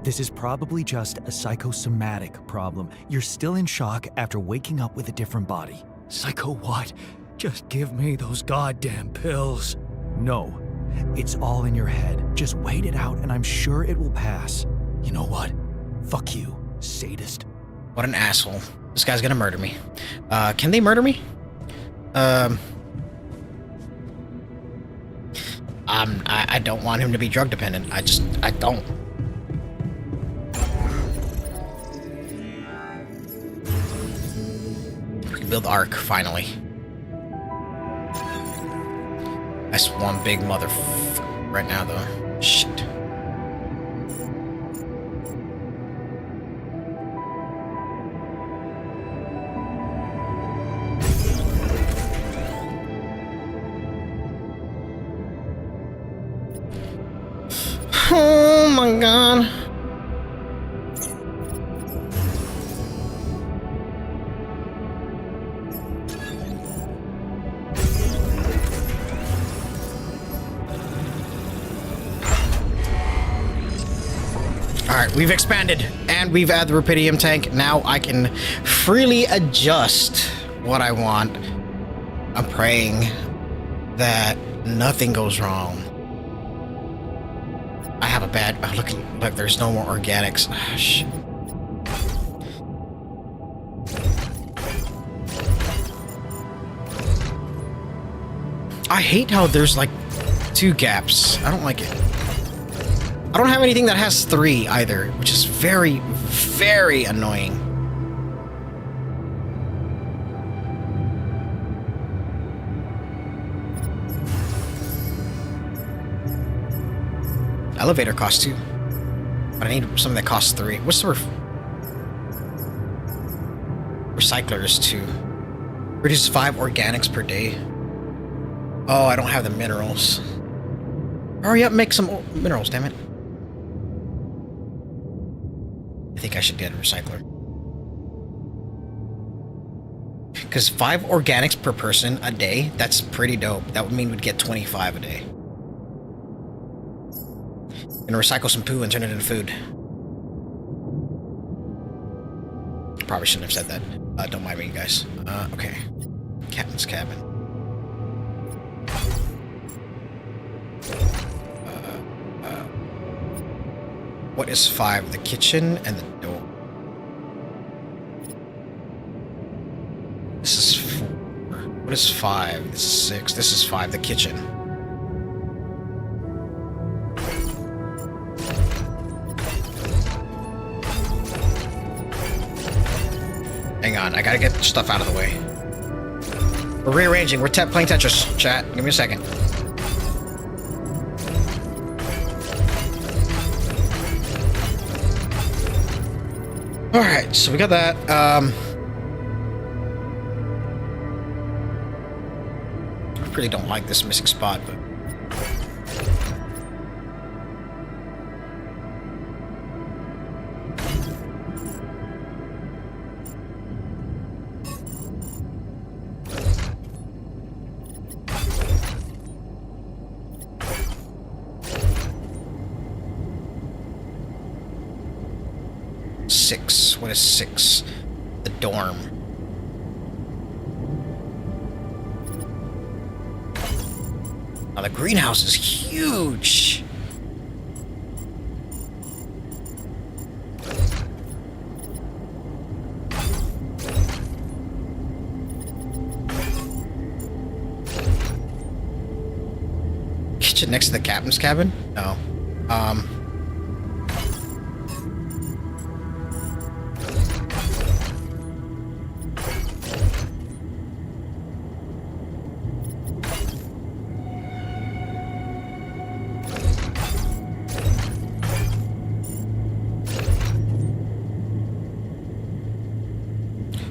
This is probably just a psychosomatic problem. You're still in shock after waking up with a different body. Psycho what? Just give me those goddamn pills. No, it's all in your head. Just wait it out, and I'm sure it will pass. You know what? Fuck you, sadist. What an asshole. This guy's gonna murder me. Can they murder me? I don't want him to be drug dependent. I don't. Build arc, finally. That's one big motherfucker right now, though. Shit. Oh my god. Alright, we've expanded, and we've added the Rupidium tank. Now I can freely adjust what I want. I'm praying that nothing goes wrong. I have a bad... Oh, look, there's no more organics. Oh, shit. I hate how there's, like, 2 gaps. I don't like it. I don't have anything that has 3 either, which is very, very annoying. Elevator costs 2. But I need something that costs 3. What's the recycler is 2. Reduces 5 organics per day. Oh, I don't have the minerals. Hurry up, make some minerals, damn it. I think I should get a recycler. Because 5 organics per person a day, that's pretty dope. That would mean we'd get 25 a day. Gonna recycle some poo and turn it into food. Probably shouldn't have said that. Don't mind me, guys. Okay. Captain's cabin. What is 5? The kitchen and the door. This is 4. What is 5? This is 6. This is 5. The kitchen. Hang on, I gotta get stuff out of the way. We're rearranging. We're playing Tetris, chat. Give me a second. Alright, so we got that. I really don't like this missing spot, but... What is 6? The dorm. Now the greenhouse is huge. Kitchen next to the captain's cabin? No.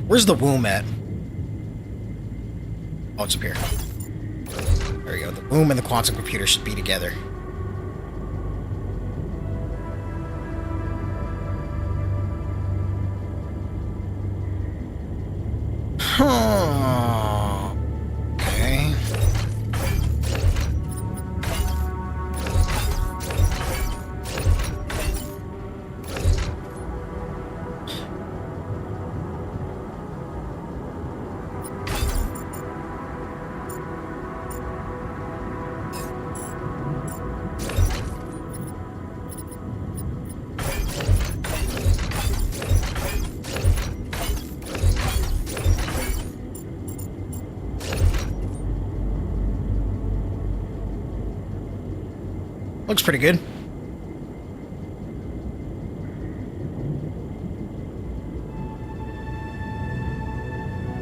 Where's the womb at? Oh, it's up here. There we go. The womb and the quantum computer should be together. Huh. Okay. Looks pretty good.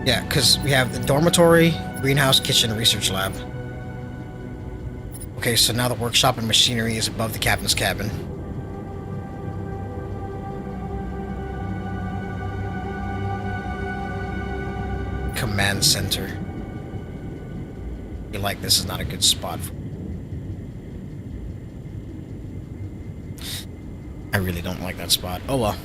Yeah, because we have the dormitory, greenhouse, kitchen, research lab. Okay, so now the workshop and machinery is above the captain's cabin. Command center. I feel like this is not a good spot for... I really don't like that spot. Oh well.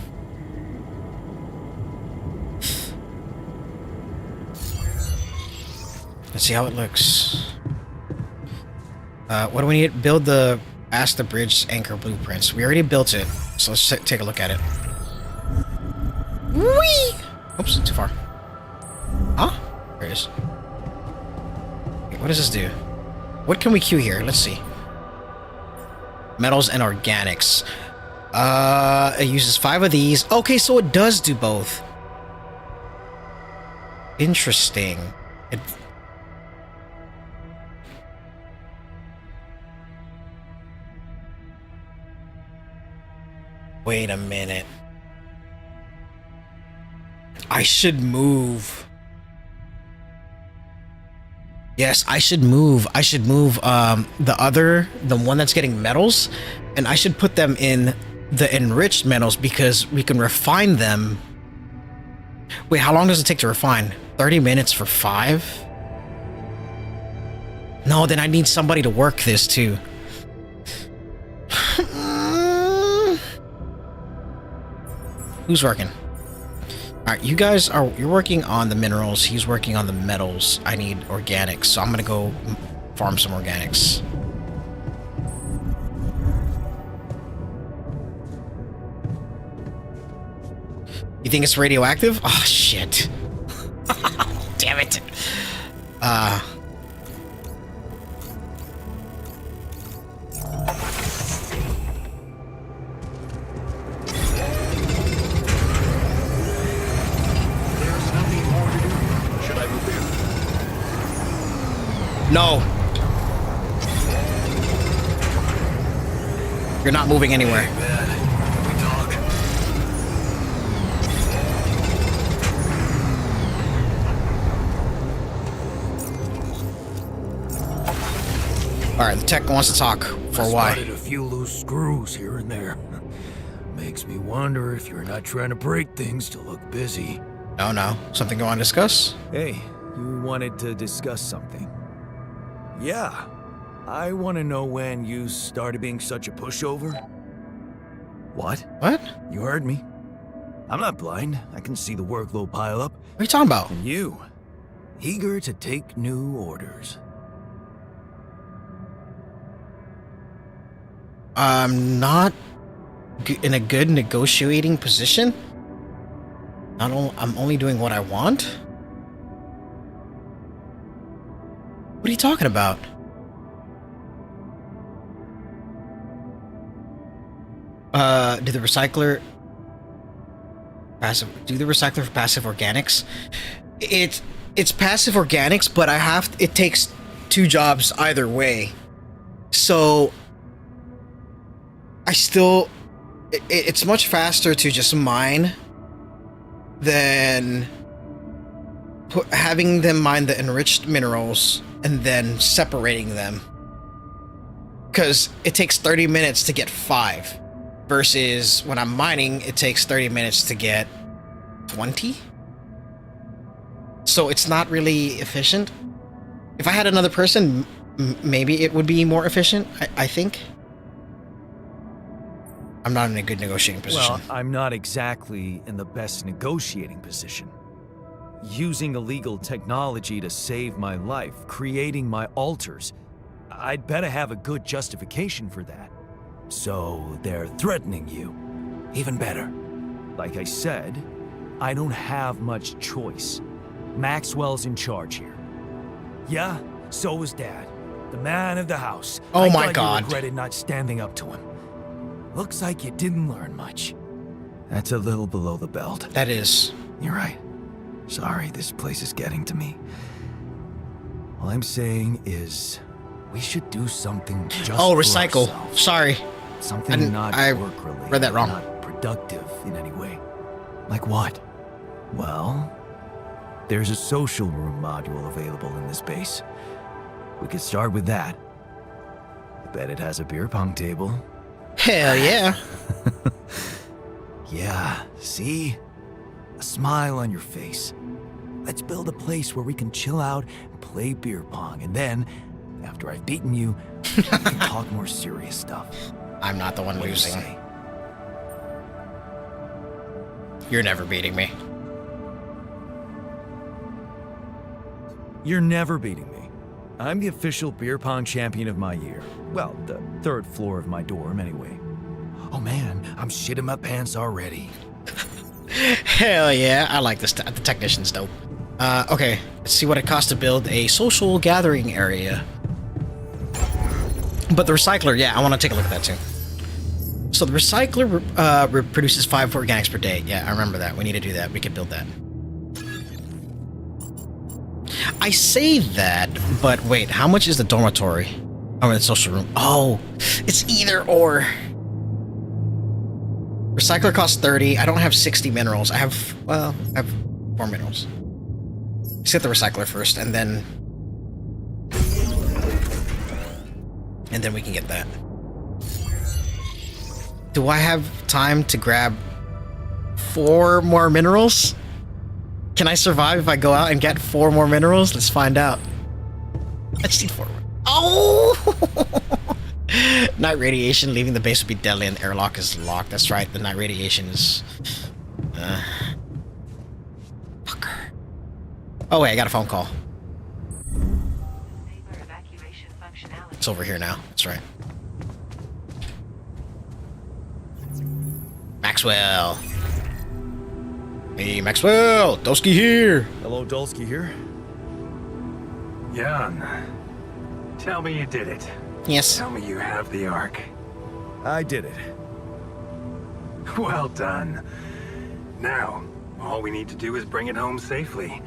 Let's see how it looks. What do we need? Build the... Ask the bridge anchor blueprints. We already built it, so let's take a look at it. Whee! Oops, too far. Huh? There it is. Wait, what does this do? What can we queue here? Let's see. Metals and organics. It uses 5 of these. Okay, so it does do both. Interesting. Wait a minute. I should move. Yes, I should move. I should move the one that's getting metals, and I should put them in the enriched metals because we can refine them. Wait, how long does it take to refine? 30 minutes for 5? No, then I need somebody to work this too. Who's working? Alright, you guys are... You're working on the minerals. He's working on the metals. I need organics, so I'm gonna go farm some organics. You think it's radioactive? Oh, shit. Damn it. No. You're not moving anywhere. Alright, the tech wants to talk. For why? I spotted a few loose screws here and there. Makes me wonder if you're not trying to break things to look busy. No. Something you want to discuss? Hey, you wanted to discuss something. Yeah. I want to know when you started being such a pushover. What? What? You heard me. I'm not blind. I can see the workload pile up. What are you talking about? And you, eager to take new orders. I'm not in a good negotiating position. I'm only doing what I want. What are you talking about? Do the recycler for passive organics? It's passive organics, but it takes 2 jobs either way. So it's much faster to just mine than having them mine the enriched minerals and then separating them. Because it takes 30 minutes to get 5. Versus when I'm mining, it takes 30 minutes to get 20. So it's not really efficient. If I had another person, maybe it would be more efficient, I think. I'm not in a good negotiating position. Well, I'm not exactly in the best negotiating position. Using illegal technology to save my life, creating my altars, I'd better have a good justification for that. So they're threatening you. Even better. Like I said, I don't have much choice. Maxwell's in charge here. Yeah, so was Dad. The man of the house. Oh my God! God. You regretted not standing up to him. Looks like you didn't learn much. That's a little below the belt. That is. You're right. Sorry, this place is getting to me. All I'm saying is, we should do something just for recycle. ourselves. Sorry. Something I work-related. read that wrong. Not productive in any way. Like what? Well, there's a social room module available in this base. We could start with that. I bet it has a beer pong table. Hell yeah. Yeah, see? A smile on your face. Let's build a place where we can chill out and play beer pong, and then, after I've beaten you, we can talk more serious stuff. I'm not the one What do you losing. say? You're never beating me. You're never beating me. I'm the official beer pong champion of my year. Well, the 3rd floor of my dorm, anyway. Oh man, I'm shitting my pants already. Hell yeah, I like this. The technician's dope. Okay, let's see what it costs to build a social gathering area. But the recycler, yeah, I want to take a look at that too. So the recycler produces 5 organics per day. Yeah, I remember that. We need to do that. We can build that. I say that, but wait, how much is the dormitory? Oh, the social room. Oh, it's either or. Recycler costs 30. I don't have 60 minerals. I have 4 minerals. Let's get the recycler first, and then we can get that. Do I have time to grab 4 more minerals? Can I survive if I go out and get 4 more minerals? Let's find out. I just need 4 more. Oh! Night radiation leaving the base would be deadly and the airlock is locked. That's right, the night radiation is... Fucker. Oh wait, I got a phone call. It's over here now. That's right. Maxwell. Hey, Maxwell. Dolski here. Hello, Dolski here. Jan, tell me you did it. Yes. Tell me you have the Ark. I did it. Well done. Now, all we need to do is bring it home safely.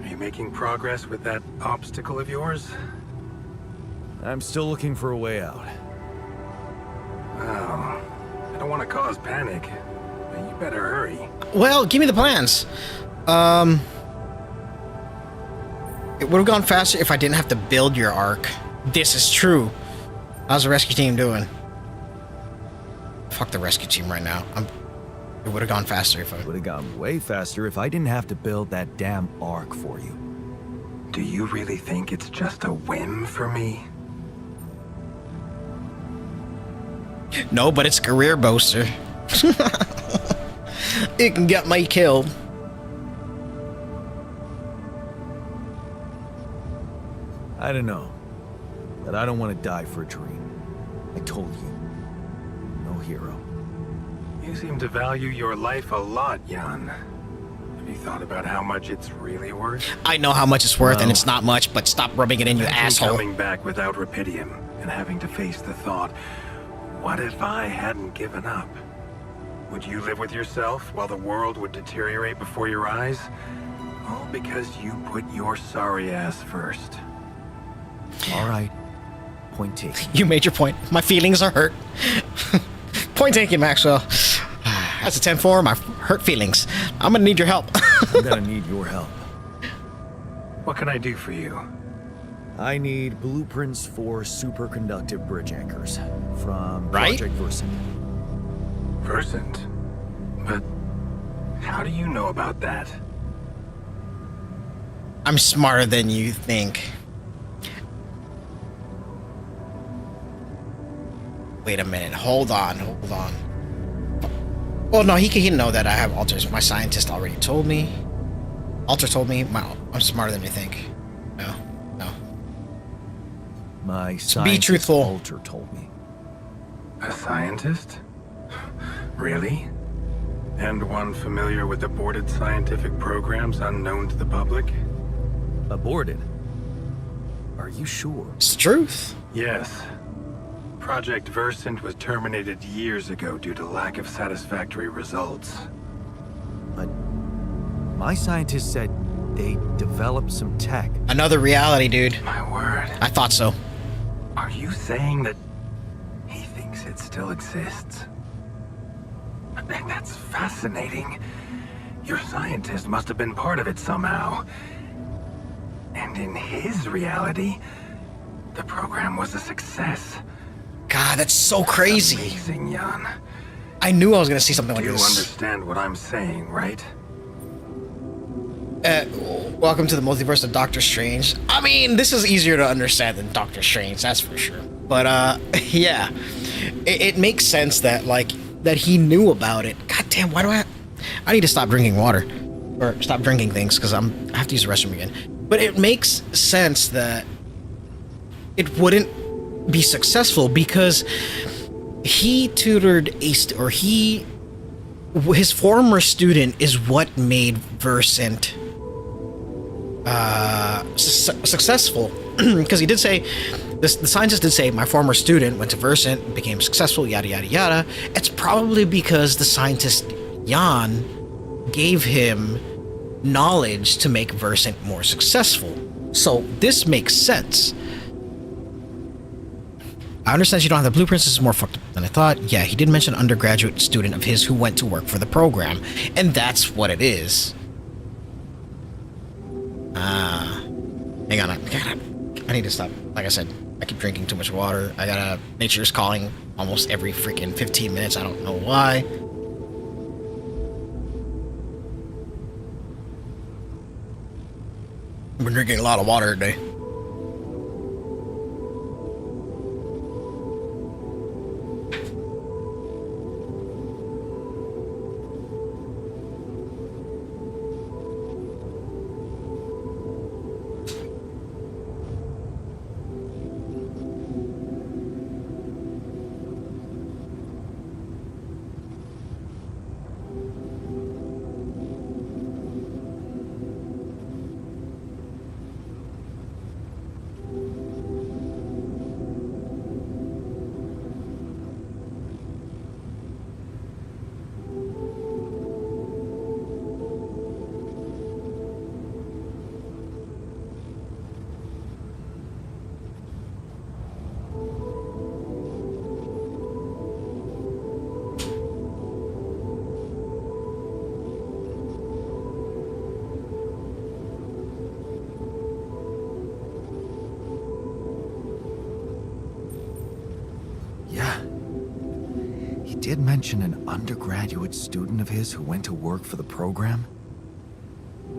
Are you making progress with that obstacle of yours? I'm still looking for a way out. Oh, I don't want to cause panic. But you better hurry. Well, give me the plans. It would have gone faster if I didn't have to build your Ark. This is true. How's the rescue team doing? Fuck the rescue team right now. It would have gone faster if I... It would have gone way faster if I didn't have to build that damn Ark for you. Do you really think it's just a whim for me? No, but it's a career booster. It can get me killed. I don't know, but I don't want to die for a dream. I told you, no hero. You seem to value your life a lot, Jan. Have you thought about how much it's really worth? I know how much it's worth, and Well, it's not much, but stop rubbing it in, you Imagine asshole. coming back without Rapidium and having to face the thought, What if I hadn't given up? Would you live with yourself while the world would deteriorate before your eyes? All because you put your sorry ass first. All right. Point taken. You made your point. My feelings are hurt. Point taken, Maxwell. That's a 10 for my hurt feelings. I'm gonna need your help. I'm gonna need your help. What can I do for you? I need blueprints for superconductive bridge anchors from Right? Project Versant. Versant? But how do you know about that? I'm smarter than you think. Wait a minute. Hold on. Well, no, he didn't know that I have alters. My scientist already told me. Alter told me. I'm smarter than you think. No. My Be scientist truthful. Alter told me. A scientist? Really? And one familiar with aborted scientific programs unknown to the public? Aborted? Are you sure? It's the truth. Yes. Project Versant was terminated years ago due to lack of satisfactory results. But my scientist said they developed some tech. Another reality, dude. My word. I thought so. Are you saying that he thinks it still exists? That's fascinating. Your scientist must have been part of it somehow. And in his reality, the program was a success. God, that's so crazy. Amazing, Jan. I knew I was gonna see something like You this. understand what I'm saying, right? Welcome to the multiverse of Doctor Strange. I mean, this is easier to understand than Doctor Strange, that's for sure. But yeah, it makes sense that that he knew about it. God damn, why do I need to stop drinking water or stop drinking things because I have to use the restroom again. But it makes sense that it wouldn't be successful because he tutored his former student is what made Versant successful. Because he did say, the scientist did say, my former student went to Versant, became successful, yada yada yada. It's probably because the scientist Jan gave him knowledge to make Versant more successful. So this makes sense. I understand you don't have the blueprints. This is more fucked up than I thought. Yeah, he did mention an undergraduate student of his who went to work for the program, and that's what it is. Hang on. I need to stop. Like I said, I keep drinking too much water. Nature's calling almost every freaking 15 minutes. I don't know why. I've been drinking a lot of water today. Did mention an undergraduate student of his who went to work for the program?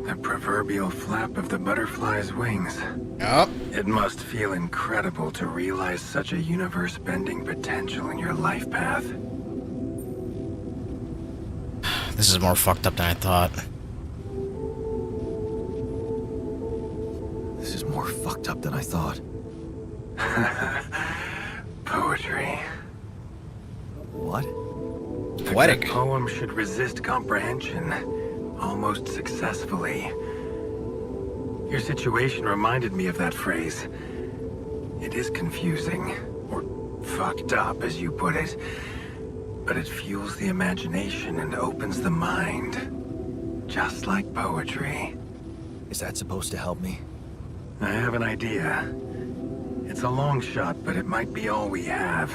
The proverbial flap of the butterfly's wings. Yup. It must feel incredible to realize such a universe-bending potential in your life path. This is more fucked up than I thought. This is more fucked up than I thought. Poetry. What? Poetic. A poem should resist comprehension, almost successfully. Your situation reminded me of that phrase. It is confusing, or fucked up, as you put it. But it fuels the imagination and opens the mind. Just like poetry. Is that supposed to help me? I have an idea. It's a long shot, but it might be all we have.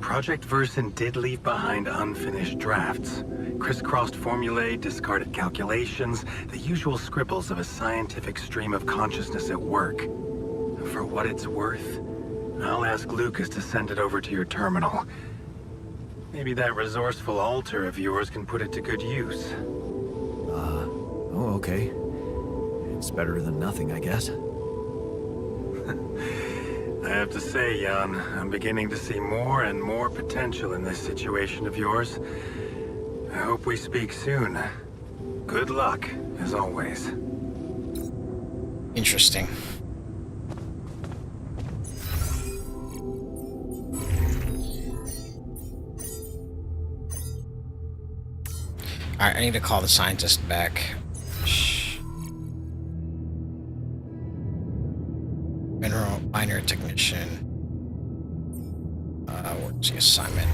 Project Versen did leave behind unfinished drafts. Crisscrossed formulae, discarded calculations, the usual scribbles of a scientific stream of consciousness at work. For what it's worth, I'll ask Lucas to send it over to your terminal. Maybe that resourceful alter of yours can put it to good use. Oh, okay. It's better than nothing, I guess. I have to say, Jan, I'm beginning to see more and more potential in this situation of yours. I hope we speak soon. Good luck, as always. Interesting. Alright, I need to call the scientist back. Mineral miner technician. What's the assignment?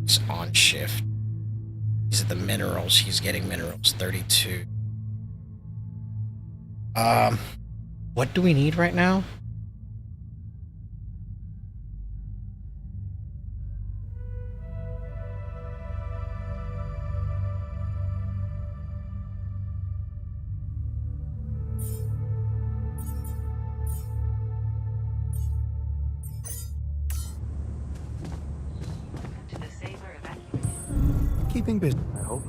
He's on shift. He's at the minerals. He's getting minerals 32. What do we need right now? Keeping busy, I hope.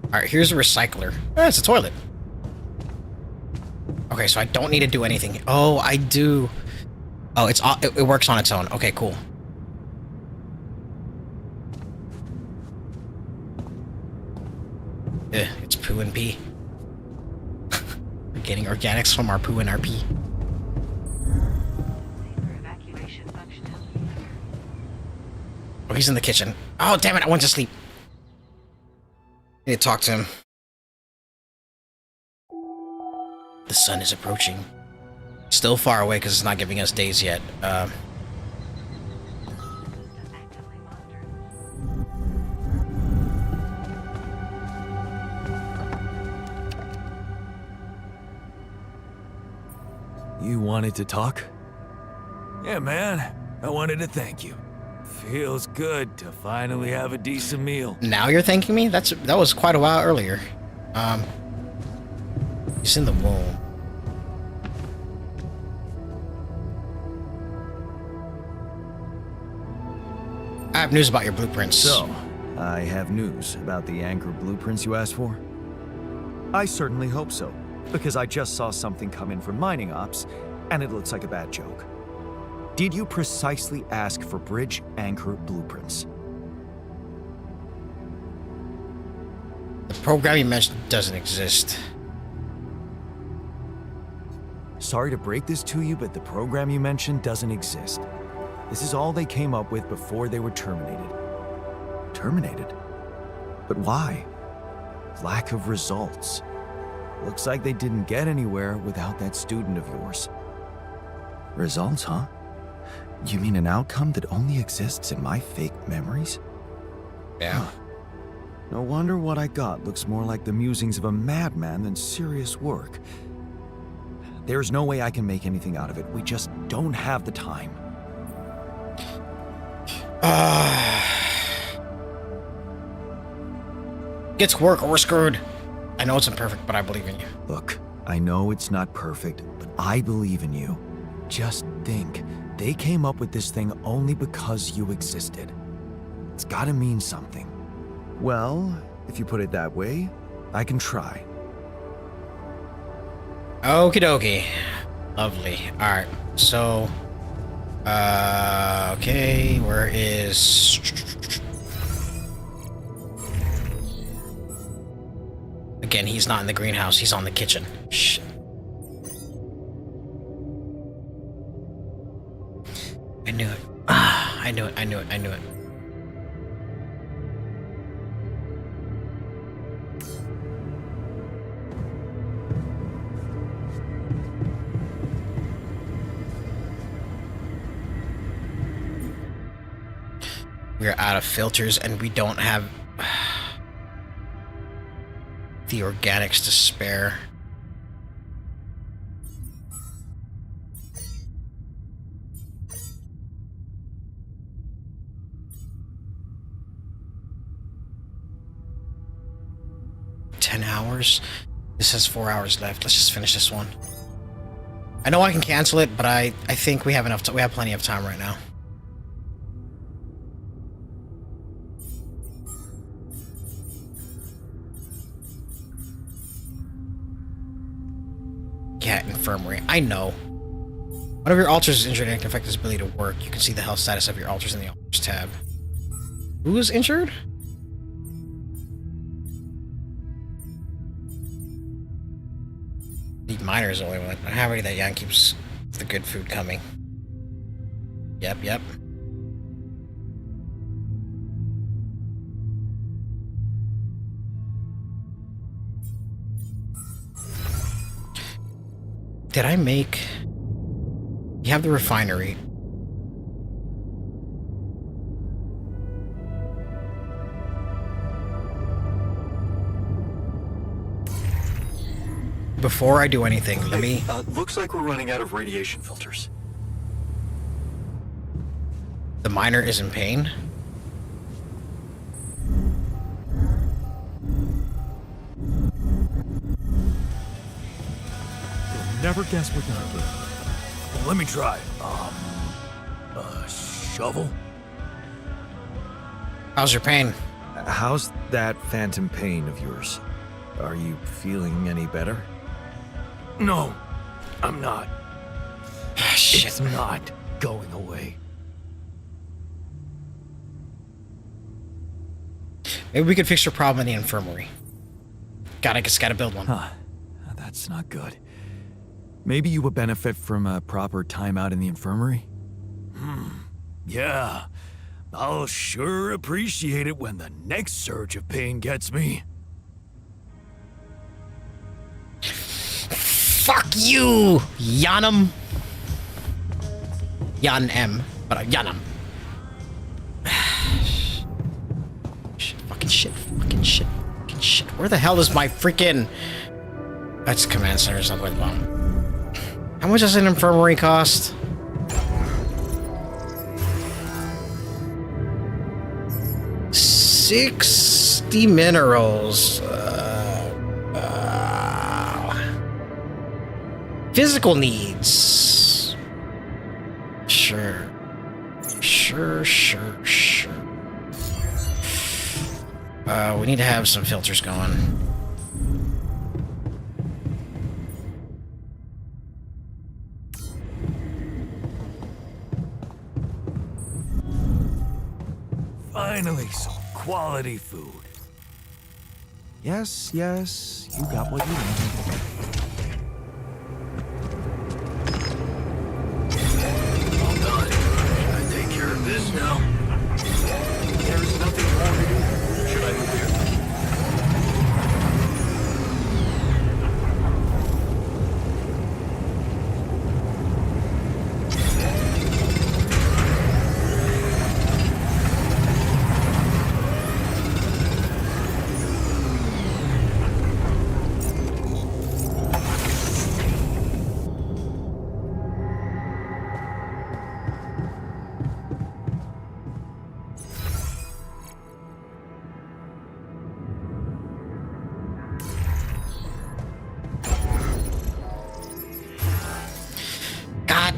Alright, here's a recycler. Oh, it's a toilet. Okay, so I don't need to do anything. Oh, I do. Oh, it works on its own. Okay, cool. It's poo and pee. We're getting organics from our poo and our pee. Oh, he's in the kitchen. Oh, damn it, I went to sleep. I need to talk to him. The sun is approaching. Still far away because it's not giving us days yet. You wanted to talk? Yeah, man. I wanted to thank you. Feels good to finally have a decent meal. Now you're thanking me? That was quite a while earlier. He's in the womb. I have news about your blueprints. So, I have news about the anchor blueprints you asked for? I certainly hope so, because I just saw something come in from mining ops, and it looks like a bad joke. Did you precisely ask for bridge anchor blueprints? The program you mentioned doesn't exist. Sorry to break this to you, but the program you mentioned doesn't exist. This is all they came up with before they were terminated. Terminated? But why? Lack of results. Looks like they didn't get anywhere without that student of yours. Results, huh? You mean an outcome that only exists in my fake memories? Yeah. Huh. No wonder what I got looks more like the musings of a madman than serious work. There's no way I can make anything out of it. We just don't have the time. Get to work or we're screwed. I know it's imperfect, but I believe in you. Look, I know it's not perfect, but I believe in you. Just think, they came up with this thing only because you existed. It's gotta mean something. Well, if you put it that way, I can try. Okie dokie. Lovely. Alright, so... okay, where is... Again, he's not in the greenhouse, he's on the kitchen. Shit. I knew it. I knew it. we're out of filters and we don't have the organics to spare. $10. This has 4 hours left. Let's just finish this one. I know I can cancel it, but I think we have enough. We have plenty of time right now. Cat infirmary. I know. One of your altars is injured and can affect its ability to work. You can see the health status of your altars in the altars tab. Who is injured? The miner is the only one. I'm happy that Jan keeps the good food coming. Yep. Did I make... You have the refinery. Before I do anything, let me... Looks like we're running out of radiation filters. The miner is in pain. You'll never guess what you're doing. Well, let me try. Shovel? How's your pain? How's that phantom pain of yours? Are you feeling any better? No, I'm not. Shit. It's not going away. Maybe we could fix your problem in the infirmary. Just gotta build one. Huh. That's not good. Maybe you would benefit from a proper timeout in the infirmary? Yeah, I'll sure appreciate it when the next surge of pain gets me. Fuck you, Yanum. Jan M, but Yanum. Fucking shit. Where the hell is my freaking... That's command center or something. How much does an infirmary cost? $60 minerals. Physical needs. Sure. We need to have some filters going. Finally, some quality food. Yes, you got what you wanted. All done. I take care of this now. There's nothing more to do. Should I move here?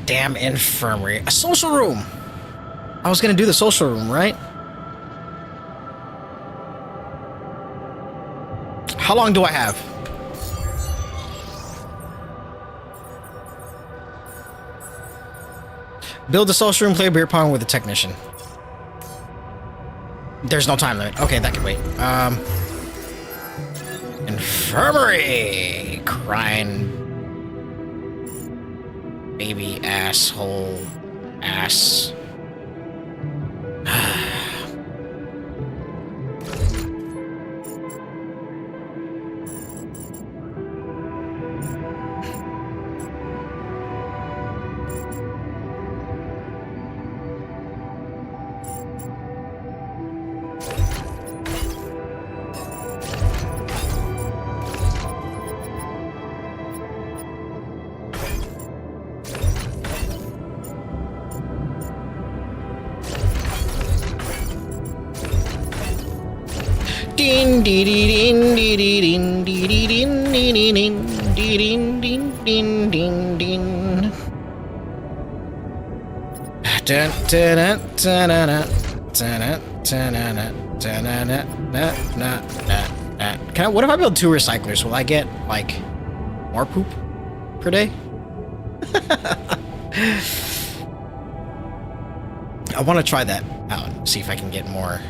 Damn infirmary. A social room. I was gonna do the social room, right? How long do I have? Build the social room, play beer pong with the technician. There's no time limit. Okay, that can wait. Infirmary. Crying baby asshole ass. Din dee dee din dee dee din dee dee din dee dee din dee din din din din din. Dun, dun, dun, dun, dun, dun, dun, dun, dun. Can I? What if I build 2 recyclers? Will I get like more poop per day? I want to try that out. See if I can get more.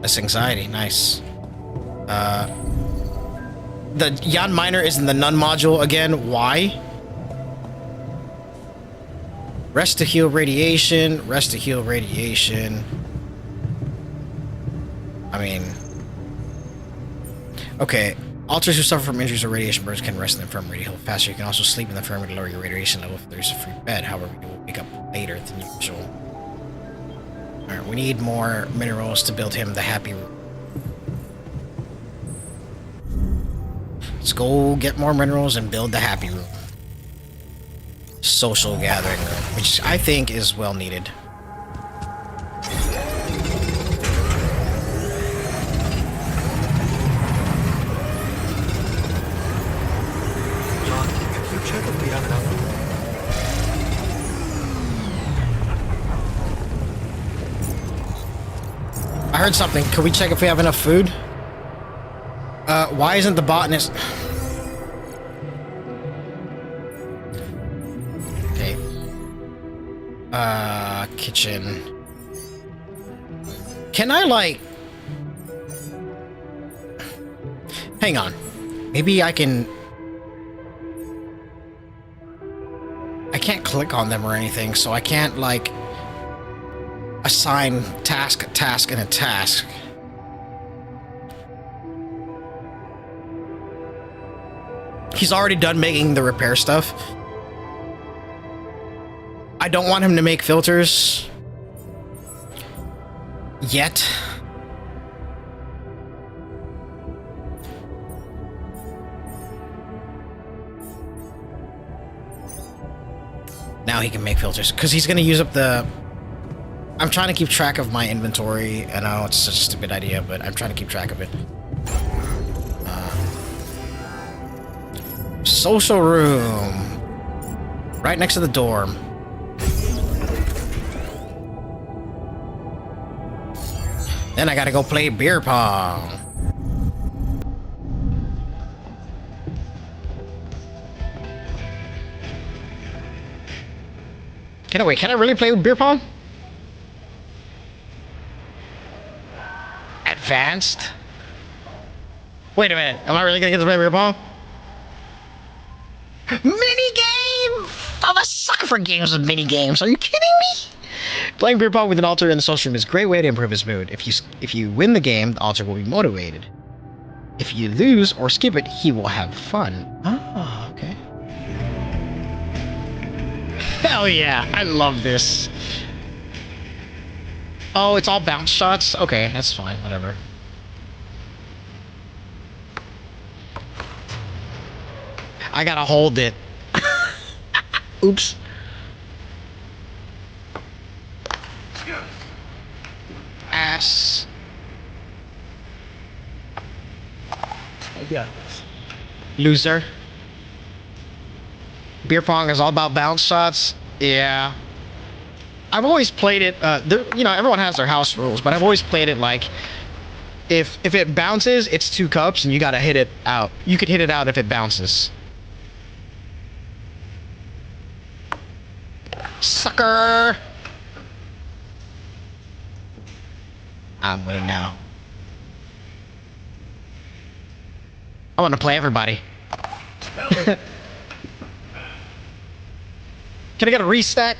Less anxiety, nice. The Jan Miner is in the Nun module again. Why? Rest to heal radiation. Rest to heal radiation. I mean... Okay. Alters who suffer from injuries or radiation burns can rest in the infirmary to heal faster. You can also sleep in the infirmary to lower your radiation level if there's a free bed. However, you will wake up later than usual. Alright, we need more minerals to build him the happy room. Let's go get more minerals and build the happy room. Social gathering room, which I think is well needed. John, can you check if we have enough food? I heard something. Can we check if we have enough food? Why isn't the botanist... Okay. Kitchen. Can I, like... Hang on. Maybe I can... I can't click on them or anything, so I can't, like... assign task, and a task. He's already done making the repair stuff. I don't want him to make filters yet. Now he can make filters because he's going to use up the... I'm trying to keep track of my inventory. I know it's such a stupid idea, but I'm trying to keep track of it. Social room. Right next to the dorm. Then I gotta go play beer pong. Can I really play beer pong? Advanced? Wait a minute, am I really gonna get to play beer pong? Mini-game! I'm a sucker for games with mini-games, are you kidding me? Playing beer pong with an altar in the social room is a great way to improve his mood. If you win the game, the altar will be motivated. If you lose or skip it, he will have fun. Oh, okay. Hell yeah, I love this. Oh, it's all bounce shots? Okay, that's fine, whatever. I gotta hold it. Oops. Ass. I got this. Loser. Beer pong is all about bounce shots. Yeah. I've always played it, you know, everyone has their house rules, but I've always played it like, if it bounces, it's 2 cups and you gotta hit it out. You could hit it out if it bounces. Sucker! I'm winning now. I want to play everybody. Can I get a restack?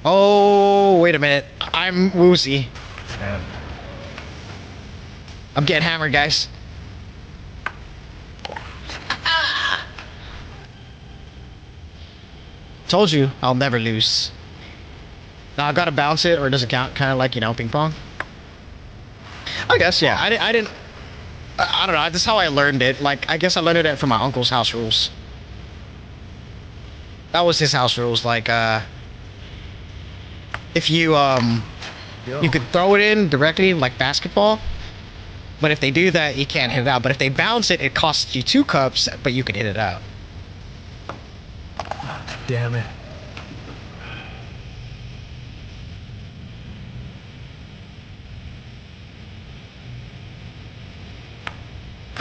Oh, wait a minute. I'm woozy. I'm getting hammered, guys. Told you, I'll never lose. Now I gotta bounce it, or does it count? Kind of like, you know, ping pong. I guess, yeah. I didn't. I don't know. This is how I learned it. Like, I guess I learned it from my uncle's house rules. That was his house rules. Like, if you could throw it in directly like basketball, but if they do that, you can't hit it out. But if they bounce it, it costs you 2 cups, but you can hit it out. Damn it.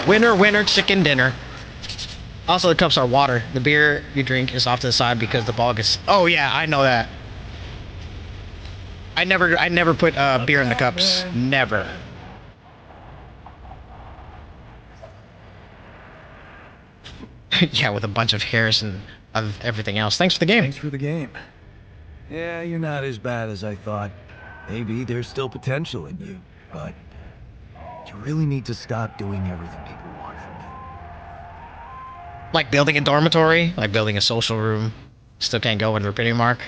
Winner, winner, chicken dinner. Also, the cups are water. The beer you drink is off to the side because the ball gets. Oh yeah, I know that. I never put beer in the cups. Never. Yeah, with a bunch of hairs and of everything else. Thanks for the game. Thanks for the game. Yeah, you're not as bad as I thought. Maybe there's still potential in you, but you really need to stop doing everything people want from you. Like building a dormitory, like building a social room. Still can't go in repeating mark.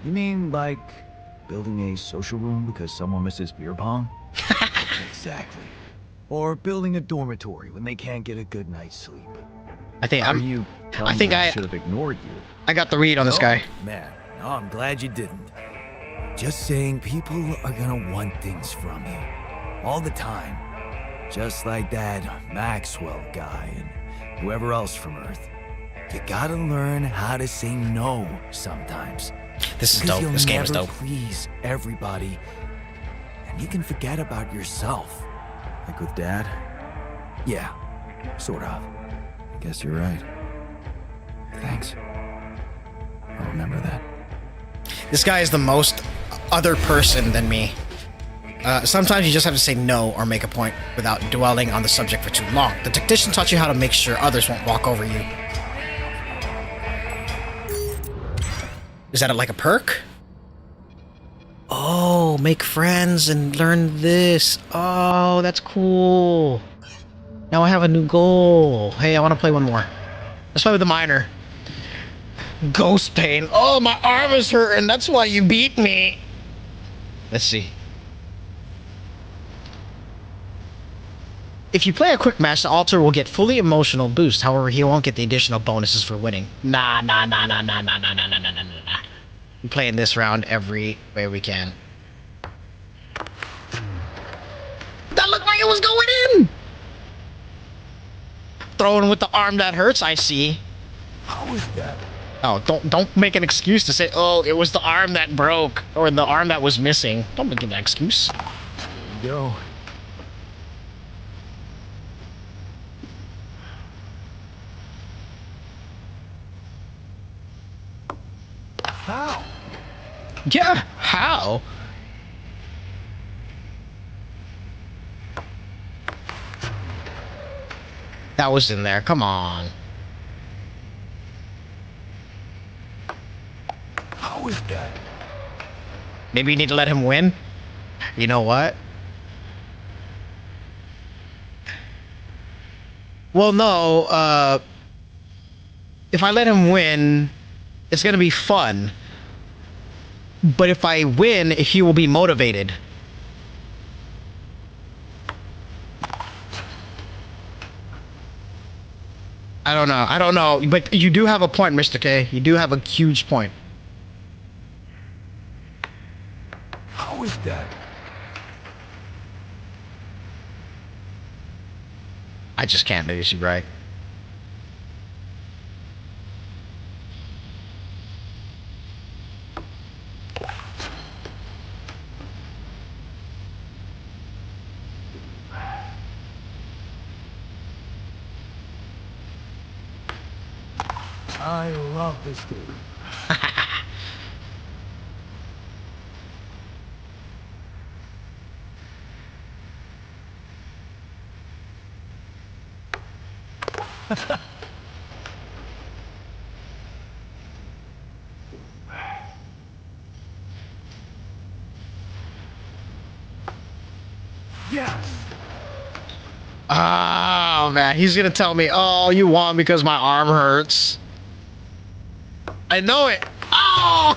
You mean like building a social room because someone misses beer pong? Exactly. Or building a dormitory when they can't get a good night's sleep. I think Are you telling me I should have ignored you? I got the read on this guy. Man, no, I'm glad you didn't. Just saying people are gonna want things from you. All the time. Just like that Maxwell guy and whoever else from Earth. You gotta learn how to say no sometimes. This is dope. This game is dope. Please everybody. And you can forget about yourself. Like with Dad? Yeah, sort of. Guess you're right. Thanks. I'll remember that. This guy is the most other person than me. Sometimes you just have to say no or make a point without dwelling on the subject for too long. The tactician taught you how to make sure others won't walk over you. Is that like a perk? Oh, make friends and learn this. Oh, that's cool. Now I have a new goal. Hey, I want to play one more. Let's play with the miner. Ghost pain. Oh, my arm is hurting. That's why you beat me. Let's see. If you play a quick match, the altar will get fully emotional boost. However, he won't get the additional bonuses for winning. Nah. We're playing this round every way we can. That looked like it was going in! Throwing with the arm that hurts, I see. How was that? Oh, don't make an excuse to say, oh, it was the arm that broke, or the arm that was missing. Don't make an excuse. There you go. How? Yeah, how? That was in there, come on. How is that? Maybe you need to let him win? You know what? Well, no, if I let him win, it's gonna be fun. But if I win, he will be motivated. I don't know. But you do have a point, Mr. K. You do have a huge point. How is that? I just can't do this, right? I love this game. Yes. Oh man, he's gonna tell me, oh, you won because my arm hurts. I know it. Oh!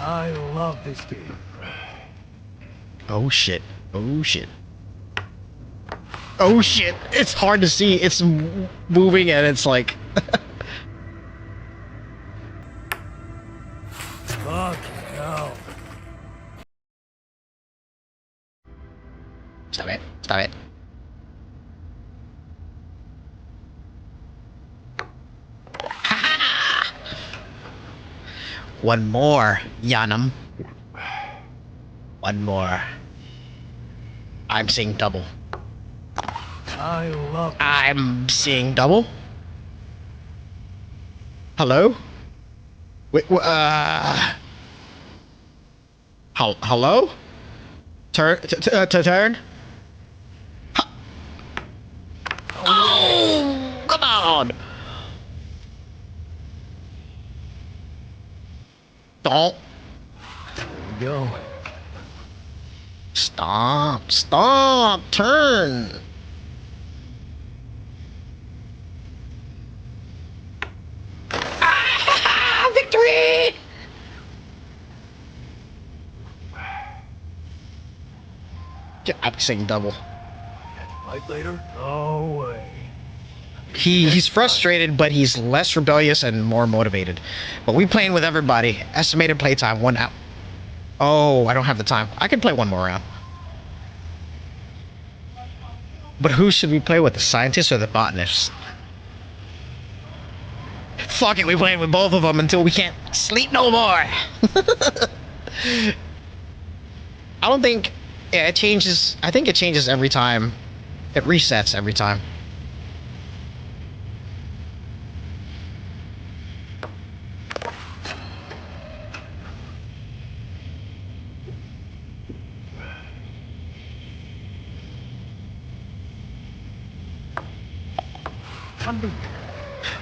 I love this game. Oh shit. Oh shit. Oh shit. It's hard to see. It's moving and it's like... Fuck hell. Stop it. Stop it. One more, Yanam. One more. I'm seeing double. I love I'm seeing double. Hello? Wait, hello? Turn, turn? Oh, come on! Don't. go. Stop, stop, turn. Ah, victory! Yeah, I'm saying double. Fight later? No way. He's frustrated, but he's less rebellious and more motivated. But we playing with everybody. Estimated playtime 1 hour. Oh, I don't have the time. I can play one more round. But who should we play with? The scientists or the botanists? Fuck it, we playing with both of them until we can't sleep no more. I don't think... Yeah, it changes... I think it changes every time. It resets every time.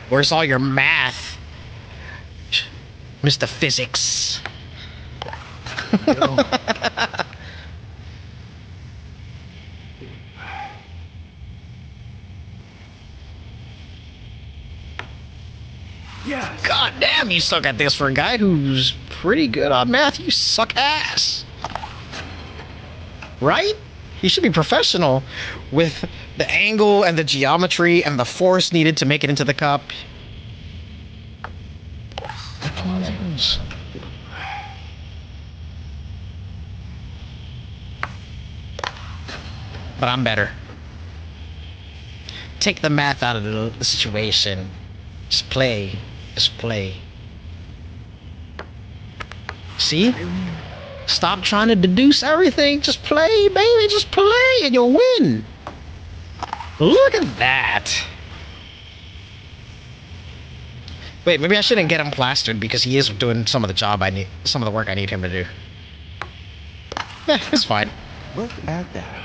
Where's all your math? Mr. Physics. Yes. God damn, you suck at this for a guy who's pretty good on math. You suck ass. Right? He should be professional with the angle and the geometry and the force needed to make it into the cup. But I'm better. Take the math out of the situation. Just play. Just play. See? Stop trying to deduce everything. Just play, baby. Just play and you'll win. Look at that. Wait, maybe I shouldn't get him plastered because he is doing some of the job I need, some of the work I need him to do. Yeah, it's fine. Look at that.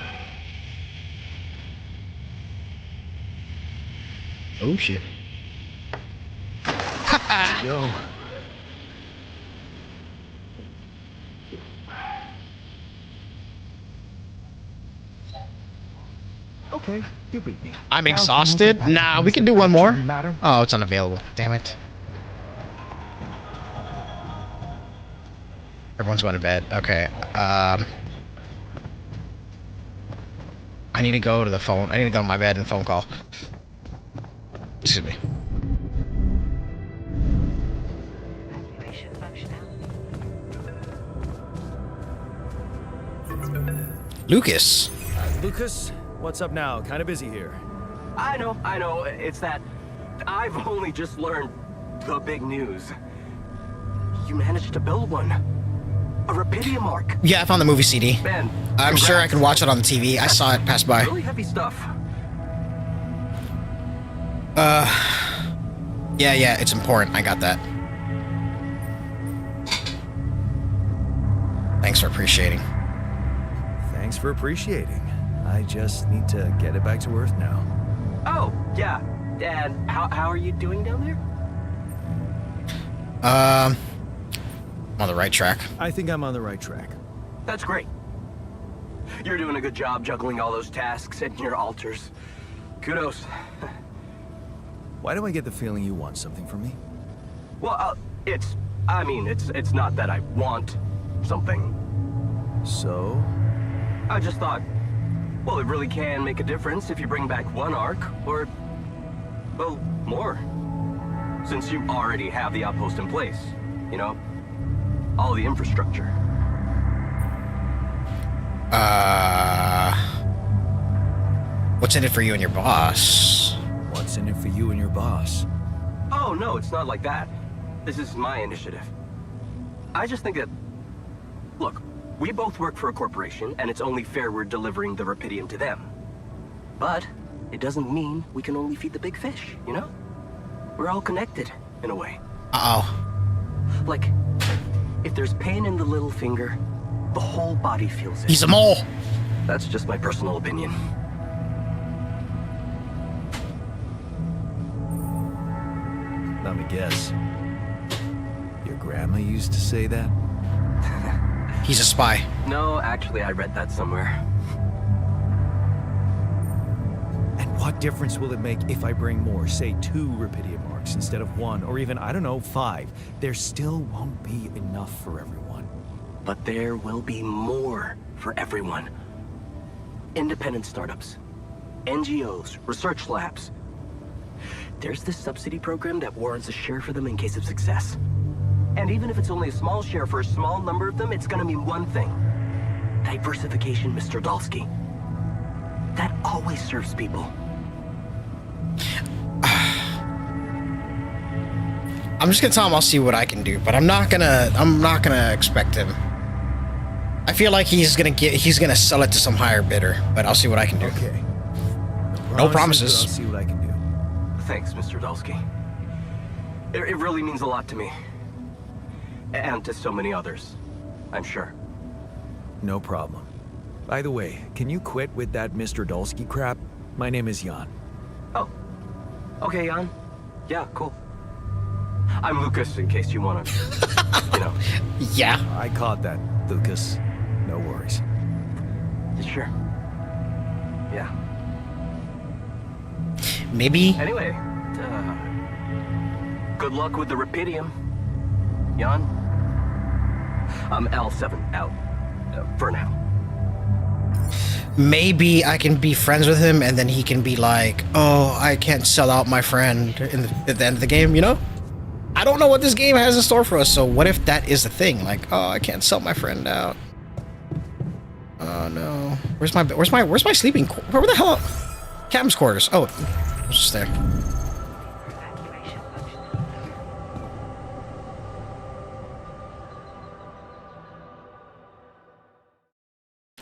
Oh shit. Yo. Okay, you beat me. I'm exhausted. Nah, we can do one more. Oh, it's unavailable. Damn it. Everyone's going to bed. Okay. I need to go to the phone. I need to go to my bed and phone call. Excuse me. Lucas. Lucas, what's up now? Kind of busy here. I know. It's that I've only just learned the big news. You managed to build one. A Rapidium Arc. Yeah, I found the movie CD. Man, I'm sure I can watch it on the TV. I saw it pass by. really heavy stuff. Yeah, it's important. I got that. Thanks for appreciating. Thanks for appreciating. I just need to get it back to Earth now. Oh, yeah. And how are you doing down there? I'm on the right track. I think I'm on the right track. That's great. You're doing a good job juggling all those tasks and your altars. Kudos. Why do I get the feeling you want something from me? Well, it's not that I want something. So? I just thought, well, it really can make a difference if you bring back one arc, or, well, more. Since you already have the outpost in place, you know? All the infrastructure. What's in it for you and your boss? What's in it for you and your boss? Oh, no, it's not like that. This is my initiative. I just think that... Look, we both work for a corporation, and it's only fair we're delivering the Rapidium to them. But it doesn't mean we can only feed the big fish, you know? We're all connected, in a way. Uh-oh. Like, if there's pain in the little finger, the whole body feels it. He's a mole. That's just my personal opinion. Let me guess. Your grandma used to say that? He's a spy. No, actually, I read that somewhere. And what difference will it make if I bring more, say 2 Rapidium arcs instead of 1, or even, I don't know, 5? There still won't be enough for everyone. But there will be more for everyone. Independent startups, NGOs, research labs. There's this subsidy program that warrants a share for them in case of success. And even if it's only a small share for a small number of them, it's gonna mean one thing. Diversification, Mr. Dolski. That always serves people. I'm just gonna tell him I'll see what I can do, but I'm not gonna expect him. I feel like he's gonna sell it to some higher bidder, but I'll see what I can do. Okay. No promises. But I'll see what I can do. Thanks, Mr. Dolski. It really means a lot to me. And to so many others, I'm sure. No problem. By the way, can you quit with that Mr. Dolski crap? My name is Jan. Oh. Okay, Jan. Yeah, cool. I'm Lucas, in case you wanna, you know. Yeah. I caught that, Lucas. No worries. Sure. Yeah. Maybe. Anyway, good luck with the Rapidium, Jan. I'm L7 out, for now. Maybe I can be friends with him, and then he can be like, "Oh, I can't sell out my friend at the end of the game," you know? I don't know what this game has in store for us, so what if that is the thing? Like, oh, I can't sell my friend out. Oh no. Where's my sleeping quarters? Where the hell? Captain's quarters. Oh, it's just there.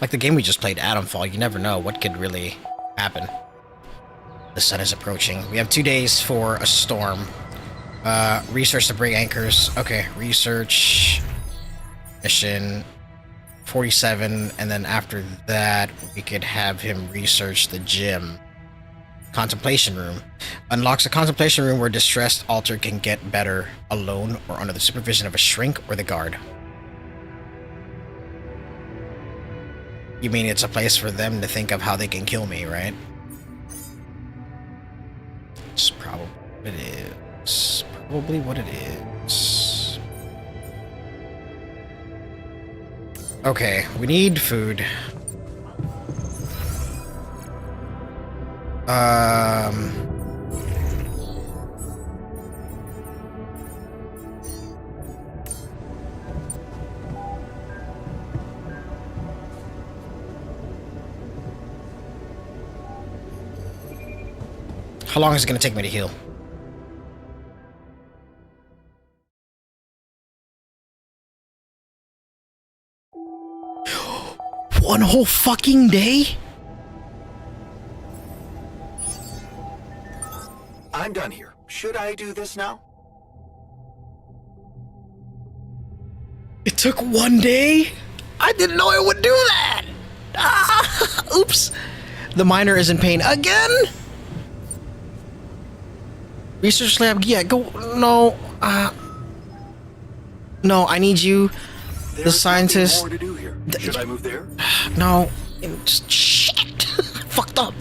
Like the game we just played, Atomfall, you never know what could really happen. The sun is approaching. We have 2 days for a storm. Research the brig anchors. Okay, research mission 47, and then after that, we could have him research the gym. Contemplation room. Unlocks a contemplation room where distressed alter can get better alone or under the supervision of a shrink or the guard. You mean it's a place for them to think of how they can kill me, right? It's probably what it is. Probably what it is. Okay, we need food. How long is it going to take me to heal? One whole fucking day? I'm done here. Should I do this now? It took 1 day? I didn't know it would do that! Ah, oops. The miner is in pain again? Research lab, yeah, go, no, no, I need you, the scientist. More to do here. Should I move there? No, fucking shit. Fucked up.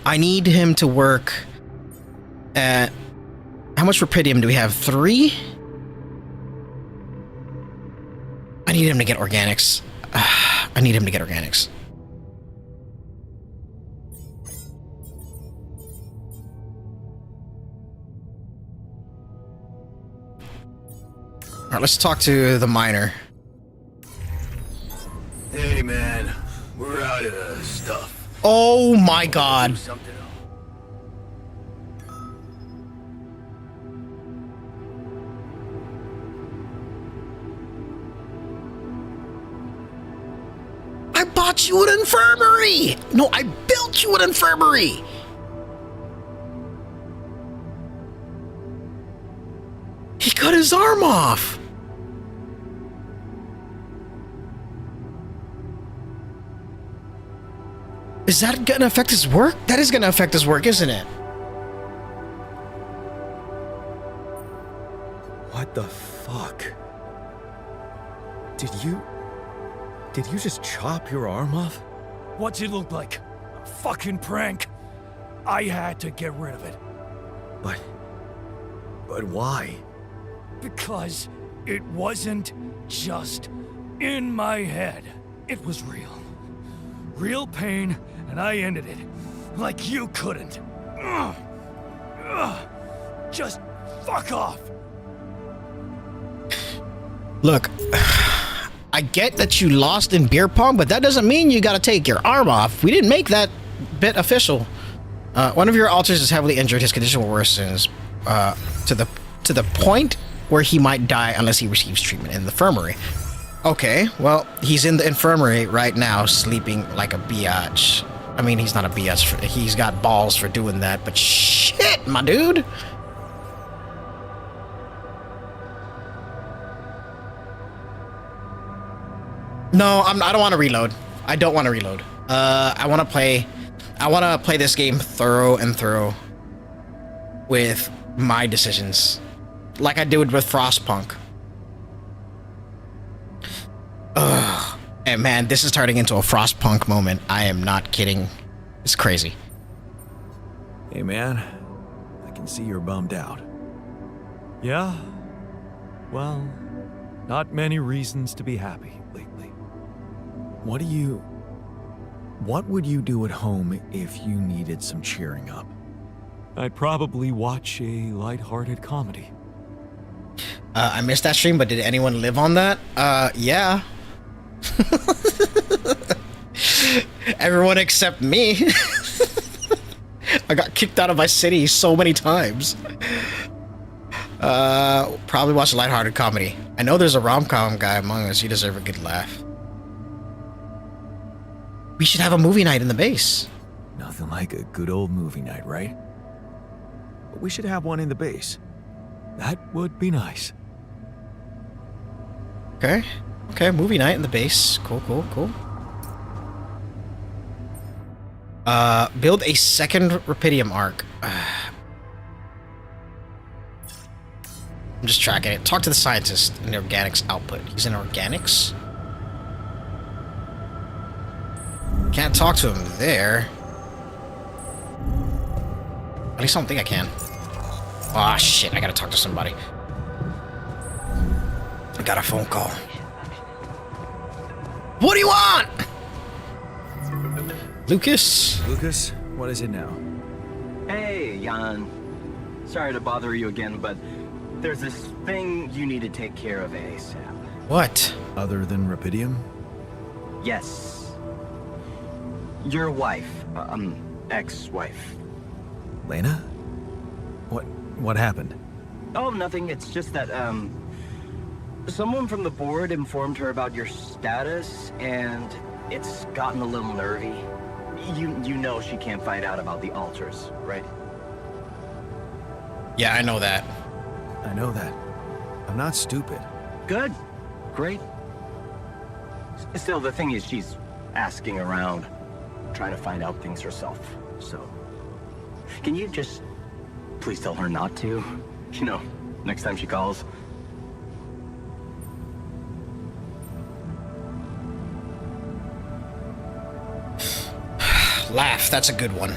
I need him to work at... How much rupidium do we have? 3? I need him to get organics. I need him to get organics. Alright, let's talk to the miner. Hey, man. We're out of stuff. Oh my god. Do something else. I bought you an infirmary! No, I built you an infirmary! He cut his arm off! Is that gonna affect his work? That is gonna affect his work, isn't it? What the fuck? Did you just chop your arm off? What's it look like? A fucking prank. I had to get rid of it. But why? Because it wasn't just in my head. It was real. Real pain, and I ended it. Like you couldn't. Just fuck off. Look, I get that you lost in beer pong, but that doesn't mean you gotta take your arm off. We didn't make that bit official. One of your alters is heavily injured. His condition worsens to the point where he might die unless he receives treatment in the infirmary. Okay, well, he's in the infirmary right now, sleeping like a biatch. I mean, he's not a biatch. He's got balls for doing that, but shit, my dude. No, I don't want to reload. I don't want to reload. I want to play this game thorough and thorough with my decisions, like I did with Frostpunk. Ugh. And man, this is turning into a Frostpunk moment. I am not kidding. It's crazy. Hey man, I can see you're bummed out. Yeah? Well, not many reasons to be happy lately. What would you do at home if you needed some cheering up? I'd probably watch a lighthearted comedy. I missed that stream, but did anyone live on that? Yeah. Everyone except me. I got kicked out of my city so many times. Probably watch a lighthearted comedy. I know there's a rom-com guy among us. You deserve a good laugh. We should have a movie night in the base. Nothing like a good old movie night, right? But we should have one in the base. That would be nice. Okay. Okay, movie night in the base. Cool. Build a second Rapidium arc. I'm just tracking it. Talk to the scientist in the organics output. He's in organics? Can't talk to him there. At least I don't think I can. Ah, shit, I gotta talk to somebody. I got a phone call. What do you want? Lucas? Lucas, what is it now? Hey, Jan. Sorry to bother you again, but there's this thing you need to take care of ASAP. What? Other than Rapidium? Yes. Your wife, ex-wife. Lena? What happened? Oh, nothing. It's just that, someone from the board informed her about your status, and it's gotten a little nervy. You know she can't find out about the altars, right? Yeah, I know that. I know that. I'm not stupid. Good. Great. Still, the thing is, she's asking around, trying to find out things herself, so... Can you just please tell her not to? You know, next time she calls. Laugh, that's a good one.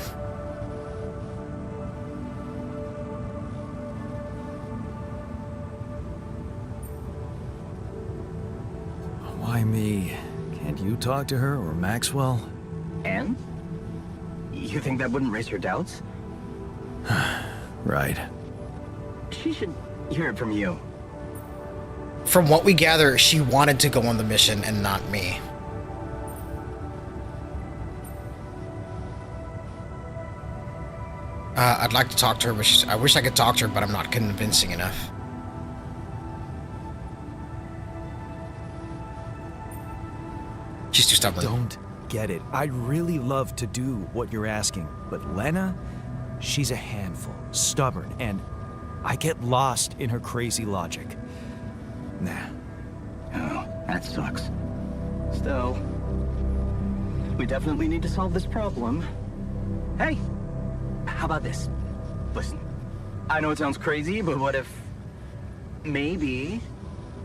Why me? Can't you talk to her or Maxwell? And? You think that wouldn't raise her doubts? Right. She should hear it from you. From what we gather, she wanted to go on the mission and not me. I'd like to talk to her, but I wish I could talk to her, but I'm not convincing enough. She's too stubborn. Don't get it. I'd really love to do what you're asking, but Lena, she's a handful, stubborn, and I get lost in her crazy logic. Nah. Oh, that sucks. Still, we definitely need to solve this problem. Hey, how about this? Listen, I know it sounds crazy, but what if maybe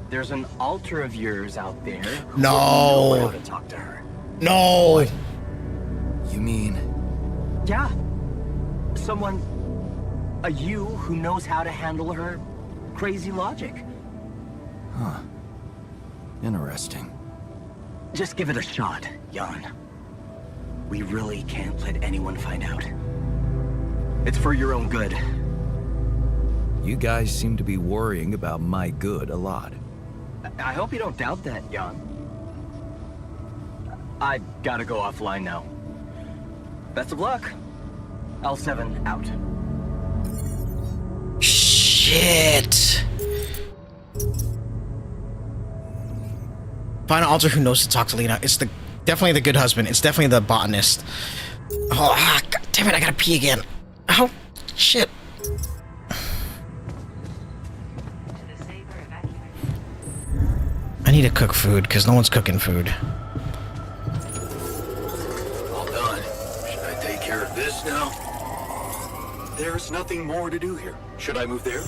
there's an alter of yours out there who No. know how to talk to her? No. You mean... Yeah. Someone, a you who knows how to handle her crazy logic. Huh. Interesting. Just give it a shot, Jan. We really can't let anyone find out. It's for your own good. You guys seem to be worrying about my good a lot. I hope you don't doubt that, Jan. I gotta go offline now. Best of luck. L7 out. Shit. Find an alter who knows to talk to Lena. It's definitely the good husband. It's definitely the botanist. Oh, God damn it! I gotta pee again. Oh, shit. I need to cook food because no one's cooking food. All done. Should I take care of this now? There's nothing more to do here. Should I move there?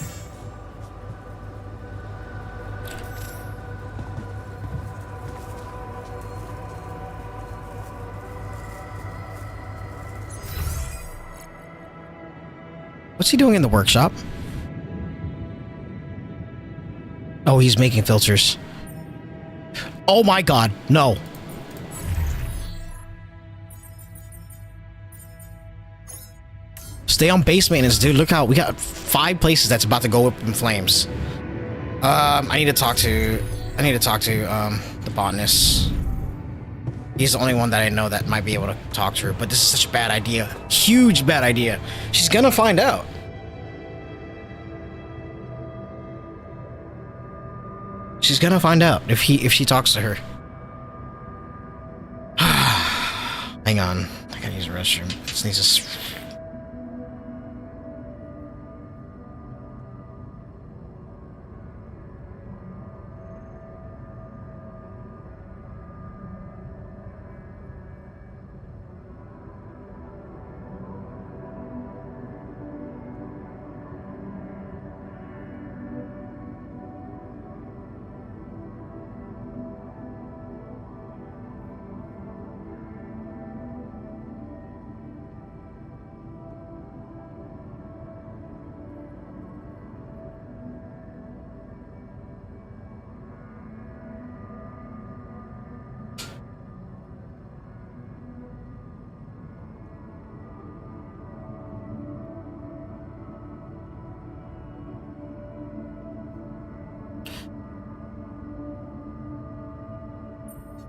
What's he doing in the workshop? Oh, he's making filters. Oh my God, no. Stay on base maintenance, dude. Look how we got 5 places that's about to go up in flames. I need to talk to the botanist. He's the only one that I know that might be able to talk to her, but this is such a bad idea. Huge bad idea. She's gonna find out. She's gonna find out if she talks to her. Hang on. I gotta use the restroom. This needs to...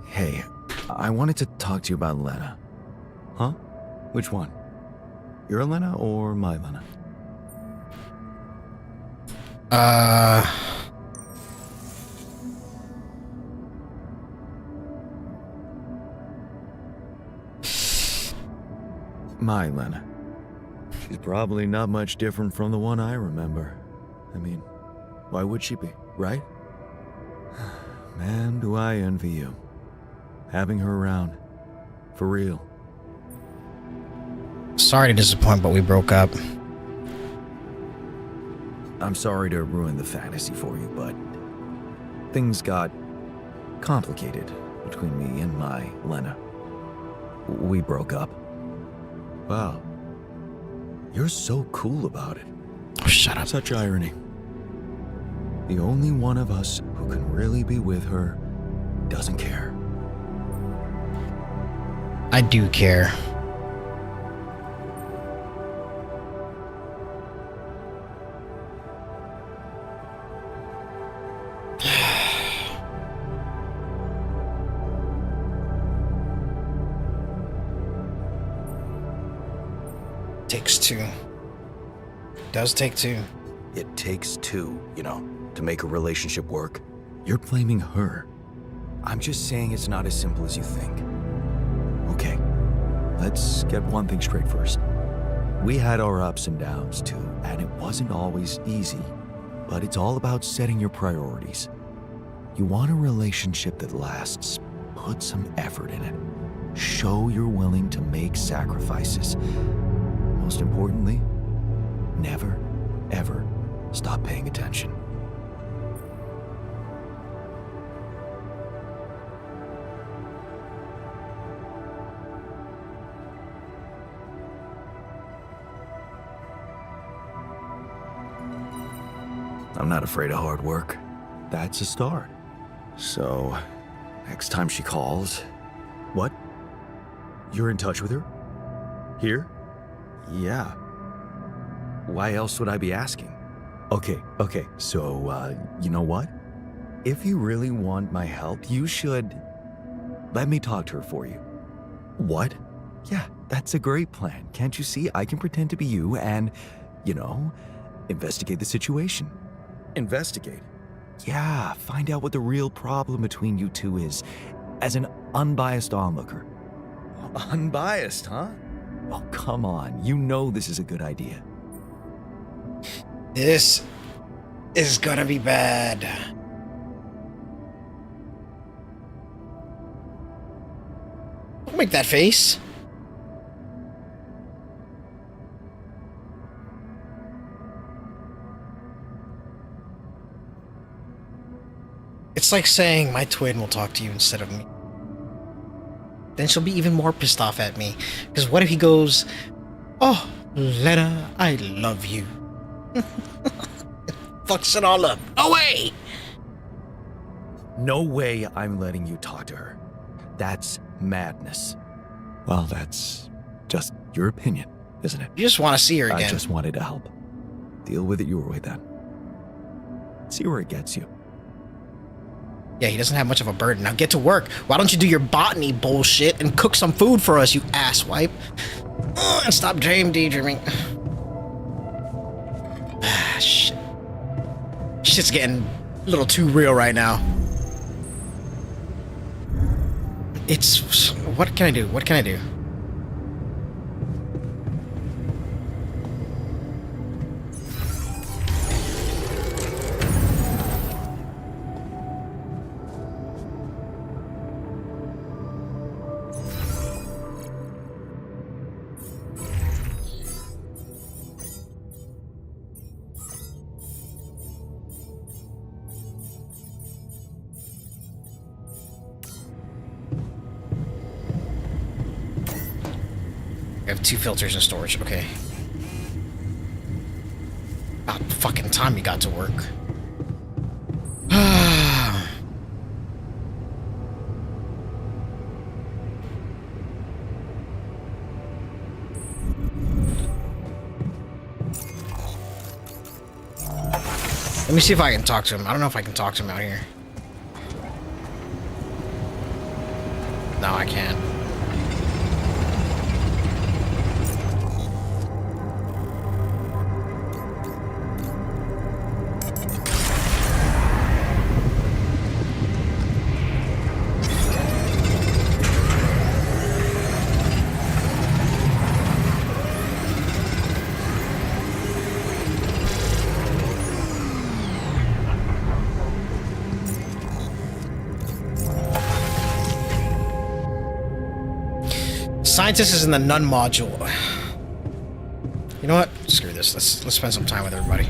Hey, I wanted to talk to you about Lena. Huh? Which one? Your Lena or my Lena? My Lena. She's probably not much different from the one I remember. I mean, why would she be, right? Man, do I envy you. Having her around. For real. Sorry to disappoint, but we broke up. I'm sorry to ruin the fantasy for you, but things got complicated between me and my Lena. We broke up. Wow. You're so cool about it. Oh, shut up. Such irony. The only one of us who can really be with her doesn't care. I do care. Takes two. Does take two. It takes two, to make a relationship work. You're blaming her. I'm just saying it's not as simple as you think. Okay, let's get one thing straight first. We had our ups and downs too, and it wasn't always easy. But it's all about setting your priorities. You want a relationship that lasts. Put some effort in it. Show you're willing to make sacrifices. Most importantly, never, ever stop paying attention. I'm not afraid of hard work. That's a start. So, next time she calls... What? You're in touch with her? Here? Yeah. Why else would I be asking? Okay, so, you know what? If you really want my help, you should... let me talk to her for you. What? Yeah, that's a great plan. Can't you see? I can pretend to be you and, investigate the situation. Investigate? Yeah, find out what the real problem between you two is, as an unbiased onlooker. Unbiased, huh? Oh, come on. You know this is a good idea. This is gonna be bad. Don't make that face. It's like saying my twin will talk to you instead of me. Then she'll be even more pissed off at me. Because what if he goes, "Oh, Lena, I love you." Fucks it all up. Away! No way I'm letting you talk to her. That's madness. Well, that's just your opinion, isn't it? You just want to see her again. I just wanted to help. Deal with it your way then. See where it gets you. Yeah, he doesn't have much of a burden. Now get to work. Why don't you do your botany bullshit and cook some food for us, you asswipe? And stop daydreaming. Ah, shit. Shit's getting a little too real right now. It's... What can I do? What can I do? I have 2 filters in storage, okay. About fucking time you got to work. Let me see if I can talk to him. I don't know if I can talk to him out here. No, I can't. Scientist is in the none module. You know what? Screw this. Let's spend some time with everybody.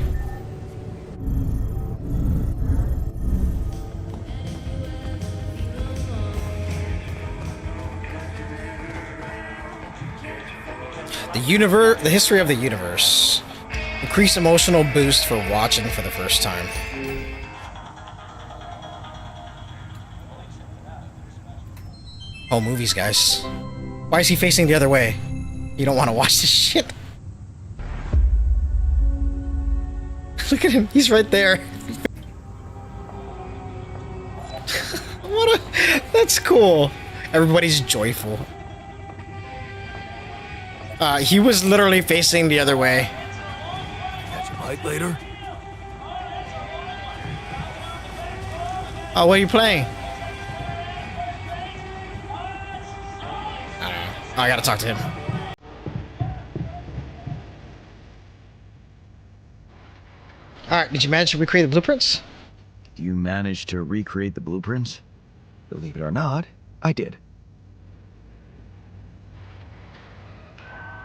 The history of the universe. Increase emotional boost for watching for the first time. Oh, movies, guys. Why is he facing the other way? You don't want to watch this shit. Look at him. He's right there. That's cool. Everybody's joyful. He was literally facing the other way. Catch a bite later? Oh, what are you playing? I don't know. Oh, I gotta talk to him. Alright, did you manage to recreate the blueprints? You managed to recreate the blueprints? Believe it or not, I did.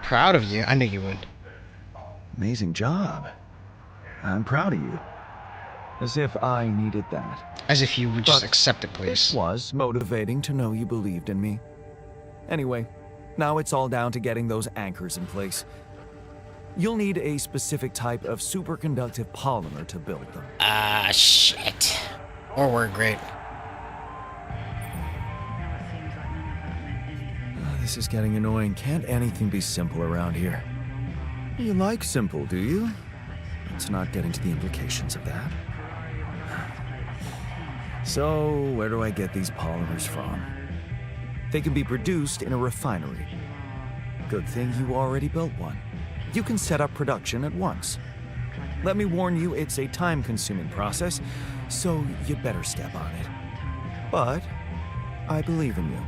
Proud of you. I knew you would. Amazing job. I'm proud of you. As if I needed that. As if you would just But accept it, please. It was motivating to know you believed in me. Anyway, now it's all down to getting those anchors in place. You'll need a specific type of superconductive polymer to build them. Shit. Or we're great. This is getting annoying. Can't anything be simple around here? You like simple, do you? Let's not get into the implications of that. So, where do I get these polymers from? They can be produced in a refinery. Good thing you already built one. You can set up production at once. Let me warn you, it's a time-consuming process, so you'd better step on it. But I believe in you.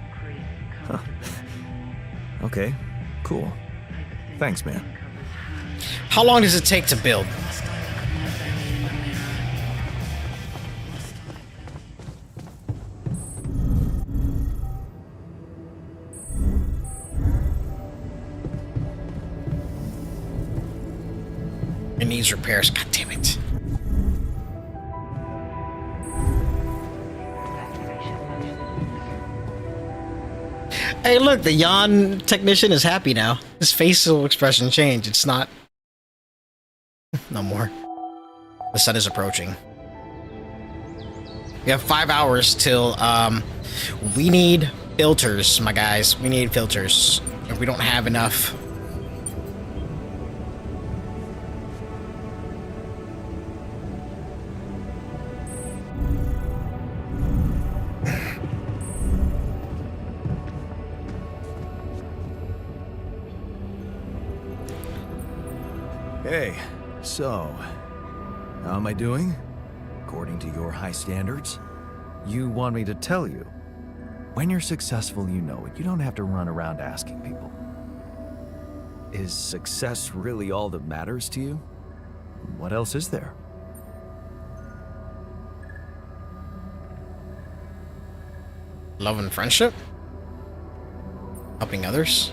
Huh. Okay, cool. Thanks, man. How long does it take to build? It needs repairs. God damn it. Hey, look, the Jan technician is happy now. His facial expression changed. It's not... No more. The sun is approaching. We have 5 hours till, we need filters, my guys. We need filters. If we don't have enough... Hey, so, how am I doing? According to your high standards? You want me to tell you? When you're successful, you know it. You don't have to run around asking people. Is success really all that matters to you? What else is there? Love and friendship? Helping others?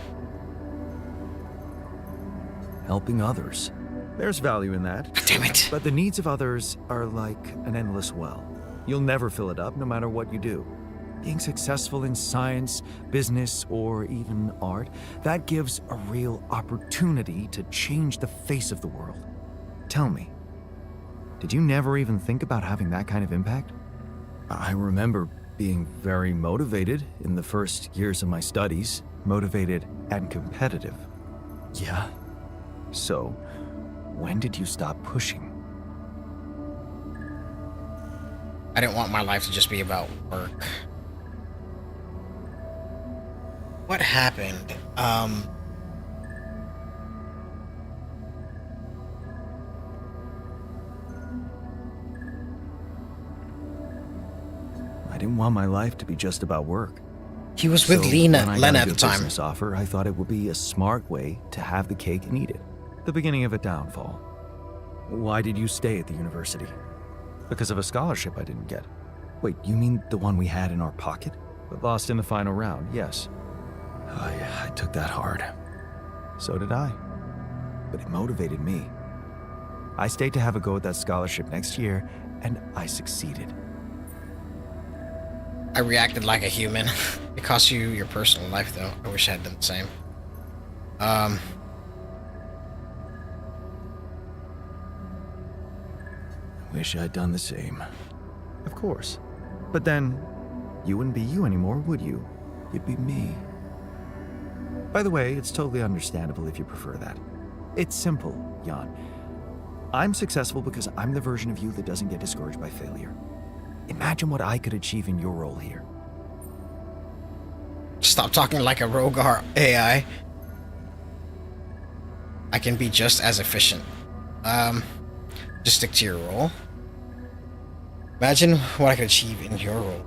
Helping others. There's value in that. God damn it. But the needs of others are like an endless well. You'll never fill it up no matter what you do. Being successful in science, business, or even art, that gives a real opportunity to change the face of the world. Tell me, did you never even think about having that kind of impact? I remember being very motivated in the first years of my studies, motivated and competitive. Yeah. So, when did you stop pushing? I didn't want my life to just be about work. What happened? I didn't want my life to be just about work. He was with So Lena when I got a at the good time. business offer, I thought it would be a smart way to have the cake and eat it. The beginning of a downfall. Why did you stay at the university? Because of a scholarship I didn't get. Wait, you mean the one we had in our pocket? But lost in the final round, yes. Oh yeah, I took that hard. So did I. But it motivated me. I stayed to have a go at that scholarship next year, and I succeeded. I reacted like a human. It cost you your personal life, though. I wish I had done the same. Wish I'd done the same. Of course. But then, you wouldn't be you anymore, would you? You'd be me. By the way, it's totally understandable if you prefer that. It's simple, Jan. I'm successful because I'm the version of you that doesn't get discouraged by failure. Imagine what I could achieve in your role here. Stop talking like a rogue AI. I can be just as efficient. Just stick to your role. Imagine what I could achieve in your role.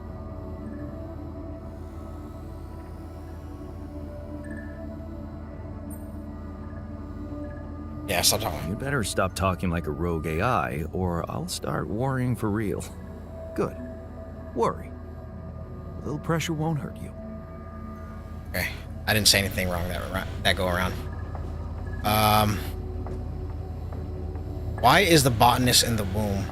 Yeah, stop talking. You'd better stop talking like a rogue AI, or I'll start worrying for real. Good. Worry. A little pressure won't hurt you. Okay, I didn't say anything wrong that go around. Why is the botanist in the womb?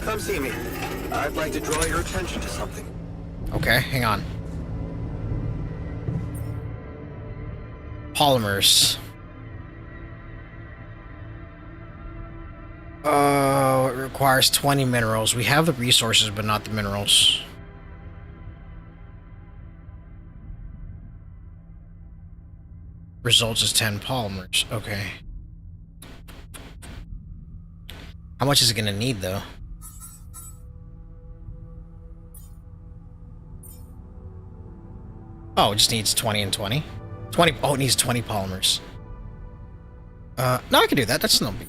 Come see me. I'd like to draw your attention to something. Okay, hang on. Polymers. It requires 20 minerals. We have the resources, but not the minerals. Results is 10 polymers. Okay. How much is it gonna need, though? Oh, it just needs 20 and 20. 20. Oh, it needs 20 polymers. No, I can do that. That's no big.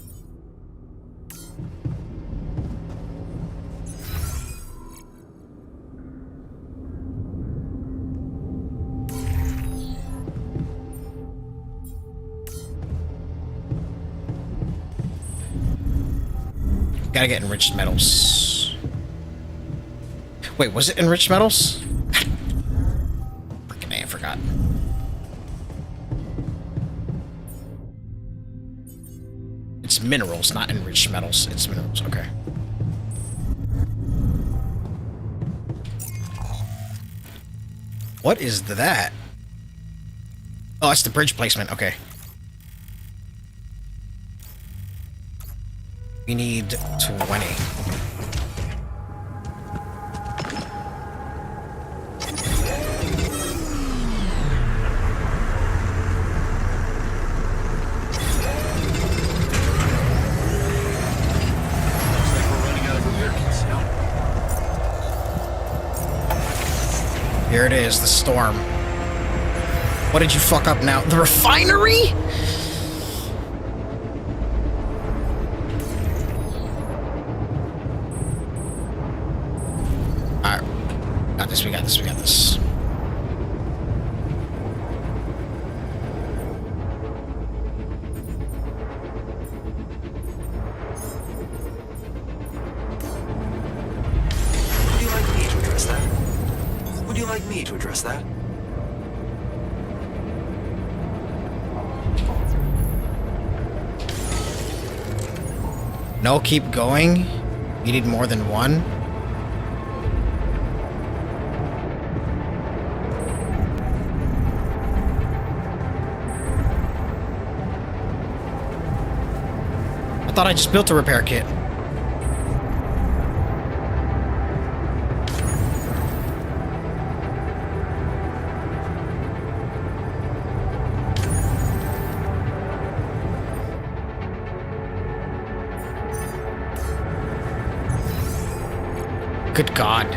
Gotta get enriched metals. Wait, was it enriched metals? Freaking A, I forgot. It's minerals, not enriched metals. It's minerals, okay. What is that? Oh, it's the bridge placement, okay. We need 20. Here it is, the storm. What did you fuck up now? The refinery? Alright. Got this, we got this, we got this. Would you like me to address that? Would you like me to address that? No, keep going. You need more than one. I thought I just built a repair kit. Good God.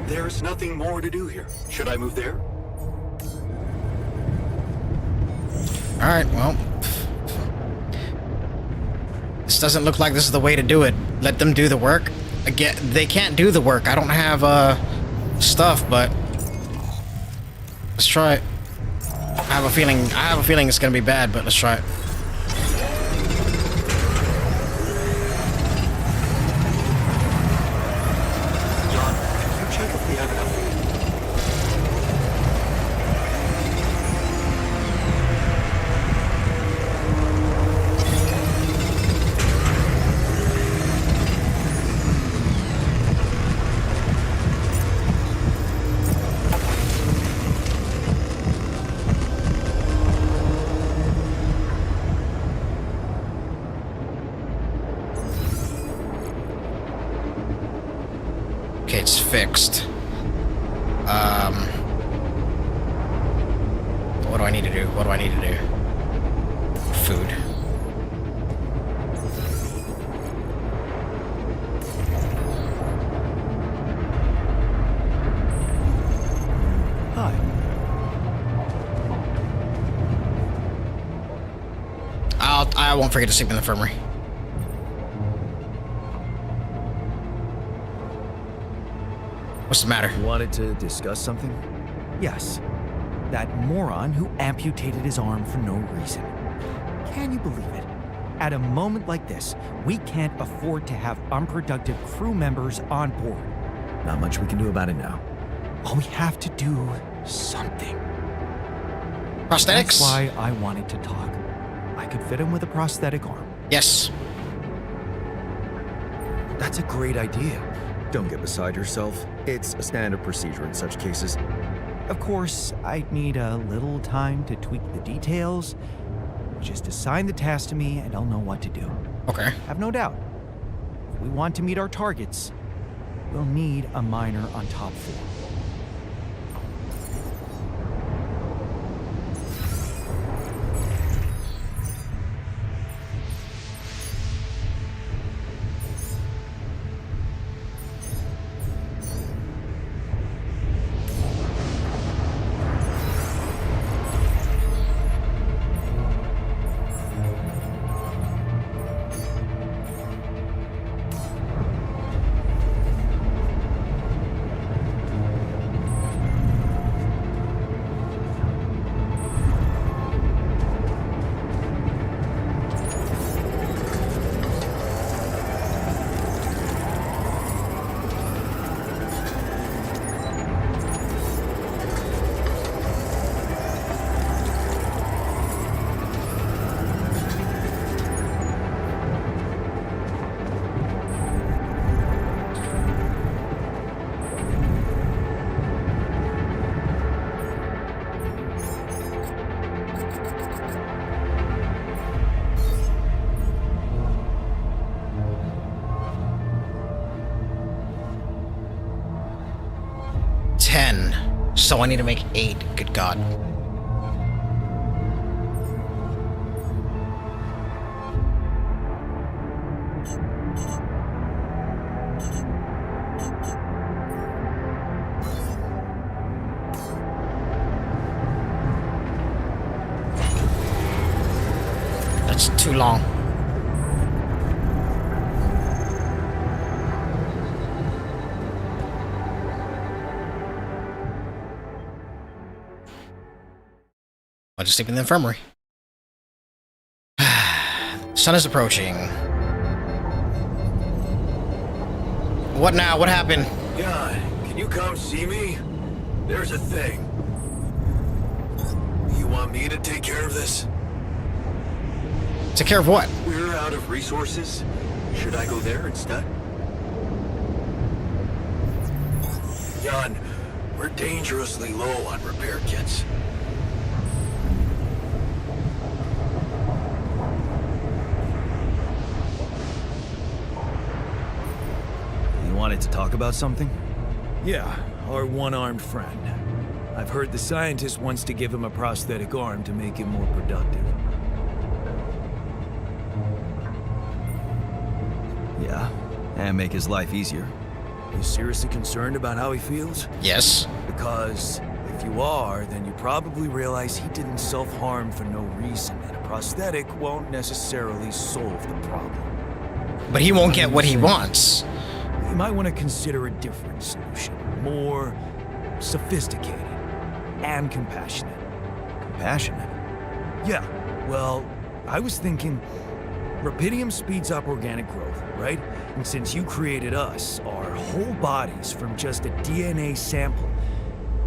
There's nothing more to do here. Should I move there? Alright, well. This doesn't look like this is the way to do it. Let them do the work. Again, they can't do the work. I don't have stuff, but let's try it. I have a feeling it's gonna be bad, but let's try it. fixed. What do I need to do? What do I need to do? Food. Hi. I won't forget to sleep in the infirmary. What's the matter? Wanted to discuss something? Yes. That moron who amputated his arm for no reason. Can you believe it? At a moment like this, we can't afford to have unproductive crew members on board. Not much we can do about it now. Well, we have to do something. Prosthetics? That's why I wanted to talk. I could fit him with a prosthetic arm. Yes. That's a great idea. Don't get beside yourself. It's a standard procedure in such cases. Of course, I'd need a little time to tweak the details. Just assign the task to me and I'll know what to do. Okay. Have no doubt. If we want to meet our targets, we'll need a miner on top floor. So I need to make 8. Good God. That's too long. I'll just sleep in the infirmary. Sun is approaching. What now? What happened? Jan, can you come see me? There's a thing. You want me to take care of this? Take care of what? We're out of resources. Should I go there instead? Jan, we're dangerously low on repair kits. Wanted to talk about something? Yeah, our one-armed friend. I've heard the scientist wants to give him a prosthetic arm to make him more productive. Yeah, and make his life easier. You seriously concerned about how he feels? Yes. Because if you are, then you probably realize he didn't self-harm for no reason, and a prosthetic won't necessarily solve the problem. But he won't get what he wants. You might want to consider a different solution, more sophisticated and compassionate. Compassionate? Yeah, well, I was thinking, Rapidium speeds up organic growth, right? And since you created us, our whole bodies from just a DNA sample,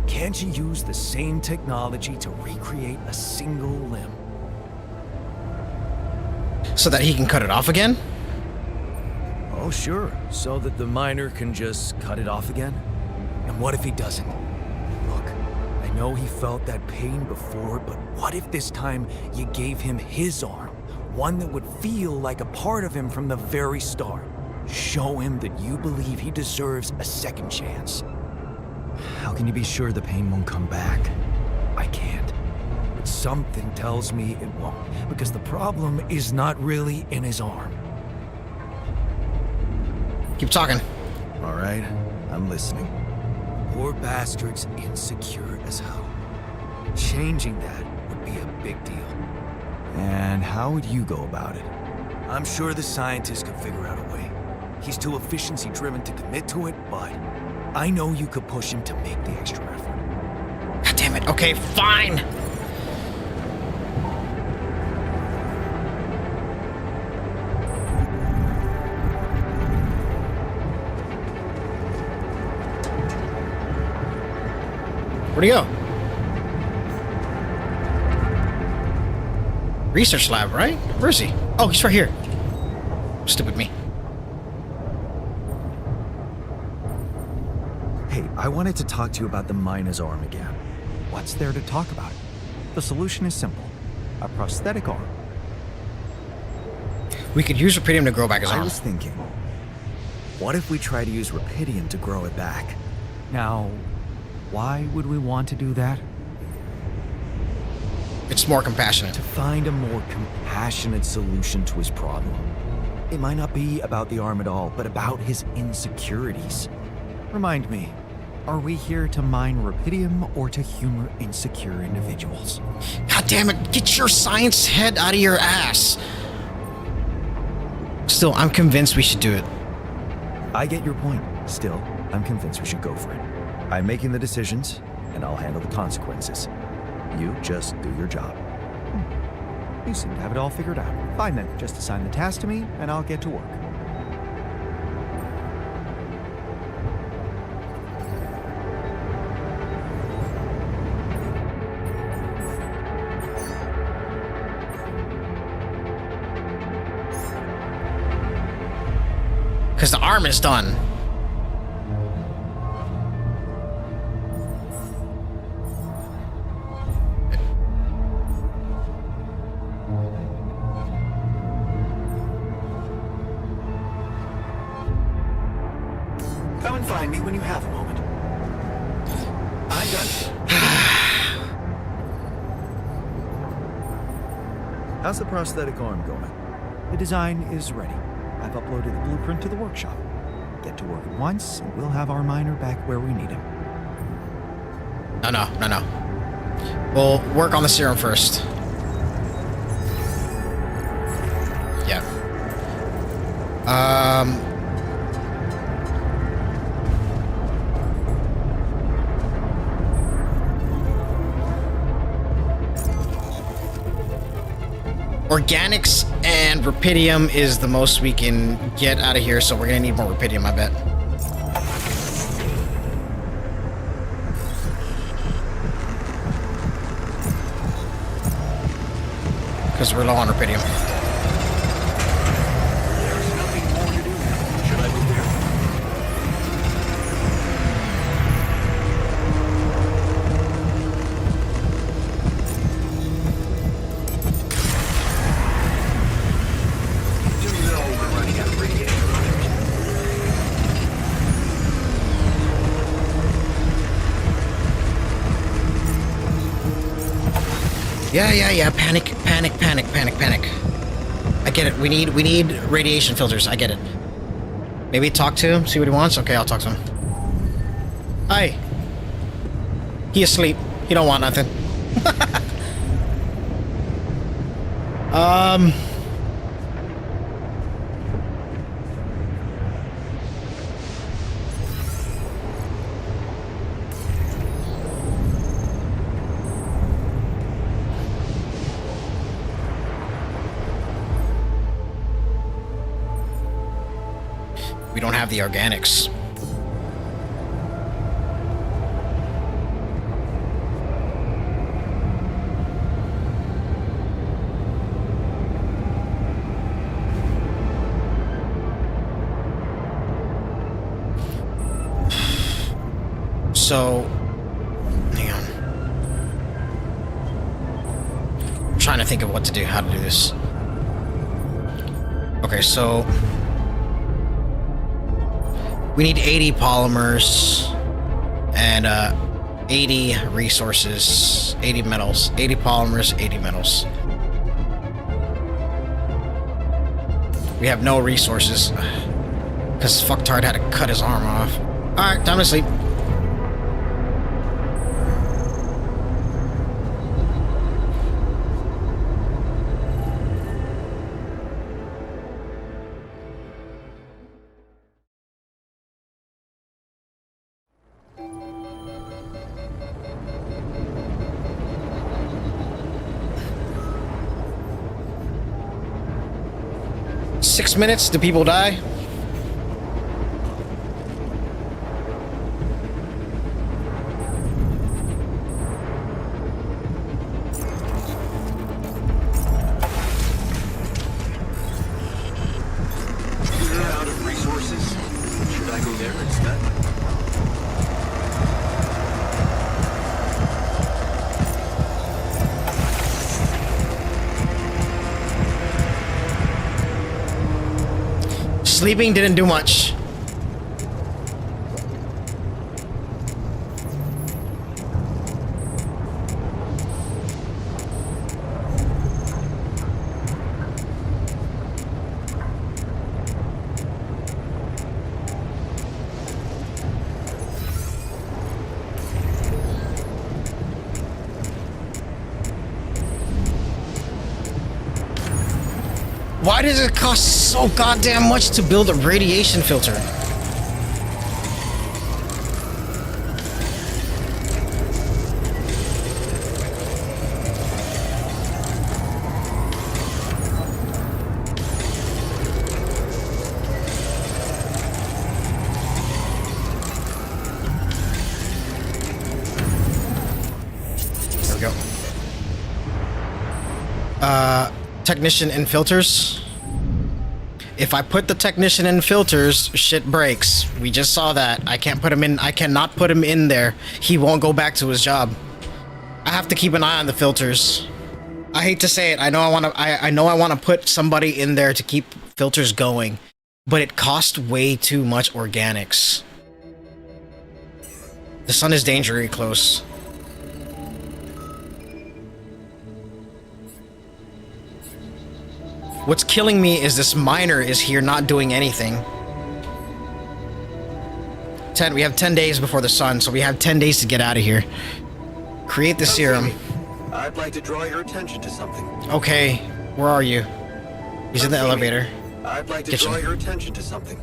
can't you use the same technology to recreate a single limb? So that he can cut it off again? Oh, sure. So that the miner can just cut it off again? And what if he doesn't? Look, I know he felt that pain before, but what if this time you gave him his arm? One that would feel like a part of him from the very start. Show him that you believe he deserves a second chance. How can you be sure the pain won't come back? I can't. But something tells me it won't, because the problem is not really in his arm. Keep talking. All right, I'm listening. Poor bastard's insecure as hell. Changing that would be a big deal. And how would you go about it? I'm sure the scientist could figure out a way. He's too efficiency-driven to commit to it, but I know you could push him to make the extra effort. God damn it. Okay, fine. Where'd he go? Research lab, right? Where is he? Oh, he's right here. Stupid me. Hey, I wanted to talk to you about the miner's arm again. What's there to talk about? The solution is simple. A prosthetic arm. We could use Rapidium to grow back his I arm. was thinking, what if we try to use Rapidium to grow it back? Now, why would we want to do that? It's more compassionate. To find a more compassionate solution to his problem. It might not be about the arm at all, but about his insecurities. Remind me, are we here to mine Rapidium or to humor insecure individuals? God damn it, get your science head out of your ass. Still, I'm convinced we should do it. I get your point. Still, I'm convinced we should go for it. I'm making the decisions, and I'll handle the consequences. You just do your job. You seem to have it all figured out. Fine then, just assign the task to me, and I'll get to work. Because the arm is done. Come and find me when you have a moment. I'm done. How's the prosthetic arm going? The design is ready. I've uploaded the blueprint to the workshop. Get to work at once, and we'll have our miner back where we need him. No. We'll work on the serum first. Yeah. Organics and Rapidium is the most we can get out of here, so we're gonna need more Rapidium, I bet. Because we're low on Rapidium. There's nothing more to do now. Should I move there? You know we're running out of radiation. Yeah. Panic. I get it. We need radiation filters. I get it. Maybe talk to him, see what he wants. Okay, I'll talk to him. Hi. He asleep. He don't want nothing. We don't have the organics. So, hang on. I'm trying to think of what to do, how to do this. Okay, so We need 80 polymers and 80 resources, 80 metals, 80 polymers, 80 metals. We have no resources because fucktard had to cut his arm off. All right, time to sleep. Six minutes, do people die? We're out of resources. Should I go there instead? Sleeping didn't do much. Why does it cost so goddamn much to build a radiation filter? There we go. Technician in filters. If I put the technician in filters, shit breaks. We just saw that. I can't put him in. I cannot put him in there. He won't go back to his job. I have to keep an eye on the filters. I hate to say it. I know I want to. I know I want to put somebody in there to keep filters going, but it costs way too much organics. The sun is dangerously close. What's killing me is this miner is here not doing anything. We have 10 days before the sun, so we have 10 days to get out of here. Create the serum. I'd like to draw your attention to something. Okay, where are you? He's in the elevator. I'd like to Kitchen. draw your attention to something.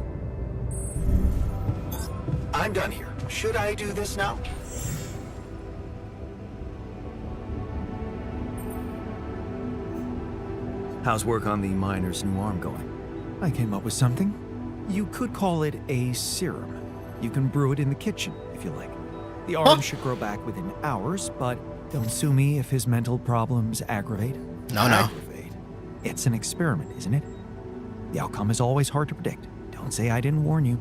I'm done here. Should I do this now? How's work on the miner's new arm going? I came up with something. You could call it a serum. You can brew it in the kitchen, if you like. The arm should grow back within hours, but don't sue me if his mental problems aggravate. No. Aggravate? It's an experiment, isn't it? The outcome is always hard to predict. Don't say I didn't warn you.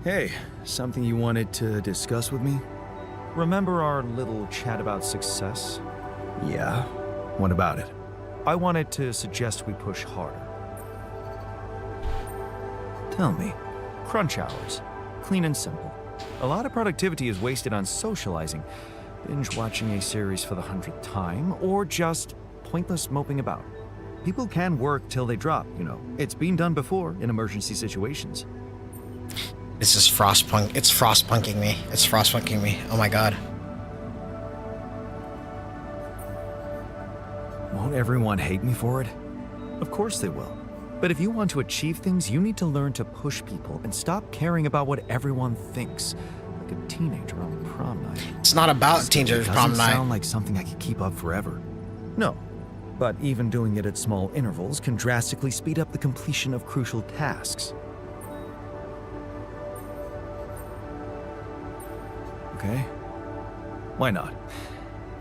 Hey, something you wanted to discuss with me? Remember our little chat about success? Yeah. What about it? I wanted to suggest we push harder. Tell me. Crunch hours. Clean and simple. A lot of productivity is wasted on socializing, binge watching a series for the 100th time, or just pointless moping about. People can work till they drop, you know. It's been done before in emergency situations. This is frostpunk. It's frostpunking me. It's frostpunking me. Oh my god. Won't everyone hate me for it? Of course they will. But if you want to achieve things, you need to learn to push people and stop caring about what everyone thinks. Like a teenager on prom night. It's not about teenagers prom Doesn't night. sound like something I could keep up forever. No. But even doing it at small intervals can drastically speed up the completion of crucial tasks. Okay? Why not?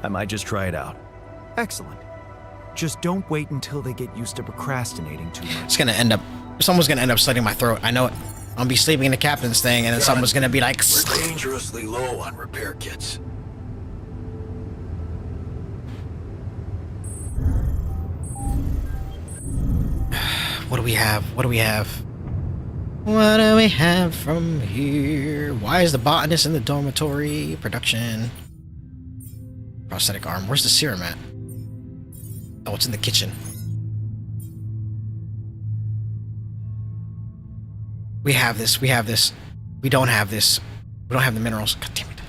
I might just try it out. Excellent. Just don't wait until they get used to procrastinating too much. It's gonna end up. Someone's gonna end up slitting my throat. I know it. I'll be sleeping in the captain's thing, and then someone's gonna be like. We're dangerously low on repair kits. What do we have? What do we have? What do we have from here? Why is the botanist in the dormitory? Production. Prosthetic arm. Where's the serum at? Oh, it's in the kitchen. We have this. We have this. We don't have this. We don't have the minerals. God damn it.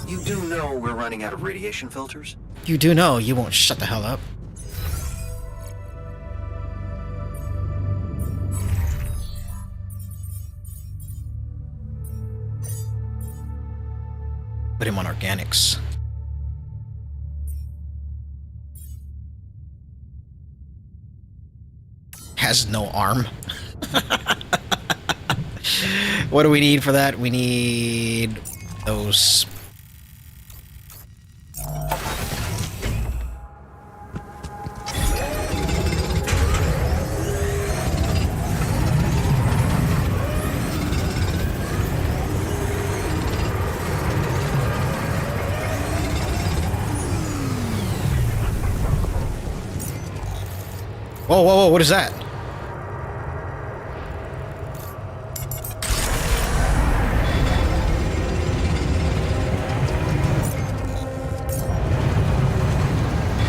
You do know we're running out of radiation filters? You do know you won't shut the hell up. Put him on organics. Has no arm. What do we need for that? We need those. Whoa, whoa, whoa, what is that?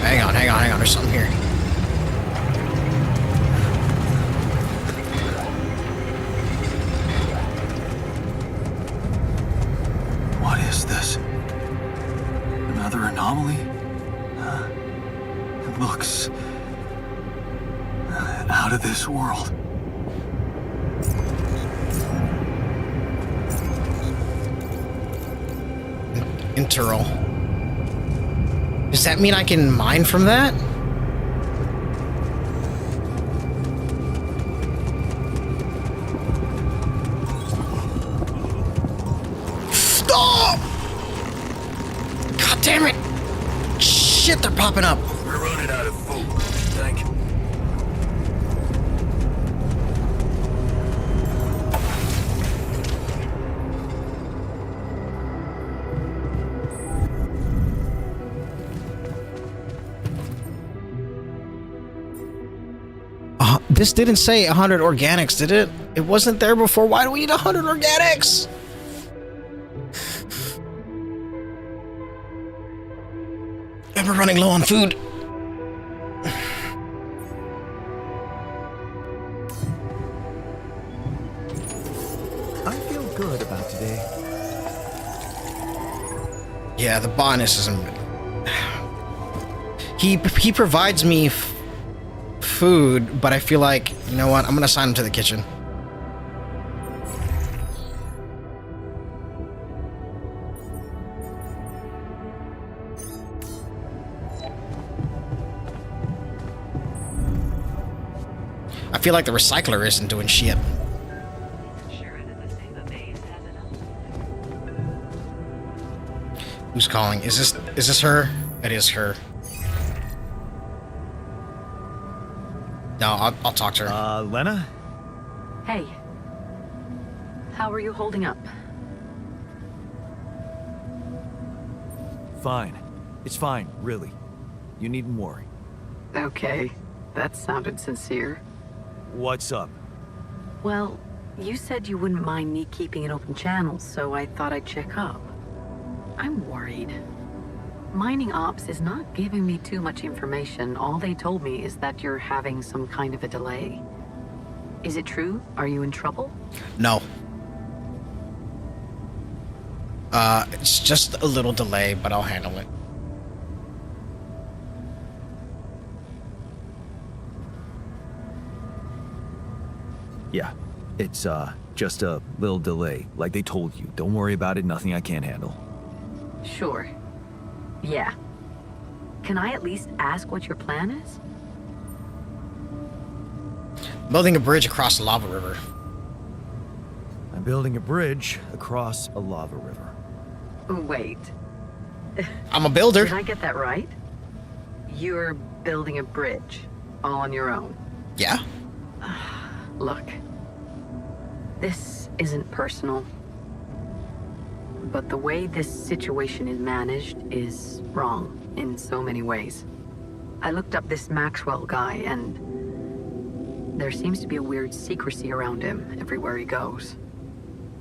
Hang on, there's something here. What is this? Another anomaly? It looks out of this world. Interal. Does that mean I can mine from that? Stop! God damn it! Shit, they're popping up. We're running out of food. Thank you. This didn't say 100 organics, did it? It wasn't there before. Why do we need 100 organics? And we're running low on food. I feel good about today. Yeah, the botanist isn't. He provides me food, but I feel like, you know what? I'm gonna assign him to the kitchen. I feel like the recycler isn't doing shit. Who's calling? Is this her? It is her. No, I'll talk to her. Lena? Hey. How are you holding up? Fine. It's fine, really. You needn't worry. Okay. That sounded sincere. What's up? Well, you said you wouldn't mind me keeping an open channel, so I thought I'd check up. I'm worried. Mining Ops is not giving me too much information. All they told me is that you're having some kind of a delay. Is it true? Are you in trouble? No. It's just a little delay, but I'll handle it. Yeah. It's, just a little delay, like they told you. Don't worry about it, nothing I can't handle. Sure. Yeah. Can I at least ask what your plan is? Building a bridge across the lava river. I'm building a bridge across a lava river. Wait. I'm a builder. Did I get that right? You're building a bridge, all on your own. Yeah. Look. This isn't personal. But the way this situation is managed is wrong in so many ways. I looked up this Maxwell guy, and There seems to be a weird secrecy around him everywhere he goes.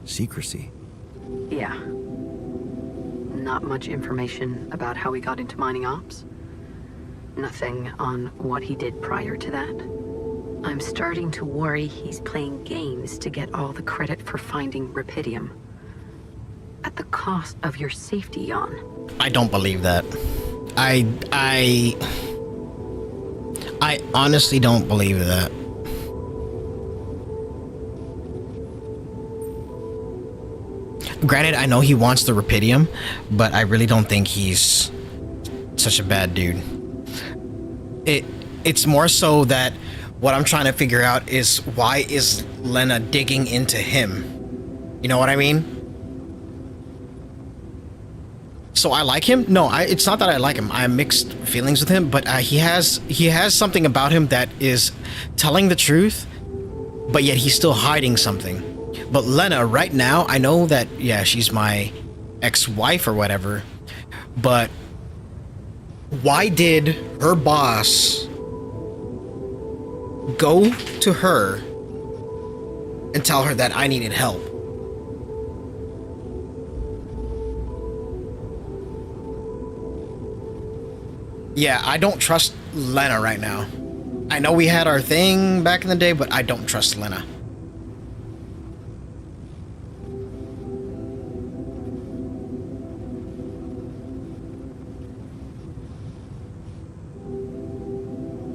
Secrecy? Yeah. Not much information about how he got into mining ops. Nothing on what he did prior to that. I'm starting to worry he's playing games to get all the credit for finding Rapidium. At the cost of your safety, Jan. I don't believe that. I honestly don't believe that. Granted, I know he wants the Rapidium, but I really don't think he's such a bad dude. It's more so that what I'm trying to figure out is why is Lena digging into him? You know what I mean? So I like him? No, it's not that I like him. I have mixed feelings with him, but he has something about him that is telling the truth, but yet he's still hiding something. But Lena, right now, I know that, yeah, she's my ex-wife or whatever, but why did her boss go to her and tell her that I needed help? Yeah, I don't trust Lena right now. I know we had our thing back in the day, but I don't trust Lena.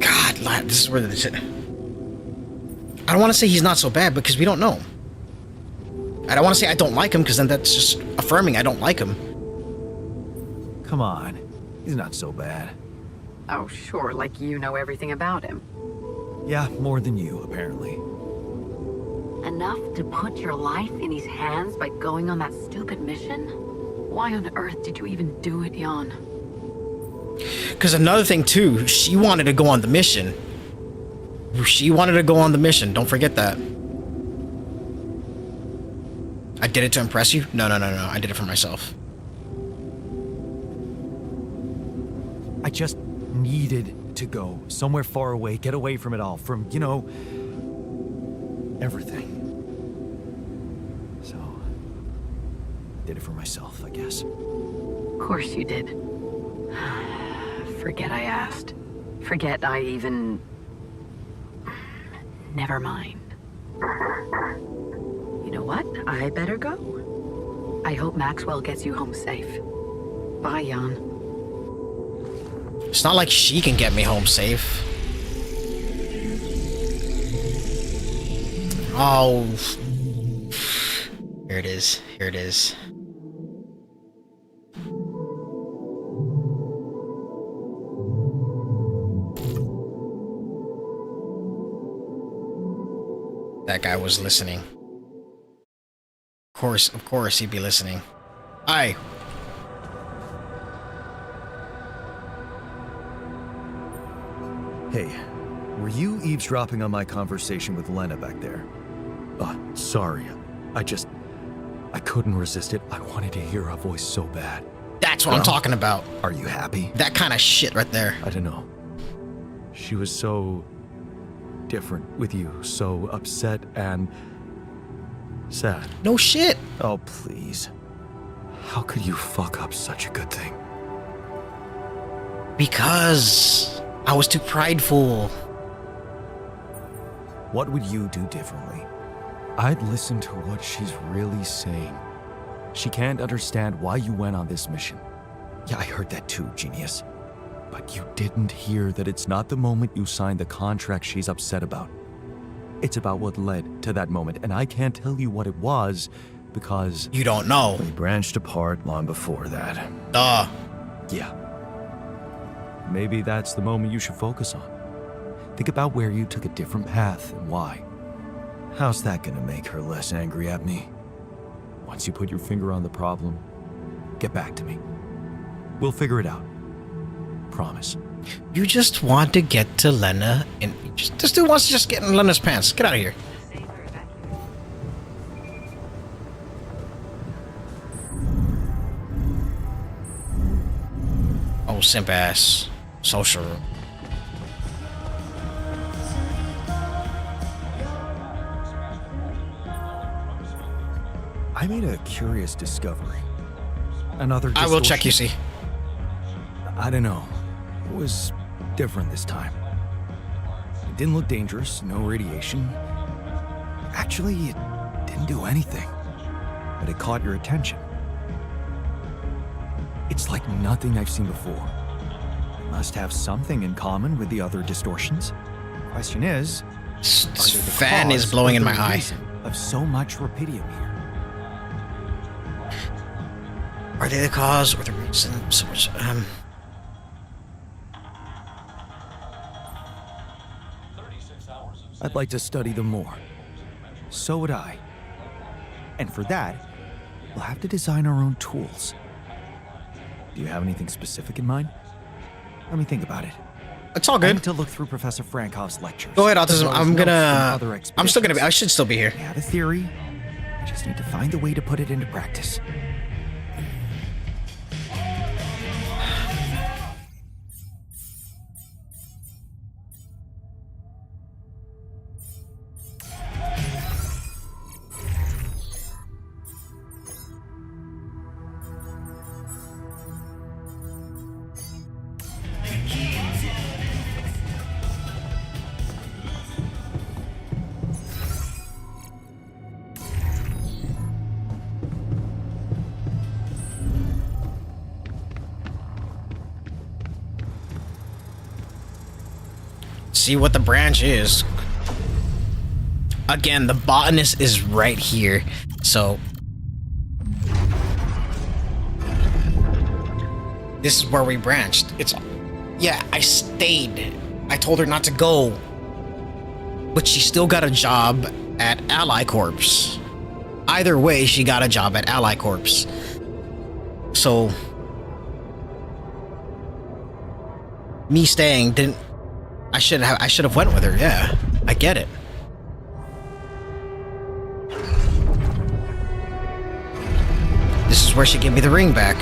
God, this is where the shit. I don't want to say he's not so bad because we don't know. I don't want to say I don't like him because then that's just affirming I don't like him. Come on. He's not so bad. Oh, sure, like you know everything about him. Yeah, more than you, apparently. Enough to put your life in his hands by going on that stupid mission? Why on earth did you even do it, Jan? Because another thing, too, she wanted to go on the mission. She wanted to go on the mission. Don't forget that. I did it to impress you? No. I did it for myself. I just needed to go somewhere far away, get away from it all, from, you know, everything. So, did it for myself, I guess. Of course you did. Forget I asked. Forget I even... Never mind. You know what? I better go. I hope Maxwell gets you home safe. Bye, Jan. It's not like she can get me home safe. Oh. Here it is. Here it is. That guy was listening. Of course he'd be listening. Aye. Hey, were you eavesdropping on my conversation with Lena back there? Sorry. I couldn't resist it. I wanted to hear her voice so bad. That's what I'm talking about. Are you happy? That kind of shit right there. I don't know. She was so different with you, so upset and sad. No shit. Oh, please. How could you fuck up such a good thing? Because I was too prideful. What would you do differently? I'd listen to what she's really saying. She can't understand why you went on this mission. Yeah, I heard that too, genius. But you didn't hear that it's not the moment you signed the contract she's upset about. It's about what led to that moment, and I can't tell you what it was because... You don't know. We branched apart long before that. Yeah. Maybe that's the moment you should focus on. Think about where you took a different path and why. How's that gonna make her less angry at me? Once you put your finger on the problem, get back to me. We'll figure it out. Promise. You just want to get to Lena, and this dude wants to just get in Lena's pants. Get out of here. Oh, simp ass. Social. I made a curious discovery. Another I will check, you distortion. see. I don't know. It was different this time. It didn't look dangerous, no radiation. Actually, it didn't do anything. But it caught your attention. It's like nothing I've seen before. It must have something in common with the other distortions. Question is, This are they the fan is cause blowing or in the my eye. reason of so much rupidium here? Are they the cause or the reason? So much. I'd like to study them more. So would I. And for that, we'll have to design our own tools. Do you have anything specific in mind? Let me think about it. It's all I good. need to look through Professor Frankoff's lectures. Go ahead, as Autism. well as I'm notes from gonna. other I'm still gonna be. I expeditions. should still be here. I have a theory. I just need to find a way to put it into practice. See what the branch is. Again, the botanist is right here. So this is where we branched. It's yeah, I stayed. I told her not to go. But she still got a job at Ally Corps. Either way, she got a job at Ally Corps. So me staying didn't I should have went with her, yeah. I get it. This is where she gave me the ring back.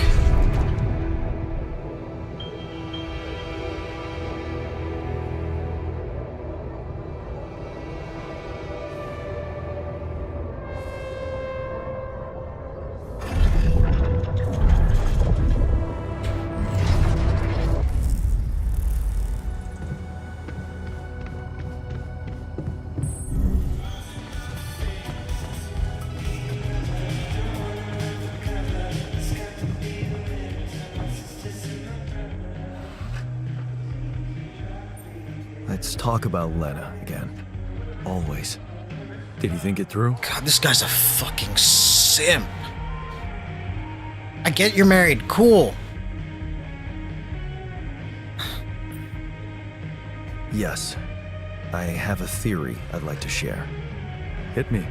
Let's talk about Lena again. Always. Did you think it through? God, this guy's a fucking simp. I get you're married, cool. Yes. I have a theory I'd like to share. Hit me.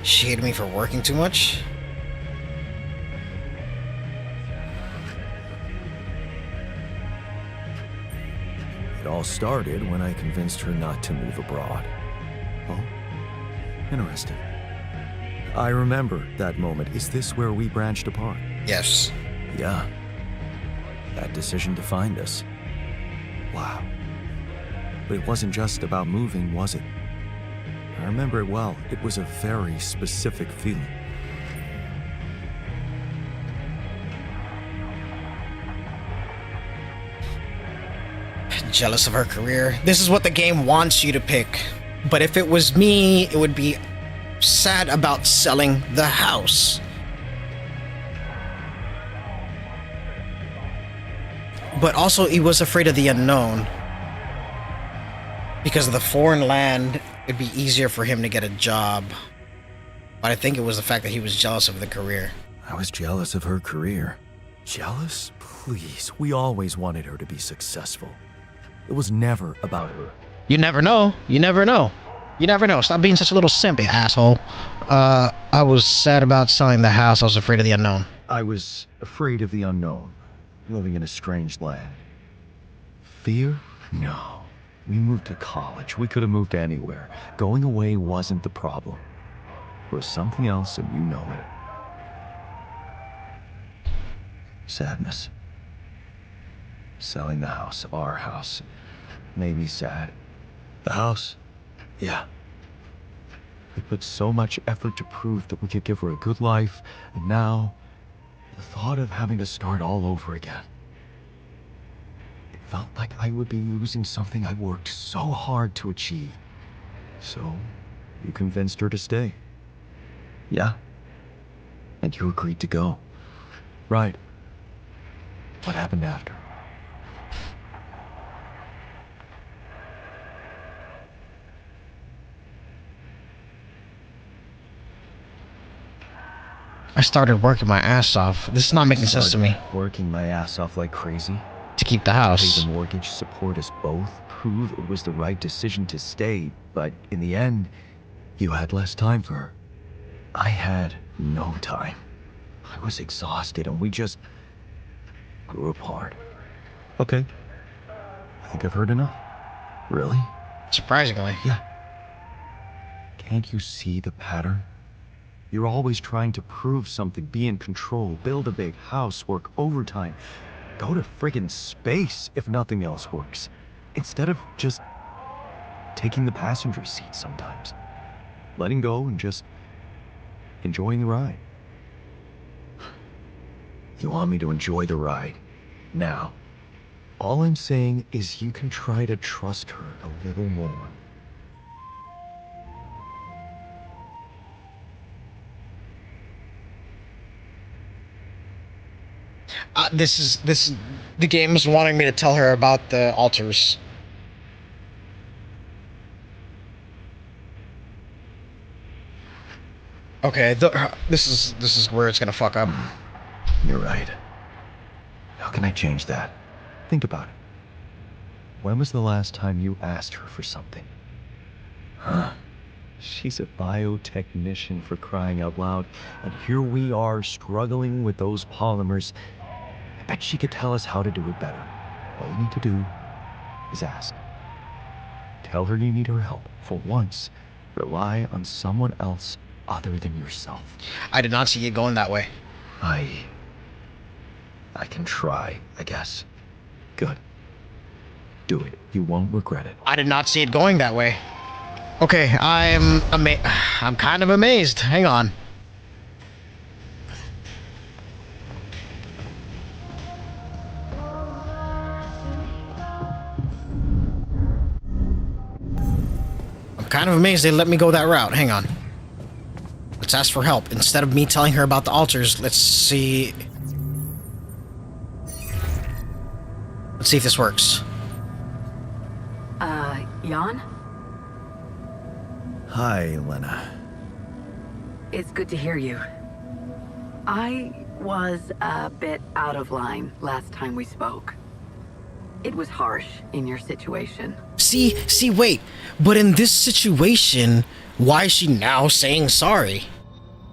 She hated me for working too much. It all started when I convinced her not to move abroad. Oh? Interesting. I remember that moment. Is this where we branched apart? Yes. Yeah. That decision defined us. Wow. But it wasn't just about moving, was it? I remember it well. It was a very specific feeling. Jealous of her career. This is what the game wants you to pick. But if it was me, it would be sad about selling the house. But also, he was afraid of the unknown. Because of the foreign land, it'd be easier for him to get a job. But I think it was the fact that he was jealous of the career. I was jealous of her career. Jealous? Please. We always wanted her to be successful. It was never about her. You never know. You never know. You never know. Stop being such a little simp, you asshole. I was sad about selling the house. I was afraid of the unknown. I was afraid of the unknown, living in a strange land. Fear? No. We moved to college. We could have moved anywhere. Going away wasn't the problem. It was something else, and you know it. Sadness. Selling the house, our house, made me sad. The house? Yeah. We put so much effort to prove that we could give her a good life, and now, the thought of having to start all over again. It felt like I would be losing something I worked so hard to achieve. So, you convinced her to stay? Yeah. And you agreed to go? Right. What happened after? I started working my ass off. This is not making sense to me. Working my ass off like crazy. To keep the Pay house. the mortgage, support us both, prove it was the right decision to stay, but in the end, you had less time for her. I had no time. I was exhausted and we just grew apart. Okay. I think I've heard enough. Really? Surprisingly. Yeah. Can't you see the pattern? You're always trying to prove something, be in control, build a big house, work overtime, go to friggin' space if nothing else works, instead of just taking the passenger seat sometimes, letting go and just enjoying the ride. You want me to enjoy the ride now? All I'm saying is you can try to trust her a little more. The game is wanting me to tell her about the altars. Okay, this is where it's gonna fuck up. You're right. How can I change that? Think about it. When was the last time you asked her for something? Huh? She's a biotechnician, for crying out loud, and here we are struggling with those polymers. I bet she could tell us how to do it better. All you need to do is ask. Tell her you need her help. For once, rely on someone else other than yourself. I did not see it going that way. I can try, I guess. Good. Do it. You won't regret it. I did not see it going that way. Okay, I'm kind of amazed. Hang on. I'm kind of amazed they let me go that route. Hang on. Let's ask for help. Instead of me telling her about the altars, let's see... Let's see if this works. Jan? Hi, Lena. It's good to hear you. I was a bit out of line last time we spoke. It was harsh in your situation. See, wait. But in this situation, why is she now saying sorry?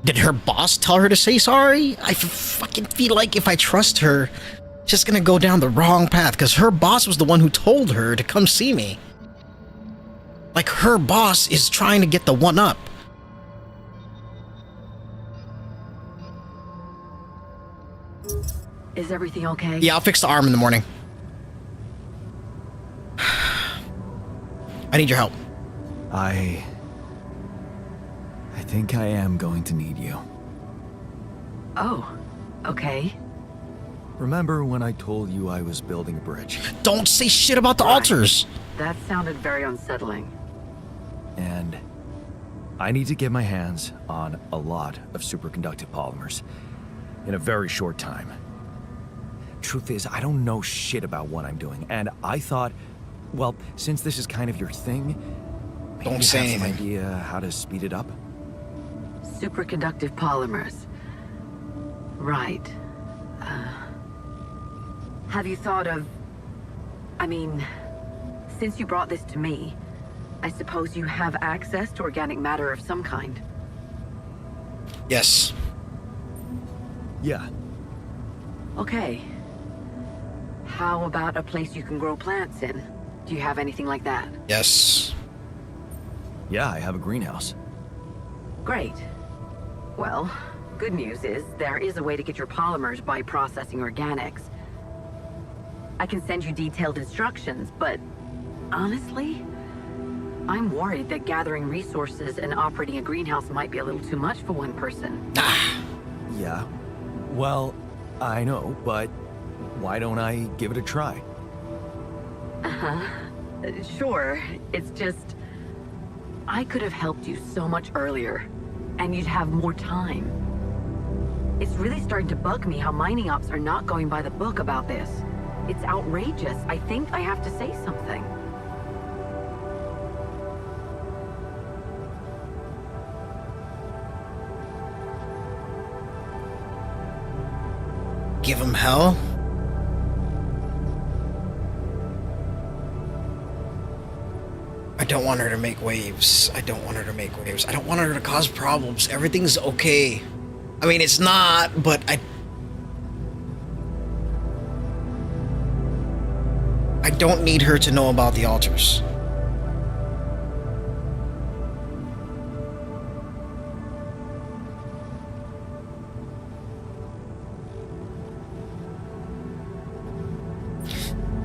Did her boss tell her to say sorry? I fucking feel like if I trust her, she's gonna go down the wrong path, because her boss was the one who told her to come see me. Like, her boss is trying to get the one up. Is everything okay? Yeah, I'll fix the arm in the morning. I need your help. I think I am going to need you. Oh, okay. Remember when I told you I was building a bridge? Don't say shit about the altars. That sounded very unsettling. And I need to get my hands on a lot of superconductive polymers in a very short time. Truth is, I don't know shit about what I'm doing, and I thought, well, since this is kind of your thing, maybe Don't you say have some anything. idea how to speed it up? Superconductive polymers. Right. Have you thought of... I mean, since you brought this to me, I suppose you have access to organic matter of some kind. Yes. Yeah. Okay. How about a place you can grow plants in? Do you have anything like that? Yes. Yeah, I have a greenhouse. Great. Well, good news is there is a way to get your polymers by processing organics. I can send you detailed instructions, but honestly, I'm worried that gathering resources and operating a greenhouse might be a little too much for one person. Yeah. Well, I know, but why don't I give it a try? Sure, it's just... I could have helped you so much earlier, and you'd have more time. It's really starting to bug me how mining ops are not going by the book about this. It's outrageous. I think I have to say something. Give him hell? I don't want her to make waves. I don't want her to make waves. I don't want her to cause problems. Everything's okay. I mean, it's not, but I don't need her to know about the altars.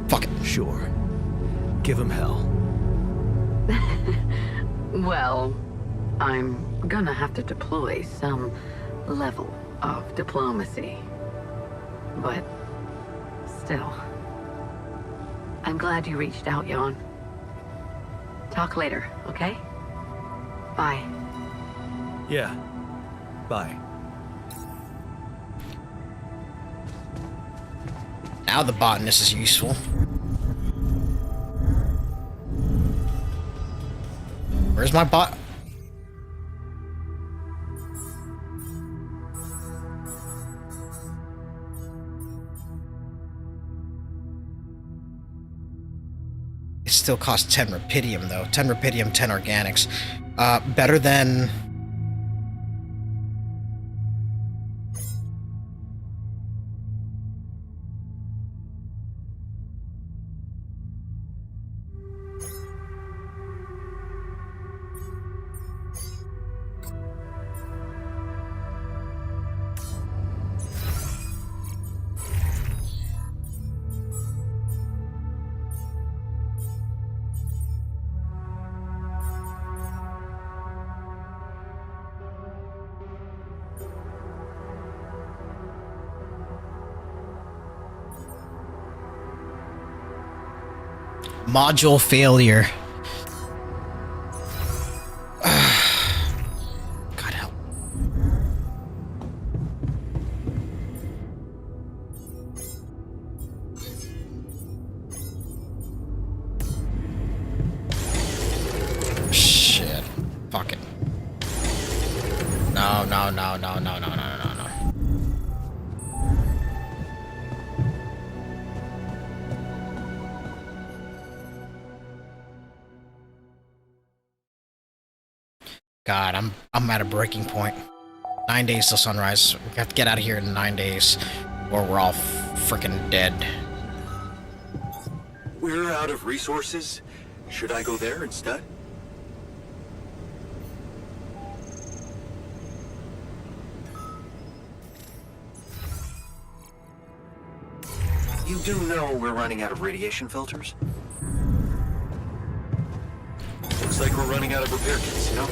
Fuck it. Sure. Give him hell. Well, I'm gonna have to deploy some level of diplomacy. But still, I'm glad you reached out, Jan. Talk later, okay? Bye. Yeah. Bye. Now the botanist is useful. Where's my bot? It still costs 10 rupidium though. 10 rupidium, 10 organics. Better than... Module failure. God help. Shit. Fuck it. No, no, no, no, no, no, no, no, no. God, I'm at a breaking point. 9 days till sunrise. We have to get out of here in 9 days, or we're all freaking dead. We're out of resources. Should I go there instead? You do know we're running out of radiation filters? Looks like we're running out of repair kits, you know?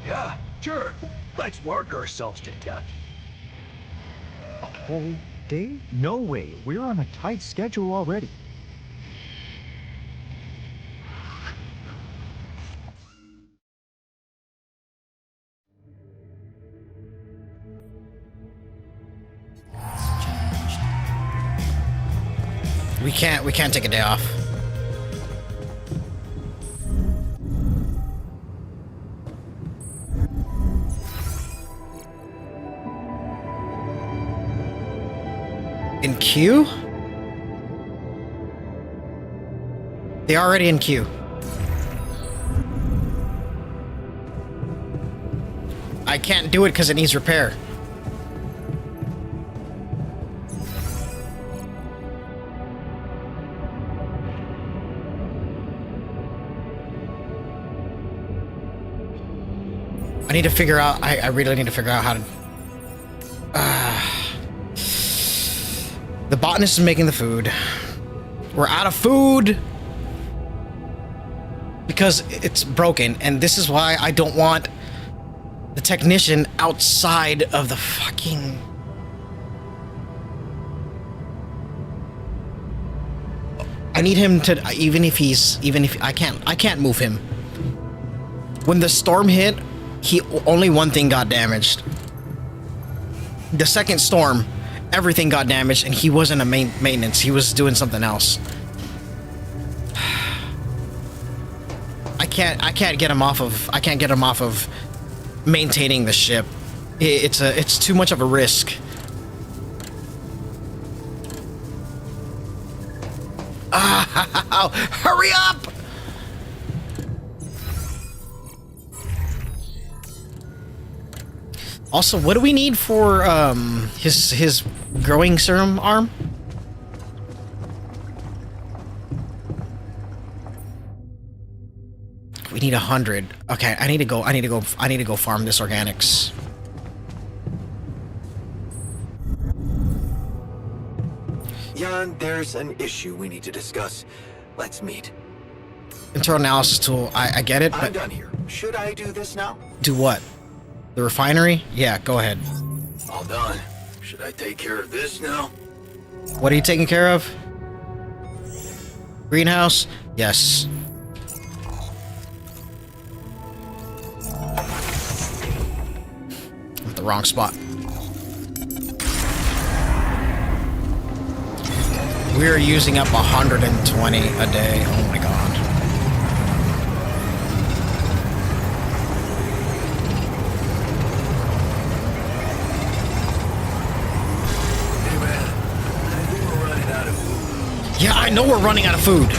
Yeah, sure. Let's work ourselves to death. A whole day? No way. We're on a tight schedule already. We can't take a day off. In queue? They're already in queue. I can't do it because it needs repair. I need to figure out, I really need to figure out how to... The botanist is making the food. We're out of food! Because it's broken, and this is why I don't want the technician outside of the fucking... I need him to, even if I can't move him. When the storm hit, only one thing got damaged. The second storm, everything got damaged, and he wasn't a maintenance. He was doing something else. I can't get him off of maintaining the ship. It's too much of a risk. Hurry up! Also, what do we need for his growing serum arm? We need 100. Okay, I need to go farm this organics. Jan, there's an issue we need to discuss. Let's meet. Internal analysis tool. I get it, but I'm done here. Should I do this now? do what? The refinery? Yeah, go ahead. All done. Should I take care of this now? What are you taking care of? Greenhouse? Yes. I'm at the wrong spot. We're using up 120 a day. Oh my god. Yeah, I know we're running out of food.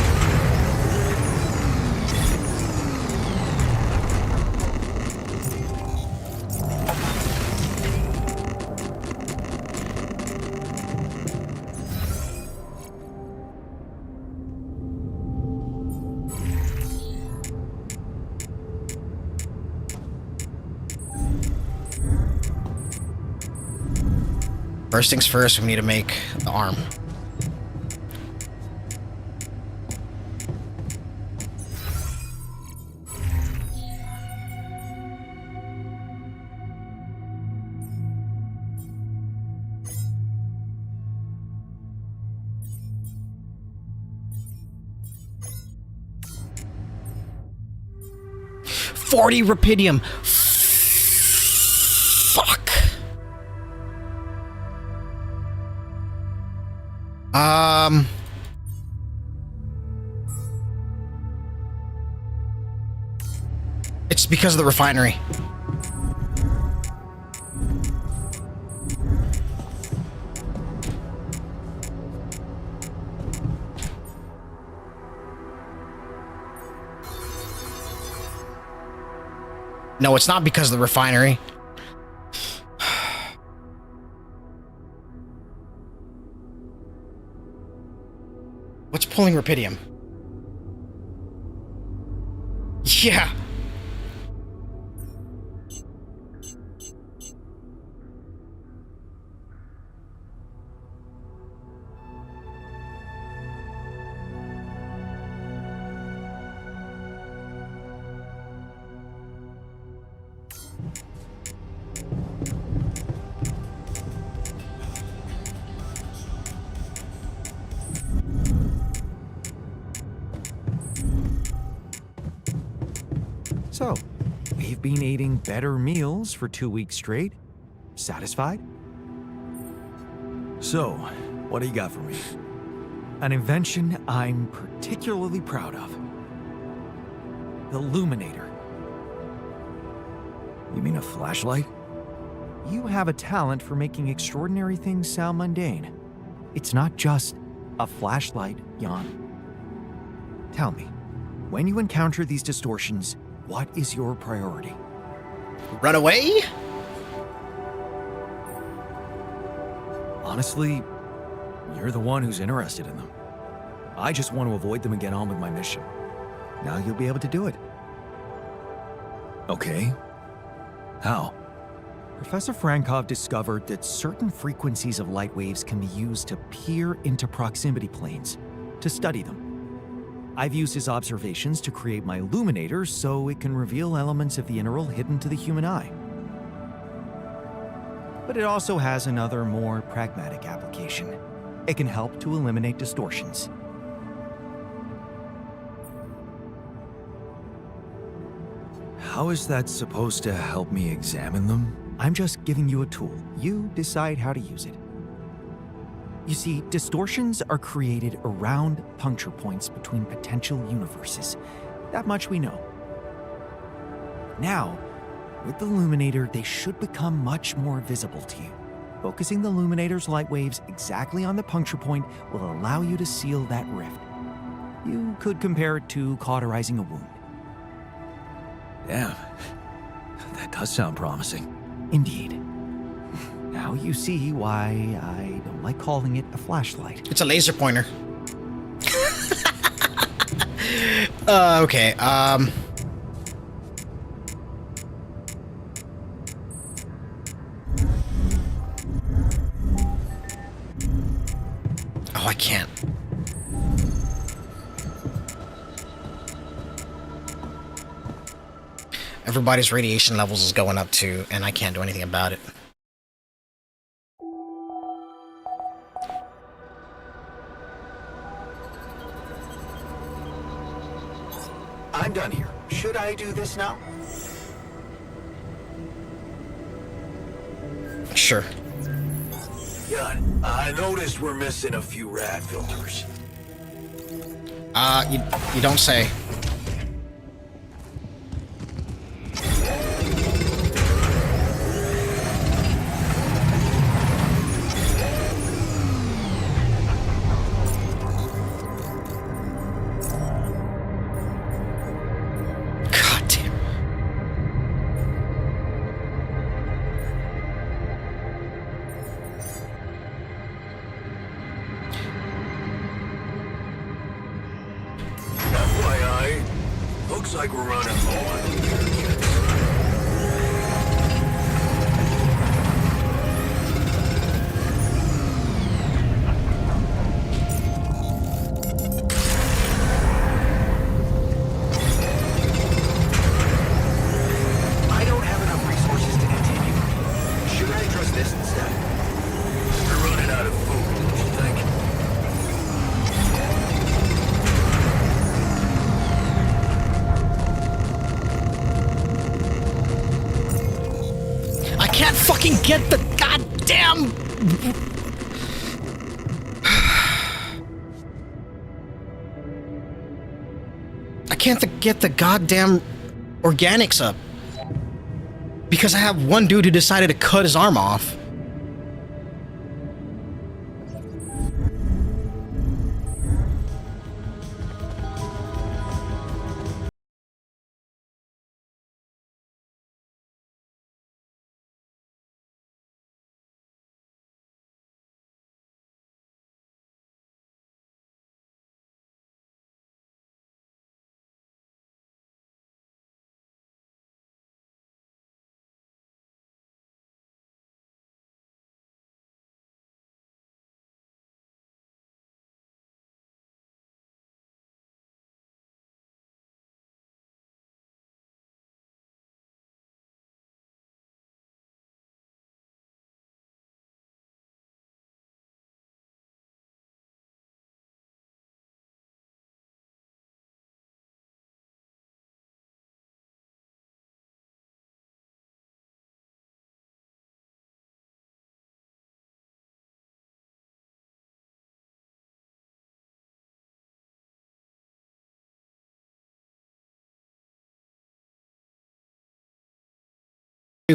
First things first, we need to make the arm. $40 rupidium. Fuck. It's because of the refinery. No, it's not because of the refinery. What's pulling rupidium? Yeah. So, we've been eating better meals for 2 weeks straight. Satisfied? So, what do you got for me? An invention I'm particularly proud of. The Luminator. You mean a flashlight? You have a talent for making extraordinary things sound mundane. It's not just a flashlight, Jan. Tell me, when you encounter these distortions, what is your priority? Run away? Honestly, you're the one who's interested in them. I just want to avoid them and get on with my mission. Now you'll be able to do it. Okay. How? Professor Frankov discovered that certain frequencies of light waves can be used to peer into proximity planes, to study them. I've used his observations to create my illuminator so it can reveal elements of the integral hidden to the human eye. But it also has another, more pragmatic application. It can help to eliminate distortions. How is that supposed to help me examine them? I'm just giving you a tool. You decide how to use it. You see, distortions are created around puncture points between potential universes. That much we know. Now, with the illuminator, they should become much more visible to you. Focusing the illuminator's light waves exactly on the puncture point will allow you to seal that rift. You could compare it to cauterizing a wound. Damn. That does sound promising. Indeed. Now you see why I don't like calling it a flashlight. It's a laser pointer. Okay, Oh, I can't. Everybody's radiation levels is going up too, and I can't do anything about it. I'm done here. Should I do this now? Sure. Jan, I noticed we're missing a few rad filters. You don't say. God damn. FYI, looks like we're running low on repair kits. I don't have enough resources to continue. Should I trust this instead? We're running out of food, don't you think? I can't fucking get the goddamn. I can't get the goddamn organics up because I have one dude who decided to cut his arm off.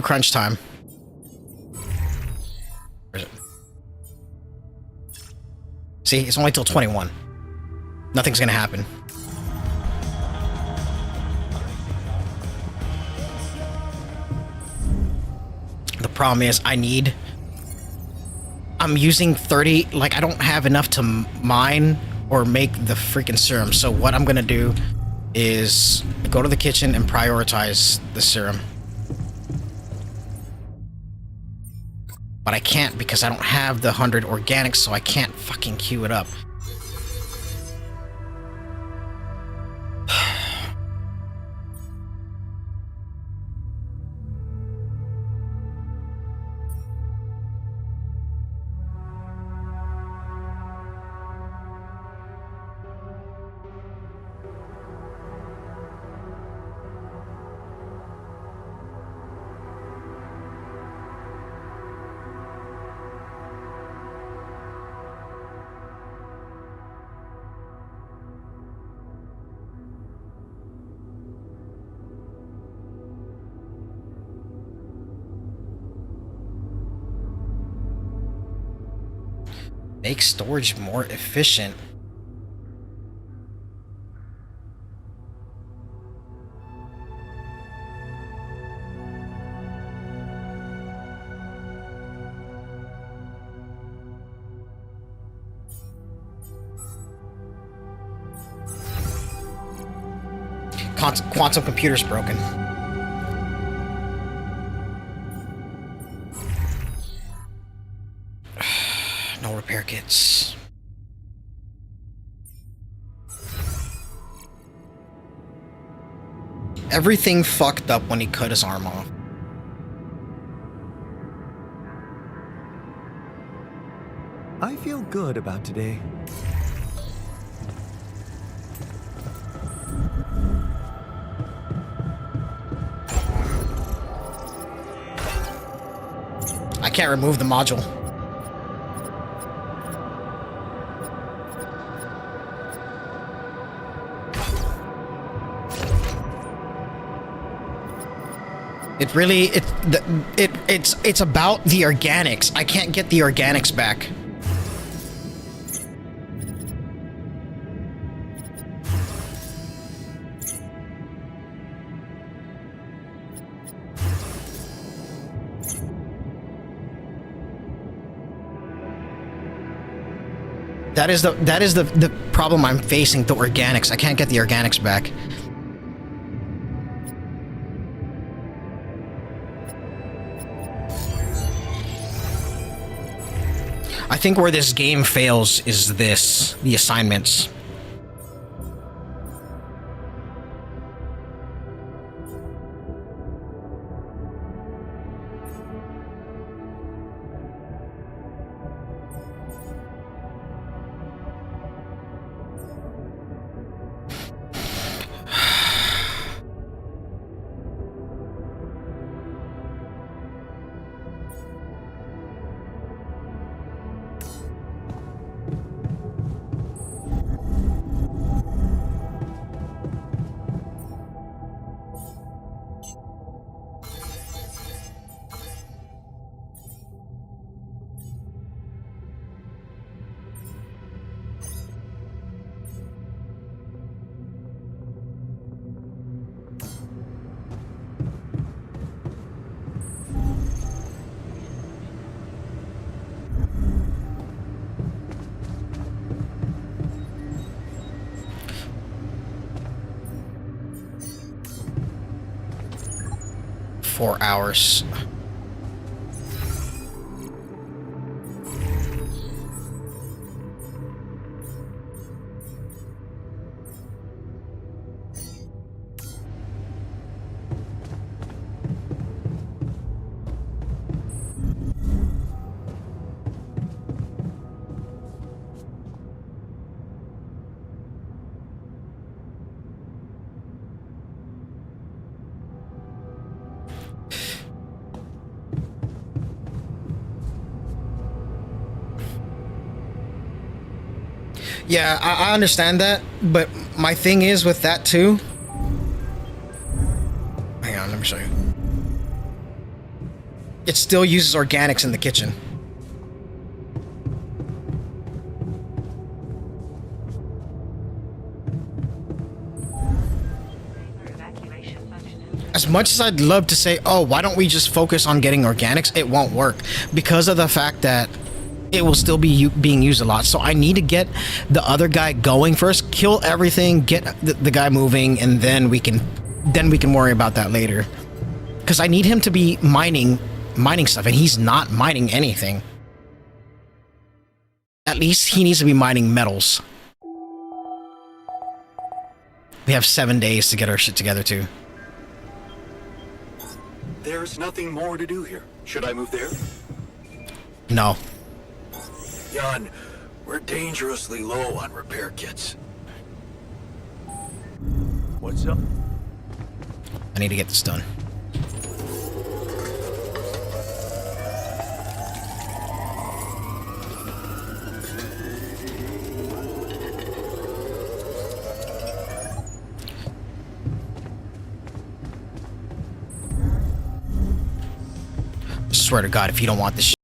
Crunch time. Where is it? See, it's only till 21. Nothing's gonna happen. problem is I'm using 30, like I don't have enough to mine or make the freaking serum. So what I'm gonna do is go to the kitchen and prioritize the serum. But I can't because I don't have the 100 organics, so I can't fucking queue it up. Make storage more efficient. Quantum computer's broken. No repair kits. Everything fucked up when he cut his arm off. I feel good about today. I can't remove the module. It's about the organics. I can't get the organics back. That is the problem I'm facing, the organics. I can't get the organics back. I think where this game fails is the assignments. Four hours. Yeah, I understand that, but my thing is with that too. Hang on, let me show you. It still uses organics in the kitchen. As much as I'd love to say, oh, why don't we just focus on getting organics, it won't work because of the fact that it will still be being used a lot. So I need to get the other guy going first, kill everything, get the guy moving, and then we can worry about that later. Because I need him to be mining stuff, and he's not mining anything. At least he needs to be mining metals. We have 7 days to get our shit together too. There's nothing more to do here. Should I move there? No. Jan, we're dangerously low on repair kits. What's up? I need to get this done. I swear to God, if you don't want this shit.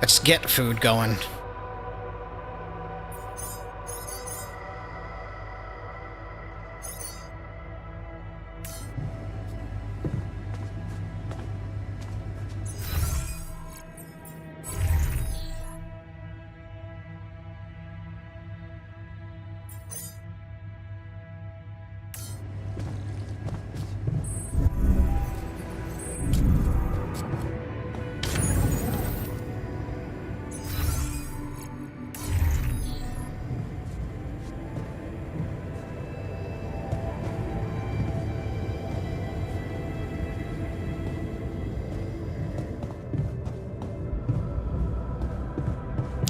Let's get food going.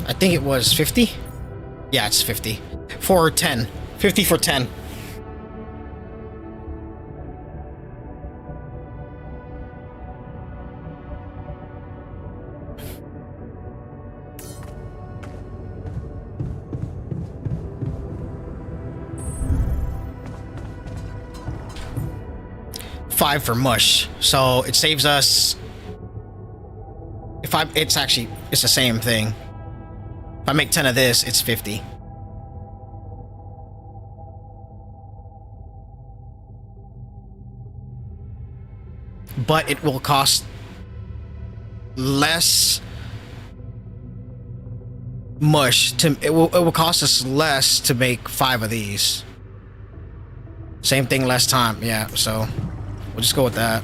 I think it was 50? Yeah, it's 50. For 10. 50 for 10. $5 for mush, so it saves us. It's the same thing. If I make 10 of this, it's 50. But it will cost less mush to it will cost us less to make 5 of these. Same thing, less time. Yeah, so we'll just go with that.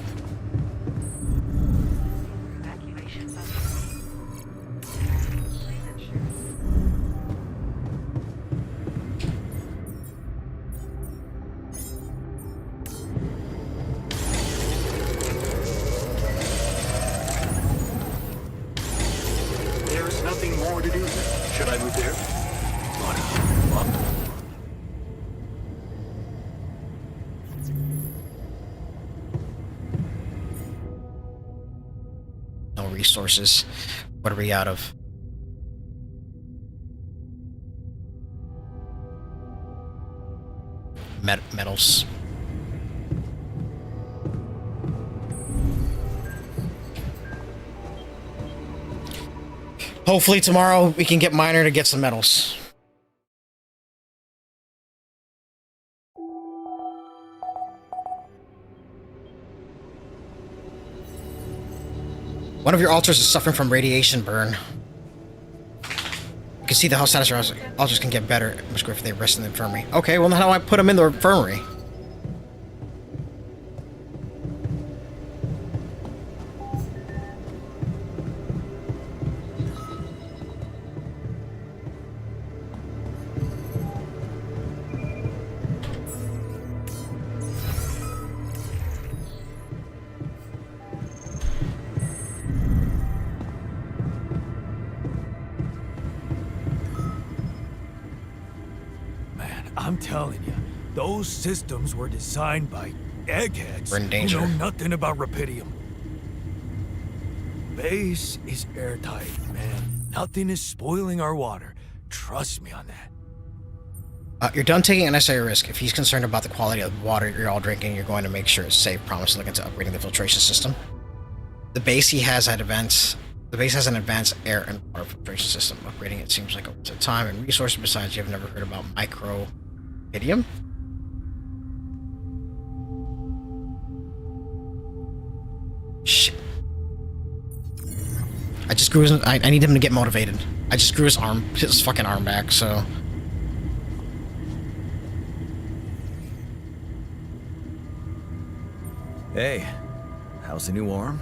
There's nothing more to do here. Should I there. No resources. What are we out of? Metals. Hopefully tomorrow we can get Miner to get some metals. One of your altars is suffering from radiation burn. You can see the health status of your altars can get better. It must go if they rest in the infirmary. Okay, well, then how do I put them in the infirmary? I'm telling you, those systems were designed by eggheads We're in danger. who know nothing about Rapidium. Base is airtight, man. Nothing is spoiling our water. Trust me on that. You're done taking unnecessary risk. If he's concerned about the quality of the water you're all drinking, you're going to make sure it's safe. Promise to look into upgrading the filtration system. The base has an advanced air and water filtration system. Upgrading it seems like a waste of time and resources. Besides, you have never heard about micro-idiom? Shit. I just grew his... I need him to get motivated. I just grew his fucking arm back, so... Hey, how's the new arm?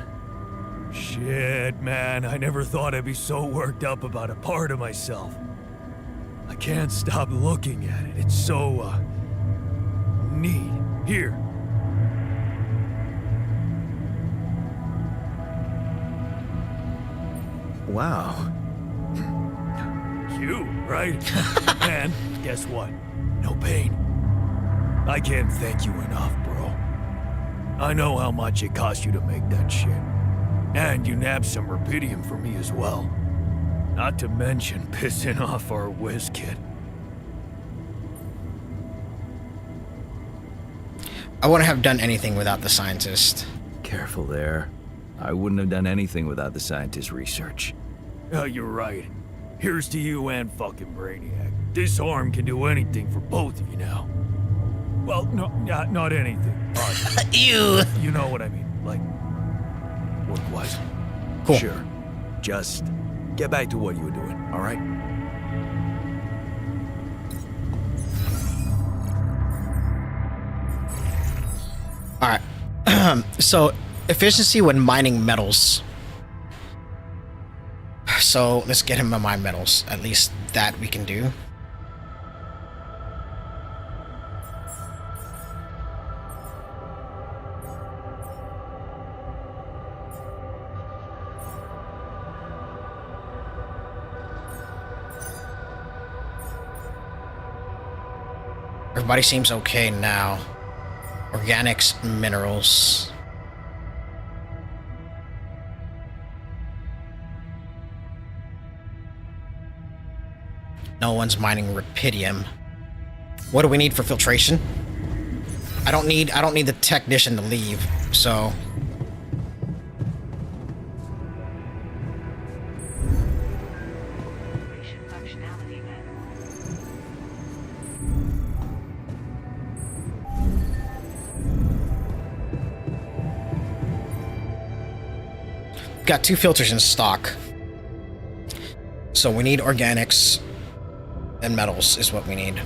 Shit, man, I never thought I'd be so worked up about a part of myself. I can't stop looking at it. It's so, neat. Here. Wow. Cute, right? And guess what? No pain. I can't thank you enough, bro. I know how much it cost you to make that shit. And you nabbed some Rapidium for me as well. Not to mention pissing off our whiz kid. I wouldn't have done anything without the scientist. Careful there. I wouldn't have done anything without the scientist's research. Oh, you're right. Here's to you and fucking Brainiac. This arm can do anything for both of you now. Well, no, not anything. Ew. You know what I mean. Like, work-wise. Cool. Sure. Just get back to what you were doing, all right? All right. So, efficiency when mining metals. So, let's get him to mine metals. At least that we can do. Everybody seems okay now. Organics, minerals. No one's mining Rapidium. What do we need for filtration? I don't need the technician to leave, so got 2 filters in stock. So we need organics and metals is what we need.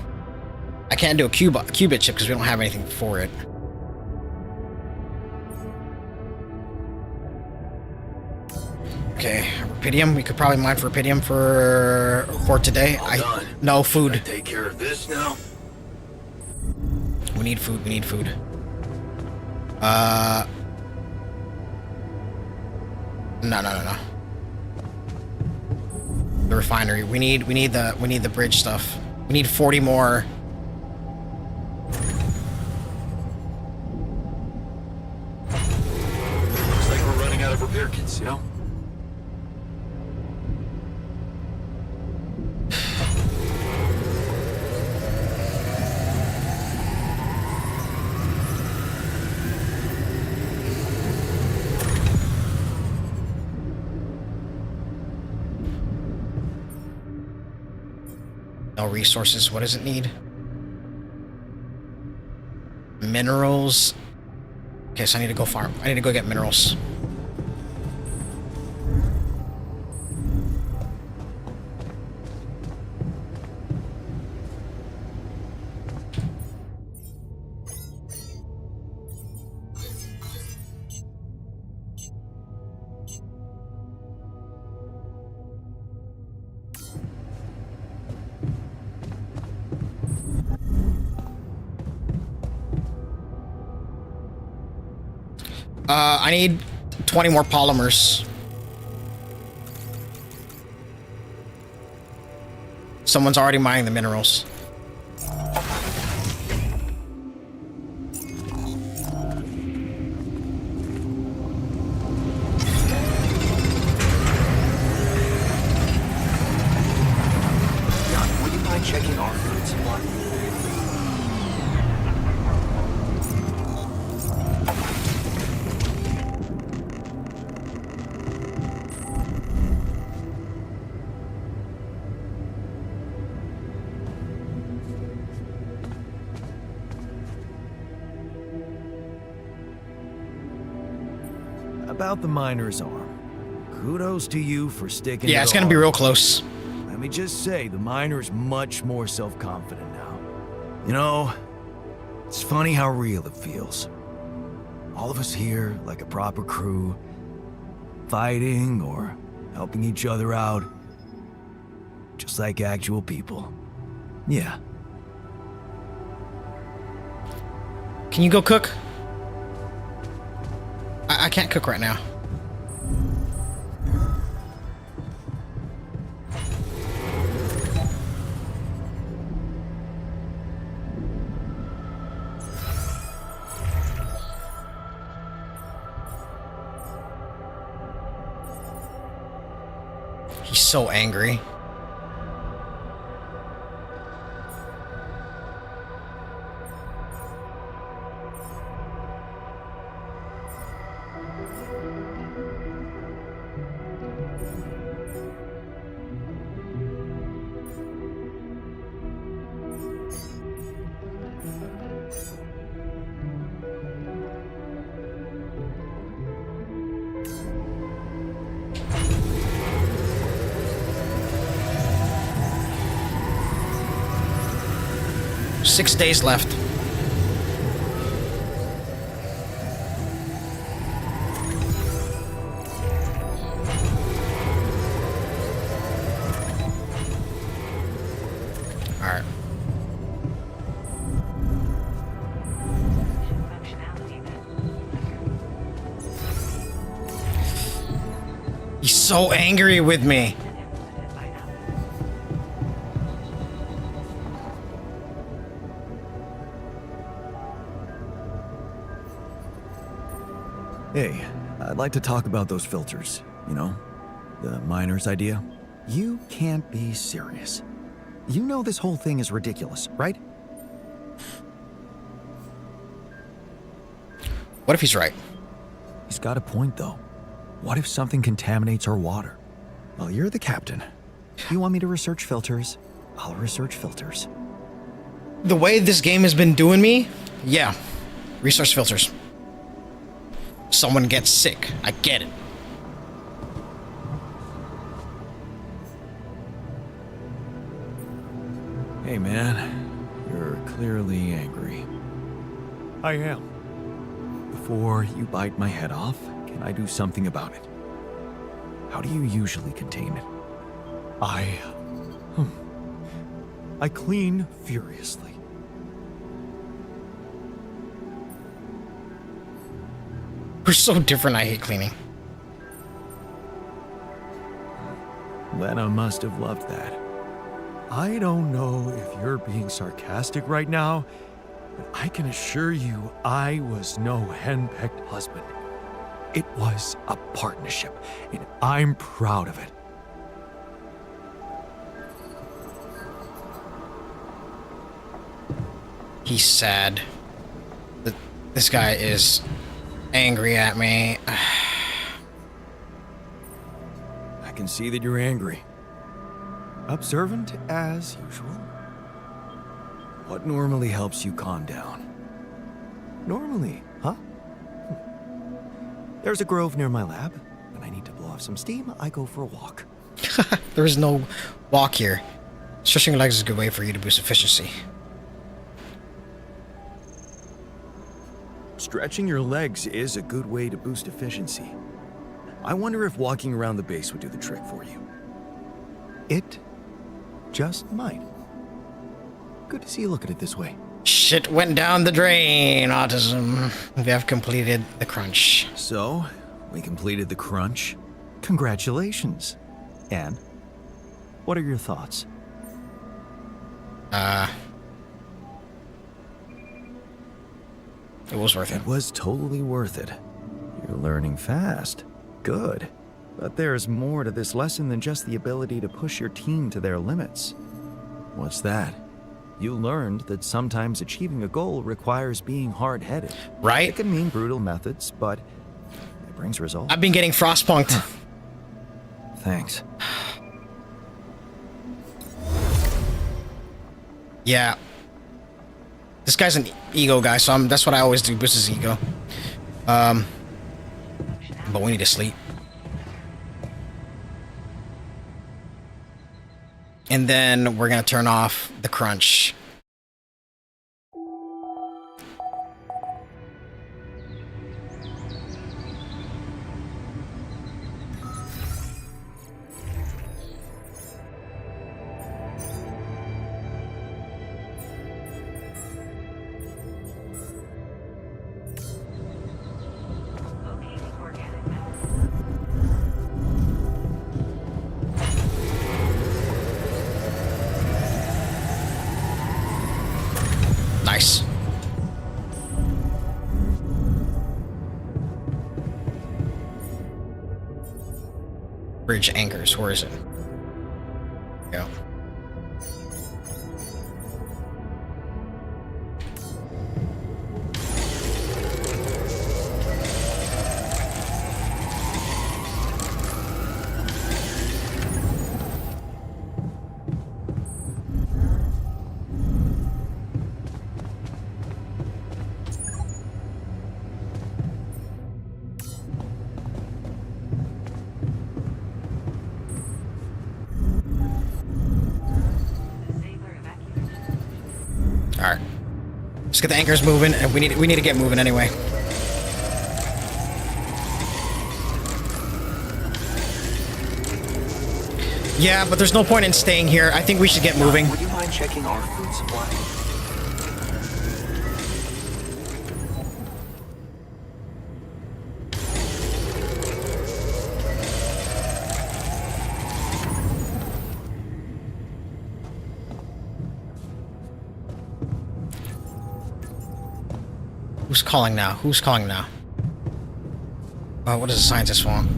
I can't do a qubit chip because we don't have anything for it. Okay, Rapidium. We could probably mine for Rapidium for today. No food. Should I take care of this now? We need food. We need food. No. the refinery. We need the bridge stuff. We need 40 more. Looks like we're running out of repair kits, you know? No resources. What does it need? Minerals. Okay, so I need to go farm. I need to go get minerals. I need 20 more polymers. Someone's already mining the minerals. Jan, would you mind checking our food supply? About the miner's arm. Kudos to you for sticking Yeah, to it's the gonna be hard real work. close. Let me just say, the miner's much more self-confident now. You know, it's funny how real it feels. All of us here, like a proper crew, fighting or helping each other out. Just like actual people. Yeah. Can you go cook? I can't cook right now. He's so angry. Six days left. All right. He's so angry with me. Hey, I'd like to talk about those filters, you know? The miner's idea. You can't be serious. You know this whole thing is ridiculous, right? What if he's right? He's got a point, though. What if something contaminates our water? Well, you're the captain. You want me to research filters? I'll research filters. The way this game has been doing me, yeah. Resource filters. Someone gets sick. I get it. Hey, man. You're clearly angry. I am. Before you bite my head off, can I do something about it? How do you usually contain it? I clean furiously. We're so different. I hate cleaning. Lena must have loved that. I don't know if you're being sarcastic right now, but I can assure you I was no henpecked husband. It was a partnership, and I'm proud of it. He's sad. This guy is angry at me. I can see that you're angry. Observant as usual. What normally helps you calm down? Normally, huh? There's a grove near my lab. When I need to blow off some steam, I go for a walk. There is no walk here. Stretching your legs is a good way for you to boost efficiency. Stretching your legs is a good way to boost efficiency. I wonder if walking around the base would do the trick for you. It just might. Good to see you look at it this way. Shit went down the drain, autism. We have completed the crunch. So, we completed the crunch. Congratulations. And what are your thoughts? It was worth it. It was totally worth it. You're learning fast. Good. But there's more to this lesson than just the ability to push your team to their limits. What's that? You learned that sometimes achieving a goal requires being hard-headed. Right? It can mean brutal methods, but it brings results. I've been getting frostpunked. Thanks. Yeah. This guy's an ego guy, so that's what I always do, boost his ego. But we need to sleep. And then we're gonna turn off the crunch. Nice. Bridge anchors. Where is it? Go. Alright. Let's get the anchors moving, and we need to get moving anyway. Yeah, but there's no point in staying here. I think we should get moving. Would you mind checking our food supply? Who's calling now? Who's calling now? Oh, what does the scientist want?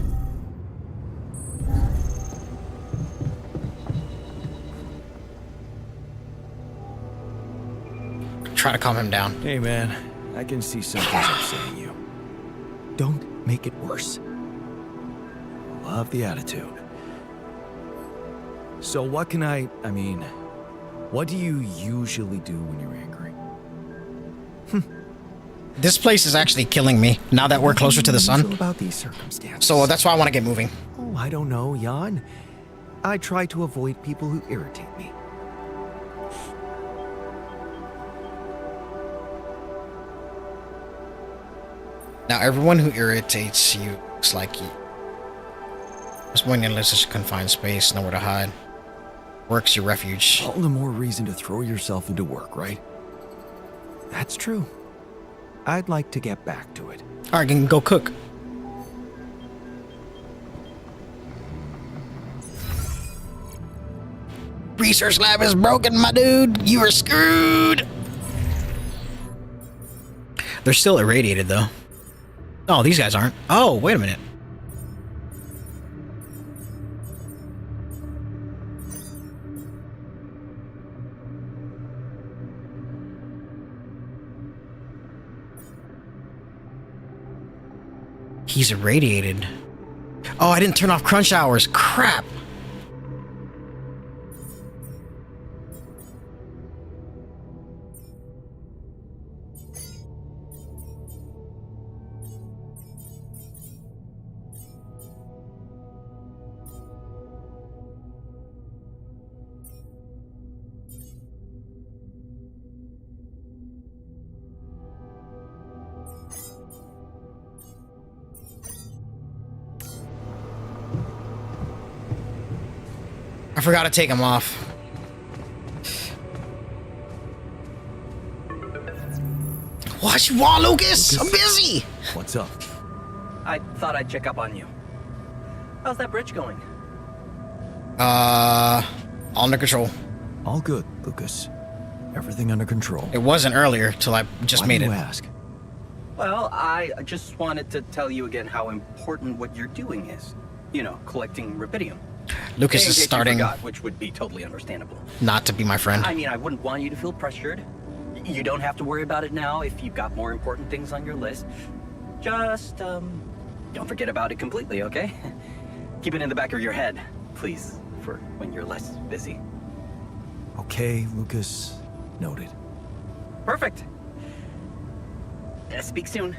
Try to calm him down. Hey man, I can see something's upsetting you. Don't make it worse. Love the attitude. So what can I mean, what do you usually do when you're angry? This place is actually killing me now that we're closer to the sun. About these circumstances. So that's why I want to get moving. Oh, I don't know, Jan. I try to avoid people who irritate me. Now, everyone who irritates you looks like you. This one lives such a confined space, nowhere to hide. Work's your refuge. All the more reason to throw yourself into work, right? That's true. I'd like to get back to it. Alright, can go cook. research lab is broken, my dude. You are screwed. They're still irradiated, though. Oh, these guys aren't. Oh, wait a minute. He's irradiated. Oh, I didn't turn off crunch hours. Crap. I forgot to take him off. What you want, Lucas? I'm busy. What's up? I thought I'd check up on you. How's that bridge going? All under control. All good, Lucas. Everything under control. It wasn't earlier till I just made Why it. do you ask? Well, I just wanted to tell you again how important what you're doing is. You know, collecting rubidium. Lucas In is case you starting forgot, which would be totally understandable. not to be my friend. I mean, I wouldn't want you to feel pressured. You don't have to worry about it now if you've got more important things on your list. Just, don't forget about it completely, okay? Keep it in the back of your head, please, for when you're less busy. Okay, Lucas. Noted. Perfect. Speak soon.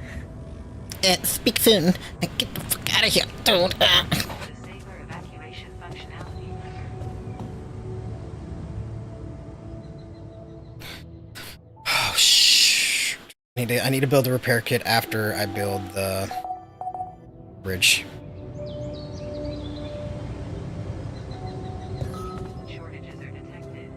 Speak soon. Get the fuck out of here, dude. Disabler evacuation functionality. Oh, shh. I need to build a repair kit after I build the bridge. Shortages are detected.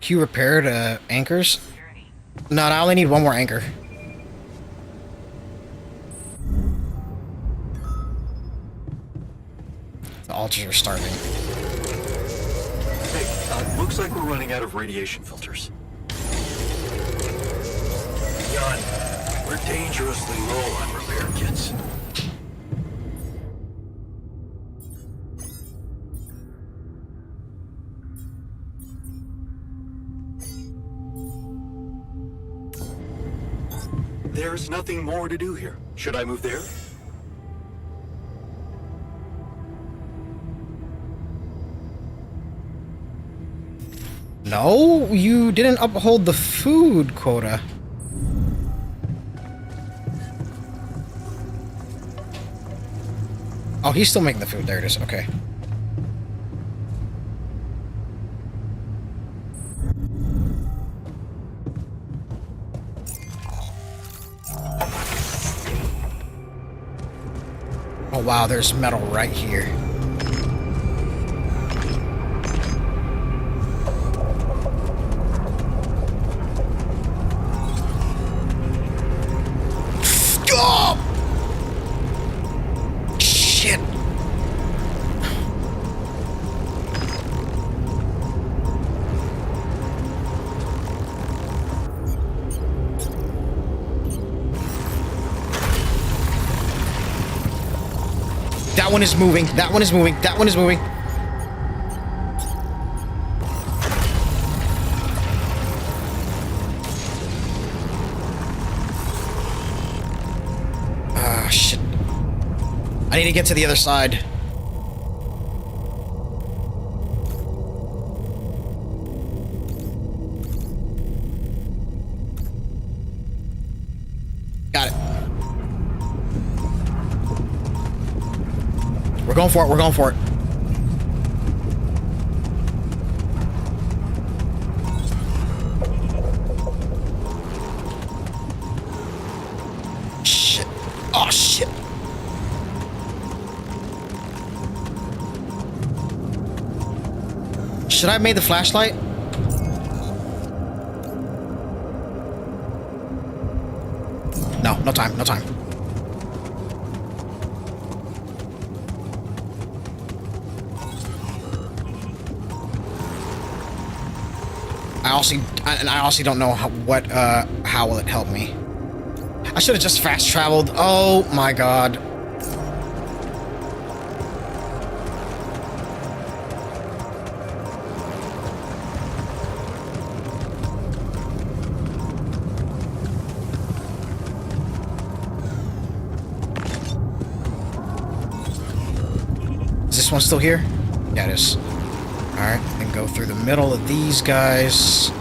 Can you repair the anchors? No, I only need one more anchor. The altars are starving. Hey, looks like we're running out of radiation filters. Jan, we're dangerously low on repair kits. There's nothing more to do here. Should I move there? No, you didn't uphold the food quota. Oh, he's still making the food. There it is. Okay. Oh wow, there's metal right here. Stop! Shit. That one is moving. That one is moving. That one is moving. Ah, shit. I need to get to the other side. Got it. We're going for it. We're going for it. Shit. Oh, shit. Should I have made the flashlight? No, no time, no time. I also don't know how will it help me. I should have just fast traveled. Oh my god. Is this one still here? Yeah, it is. Alright, then go through the middle of these guys.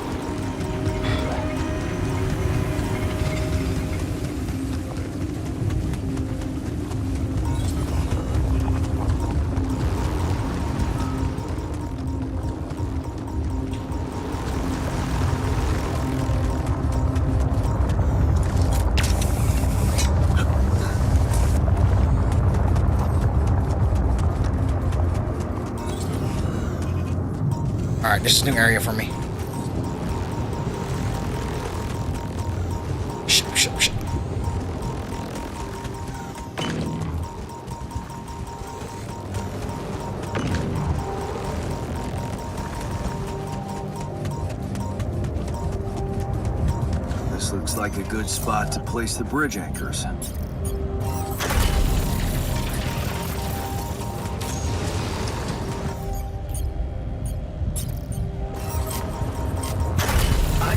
Alright, this is a new area for me. Shit. This looks like a good spot to place the bridge anchors. I'm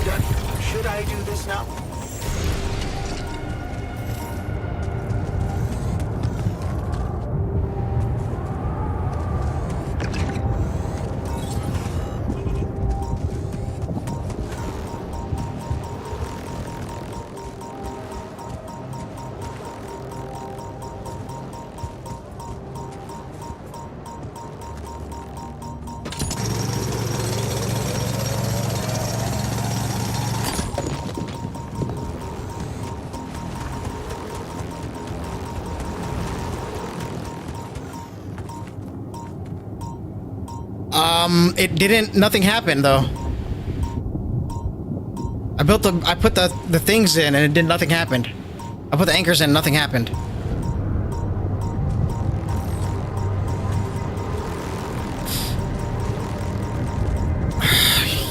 done. Should I do this now? It didn't, nothing happened though. I put the things in and it did, nothing happened. I put the anchors in, nothing happened.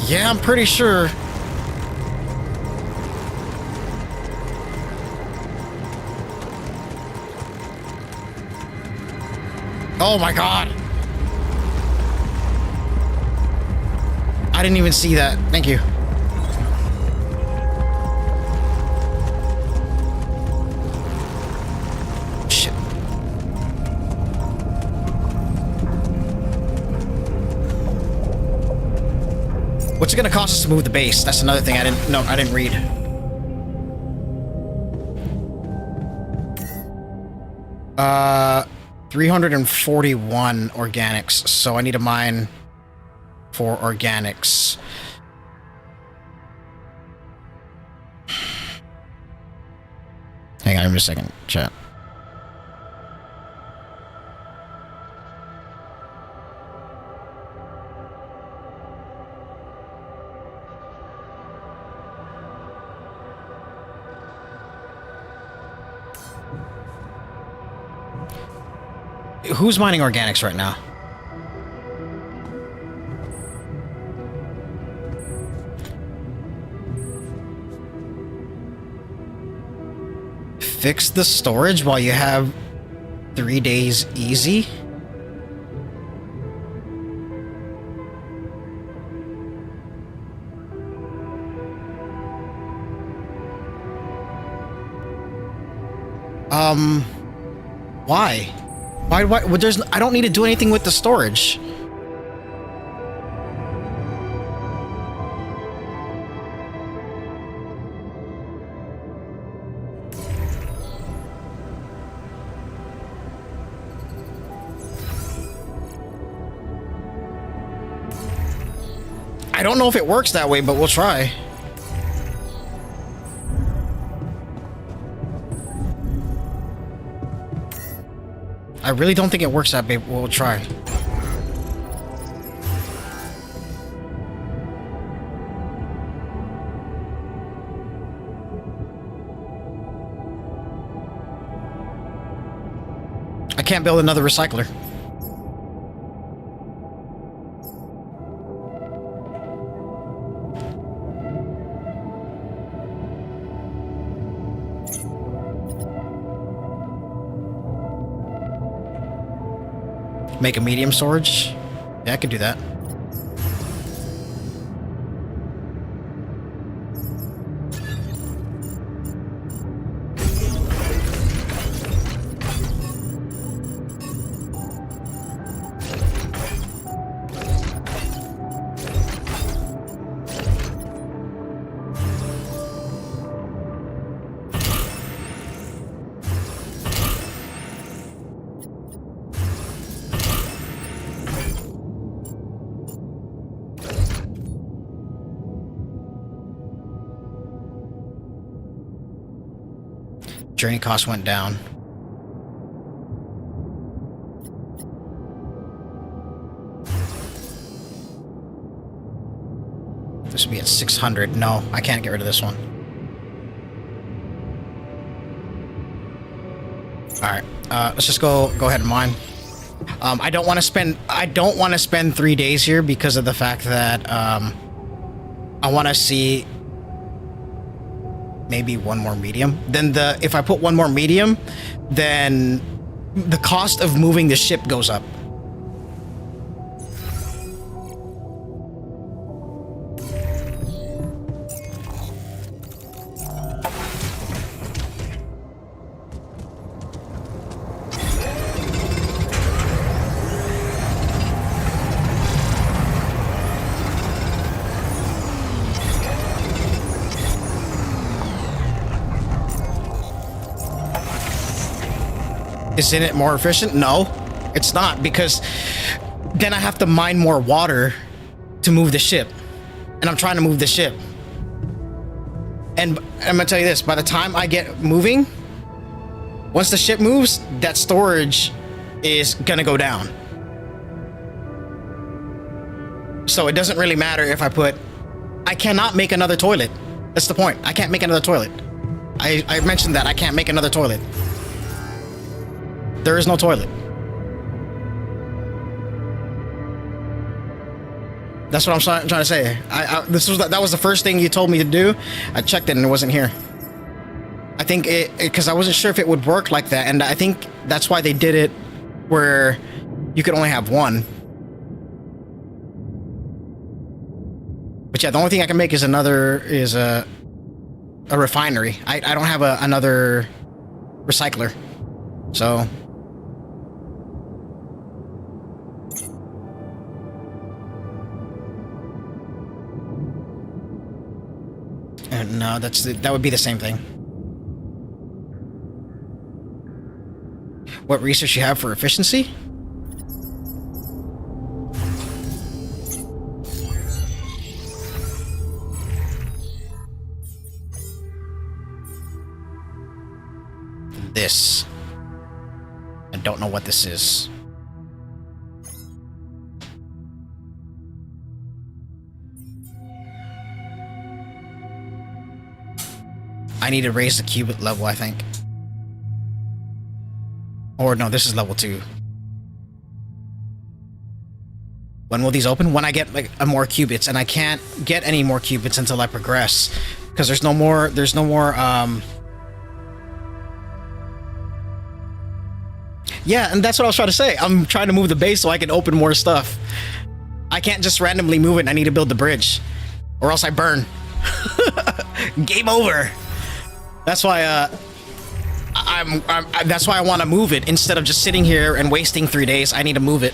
Yeah, I'm pretty sure. Oh my god. I didn't even see that. Thank you. Shit. What's it gonna cost us to move the base? That's another thing I didn't read. Uh, 341 organics, so I need to mine for organics. Hang on, give me a second, chat. Who's mining organics right now? Fix the storage while you have 3 days easy? Why? Why, well, I don't need to do anything with the storage. I don't know if it works that way, but we'll try. I really don't think it works that way, but we'll try. I can't build another recycler. Make a medium storage? Yeah, I could do that. Journey cost went down. This would be at 600. No, I can't get rid of this one. All right, let's just go ahead and mine. I don't want to spend 3 days here because of the fact that I want to see maybe one more medium. Then if I put one more medium, then the cost of moving the ship goes up. Isn't it more efficient? No, it's not, because then I have to mine more water to move the ship, and I'm trying to move the ship. And I'm gonna tell you this, by the time I get moving, once the ship moves, that storage is gonna go down. So it doesn't really matter if I cannot make another toilet. That's the point. I can't make another toilet. I mentioned that I can't make another toilet. There is no toilet. That's what I'm trying to say. That was the first thing you told me to do. I checked it and it wasn't here. I think because I wasn't sure if it would work like that, and I think that's why they did it where you could only have one. But yeah, the only thing I can make is a refinery. I don't have another recycler, so. And no, that would be the same thing. What research you have for efficiency? This. I don't know what this is. I need to raise the qubit level, I think. Or no, this is level 2. When will these open? When I get like more qubits, and I can't get any more qubits until I progress, because there's no more yeah, and that's what I was trying to say. I'm trying to move the base so I can open more stuff. I can't just randomly move it. I need to build the bridge, or else I burn. Game over. That's why that's why I want to move it instead of just sitting here and wasting 3 days. I need to move it.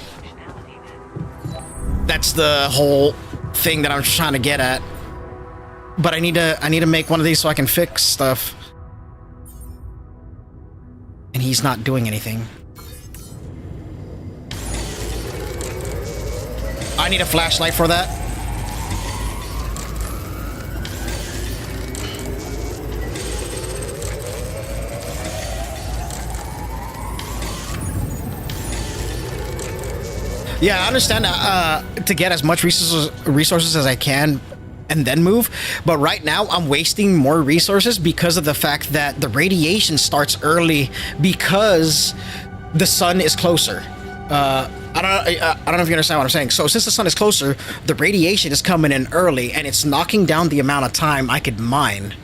That's the whole thing that I'm trying to get at. But I need to make one of these so I can fix stuff. And he's not doing anything. I need a flashlight for that. Yeah, I understand to get as much resources as I can and then move, but right now I'm wasting more resources because of the fact that the radiation starts early because the sun is closer. I don't know if you understand what I'm saying. So since the sun is closer, the radiation is coming in early, and it's knocking down the amount of time I could mine.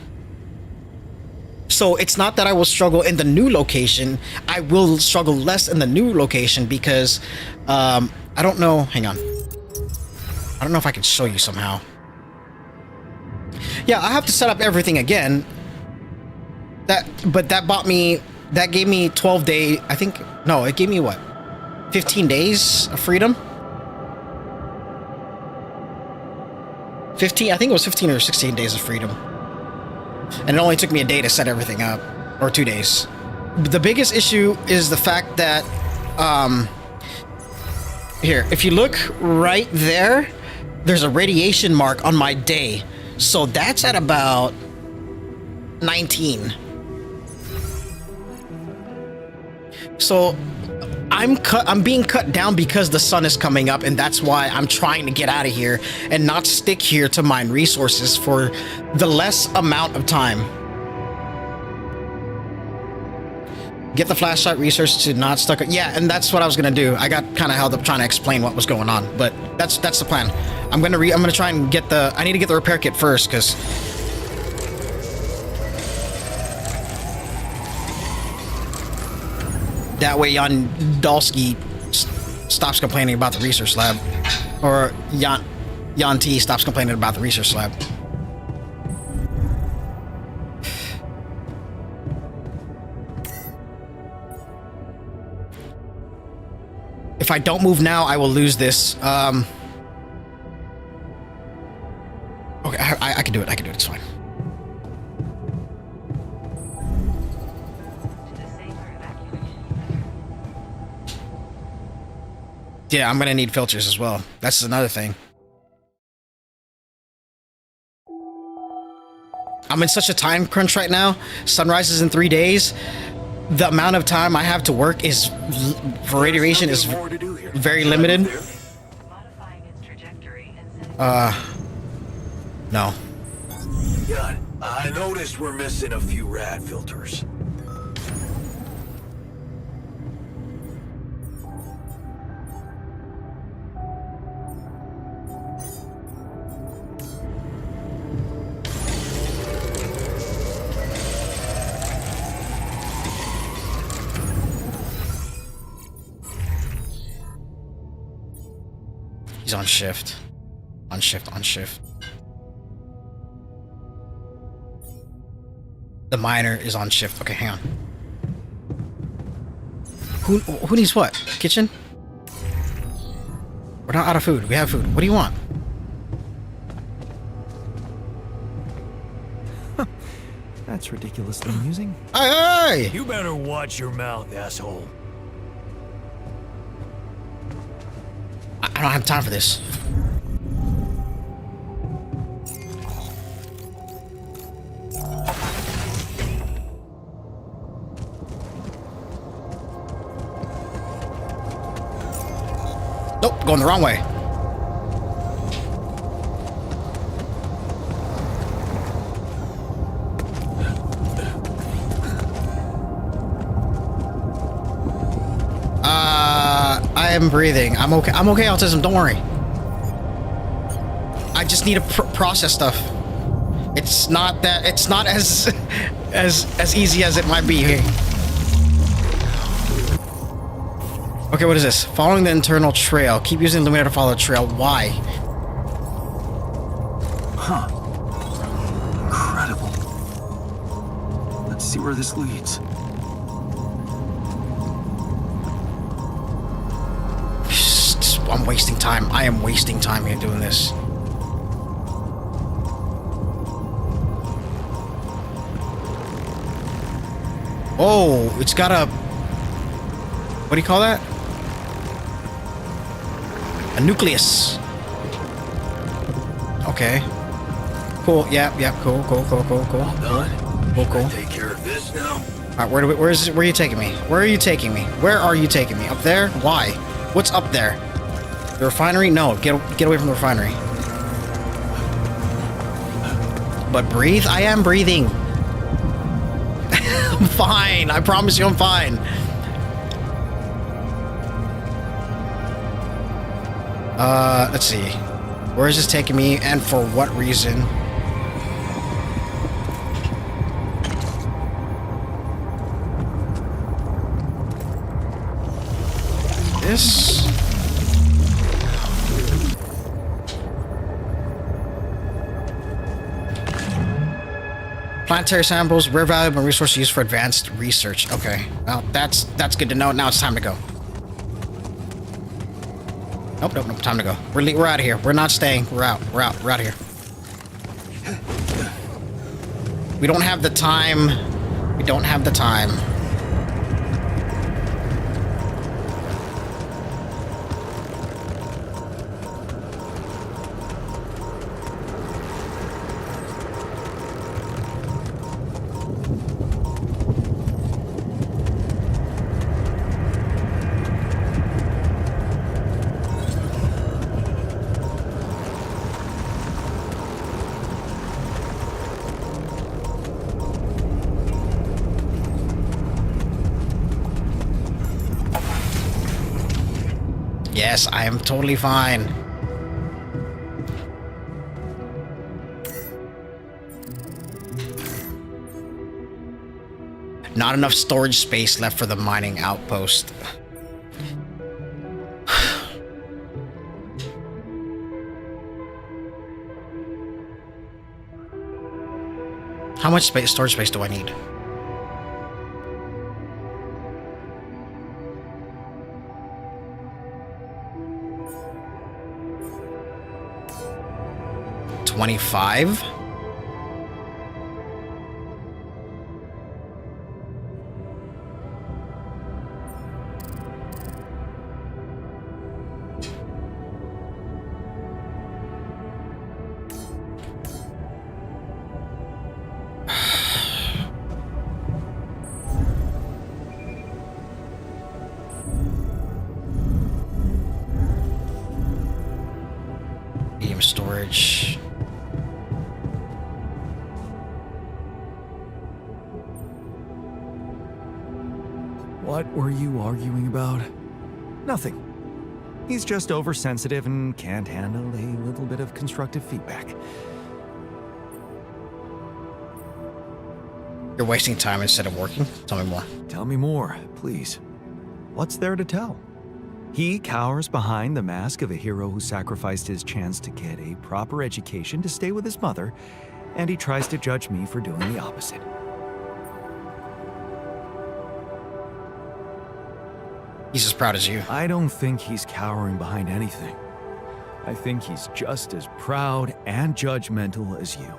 So it's not that I will struggle in the new location. I will struggle less in the new location because I don't know. Hang on. I don't know if I can show you somehow. Yeah, I have to set up everything again. But that gave me 12 days. I think, no, it gave me what? 15 days of freedom? 15, I think it was 15 or 16 days of freedom. And it only took me a day to set everything up, or 2 days. The biggest issue is the fact that, here, if you look right there, there's a radiation mark on my day. So that's at about 19. So I'm being cut down because the sun is coming up, and that's why I'm trying to get out of here and not stick here to mine resources for the less amount of time. Get the flashlight research to not stuck. Yeah, and that's what I was gonna do. I got kind of held up trying to explain what was going on, but that's the plan. I'm gonna try and get the. I need to get the repair kit first, because that way Jan Dolski stops complaining about the research lab, or Jan T stops complaining about the research lab. If I don't move now, I will lose this. Okay, I can do it. I can do it. It's fine. Yeah, I'm gonna need filters as well. That's another thing. I'm in such a time crunch right now. Sunrise is in 3 days. The amount of time I have to work is for radiation is very limited. No. Yeah, I noticed we're missing a few rad filters. He's on shift. On shift, on shift. The miner is on shift. Okay, hang on. Who needs what? Kitchen? We're not out of food. We have food. What do you want? That's ridiculously amusing. Hey! You better watch your mouth, asshole. I don't have time for this. Nope, going the wrong way. I am breathing. I'm okay. I'm okay, autism. Don't worry. I just need to process stuff. It's not that. It's not as easy as it might be here. Okay, what is this? Following the internal trail. Keep using Illuminator to follow the trail. Why? Huh. Incredible. Let's see where this leads. I'm wasting time. I am wasting time here doing this. Oh, it's got a... What do you call that? A nucleus. Okay. Cool. Yeah. Cool. All done. Cool. Take care of this now. All right. Where are you taking me? Where are you taking me? Where are you taking me? Up there? Why? What's up there? The refinery? No. Get away from the refinery. But breathe? I am breathing. I'm fine. I promise you I'm fine. Let's see. Where is this taking me and for what reason? This... Planetary samples, rare valuable resources used for advanced research. Okay, well, that's good to know. Now it's time to go. Nope, nope, nope, time to go. We're out of here. We're not staying. We're out of here. We don't have the time. We don't have the time. Yes, I am totally fine. Not enough storage space left for the mining outpost. How much storage space do I need? $25? Medium storage. What were you arguing about? Nothing. He's just oversensitive and can't handle a little bit of constructive feedback. You're wasting time instead of working? Tell me more. Tell me more, please. What's there to tell? He cowers behind the mask of a hero who sacrificed his chance to get a proper education to stay with his mother, and he tries to judge me for doing the opposite. He's as proud as you. I don't think he's cowering behind anything. I think he's just as proud and judgmental as you.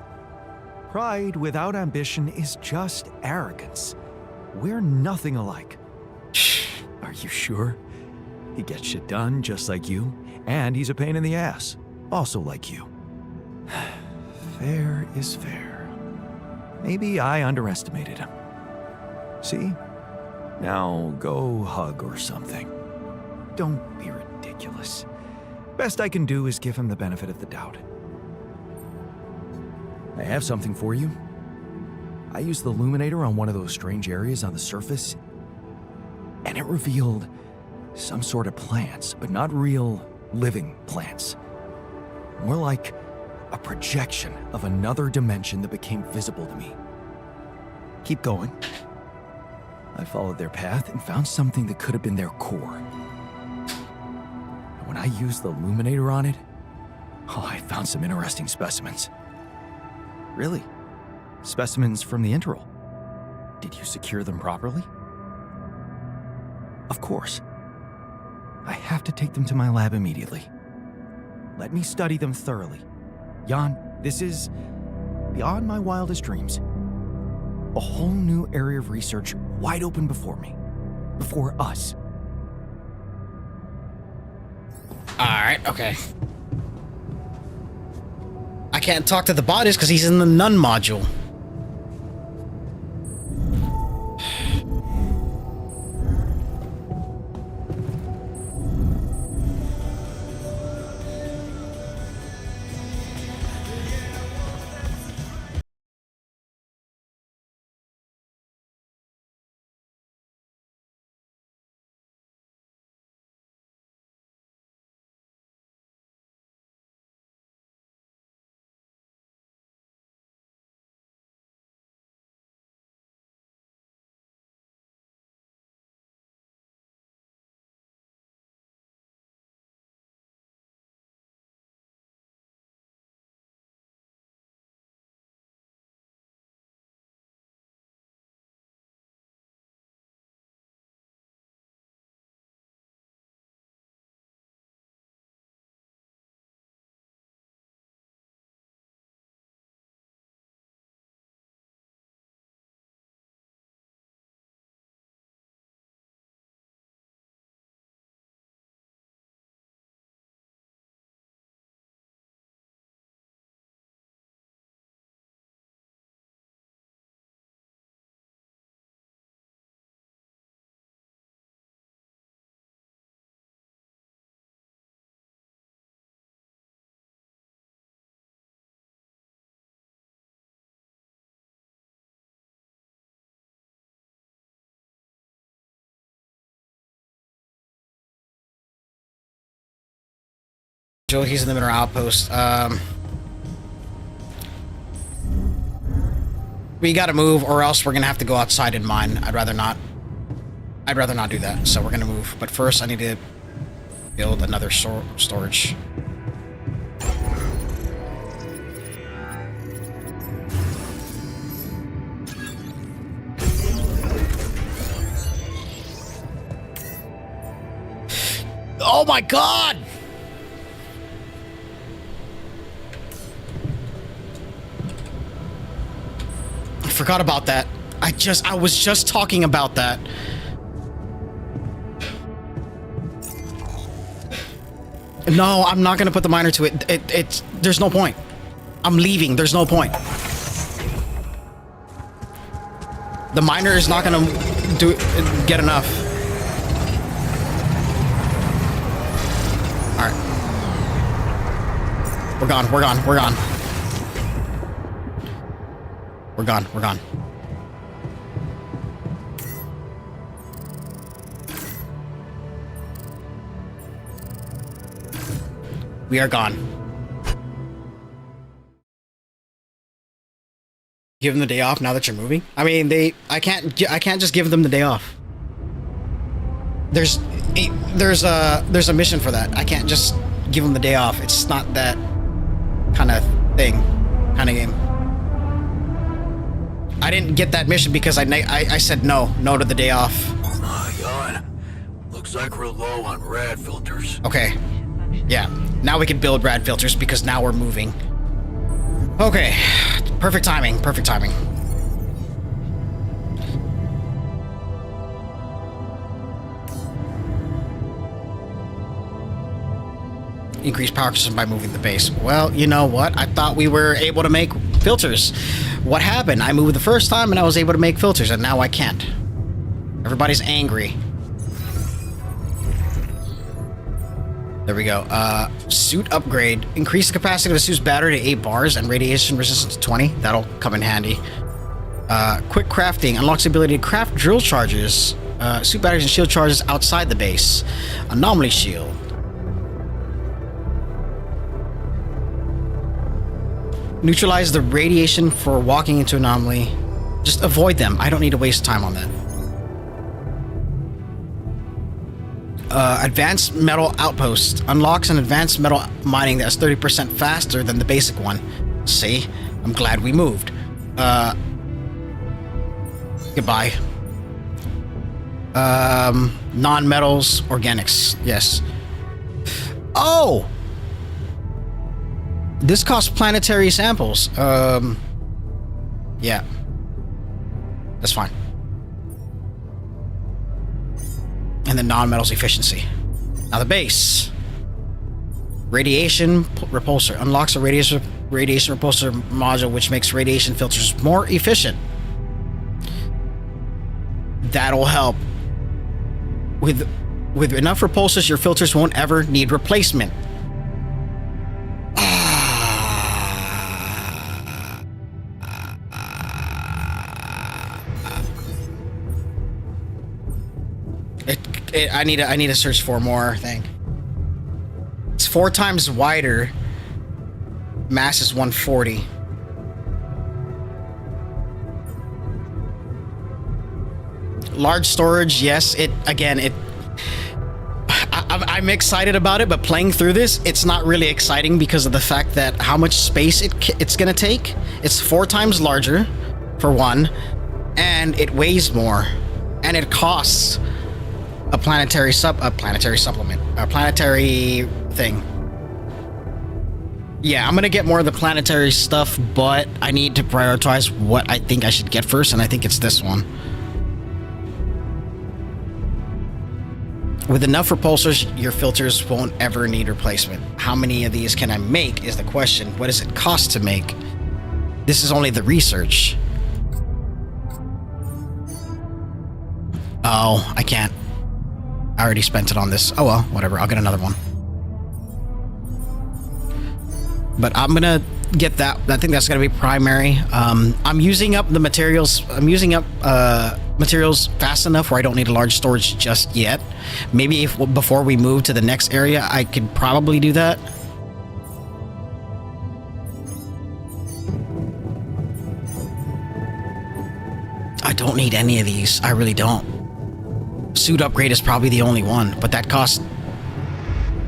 Pride without ambition is just arrogance. We're nothing alike. Are you sure? He gets shit done just like you, and he's a pain in the ass, also like you. Fair is fair. Maybe I underestimated him. See? Now go hug or something. Don't be ridiculous. Best I can do is give him the benefit of the doubt. I have something for you. I used the illuminator on one of those strange areas on the surface, and it revealed some sort of plants, but not real living plants. More like a projection of another dimension that became visible to me. Keep going. I followed their path and found something that could have been their core. And when I used the illuminator on it, I found some interesting specimens. Really? Specimens from the interval. Did you secure them properly? Of course. I have to take them to my lab immediately. Let me study them thoroughly. Jan, this is beyond my wildest dreams. A whole new area of research wide open before me. Before us. Alright, okay. I can't talk to the bodies because he's in the none module. Joe, he's in the middle outpost. We gotta move, or else we're gonna have to go outside and mine. I'd rather not do that, so we're gonna move. But first, I need to build another storage. Oh my god! I forgot about that. I was just talking about that. No, I'm not gonna put the miner to it. There's no point. I'm leaving. There's no point. The miner is not gonna get enough. All right. We're gone. We're gone. We're gone. We're gone. We're gone. We are gone. Give them the day off now that you're moving? I mean, I can't just give them the day off. There's a mission for that. I can't just give them the day off. It's not that kind of thing, kind of game. I didn't get that mission because I said no to the day off. Jan, looks like we're low on rad filters. Okay. Yeah. Now we can build rad filters because now we're moving. Okay. Perfect timing. Perfect timing. Increase power consumption by moving the base. Well, you know what? I thought we were able to make filters. What happened? I moved the first time and I was able to make filters, and now I can't. Everybody's angry. There we go. Suit upgrade. Increase the capacity of the suit's battery to 8 bars and radiation resistance to 20. That'll come in handy. Quick crafting. Unlocks the ability to craft drill charges, suit batteries and shield charges outside the base. Anomaly shield. Neutralize the radiation for walking into anomaly. Just avoid them. I don't need to waste time on that. Advanced metal outpost. Unlocks an advanced metal mining that's 30% faster than the basic one. See? I'm glad we moved. Goodbye. Non-metals, organics. Yes. Oh! This costs planetary samples. Yeah. That's fine. And the non-metals efficiency. Now the base. Radiation repulsor. Unlocks a radiation repulsor module which makes radiation filters more efficient. That'll help. With enough repulsors, your filters won't ever need replacement. I need to search for more thing. It's 4 times wider. Mass is 140. Large storage, yes. I'm excited about it, but playing through this, it's not really exciting because of the fact that how much space it's gonna take. It's 4 times larger, for one, and it weighs more, and it costs a planetary supplement, a planetary thing. Yeah, I'm gonna get more of the planetary stuff, but I need to prioritize what I think I should get first, and I think it's this one. With enough repulsors, your filters won't ever need replacement. How many of these can I make is the question. What does it cost to make? This is only the research. Oh, I can't. I already spent it on this. Oh well, whatever. I'll get another one. But I'm gonna get that. I think that's gonna be primary. I'm using up the materials. I'm using up materials fast enough where I don't need a large storage just yet. Maybe before we move to the next area, I could probably do that. don't need any of these. I really don't. Suit upgrade is probably the only one, but that costs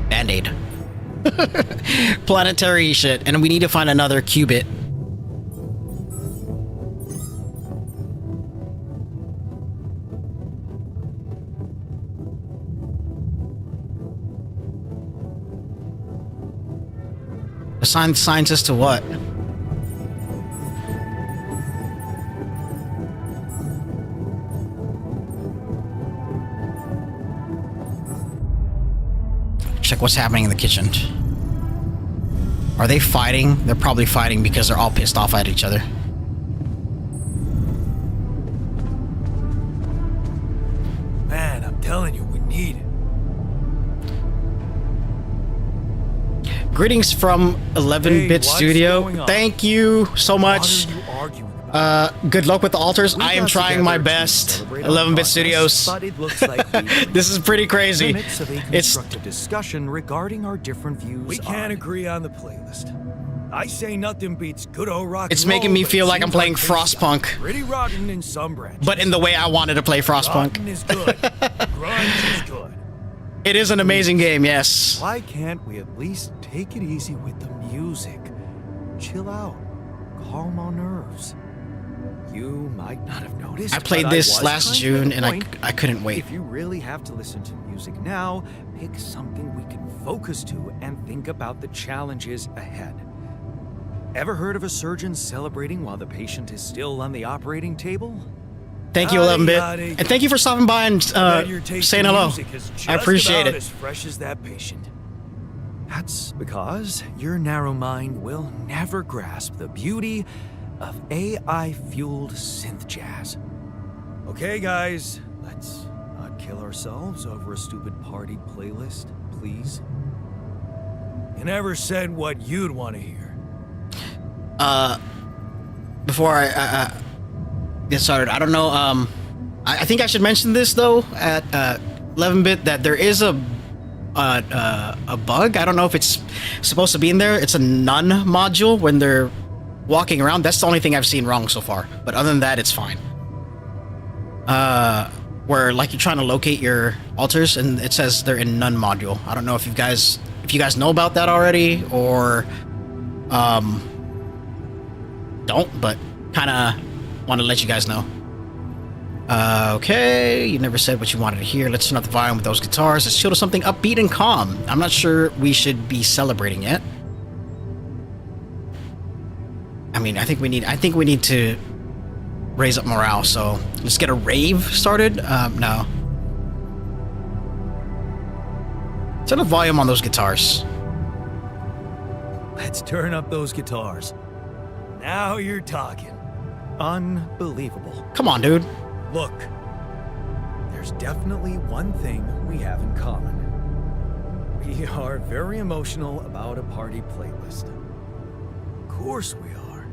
Band-Aid. Planetary shit, and we need to find another qubit. Assign scientists to what? Check what's happening in the kitchen. Are they fighting? They're probably fighting because they're all pissed off at each other. Man, I'm telling you, we need it. Greetings from 11-Bit Studio. Thank you so much. What are you arguing about? Good luck with the altars. We I am got trying my together to best. celebrate our 11-Bit progress, Studios. but it looks like This is pretty crazy. Limits of a It's constructive discussion regarding our different views. We can't on agree on the playlist. I say nothing beats good old rock. It's and roll, making me but it feel like I'm seems playing things Frostpunk. are pretty rotten in some branches. but in the way I wanted to play Frostpunk. Rotten is good. Grunge is good. It is an amazing game, yes. Why can't we at least take it easy with the music? Chill out. Calm our nerves. You might not have noticed. I played but this was last trying to June make a and point. I couldn't wait. If you really have to listen to music now, pick something we can focus to and think about the challenges ahead. Ever heard of a surgeon celebrating while the patient is still on the operating table? Thank you, 11-Bit. And thank you for stopping by and Bet your taste saying in hello. music is just I appreciate about it. as fresh as that patient. That's because your narrow mind will never grasp the beauty of AI-fueled synth jazz. Okay, guys. Let's not kill ourselves over a stupid party playlist, please. You never said what you'd want to hear. Before I get started, I don't know, I think I should mention this, though, at 11-Bit, that there is a bug. I don't know if it's supposed to be in there. It's a none module when they're walking around. That's the only thing I've seen wrong so far. But other than that, it's fine. Where, like, you're trying to locate your altars, and it says they're in none module. I don't know if you guys know about that already, or don't, but kind of want to let you guys know. Okay, you never said what you wanted to hear. Let's turn up the volume with those guitars. Let's chill to something upbeat and calm. I'm not sure we should be celebrating yet. I mean, I think we need to raise up morale, so let's get a rave started. No. Turn the volume on those guitars. Let's turn up those guitars. Now you're talking. Unbelievable. Come on, dude. Look, there's definitely one thing we have in common. We are very emotional about a party playlist. Of course we are.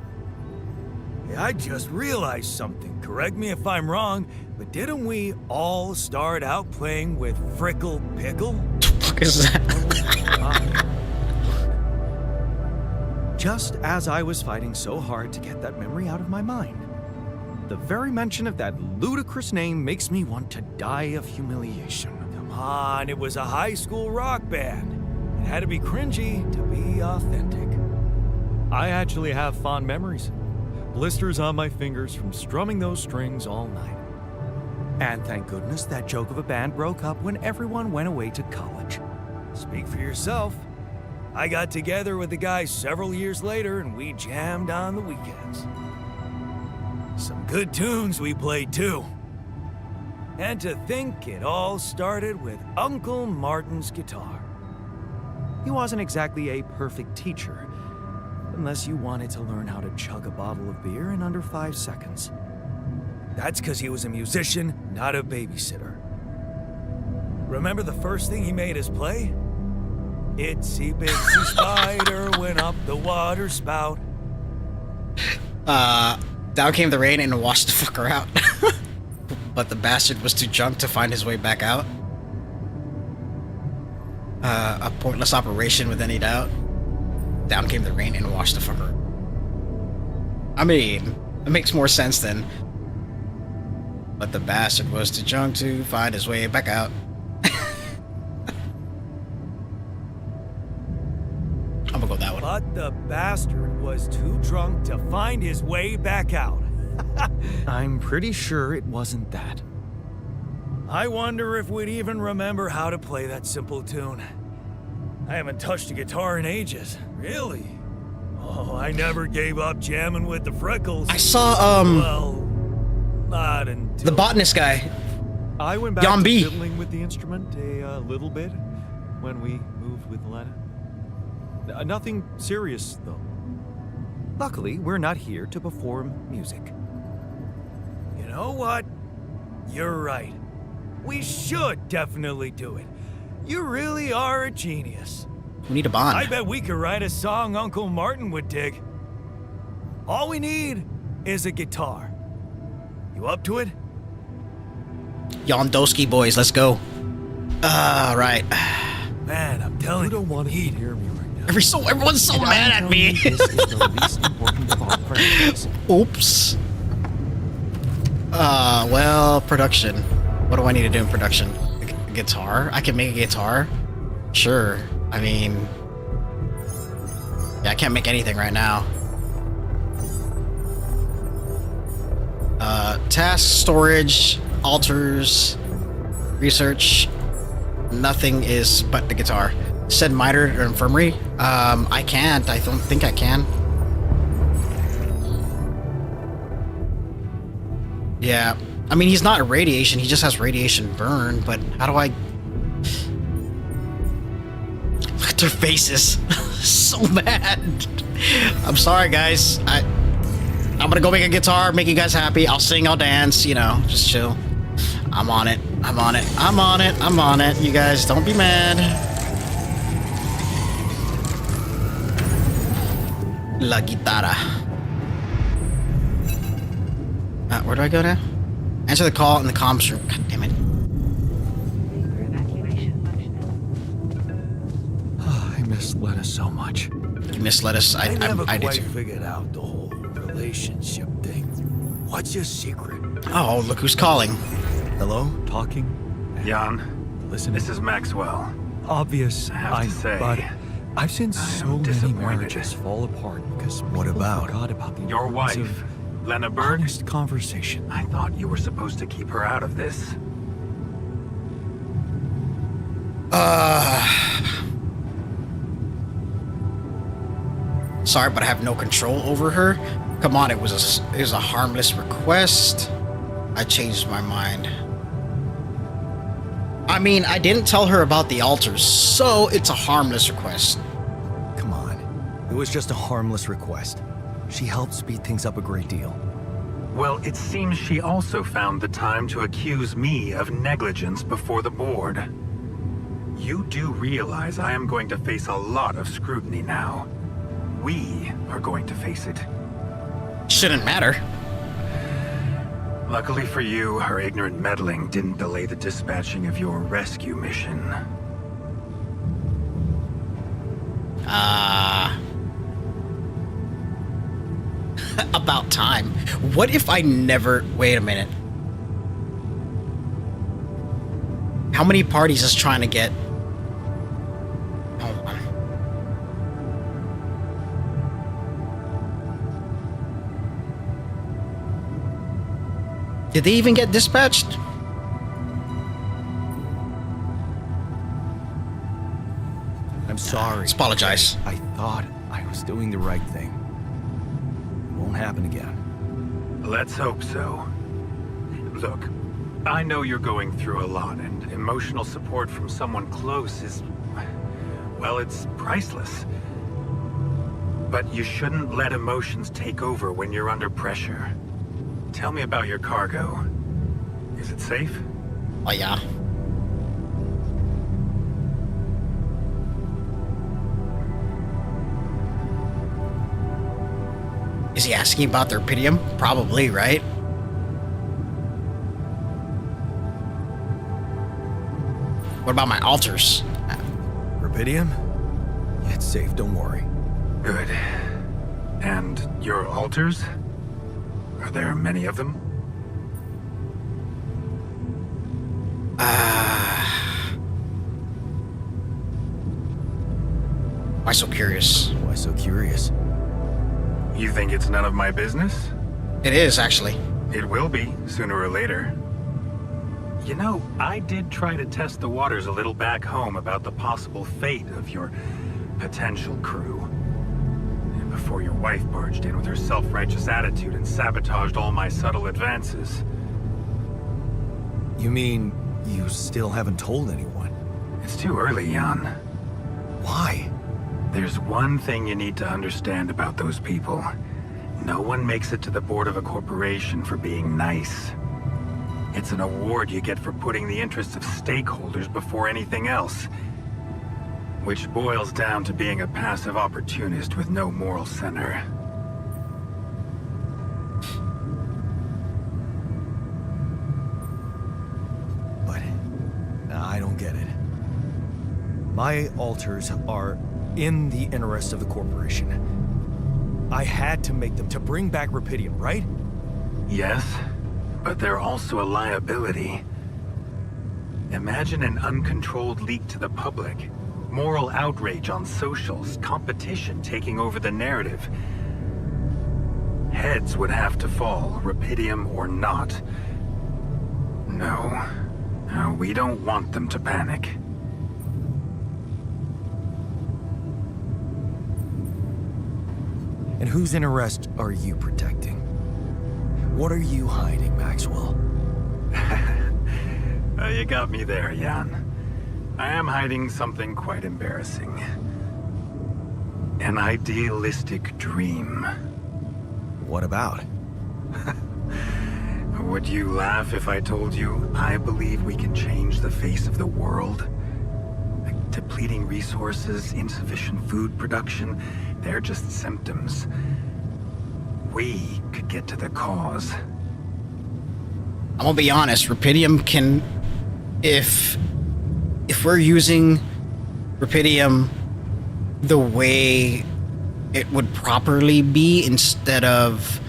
Hey, I just realized something. Correct me if I'm wrong, but didn't we all start out playing with Frickle Pickle? What the fuck is that? Just as I was fighting so hard to get that memory out of my mind. The very mention of that ludicrous name makes me want to die of humiliation. Come on, it was a high school rock band. It had to be cringy to be authentic. I actually have fond memories. Blisters on my fingers from strumming those strings all night. And thank goodness that joke of a band broke up when everyone went away to college. Speak for yourself. I got together with the guys several years later and we jammed on the weekends. Some good tunes we played too. And to think it all started with Uncle Martin's guitar. He wasn't exactly a perfect teacher, unless you wanted to learn how to chug a bottle of beer in under 5 seconds. That's because he was a musician, not a babysitter. Remember the first thing he made us play? Itsy bitsy spider went up the water spout. Down came the rain and washed the fucker out. But the bastard was too drunk to find his way back out. A pointless operation with any doubt. Down came the rain and washed the fucker. I mean, it makes more sense than But the bastard was too drunk to find his way back out. I'm gonna go with that one. But the bastard was too drunk to find his way back out. I'm pretty sure it wasn't that. I wonder if we'd even remember how to play that simple tune. I haven't touched a guitar in ages. Really? Oh, I never gave up jamming with the freckles. I saw Well, not until the botanist guy. I went back Jan to B. fiddling with the instrument a little bit when we moved with Lena. Nothing serious, though. Luckily, we're not here to perform music. You know what? You're right. We should definitely do it. You really are a genius. We need a bond. I bet we could write a song Uncle Martin would dig. All we need is a guitar. You up to it? Jan Dolski boys, let's go. Right. Man, I'm telling you. You don't want to hear me right now. Everyone's so mad at me. This is the least important of our priorities. Oops. Well, production. What do I need to do in production? A guitar? I can make a guitar? Sure. I mean... Yeah, I can't make anything right now. Task, storage, altars, research. Nothing is but the guitar. Said miter or infirmary? I can't. I don't think I can. Yeah. I mean, he's not radiation. He just has radiation burn, but how do I... Look at their faces. So mad. I'm sorry, guys. I'm gonna go make a guitar, make you guys happy. I'll sing, I'll dance, you know, just chill. I'm on it. I'm on it. I'm on it. I'm on it. You guys, don't be mad. La guitarra. Where do I go now? Answer the call in the comms room. God damn it. I miss Lena so much. You miss lettuce. I never I did quite too. figured out the whole relationship thing. What's your secret? Oh, look who's calling. Hello? Talking? Jan, Listen. this is Maxwell. Obvious, I have to say, but I've seen I so am many disappointed. marriages fall apart because What people about? forgot about the Your importance wife, of Lena Berg. honest conversation. I thought you were supposed to keep her out of this. Sorry, but I have no control over her. Come on, it was a harmless request. I changed my mind. I mean, I didn't tell her about the altars, so it's a harmless request. Come on. It was just a harmless request. She helped speed things up a great deal. Well, it seems she also found the time to accuse me of negligence before the board. You do realize I am going to face a lot of scrutiny now. We are going to face it. Shouldn't matter. Luckily for you, her ignorant meddling didn't delay the dispatching of your rescue mission. About time. What if I never... Wait a minute. How many parties is trying to get... Hold on. Did they even get dispatched? I'm sorry. Let's apologize. I thought I was doing the right thing. It won't happen again. Let's hope so. Look, I know you're going through a lot, and emotional support from someone close is... well, it's priceless. But you shouldn't let emotions take over when you're under pressure. Tell me about your cargo. Is it safe? Oh, yeah. Is he asking about their Rubidium? Probably, right? What about my altars? Rubidium? It's safe, don't worry. Good. And your altars? Are there many of them? Why so curious? Why so curious? You think it's none of my business? It is, actually. It will be, sooner or later. You know, I did try to test the waters a little back home about the possible fate of your potential crew. And before your wife barged in with her self-righteous attitude and sabotaged all my subtle advances. You mean you still haven't told anyone? It's too early, Jan. Why? There's one thing you need to understand about those people. No one makes it to the board of a corporation for being nice. It's an award you get for putting the interests of stakeholders before anything else. Which boils down to being a passive opportunist with no moral center. But I don't get it. My alters are in the interest of the corporation. I had to make them to bring back Rapidium, right? Yes, but they're also a liability. Imagine an uncontrolled leak to the public. Moral outrage on socials, competition taking over the narrative. Heads would have to fall, Rapidium or not. No. No, we don't want them to panic. And whose interest are you protecting? What are you hiding, Maxwell? You got me there, Jan. I am hiding something quite embarrassing. An idealistic dream. What about? Would you laugh if I told you I believe we can change the face of the world? Like depleting resources, insufficient food production, they're just symptoms. We could get to the cause. I'm gonna be honest, Rapidium can... If we're using Rapidium the way it would properly be instead of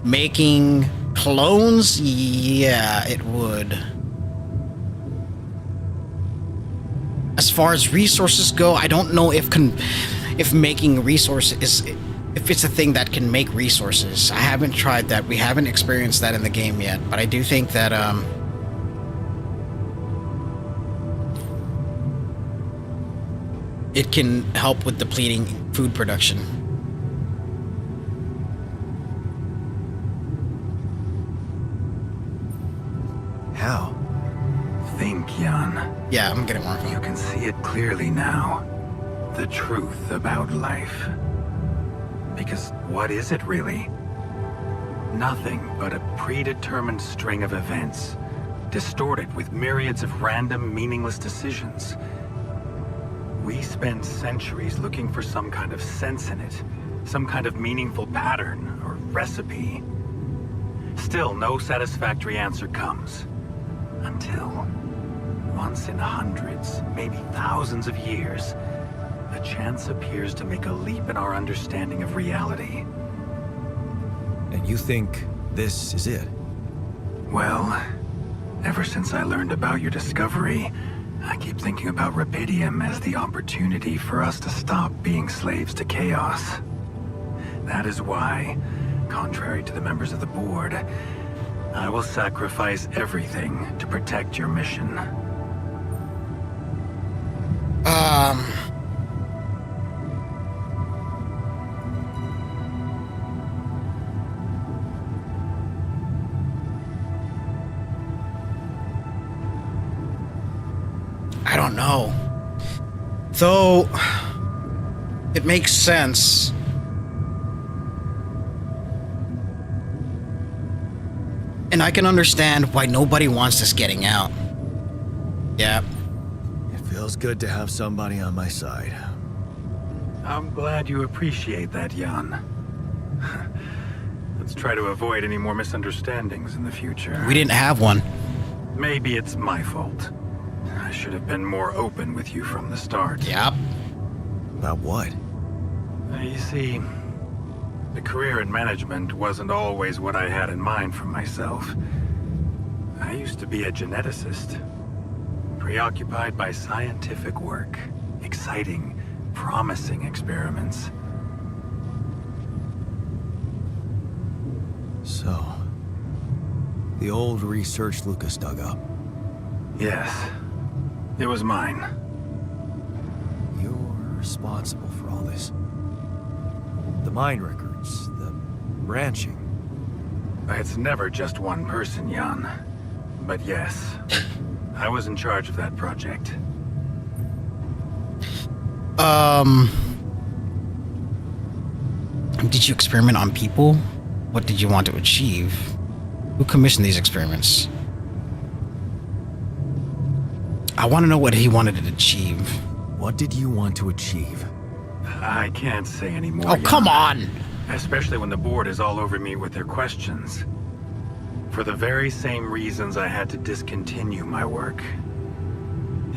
making clones, yeah, it would. As far as resources go, I don't know if making resources is... If it's a thing that can make resources. I haven't tried that. We haven't experienced that in the game yet, but I do think that, it can help with depleting food production. How? Think, Jan. Yeah, I'm getting more. You can see it clearly now. The truth about life. Because what is it really? Nothing but a predetermined string of events, distorted with myriads of random, meaningless decisions. We spend centuries looking for some kind of sense in it, some kind of meaningful pattern or recipe. Still, no satisfactory answer comes. Until, once in hundreds, maybe thousands of years, a chance appears to make a leap in our understanding of reality. And you think this is it? Well, ever since I learned about your discovery, I keep thinking about Rapidium as the opportunity for us to stop being slaves to chaos. That is why, contrary to the members of the board, I will sacrifice everything to protect your mission. I don't know. Though, it makes sense. And I can understand why nobody wants this getting out. Yeah. It feels good to have somebody on my side. I'm glad you appreciate that, Jan. Let's try to avoid any more misunderstandings in the future. We didn't have one. Maybe it's my fault. I should have been more open with you from the start. Yep. About what? You see, the career in management wasn't always what I had in mind for myself. I used to be a geneticist, preoccupied by scientific work, exciting, promising experiments. So, the old research Lucas dug up. Yes, it was mine. You're responsible for all this. The mine records, the branching. It's never just one person, Jan. But yes, I was in charge of that project. Did you experiment on people? What did you want to achieve? Who commissioned these experiments? I want to know what he wanted to achieve. What did you want to achieve? I can't say anymore. Oh, come on! Especially when the board is all over me with their questions. For the very same reasons I had to discontinue my work.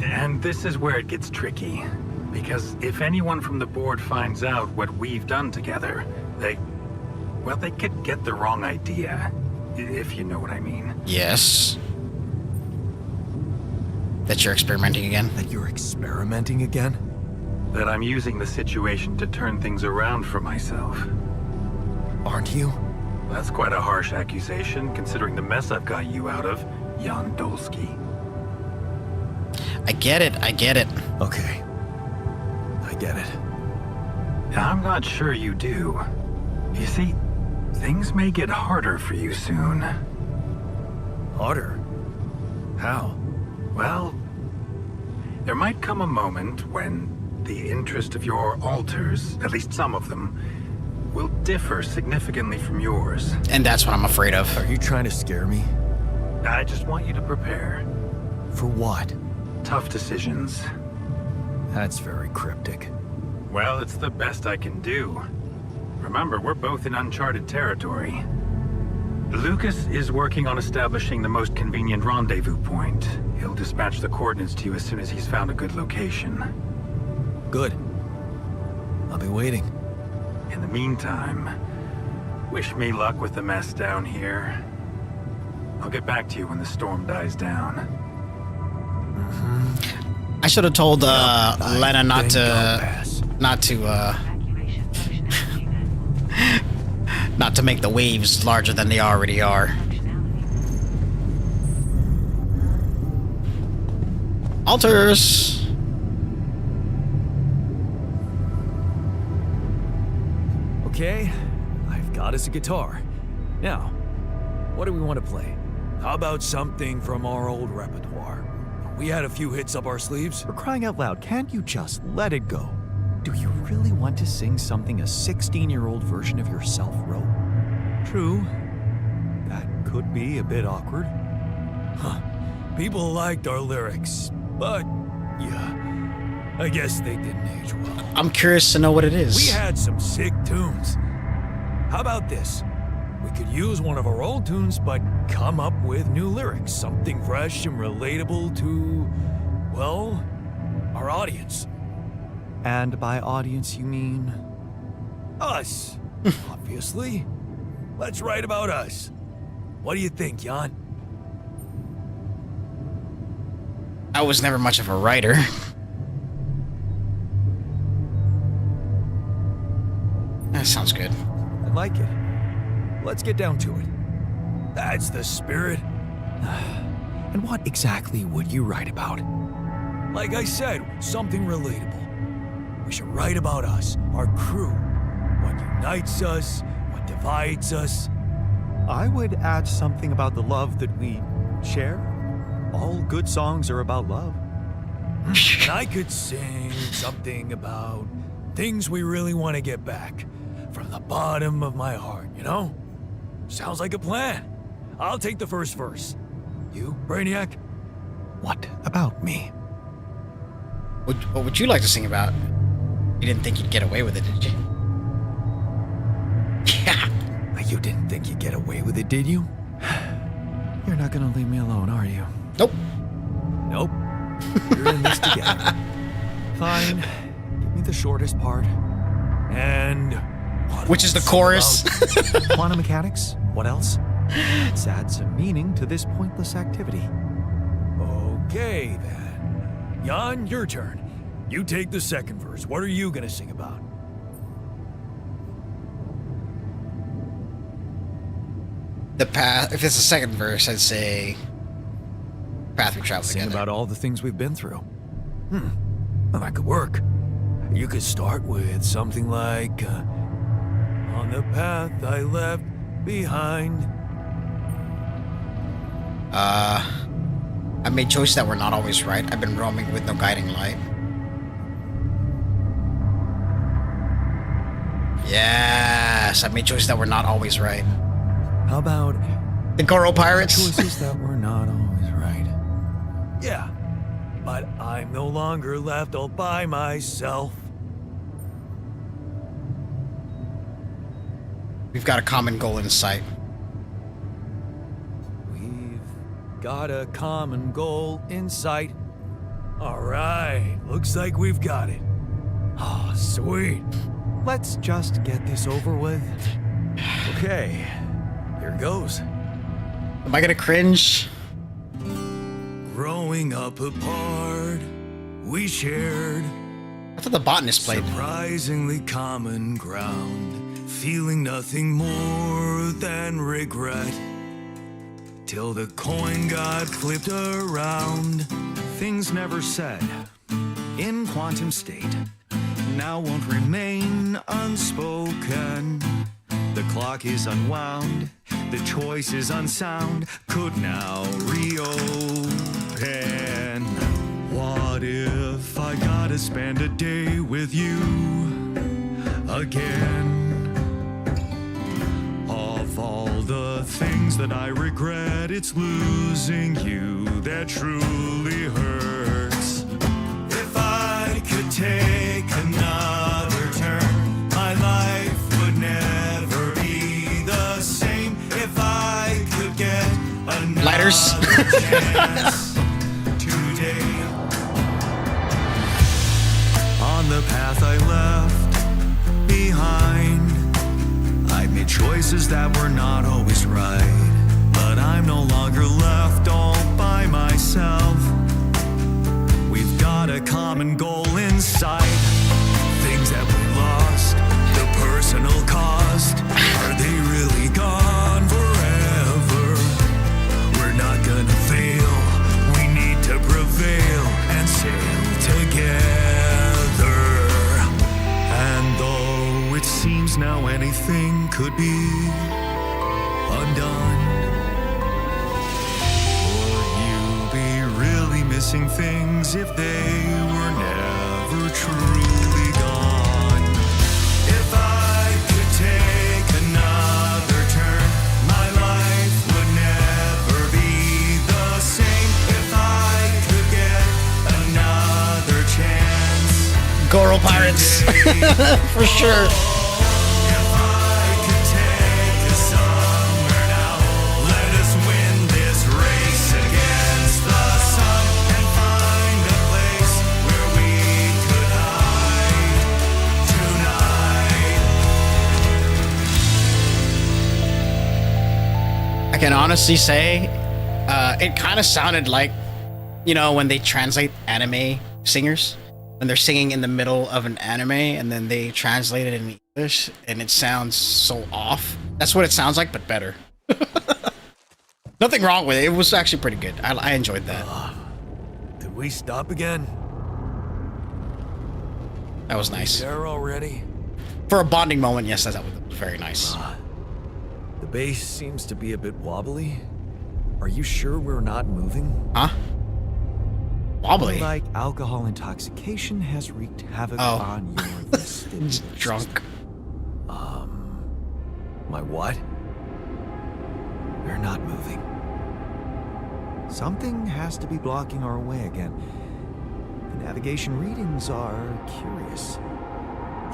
And this is where it gets tricky. Because if anyone from the board finds out what we've done together, they could get the wrong idea. If you know what I mean. Yes. That you're experimenting again? That you're experimenting again? That I'm using the situation to turn things around for myself. Aren't you? That's quite a harsh accusation, considering the mess I've got you out of, Jan Dolski. I get it. Okay. I get it. I'm not sure you do. You see, things may get harder for you soon. Harder? How? Well, there might come a moment when the interest of your alters, at least some of them, will differ significantly from yours. And that's what I'm afraid of. Are you trying to scare me? I just want you to prepare. For what? Tough decisions. That's very cryptic. Well, it's the best I can do. Remember, we're both in uncharted territory. Lucas is working on establishing the most convenient rendezvous point. He'll dispatch the coordinates to you as soon as he's found a good location. Good. I'll be waiting. In the meantime, wish me luck with the mess down here. I'll get back to you when the storm dies down. I should have told Lena not to not to make the waves larger than they already are. Alters. Okay, I've got us a guitar. Now, what do we want to play? How about something from our old repertoire? We had a few hits up our sleeves. For crying out loud, can't you just let it go? Do you really want to sing something a 16-year-old version of yourself wrote? True. That could be a bit awkward. Huh. People liked our lyrics, but yeah, I guess they didn't age well. I'm curious to know what it is. We had some sick tunes. How about this? We could use one of our old tunes, but come up with new lyrics. Something fresh and relatable to, well, our audience. And by audience, you mean? Us, obviously. Let's write about us. What do you think, Jan? I was never much of a writer. That sounds good. I like it. Let's get down to it. That's the spirit. And what exactly would you write about? Like I said, something relatable. We should write about us, our crew. What unites us, what divides us. I would add something about the love that we share. All good songs are about love. And I could sing something about things we really want to get back. From the bottom of my heart, you know? Sounds like a plan. I'll take the first verse. You, Brainiac? What about me? What would you like to sing about? You didn't think you'd get away with it, did you? Yeah. You didn't think you'd get away with it, did you? You're not gonna leave me alone, are you? Nope. Nope. We're in this together. Fine. Give me the shortest part. And... which is the chorus. Quantum mechanics? What else? Let's add some meaning to this pointless activity. Okay, then. Jan, your turn. You take the second verse. What are you gonna sing about? The path. If it's the second verse, I'd say path we travel Sing together. about all the things we've been through. Well, that could work. You could start with something like, on the path I left behind. I made choices that were not always right. I've been roaming with no guiding light. Yes, I made choices that were not always right. How about The Goro Pirates. choices that were not always right? Yeah, but I'm no longer left all by myself. We've got a common goal in sight. We've got a common goal in sight. All right, looks like we've got it. Oh, sweet. Let's just get this over with. Okay, here goes. Am I gonna cringe? Growing up apart, we shared I thought the botanist played. surprisingly common ground, feeling nothing more than regret. Till the coin got flipped around. Things never said in quantum state now won't remain unspoken. The clock is unwound, the choice is unsound, could now reopen. What if I gotta spend a day with you again? Of all the things that I regret, it's losing you that truly hurts. If I could take another turn, my life would never be the same. If I could get another Lighters. chance today. On the path I left behind, I made choices that were not always right, but I'm no longer left all by myself. We've got a common goal in sight. Things that we lost, the personal cost, are they really gone forever? We're not gonna fail, we need to prevail and sail together. And though it seems now anything could be undone, would you be really missing things if they were never truly gone? If I could take another turn, my life would never be the same. If I could get another chance. Goro Pirates. For sure. If I could take us somewhere now, let us win this race against the sun and find a place where we could hide tonight. I can honestly say, it kind of sounded like, you know, when they translate anime singers, when they're singing in the middle of an anime and then they translate it in English and it sounds so off. That's what it sounds like, but better. Nothing wrong with it. It was actually pretty good. I enjoyed that. Did we stop again? That was nice. There already? For a bonding moment, yes, that was very nice. The base seems to be a bit wobbly. Are you sure we're not moving? Huh? Wobbly. Like alcohol intoxication has wreaked havoc Oh. on your vestibules. Drunk. My what? We're not moving. Something has to be blocking our way again. The navigation readings are curious.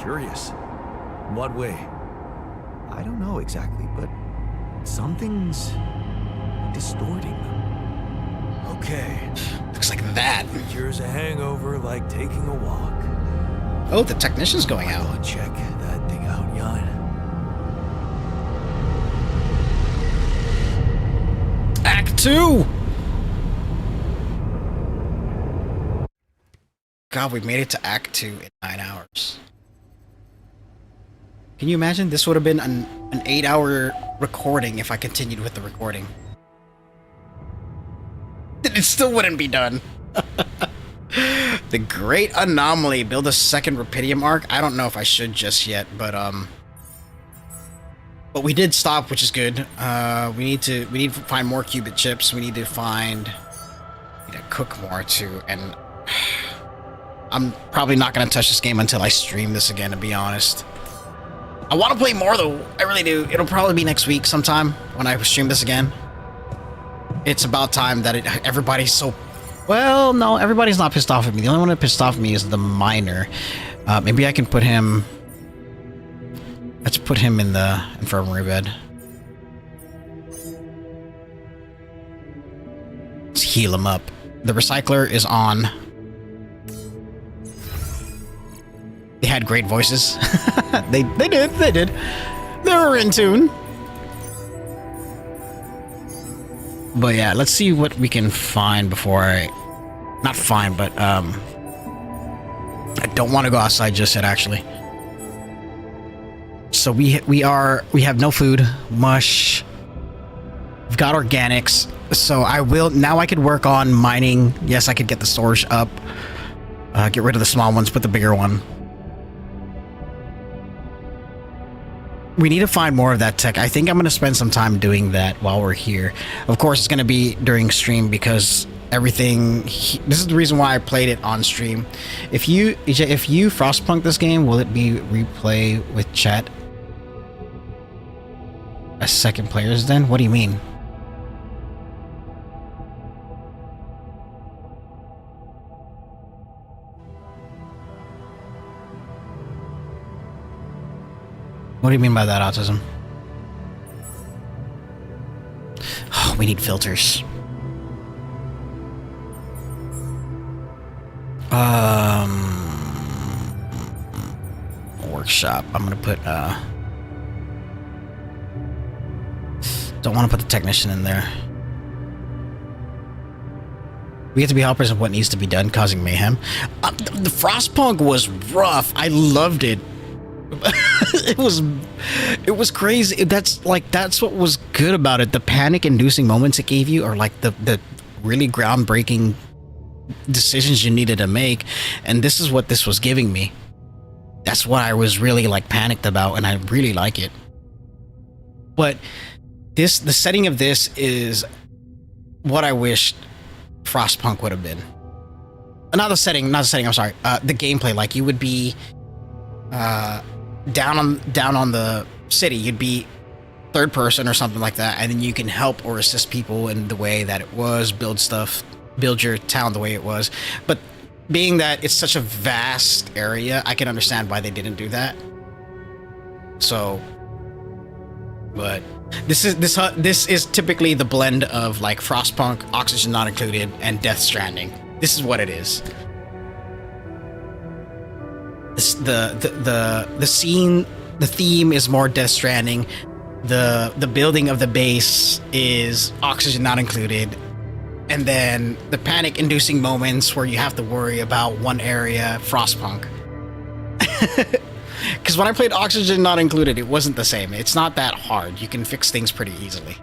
Curious. In what way? I don't know exactly, but something's distorting them. Okay. Looks like that. Cures a hangover like taking a walk. Oh, the technician's going Go out. and check that thing out, Jan. Act 2! God, we made it to Act 2 in 9 hours. Can you imagine? This would have been an 8-hour recording if I continued with the recording. It still wouldn't be done. The Great Anomaly. Build a second Rupidium arc. I don't know if I should just yet, but we did stop, which is good. We need to find more qubit chips. We need to cook more too, and I'm probably not gonna touch this game until I stream this again, to be honest. I want to play more though. I really do. It'll probably be next week sometime when I stream this again. It's about time that everybody's so... Well, no, everybody's not pissed off at me. The only one that pissed off at me is the miner. Maybe I can put him... Let's put him in the infirmary bed. Let's heal him up. The recycler is on. They had great voices. They did. They were in tune. But yeah, let's see what we can find before I... Not find, but I don't want to go outside just yet, actually. So we have no food, mush. We've got organics. So now I could work on mining. Yes, I could get the storage up. Get rid of the small ones, put the bigger one. We need to find more of that tech. I think I'm going to spend some time doing that while we're here. Of course, it's going to be during stream because everything... This is the reason why I played it on stream. If you Frostpunk this game, will it be replay with chat as second players then? What do you mean? What do you mean by that, Autism? Oh, we need filters. Workshop. I'm gonna put don't want to put the technician in there. We get to be helpers of what needs to be done, causing mayhem. The Frostpunk was rough. I loved it. it was crazy. That's what was good about it. The panic-inducing moments it gave you are like the really groundbreaking decisions you needed to make, and this is what this was giving me. That's what I was really like panicked about, and I really like it. But the setting of this is what I wished Frostpunk would have been. Not the setting, I'm sorry. The gameplay, like you would be down on the city, you'd be third person or something like that, and then you can help or assist people in the way that it was, build stuff, build your town the way it was. But being that it's such a vast area, I can understand why they didn't do that. So, but this is typically the blend of like Frostpunk, Oxygen Not Included, and Death Stranding. This is what it is. The scene, the theme is more Death Stranding. The building of the base is Oxygen Not Included. And then the panic-inducing moments where you have to worry about one area, Frostpunk. Because when I played Oxygen Not Included, it wasn't the same. It's not that hard. You can fix things pretty easily.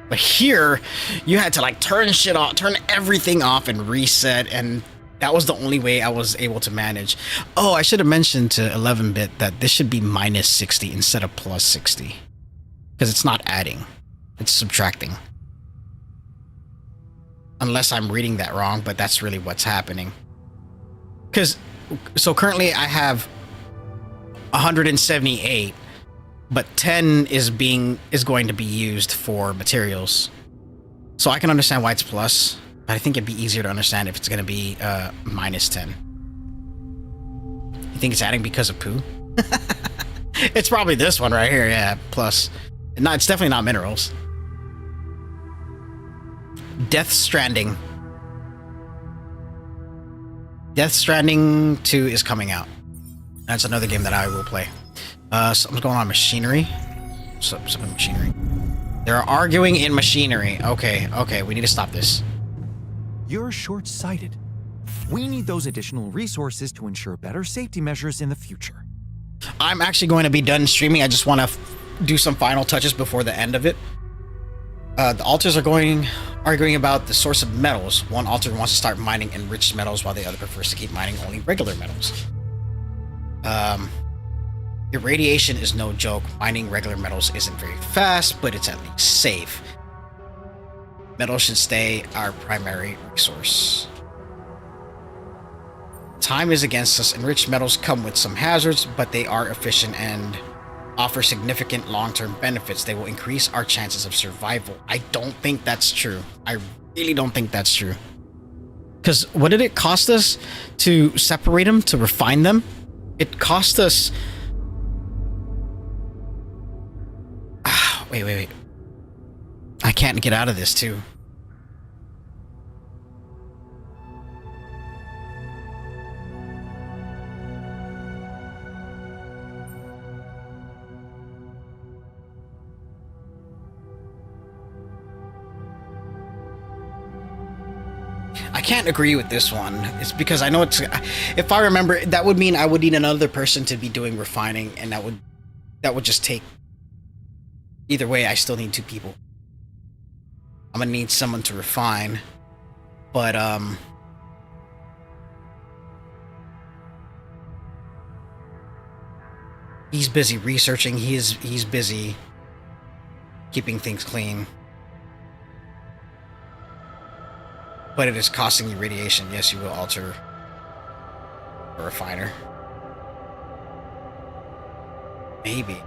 But here, you had to like turn shit off, turn everything off and reset, and that was the only way I was able to manage. Oh, I should have mentioned to 11-bit that this should be minus 60 instead of plus 60. Because it's not adding, it's subtracting. Unless I'm reading that wrong, but that's really what's happening. So currently I have 178, but 10 is going to be used for materials. So I can understand why it's plus, but I think it'd be easier to understand if it's going to be minus 10. You think it's adding because of poo? It's probably this one right here, yeah, plus. No, it's definitely not minerals. Death Stranding. Death Stranding 2 is coming out. That's another game that I will play. Something's going on machinery. Something machinery. They're arguing in machinery. Okay, we need to stop this. You're short-sighted. We need those additional resources to ensure better safety measures in the future. I'm actually going to be done streaming. I just want to do some final touches before the end of it. The alters are arguing about the source of metals. One alter wants to start mining enriched metals, while the other prefers to keep mining only regular metals. Irradiation is no joke. Mining regular metals isn't very fast, but it's at least safe. Metals should stay our primary resource. Time is against us. Enriched metals come with some hazards, but they are efficient and offer significant long-term benefits. They will increase our chances of survival. I don't think that's true. I really don't think that's true. Because what did it cost us to separate them, to refine them? It cost us... Wait. I can't get out of this, too. I can't agree with this one. It's because I know it's... If I remember, that would mean I would need another person to be doing refining, and that would just take... Either way, I still need 2 people. I'm gonna need someone to refine, but he's busy researching. He's busy keeping things clean. But it is costing you radiation. Yes, you will alter a refiner. Maybe.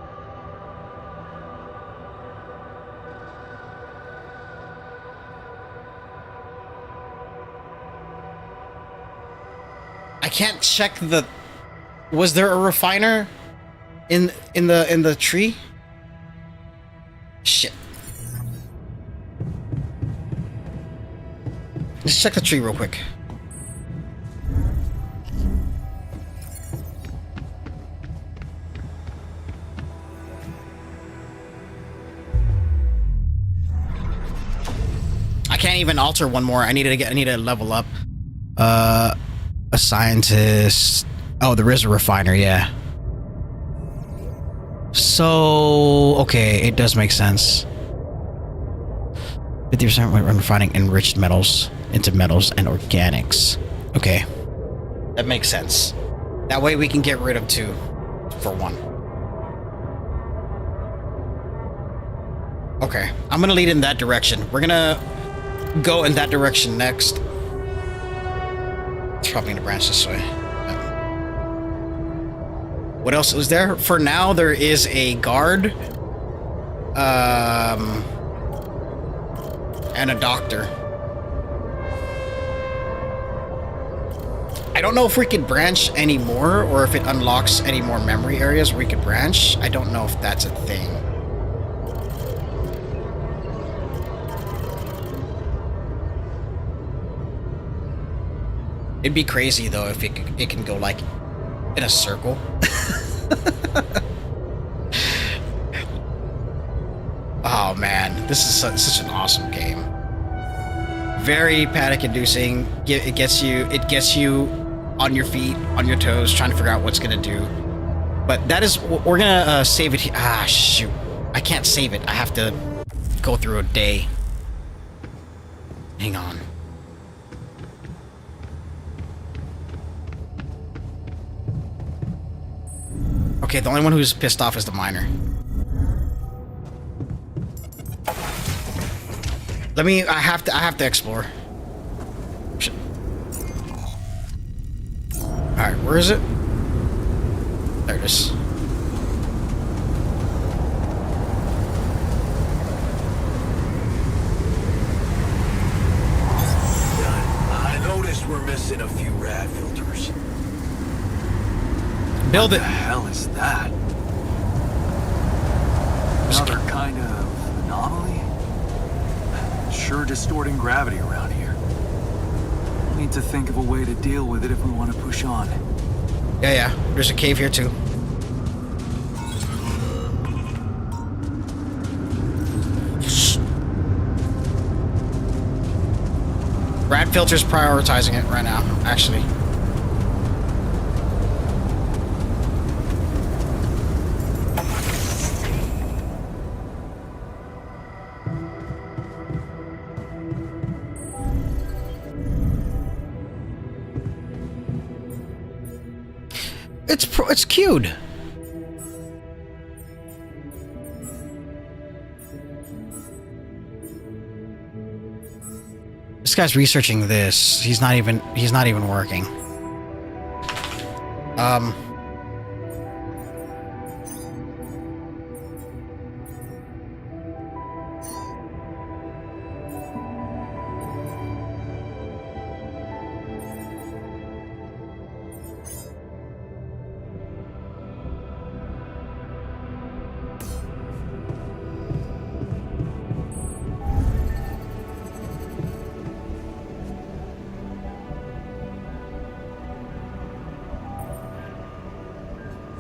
I can't check the... Was there a refiner in the tree? Shit. Let's check the tree real quick. I can't even alter one more. I need to level up. A scientist. Oh, there is a refiner, yeah. So, okay, it does make sense. 50% when refining enriched metals into metals and organics. Okay, that makes sense. That way we can get rid of 2 for 1. Okay, I'm gonna lead in that direction. We're gonna go in that direction next. It's probably gonna branch this way. What else is there? For now, there is a guard. And a doctor. I don't know if we could branch anymore, or if it unlocks any more memory areas where we could branch. I don't know if that's a thing. It'd be crazy though if it can go like in a circle. Oh man, this is such an awesome game. Very panic-inducing. It gets you on your feet, on your toes, trying to figure out what's gonna do. But that is, we're gonna save it here. Ah, shoot. I can't save it. I have to go through a day. Hang on. Okay, the only one who's pissed off is the miner. I have to explore. Shit. Alright, where is it? There it is. I noticed we're missing a few rad filters. Build it. What the hell is that? Another kind of anomaly? Sure distorting gravity around here. Need to think of a way to deal with it if we want to push on. Yeah. There's a cave here too. Rad filter's prioritizing it right now, actually. It's cute. This guy's researching this. He's not even working.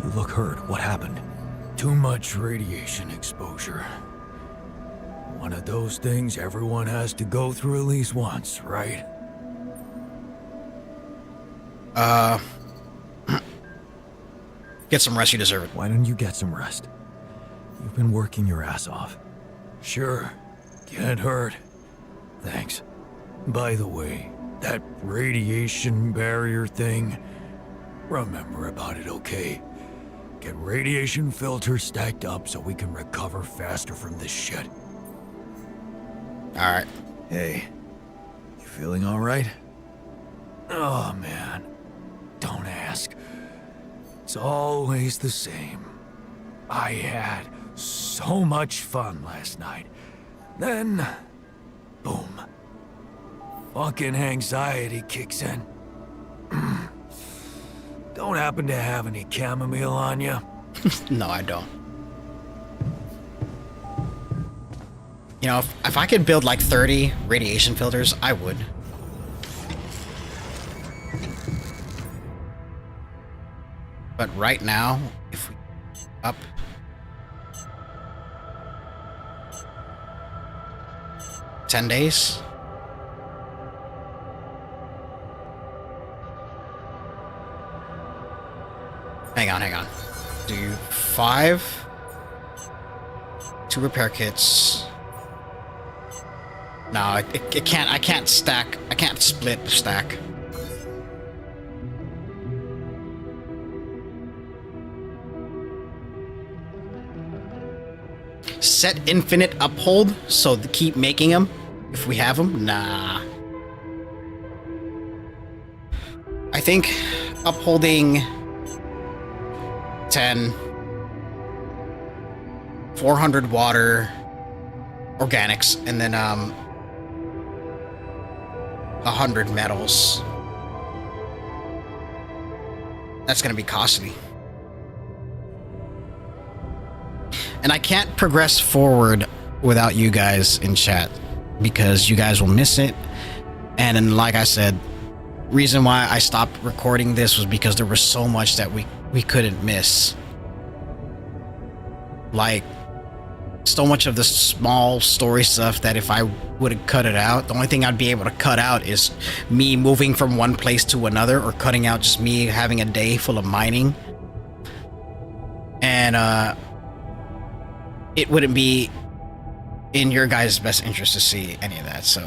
You look hurt. What happened? Too much radiation exposure. One of those things everyone has to go through at least once, right? Get some rest, you deserve it. Why don't you get some rest? You've been working your ass off. Sure. Can't hurt. Thanks. By the way, that radiation barrier thing, remember about it, okay? Get radiation filters stacked up so we can recover faster from this shit. Alright. Hey, you feeling all right? Oh, man. Don't ask. It's always the same. I had so much fun last night. Then, boom. Fucking anxiety kicks in. Don't happen to have any chamomile on you? No, I don't. You know, if I could build like 30 radiation filters, I would. But right now, if we up $10 days. Hang on. Do 5 2 repair kits. No, it can't. I can't stack. I can't split the stack. Set infinite uphold, so keep making them if we have them. Nah. I think upholding 10, 400 water, organics, and then 100 metals. That's gonna be costly. And I can't progress forward without you guys in chat because you guys will miss it. And then, like I said, reason why I stopped recording this was because there was so much that we couldn't miss. Like, so much of the small story stuff that if I would have cut it out, the only thing I'd be able to cut out is me moving from one place to another, or cutting out just me having a day full of mining. And it wouldn't be in your guys' best interest to see any of that, so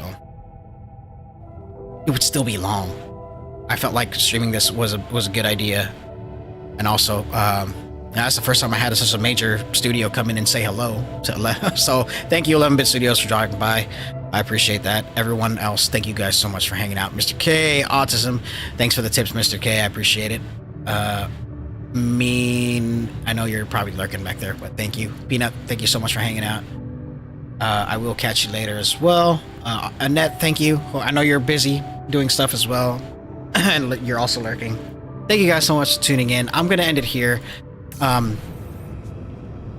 it would still be long. I felt like streaming this was a good idea. And also, that's the first time I had such a major studio come in and say hello. So thank you, 11-Bit Studios, for dropping by. I appreciate that. Everyone else, thank you guys so much for hanging out. Mr. K, Autism, thanks for the tips, Mr. K. I appreciate it. I know you're probably lurking back there, but thank you. Peanut, thank you so much for hanging out. I will catch you later as well. Annette, thank you. I know you're busy doing stuff as well, and you're also lurking. Thank you guys so much for tuning in. I'm gonna end it here. I'm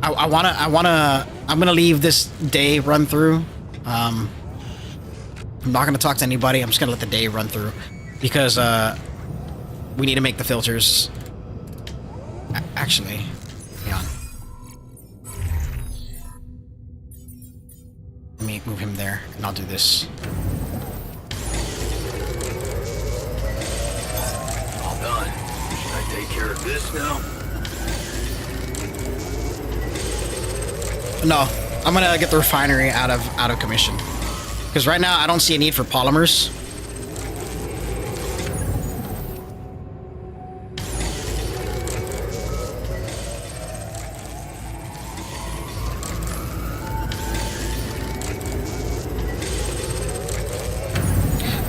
gonna leave this day run through. I'm not gonna talk to anybody. I'm just gonna let the day run through because we need to make the filters. Actually, hang on. Let me move him there, and I'll do this. take care of this now? No, I'm gonna get the refinery out of commission. Because right now I don't see a need for polymers.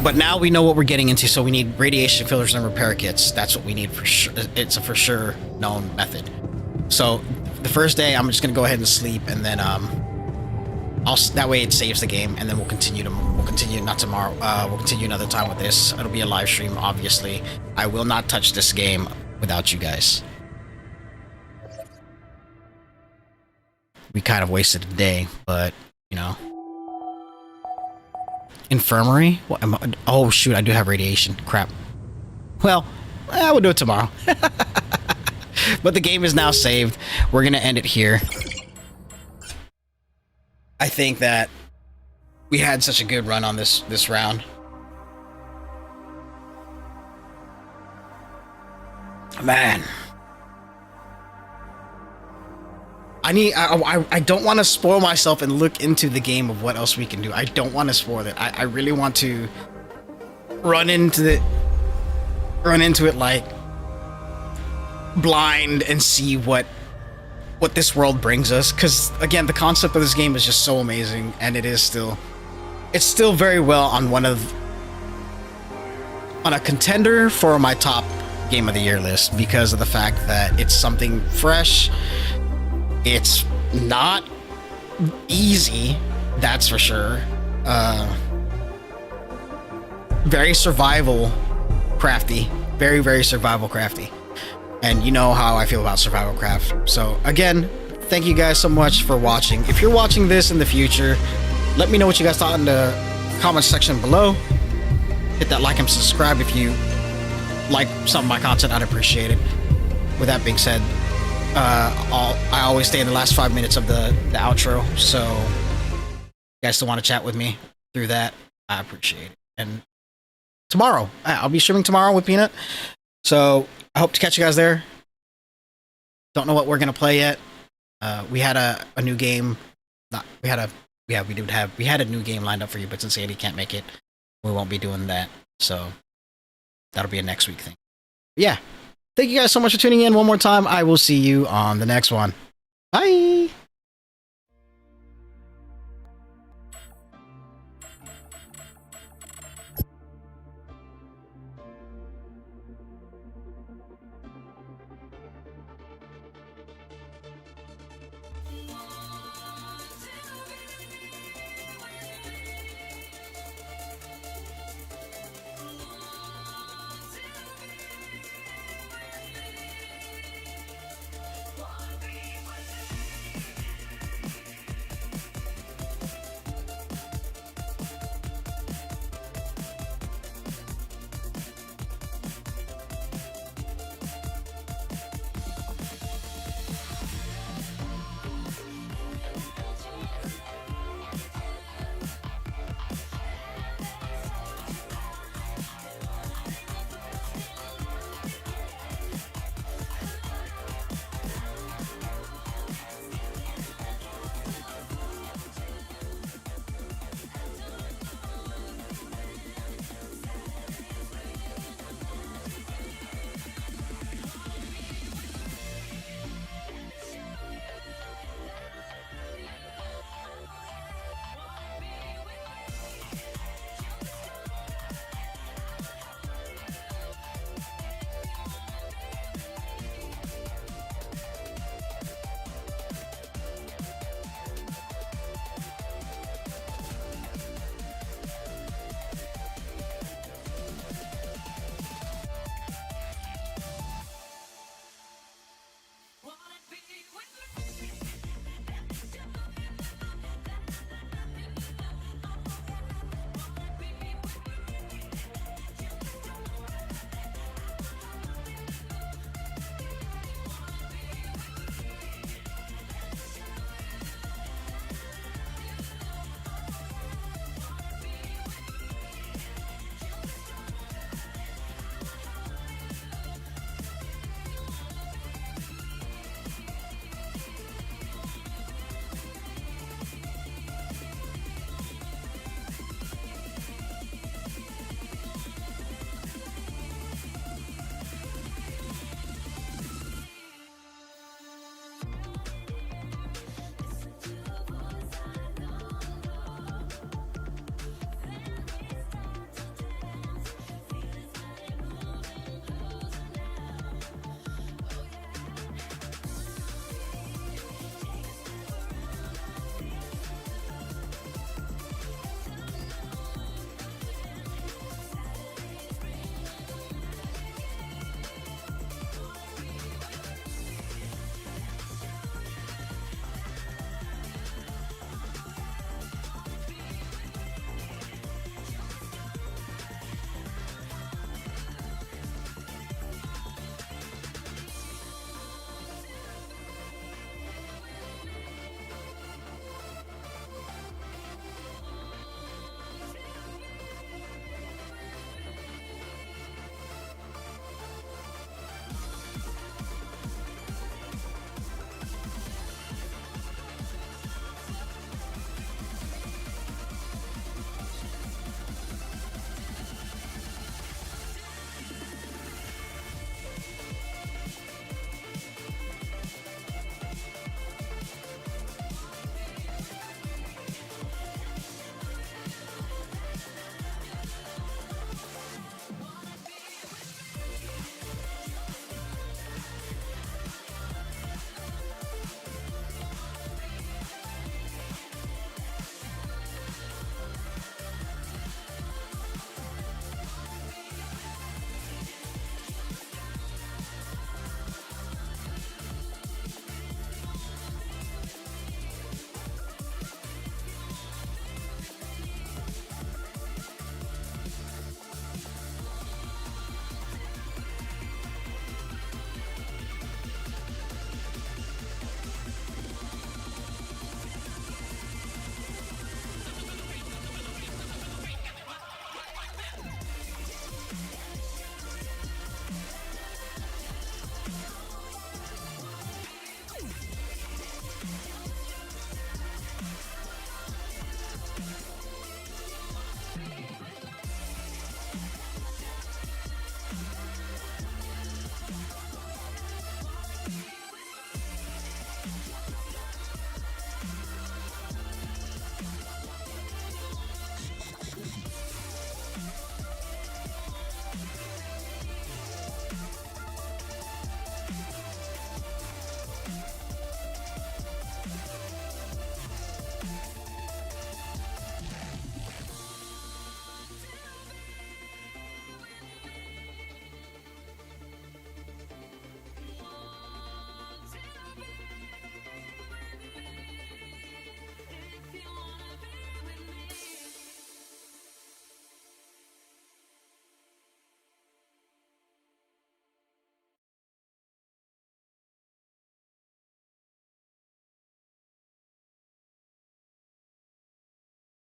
But now we know what we're getting into, so we need radiation filters and repair kits. That's what we need for sure. It's a for sure known method. So the first day, I'm just gonna go ahead and sleep, and then that way it saves the game, and then we'll continue not tomorrow. We'll continue another time with this. It'll be a live stream, obviously. I will not touch this game without you guys. We kind of wasted a day, but you know. Infirmary? What am I? Oh shoot, I do have radiation. Crap. Well, we'll do it tomorrow. But the game is now saved. We're gonna end it here. I think that we had such a good run on this round. Man. I don't want to spoil myself and look into the game of what else we can do. I don't want to spoil it. I really want to run into it like blind and see what this world brings us. Because again, the concept of this game is just so amazing, and it's still very well on a contender for my top game of the year list, because of the fact that it's something fresh. It's not easy, that's for sure. Very survival crafty. Very, very survival crafty. And you know how I feel about survival craft. So again, thank you guys so much for watching. If you're watching this in the future, let me know what you guys thought in the comment section below. Hit that like and subscribe if you like some of my content. I'd appreciate it. With that being said, I always stay in the last 5 minutes of the outro, so if you guys still want to chat with me through that, I appreciate it. And tomorrow, I'll be streaming tomorrow with Peanut, so I hope to catch you guys there. Don't know what we're gonna play yet. We had a new game. We had a new game lined up for you, but since Andy can't make it, we won't be doing that. So that'll be a next week thing. Yeah. Thank you guys so much for tuning in one more time. I will see you on the next one. Bye!